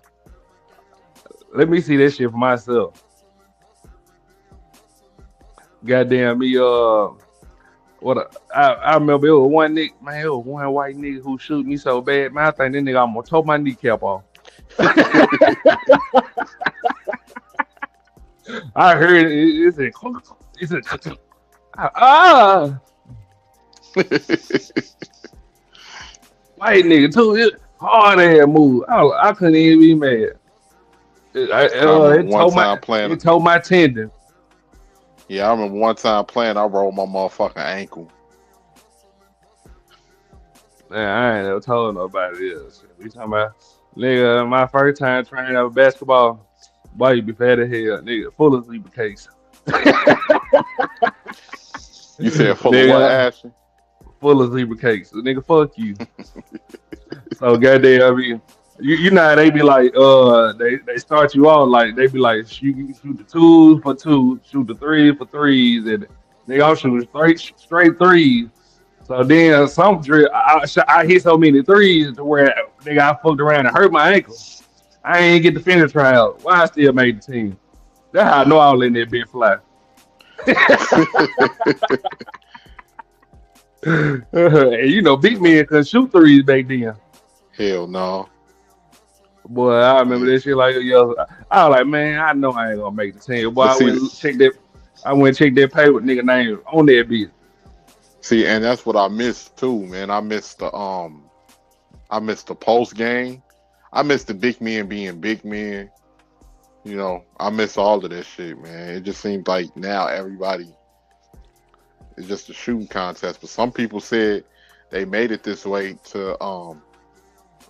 let me see that shit for myself. Goddamn me, I remember it was one nigga, man, it was one white nigga who shoot me so bad, man. I think that nigga almost tore my kneecap off. I heard it said white nigga too hard ass move. I couldn't even be mad. It tore my tendon. Yeah, I remember one time playing, I rolled my motherfucking ankle. Man, I ain't never told nobody else. We talking about, nigga, my first time training out basketball, boy, you be fat as hell, nigga, full of sleeper cakes. You said full of what, Ashley? Full of zebra cakes. Nigga, fuck you. So goddamn, I mean, you know how they be like, they start you off like they be like, shoot the 2s for 2s, shoot the 3s for 3s, and they all shoot straight 3s. So then some drill, I hit so many 3s to where nigga I fucked around and hurt my ankle. I ain't get the finish tryout. Why I still made the team? That's how I know I was letting that bitch fly. And you know, big men couldn't shoot 3s back then. Hell no. Boy, I remember that shit like yo. I was like, man, I know I ain't gonna make the team. Boy, I went and check that paper nigga name on that bitch. See, and that's what I missed too, man. I missed the post game. I missed the big men being big men. You know, I miss all of that shit, man. It just seems like now everybody is just a shooting contest. But some people said they made it this way to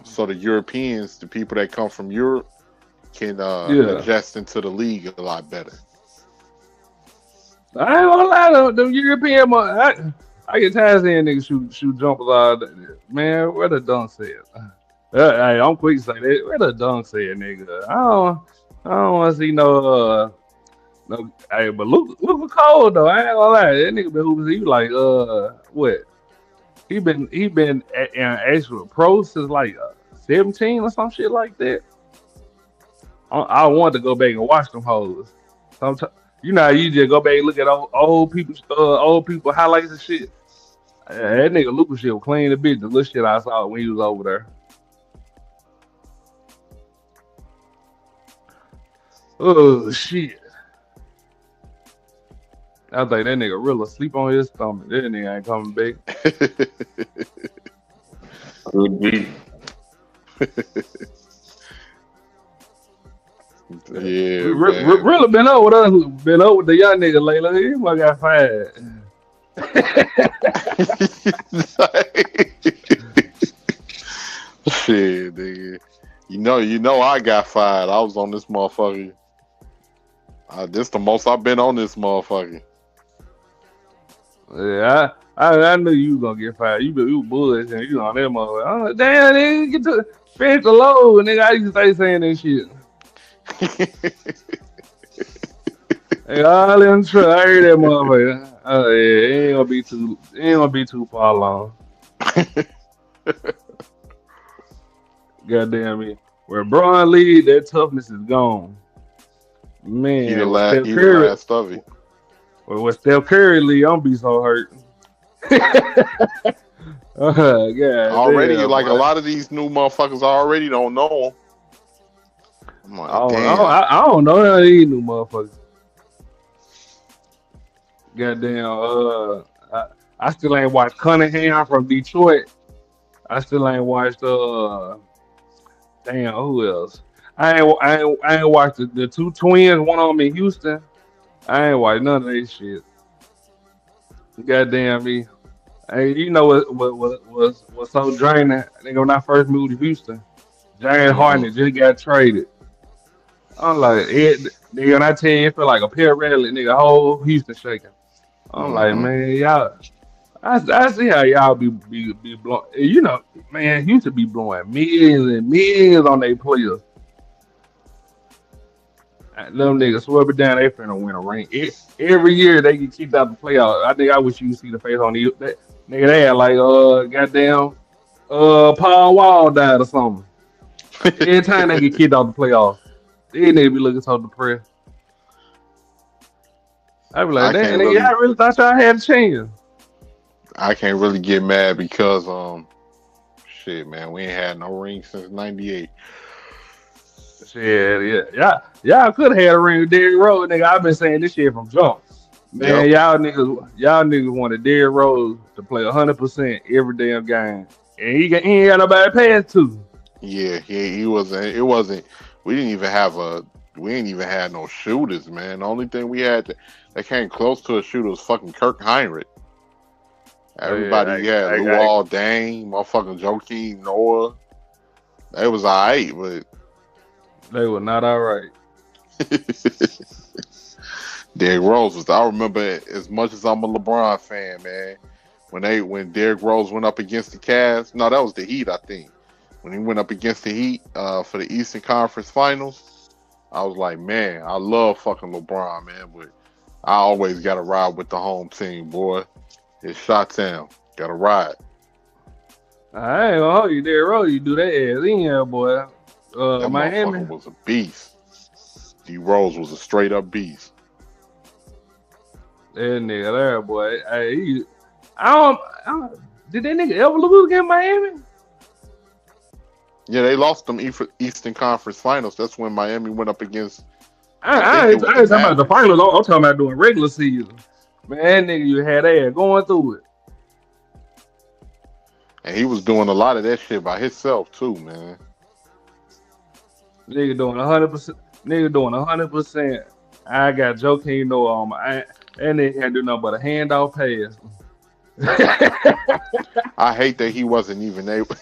so the Europeans, the people that come from Europe, can adjust into the league a lot better. I ain't gonna lie though, them European, I get tired of seeing niggas shoot jumpers all day. Man, where the dunk said? Hey, I'm quick to say that. Where the dunk said, nigga? I don't want to see no. Hey, but Luke was cold though. I ain't gonna lie. That nigga been hooping. He was like, what? He been in actual pro since like 17 or some shit like that. I want to go back and watch them hoes. Sometimes, you know, how you just go back and look at old people highlights and shit. That nigga Lucas shit was clean the bitch. The little shit I saw when he was over there. Oh shit. I think that nigga real asleep on his stomach. That nigga ain't coming back. Could be. Yeah, man. Really been over with the young nigga lately. He must got fired. Shit, nigga. You know, I got fired. I was on this motherfucker. This the most I've been on this motherfucker. Yeah, I knew you was gonna get fired. You bullshitting. You on that motherfucker. I'm like, damn, nigga, get to finish the load, nigga. I used to stay saying that shit. Hey, all in the truck. I heard that motherfucker. Yeah, it ain't gonna be too far long. Goddamn me. Where Braun lead, that toughness is gone. Man, he the last of it. Well, with Steph Curry lead, I'm be so hurt. Yeah, already, damn, like boy. a lot of these new motherfuckers already don't know. I'm like, damn. I don't know none of these new motherfuckers. Goddamn, I still ain't watched Cunningham from Detroit. I still ain't watched damn, who else? I ain't watched the two twins, one of them in Houston. I ain't watched none of that shit. Goddamn me. Hey, you know what was so draining? I think when I first moved to Houston, James Harden just got traded. I'm like, nigga, when I tell you, it feel like a pair rally, nigga, whole Houston shaking. I'm like, man, y'all, I see how y'all be blowing. You know, man, Houston be blowing millions and millions on their players. Them niggas swear it down, they finna win a ring. Every year they get kicked out the playoffs. I think I wish you could see the face on the nigga. They had like goddamn Paul Wall died or something. Every time they get kicked out the playoffs, they be looking so depressed. I be like, damn, nigga, I really thought y'all had a chance. I can't really get mad because shit, man, we ain't had no ring since '98. Shit, yeah. Y'all could have had a ring with Derrick Rose, nigga. I've been saying this shit from jump. Man, y'all niggas wanted Derrick Rose to play 100% every damn game. And he ain't got nobody to pass to. Yeah, he wasn't. It wasn't. We didn't even have no shooters, man. The only thing we had that came close to a shooter was fucking Kirk Heinrich. Everybody, Luol Deng, motherfucking Joakim Noah. They was alright, but they were not alright. Derrick Rose was. I remember, as much as I'm a LeBron fan, man, when Derrick Rose went up against the Cavs. No, that was the Heat, I think. When he went up against the Heat for the Eastern Conference Finals, I was like, man, I love fucking LeBron, man, but I always got to ride with the home team, boy. It's Shoutouts. Got to ride. I ain't gonna hold you, Derrick Rose. You do that ass in here, boy. That Miami motherfucker was a beast. D Rose was a straight up beast. That nigga there, boy. Hey, I don't. Did that nigga ever lose against Miami? Yeah, they lost them Eastern Conference Finals. That's when Miami went up against. I ain't talking about the finals. I'm talking about doing regular season. Man, nigga, you had ass going through it. And he was doing a lot of that shit by himself too, man. Nigga doing 100%. Nigga doing 100%. I got Joakim Noah on my. And they can't do nothing but a handoff pass. I hate that he wasn't even able.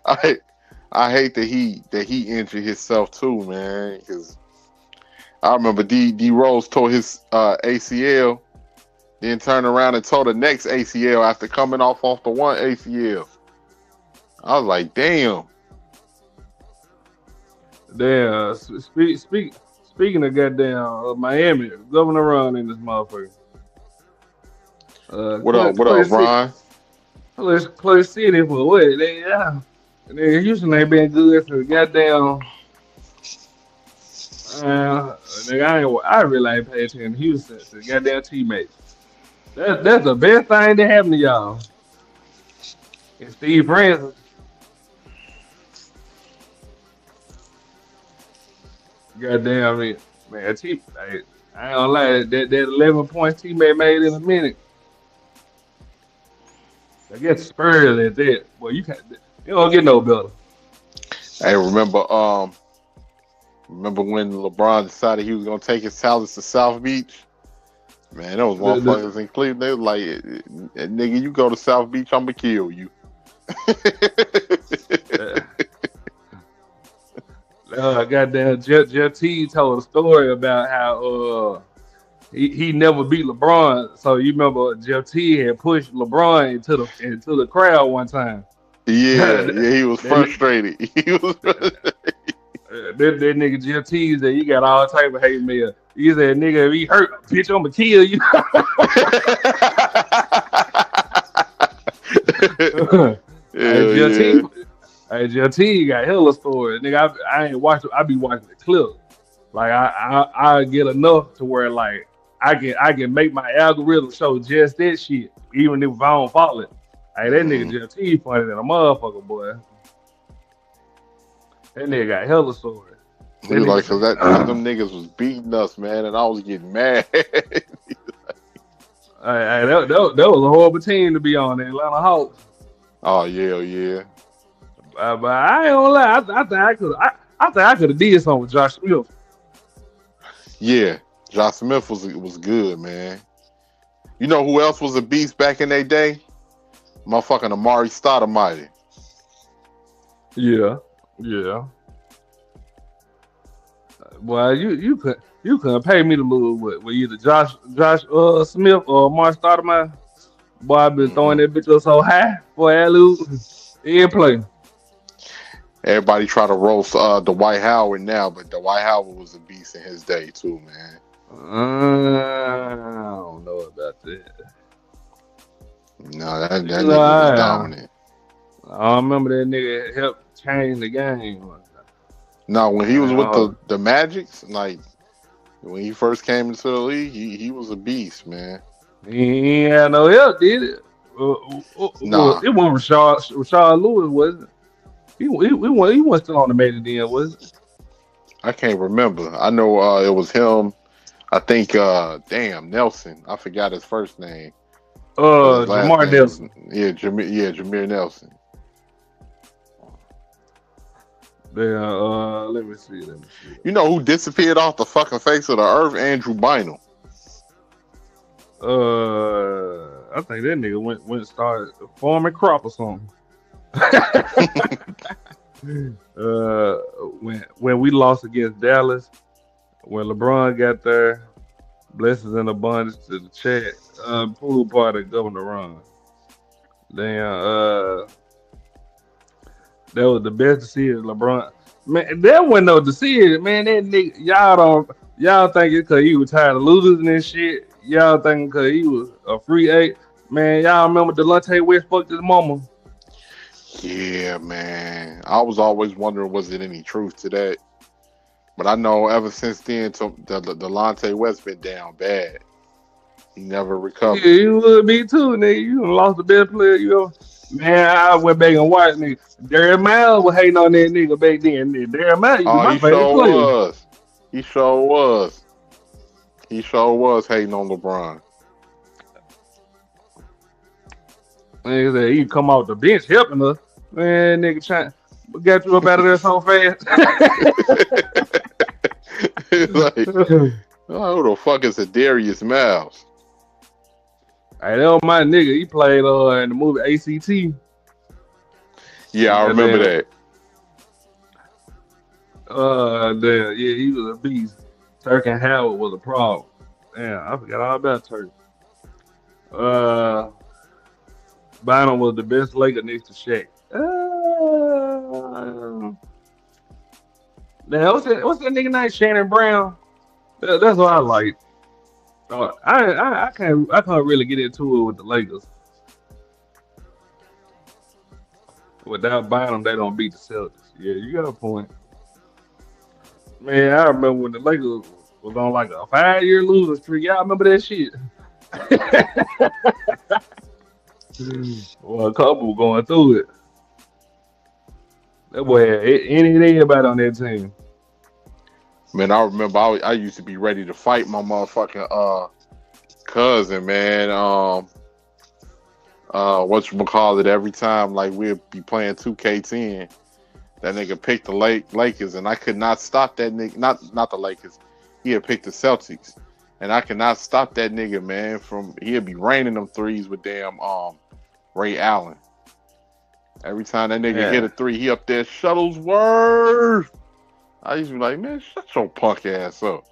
I hate that he injured himself too, man. Because I remember D Rose tore his ACL, then turned around and tore the next ACL after coming off the one ACL. I was like, damn. Damn. Speaking of goddamn Miami, Governor Ron in this motherfucker. What up, Ron? Play City for what? Nigga, Houston ain't been good for goddamn. Nigga, I really ain't paying attention to Houston to goddamn teammates. That's the best thing that happened to y'all. And Steve Francis. Goddamn, man, I ain't gonna lie, that 11 points teammate made in a minute. I guess Spurs at that. Well, you don't get no better. Hey, remember when LeBron decided he was gonna take his talents to South Beach? Man, those motherfuckers in Cleveland, they was like, nigga, you go to South Beach, I'm gonna kill you. Goddamn, Jeff T told a story about how he never beat LeBron. So you remember Jeff T had pushed LeBron into the crowd one time. Yeah, he was frustrated. He was that nigga Jeff T said he got all type of hate mail. He said, nigga, if he hurt, bitch, I'ma kill you. Hey, JT got hella stories. Nigga, I ain't watching. I be watching the clip. Like I get enough to where like I can make my algorithm show just that shit, even if I don't follow it. Hey, that nigga JT funny than a motherfucker, boy. That nigga got hella stories. He was like, cause them niggas was beating us, man, and I was getting mad. That was a horrible team to be on, the Atlanta Hawks. Oh yeah. But I ain't gonna lie, I think I could have did something with Josh Smith. Yeah, Josh Smith was good, man. You know who else was a beast back in their day? Motherfucking Amari Stoudemire. Yeah. Well, you couldn't pay me to lose with either Josh Smith or Amari Stoudemire. Boy, I've been throwing that bitch up so high for alley-oop. He ain't play. Everybody try to roast Dwight Howard now, but Dwight Howard was a beast in his day too, man. I don't know about that. No, that nigga was dominant. I remember that nigga helped change the game. No, when he was with the Magics, like when he first came into the league, he was a beast, man. He ain't had no help, did it? Nah. It wasn't Rashard Lewis, was it? He wasn't still on the major then, was it? I can't remember. I know it was him. I think Nelson. I forgot his first name. Jamar Nelson. Jameer Nelson. Let me see. You know who disappeared off the fucking face of the earth? Andrew Bynum. I think that nigga went and started farming crop or something. When we lost against Dallas, when LeBron got there, blessings and abundance to the chat. Pool party, Governor Ron. Damn, that was the best decision, LeBron. Man, that wasn't no decision, man. That nigga, y'all think it because he was tired of losing and shit. Y'all think because he was a free agent. Man, y'all remember Delonte West fucked his mama? Yeah, man. I was always wondering, was it any truth to that? But I know ever since then, Delonte West been down bad. He never recovered. Yeah, you would be too, nigga. You done lost the best player you ever. Man, I went back and watched nigga. Darren Miles was hating on that nigga back then. Darren Miles, my favorite player. He sure was hating on LeBron. Nigga said he come off the bench helping us. Man, nigga got you up out of there so fast. Like, who the fuck is Darius Miles? Hey, that was my nigga. He played in the movie ACT. Yeah, I remember that. Damn, yeah, he was a beast. Turk and Howard was a problem. Damn, I forgot all about Turk. Bynum was the best Laker next to Shaq. Now, what's that nigga named Shannon Brown? That's what I like. I can't really get into it with the Lakers. Without Bynum, they don't beat the Celtics. Yeah, you got a point. Man, I remember when the Lakers was on like a 5-year losing streak. Y'all remember that shit? Well, a couple going through it. That boy had everybody on that team. Man, I remember I used to be ready to fight my motherfucking cousin, man. Whatchamacallit, every time like we'd be playing 2K10, that nigga picked the Lakers, and I could not stop that nigga. Not the Lakers. He had picked the Celtics, and I could not stop that nigga, man. He'd be raining them threes with damn Ray Allen. Every time that nigga hit a three, he up there Shuttlesworth. I used to be like, man, shut your punk ass up.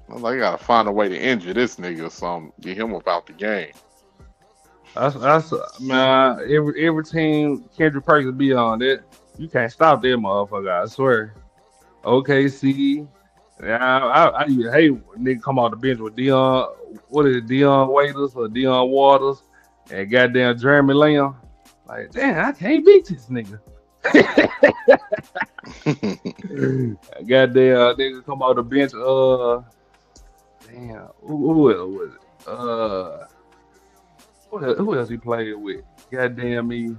I was like, I gotta find a way to injure this nigga or something, get him about the game. That's man. Every team Kendrick Perkins be on that, you can't stop that motherfucker. I swear. OKC. Yeah, I used to hate when nigga come off the bench with Dion. What is it, Dion Waiters or Dion Waters and goddamn Jeremy Lamb? Like, damn, I can't beat this nigga. Goddamn nigga come off the bench. Damn, who else was it? Who else he played with? Goddamn me.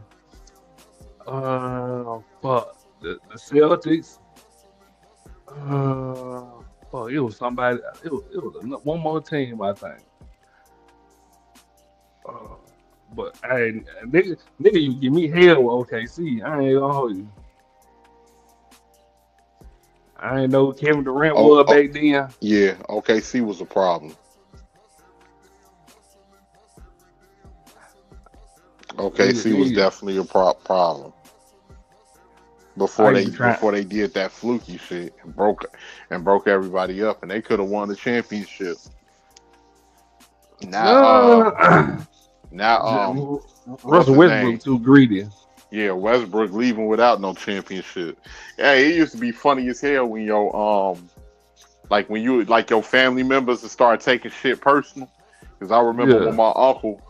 Fuck the Celtics. Fuck, it was somebody. It was one more team, I think. But hey, nigga, you give me hell with OKC. I ain't gonna hold you. I ain't know who Kevin Durant was back then. Yeah, OKC was a problem. OKC was definitely a problem before they did that fluky shit and broke everybody up, and they could have won the championship. Now Russell Westbrook too greedy. Yeah, Westbrook leaving without no championship. Yeah, it used to be funny as hell when your your family members would start taking shit personal. Because I remember when my uncle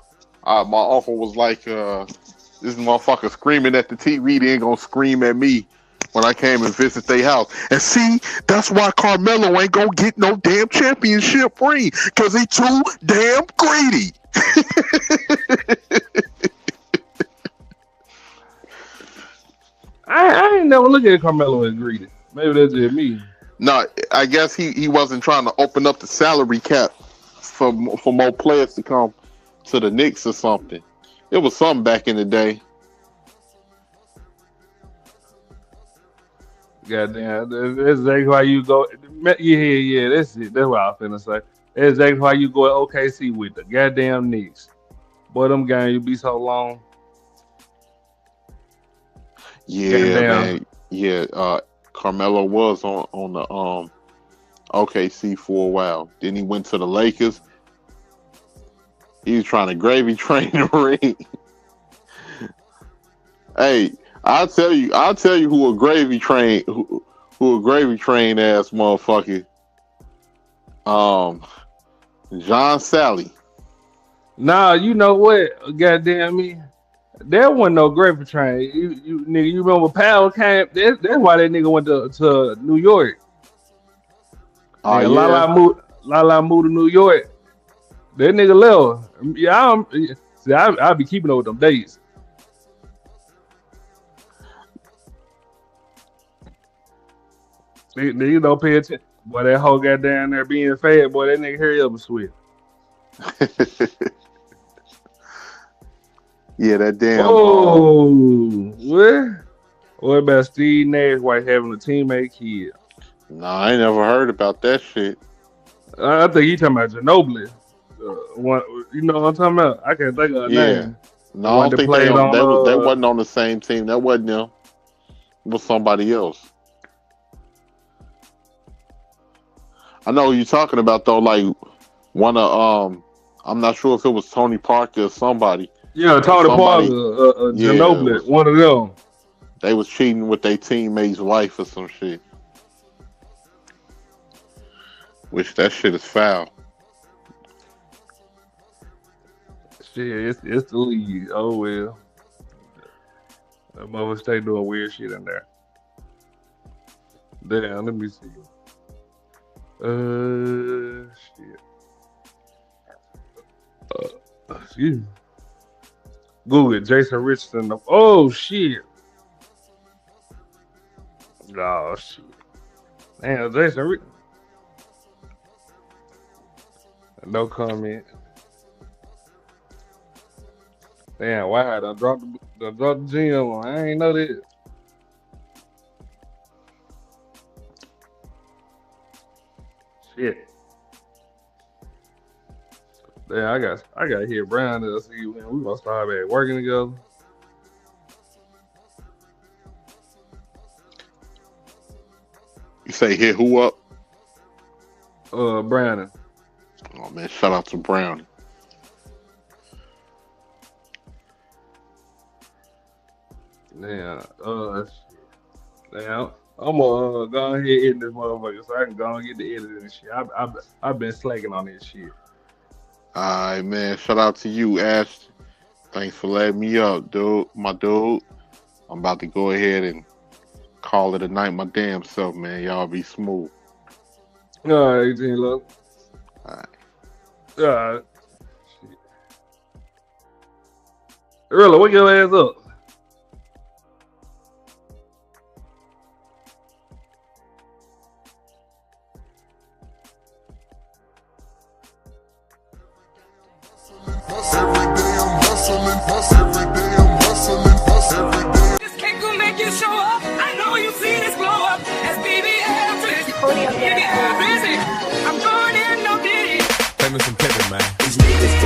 was like, this motherfucker screaming at the TV, they ain't gonna scream at me when I came and visit their house. And see, that's why Carmelo ain't gonna get no damn championship ring, because he too damn greedy. I ain't never looked at Carmelo as greedy. Maybe that's just me. No, I guess he wasn't trying to open up the salary cap for more players to come to the Knicks or something. It was something back in the day. Goddamn, that's exactly why you go. Yeah, that's it. That's what I was finna say. That's exactly why you go to OKC with the goddamn Knicks. Boy, them games you be so long. Yeah, man. Yeah, Carmelo was on the OKC for a while. Then he went to the Lakers. He was trying to gravy train the ring. Hey, I'll tell you who a gravy train ass motherfucker. John Sally. Nah, you know what? Goddamn me. There wasn't no gravy train. You nigga, you remember Powell came? That's why that nigga went to New York. Oh, yeah. Lala moved to New York. That nigga left. Yeah, I'll be keeping up with them dates. Nigga don't pay attention. Boy, that whole guy down there being fat, boy, that nigga hurry up and switch. Yeah, that damn. Oh, what? What about Steve Nash White having a teammate kid? Nah, I ain't never heard about that shit. I think he talking about Ginobili. You know what I'm talking about? I can't think of a name. No, I don't think they wasn't on the same team. That wasn't them. It was somebody else. I know who you're talking about though. Like one of I'm not sure if it was Tony Parker or somebody. Yeah, Tony Parker, Ginobili, one of them. They was cheating with their teammate's wife or some shit. Which that shit is foul. Shit, it's the league. Oh well. That motherfuckers stay doing weird shit in there. Damn, let me see. Shit. Excuse me. Google it, Jason Richardson. Oh shit. Oh shit. Damn, Jason. No comment. Damn, why I done dropped the gym on? I ain't know that. Shit. Damn, I got to hear Brown to see when we gonna start back working together. You say hit who up? Brandon. Oh man, shout out to Brown. Damn, damn. I'm gonna go ahead and edit this motherfucker so I can go and get the editing and shit. I've been slacking on this shit. Alright, man. Shout out to you, Ash. Thanks for letting me up, dude. My dude. I'm about to go ahead and call it a night my damn self, man. Y'all be smooth. All right, G-Lo. All right. All right. Shit. Really, wake your ass up. This cake will make you show up. I know you see this glow up. As baby busy. I'm going in, no diddy. Pay me some paper, man. These niggas